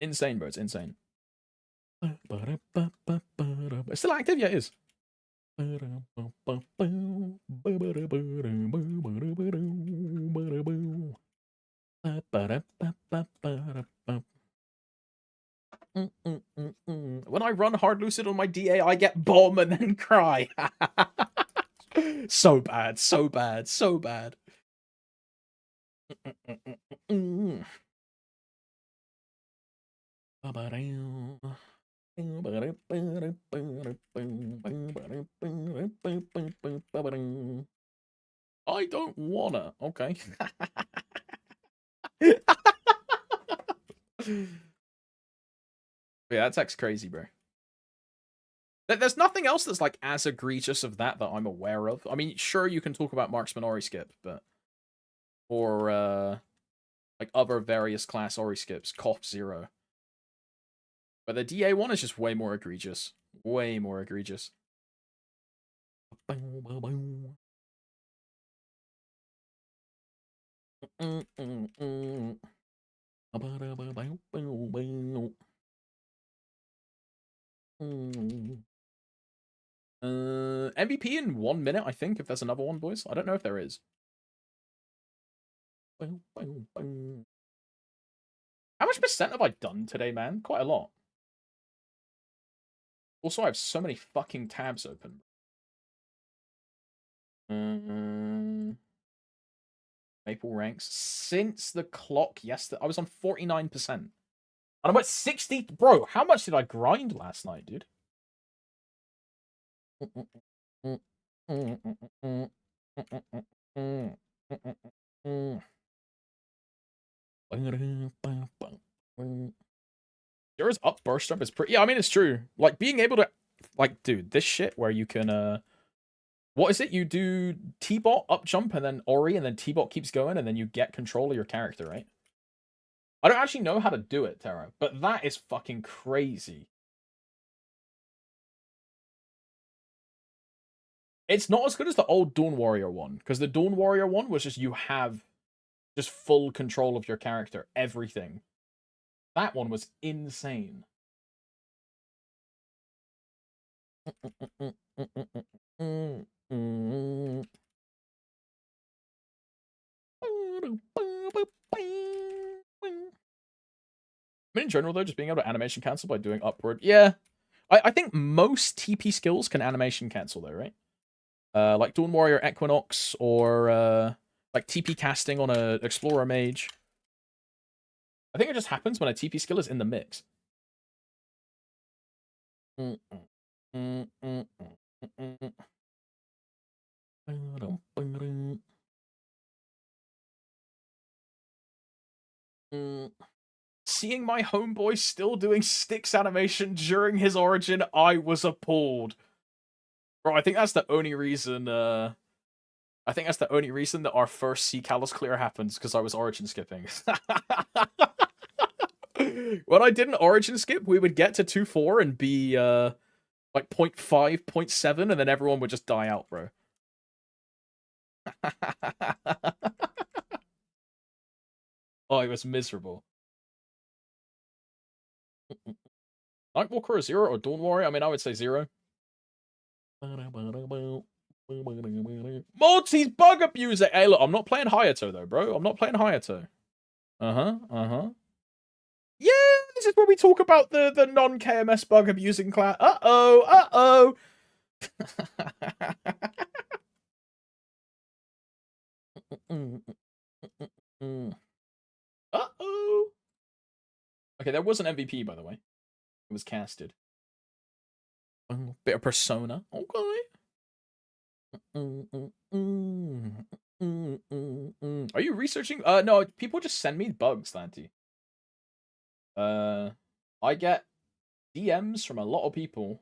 Insane, bro. It's insane. It's still active? Yeah, it is. When I run hard lucid on my DA, I get bomb and then cry. So bad, so bad, so bad. I don't wanna. Okay. Yeah, that text crazy, bro. There's nothing else that's like as egregious of that I'm aware of. I mean, sure, you can talk about Marksman Ori skip, but or like other various class Ori skips, Cough 0. But the DA one is just way more egregious. Way more egregious. MVP in 1 minute, I think, if there's another one, boys. I don't know if there is. How much percent have I done today, man? Quite a lot. Also, I have so many fucking tabs open. Maple ranks. Since the clock yesterday, I was on 49%. And I'm at 60. Bro, how much did I grind last night, dude? Zero's up burst jump is pretty. Yeah, I mean, it's true. Like, being able to. Like, dude, this shit where you can. What is it? You do T-bot up jump and then Ori and then T-bot keeps going and then you get control of your character, right? I don't actually know how to do it, Terra, but that is fucking crazy. It's not as good as the old Dawn Warrior one, because the Dawn Warrior one was just you have just full control of your character, everything. That one was insane. I mean, in general, though, just being able to animation cancel by doing upward. Yeah. I think most TP skills can animation cancel, though, right? Like Dawn Warrior Equinox or like TP casting on a Explorer Mage. I think it just happens when a TP skill is in the mix. Seeing my homeboy still doing sticks animation during his origin, I was appalled. Bro, I think that's the only reason that our first Sea Callus clear happens, because I was origin skipping. When I did an origin skip, we would get to 2-4 and be like 0.5, 0.7, and then everyone would just die out, bro. Oh, it was miserable. Nightwalker or 0 or Dawn Warrior? I mean, I would say 0. Multi's bug abuser. Hey, look, I'm not playing Hayato, though, bro. I'm not playing Hayato. Yeah, this is where we talk about the non-KMS bug abusing class. Uh-oh. Uh-oh. Okay, there was an MVP, by the way. It was casted. Bit of Persona. Okay. Are you researching? No, people just send me bugs, Lanty. I get DMs from a lot of people.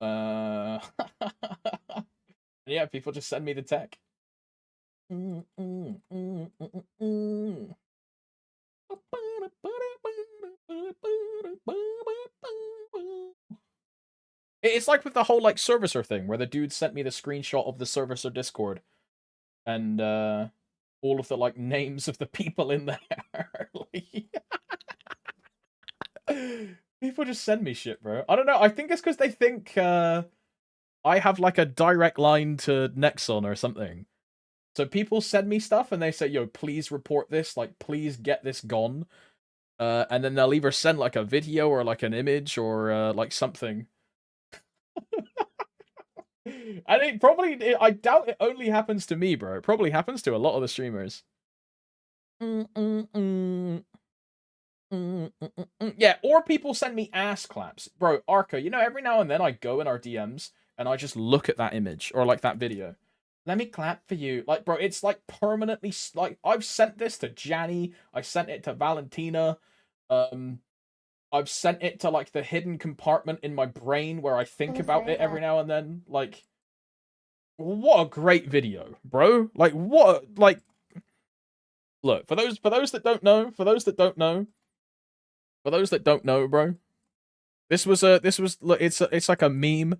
Yeah, people just send me the tech. It's like with the whole like servicer thing, where the dude sent me the screenshot of the servicer Discord, and all of the like names of the people in there. Like, People just send me shit, bro. I don't know. I think it's because they think I have like a direct line to Nexon or something. So people send me stuff and they say, yo, please report this. Like, please get this gone. And then they'll either send like a video or like an image or like something. And it probably, I doubt it only happens to me, bro. It probably happens to a lot of the streamers. Yeah, or people send me ass claps. Bro, Arca, you know, every now and then I go in our DMs and I just look at that image or like that video. Let me clap for you. Like, bro, it's like permanently, like, I've sent this to Janny. I sent it to Valentina. I've sent it to like the hidden compartment in my brain where I think about it every now and then. Like, what a great video, bro. Like, what, like, look, for those that don't know, bro, look, it's like a meme.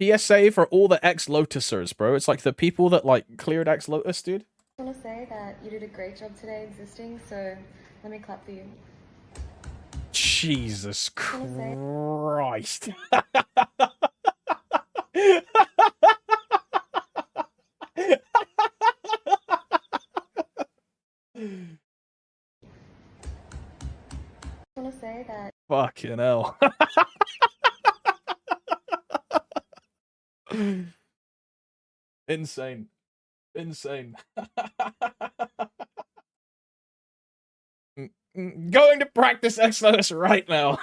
PSA for all the ex-Lotusers, bro. It's like the people that like cleared ex-Lotus, dude. I want to say that you did a great job today existing, so let me clap for you. Jesus Christ. I want to say that. Fucking hell. Insane. Insane. Going to practice Exodus right now.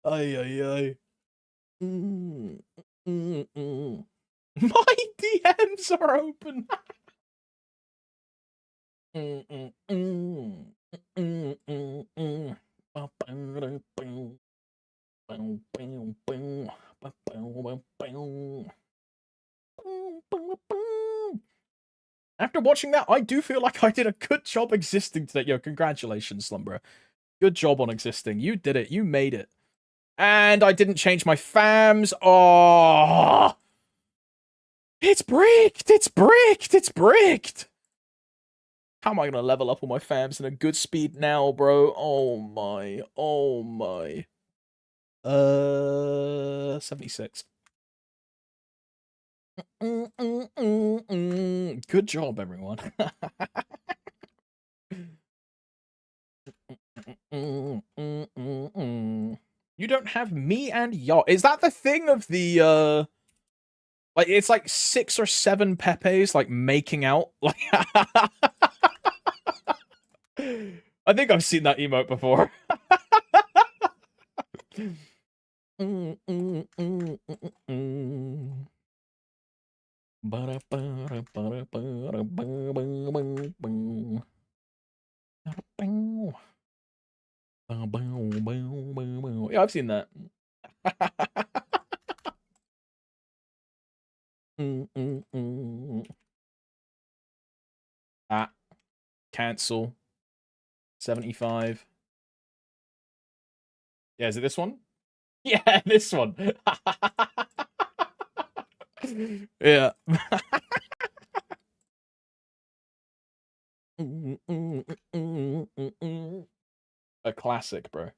Ay, ay, ay. My DMs are open. After watching that, I do feel like I did a good job existing today. Yo, congratulations, Slumberer. Good job on existing. You did it. You made it. And I didn't change my fams. Oh, it's bricked. It's bricked. It's bricked. How am I going to level up all my fams in a good speed now, bro? Oh my. Oh my. 76. Good job, everyone. You don't have me and y'all. Is that the thing of the like it's like 6 or 7 Pepes like making out? Like I think I've seen that emote before. Yeah, I've seen that. Ah, cancel. 75. Yeah, is it this one? Yeah, this one. Yeah. A classic, bro.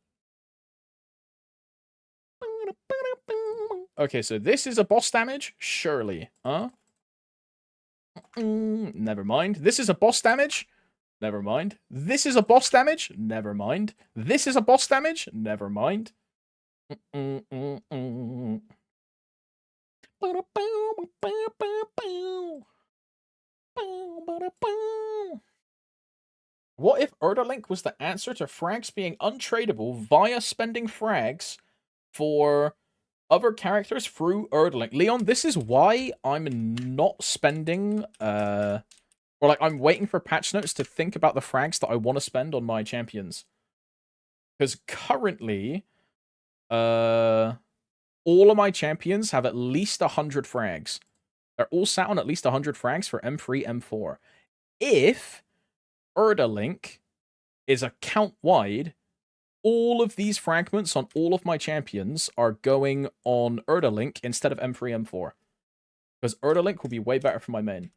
Okay, so this is a boss damage? Surely. Huh? Never mind. This is a boss damage? Never mind. This is a boss damage? Never mind. This is a boss damage? Never mind. What if Erdalink was the answer to frags being untradeable via spending frags for other characters through Erdalink? Leon, this is why I'm not spending, or like I'm waiting for patch notes to think about the frags that I want to spend on my champions. Because currently, all of my champions have at least 100 frags. They're all sat on at least 100 frags for M3, M4. If Erdalink is account-wide, all of these fragments on all of my champions are going on Erdalink instead of M3, M4. Because Erdalink will be way better for my main.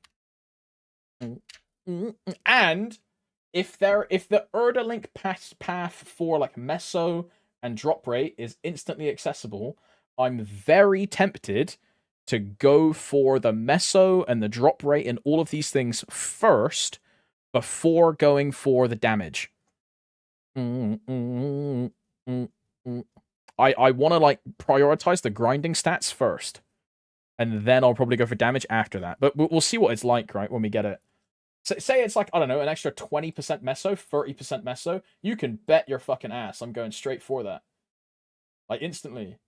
And if the Erdalink path for like meso and drop rate is instantly accessible, I'm very tempted to go for the meso and the drop rate and all of these things first before going for the damage. I want to like prioritize the grinding stats first, and then I'll probably go for damage after that. But we'll see what it's like, right, when we get it. Say it's like, I don't know, an extra 20% meso, 30% meso. You can bet your fucking ass I'm going straight for that. Like, instantly.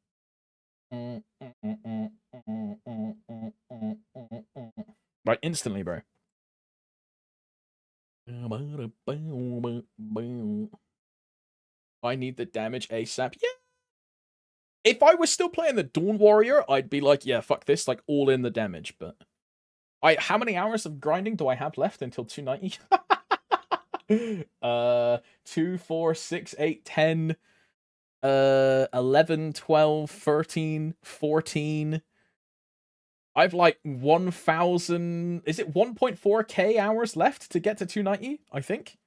Like, instantly, bro. I need the damage ASAP. Yeah. If I was still playing the Dawn Warrior, I'd be like, yeah, fuck this, like, all in the damage, but... how many hours of grinding do I have left until 290? 2, 4, 6, 8, 10, 11, 12, 13, 14. I've like 1,000... Is it 1.4k hours left to get to 290, I think?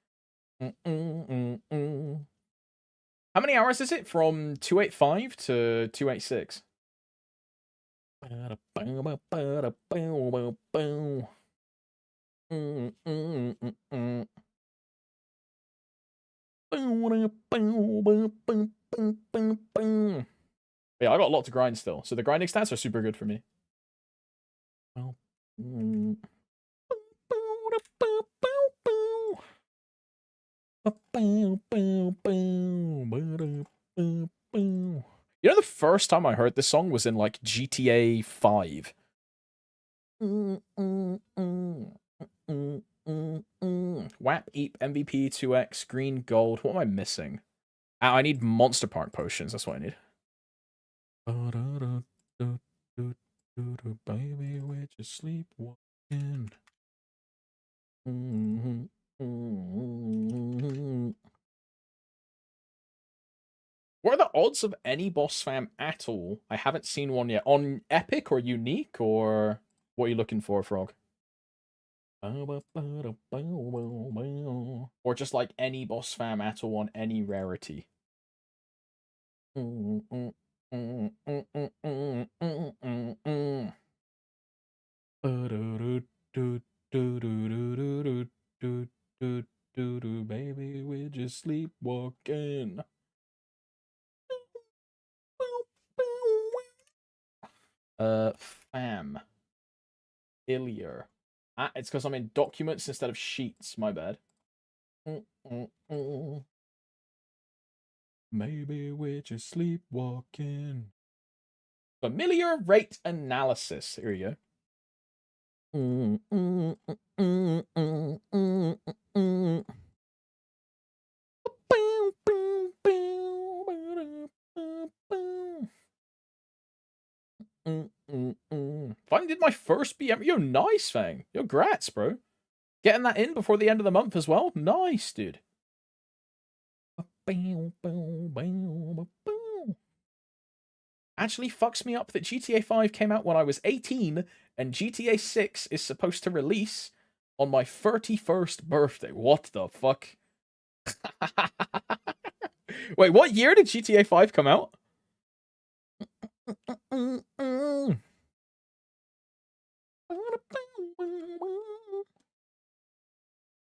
How many hours is it from 285 to 286? Yeah, I got a lot to grind still, so the grinding stats are super good for me. You know, the first time I heard this song was in like GTA 5. WAP, EAP, MVP, 2x, green, gold. What am I missing? I need Monster Park potions. That's what I need. Baby, we're just sleepwalking. What are the odds of any boss fam at all? I haven't seen one yet. On epic or unique, or what are you looking for, Frog? Or just like any boss fam at all on any rarity. Baby, we're just sleepwalking. Fam. Illier. It's because I'm in documents instead of sheets. My bad. Maybe we're just sleepwalking. Familiar rate analysis. Here we go. Finally did my first BM. Yo, nice, Fang. Yo, grats, bro. Getting that in before the end of the month as well. Nice, dude. Actually fucks me up that GTA 5 came out when I was 18 and GTA 6 is supposed to release on my 31st birthday. What the fuck? Wait, what year did GTA 5 come out?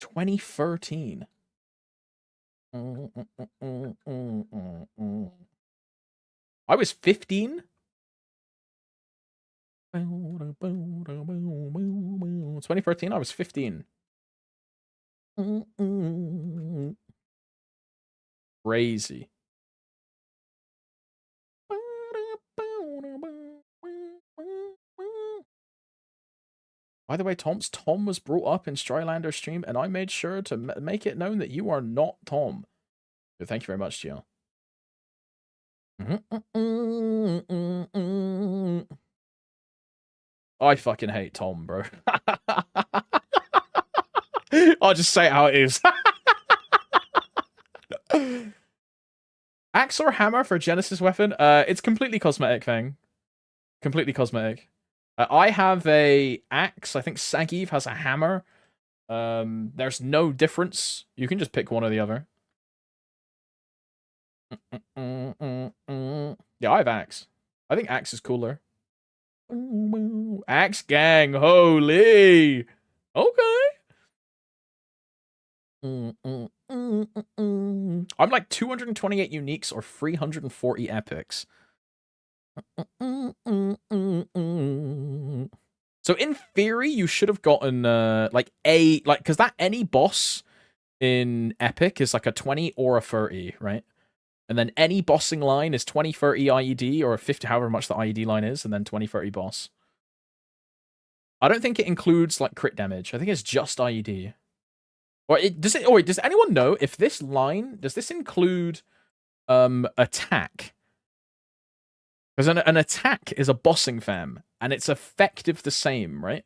2013. I was 15. 2013, I was 15. Crazy. By the way, Tom was brought up in Strylander's stream, and I made sure to make it known that you are not Tom. So thank you very much, Gio. I fucking hate Tom, bro. I'll just say it how it is. Axe or hammer for Genesis weapon? It's completely cosmetic thing. Completely cosmetic. I have a axe. I think Sagiv has a hammer. There's no difference. You can just pick one or the other. Yeah, I have Axe. I think Axe is cooler. Axe Gang, holy. Okay. I'm like 228 uniques or 340 epics. So in theory, you should have gotten because that any boss in epic is like a 20 or a 30, right? And then any bossing line is 20, 30 IED or 50, however much the IED line is, and then 20, 30 boss. I don't think it includes like crit damage. I think it's just IED. Or does it? Oh wait, does anyone know if this line does this include attack? Because an attack is a bossing fam, and it's effective the same, right?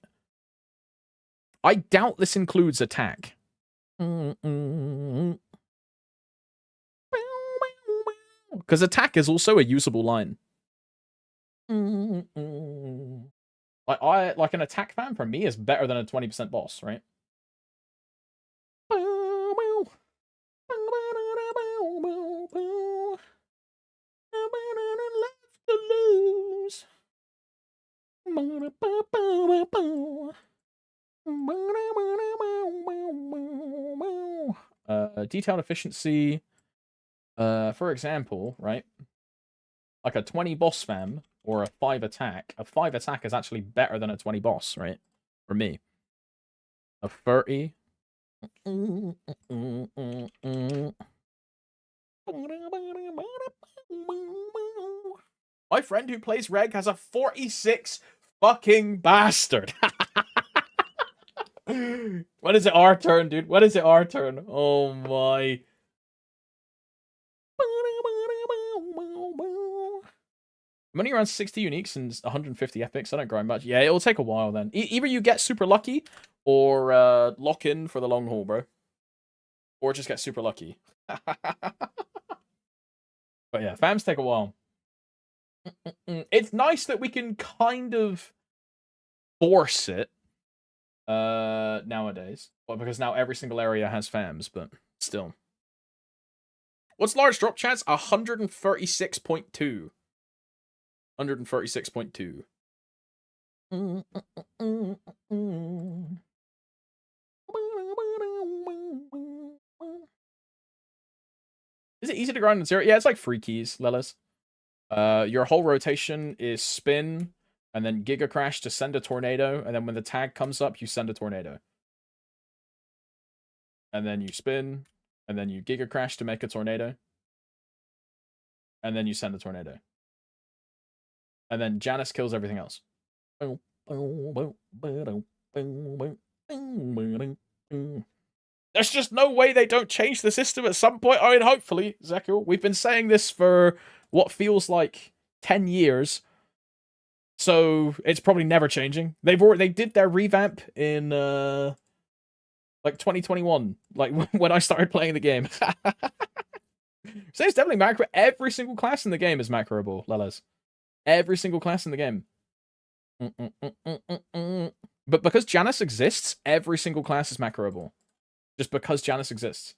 I doubt this includes attack. Because attack is also a usable line. Like an attack fam for me is better than a 20% boss, right? Detailed efficiency. For example, right? Like a 20 boss fam or a 5 attack. A 5 attack is actually better than a 20 boss, right? For me. A 30. My friend who plays Reg has a 46 fucking bastard. When is it our turn, dude? When is it our turn? Oh my. I'm only around 60 uniques and 150 epics. I don't grind much. Yeah, it'll take a while then. Either you get super lucky or lock in for the long haul, bro. Or just get super lucky. But yeah, fams take a while. It's nice that we can kind of force it nowadays. Well, because now every single area has fams, but still. What's large drop chance? 136.2. 136.2. Is it easy to grind in zero? Yeah, it's like 3 keys, Lelis. Your whole rotation is spin, and then Giga Crash to send a tornado, and then when the tag comes up, you send a tornado. And then you spin, and then you Giga Crash to make a tornado. And then you send a tornado. And then Janice kills everything else. There's just no way they don't change the system at some point. I mean, hopefully, Zekil. We've been saying this for what feels like 10 years. So it's probably never changing. They did their revamp in like 2021, like when I started playing the game. So it's definitely macro. Every single class in the game is macroable, Leles. Every single class in the game. But because Janus exists, every single class is macroable. Just because Janus exists.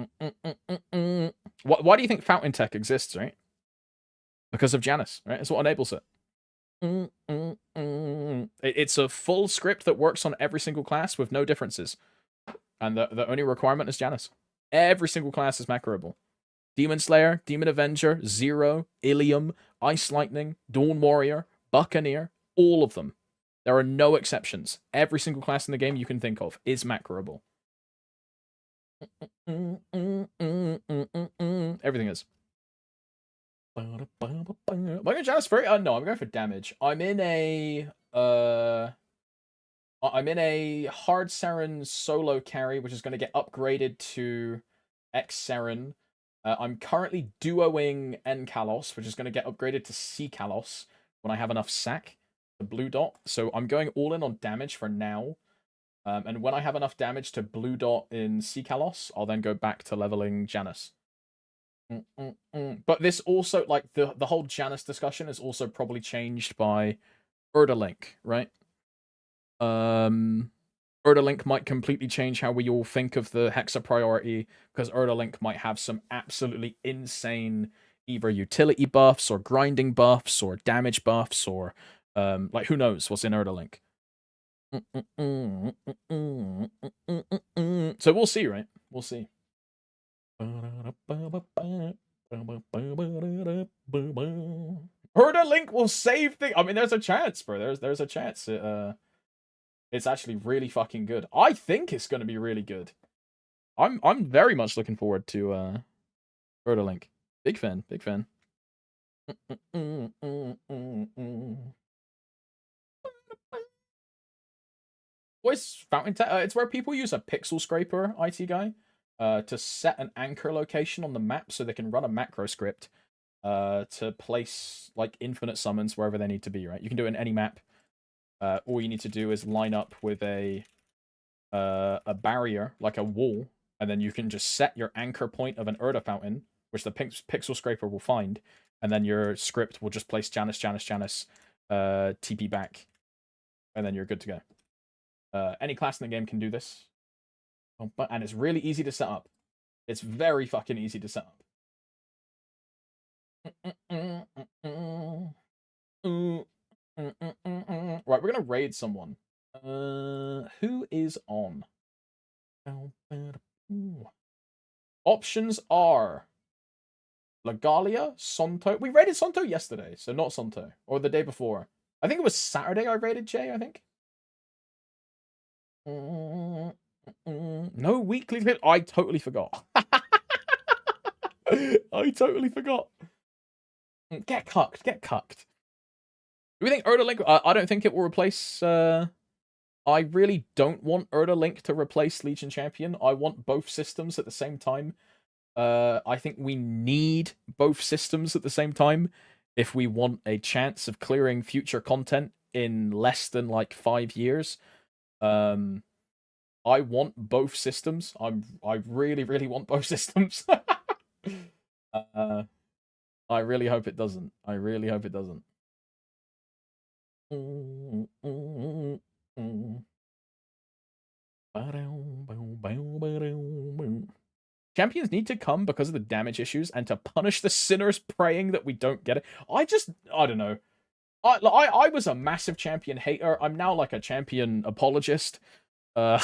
Why do you think Fountain Tech exists, right? Because of Janus, right? It's what enables it. It's a full script that works on every single class with no differences. And the only requirement is Janus. Every single class is macroable. Demon Slayer, Demon Avenger, Zero, Ilium, Ice Lightning, Dawn Warrior, Buccaneer, all of them. There are no exceptions. Every single class in the game you can think of is macroable. Everything is. Am I going Janus Fury? No, I'm going for damage. I'm in a hard Saren solo carry, which is going to get upgraded to X Saren. I'm currently duoing N Kalos, which is going to get upgraded to C Kalos when I have enough sack, the blue dot. So I'm going all in on damage for now. And when I have enough damage to blue dot in C Kalos, I'll then go back to leveling Janus. But this also, like, the whole Janus discussion is also probably changed by Erdalink, right? Erdalink Erdalink might completely change how we all think of the Hexa priority, because Erdalink might have some absolutely insane either utility buffs or grinding buffs or damage buffs or like who knows what's in Erdalink. So we'll see, right? We'll see. Erdalink will save things. I mean, there's a chance, bro. There's a chance. It's actually really fucking good. I think it's going to be really good. I'm very much looking forward to Erdalink. Big fan. Big fan. Voice fountain. It's where people use a pixel scraper, IT guy, to set an anchor location on the map so they can run a macro script to place like infinite summons wherever they need to be. Right, you can do it in any map. All you need to do is line up with a barrier, like a wall, and then you can just set your anchor point of an Erda fountain, which the pixel scraper will find, and then your script will just place Janice, TP back, and then you're good to go. Any class in the game can do this, and it's really easy to set up. It's very fucking easy to set up. Right, we're gonna raid someone. Who is on? Options are Legalia, Sonto. We raided Sonto yesterday, so not Sonto. Or the day before. I think it was Saturday I raided Jay, I think. No weekly clip. I totally forgot. I totally forgot. Get cucked. Get cucked. Do we think Erdalink? I don't think it will replace... I really don't want Erdalink to replace Legion Champion. I want both systems at the same time. I think we need both systems at the same time if we want a chance of clearing future content in less than like 5 years. I want both systems. I really, really want both systems. I really hope it doesn't. I really hope it doesn't. Champions need to come because of the damage issues and to punish the sinners praying that we don't get it. I don't know. I was a massive champion hater. I'm now like a champion apologist. Yeah,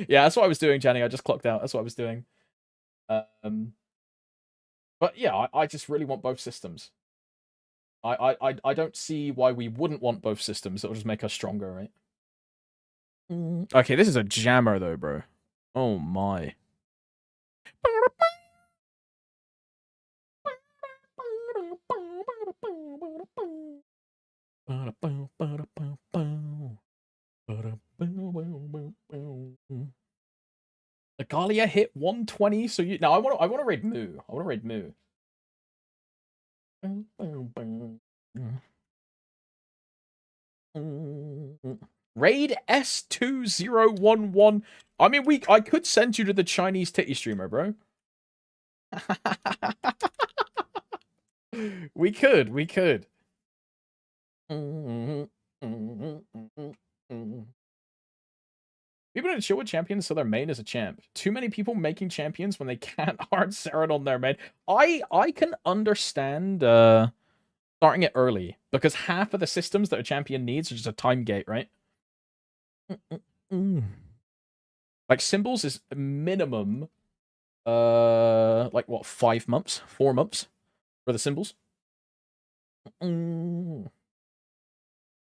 that's what I was doing, Jenny. I just clocked out. That's what I was doing. But yeah, I just really want both systems. I don't see why we wouldn't want both systems. It'll just make us stronger, right? Okay, this is a jammer though, bro. Oh my. Legalia hit 120, so you... Now, I want to raid Moo. I want to raid Moo. Raid S2011. I mean, I could send you to the Chinese titty streamer, bro. We could. People don't chill with champions, so their main is a champ. Too many people making champions when they can't hard Saren on their main. I can understand starting it early, because half of the systems that a champion needs are just a time gate, right? Like symbols is minimum like what, 5 months, 4 months for the symbols.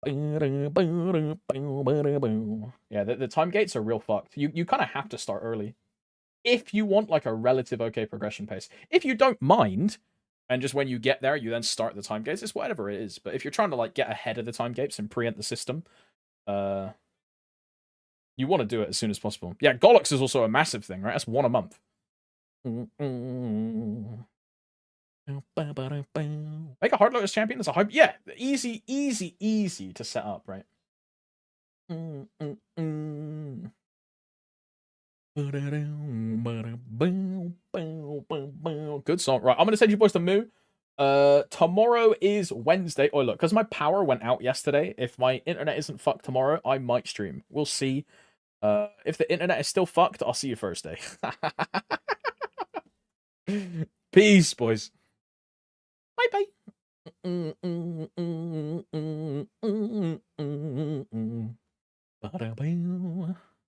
Yeah, the time gates are real fucked. You kind of have to start early if you want like a relative okay progression pace. If you don't mind, and just when you get there, you then start the time gates, it's whatever it is. But if you're trying to like get ahead of the time gates and preempt the system, you want to do it as soon as possible. Yeah, Gollux is also a massive thing, right? That's 1 a month. Make a Hard Lotus champion that's a hype. Yeah, easy to set up, right? Good song. Right, I'm gonna send you boys to Moo. Tomorrow is Wednesday. Oh, look, because my power went out yesterday. If my internet isn't fucked tomorrow, I might stream. We'll see. If the internet is still fucked, I'll see you Thursday. Peace, boys. Bye bye.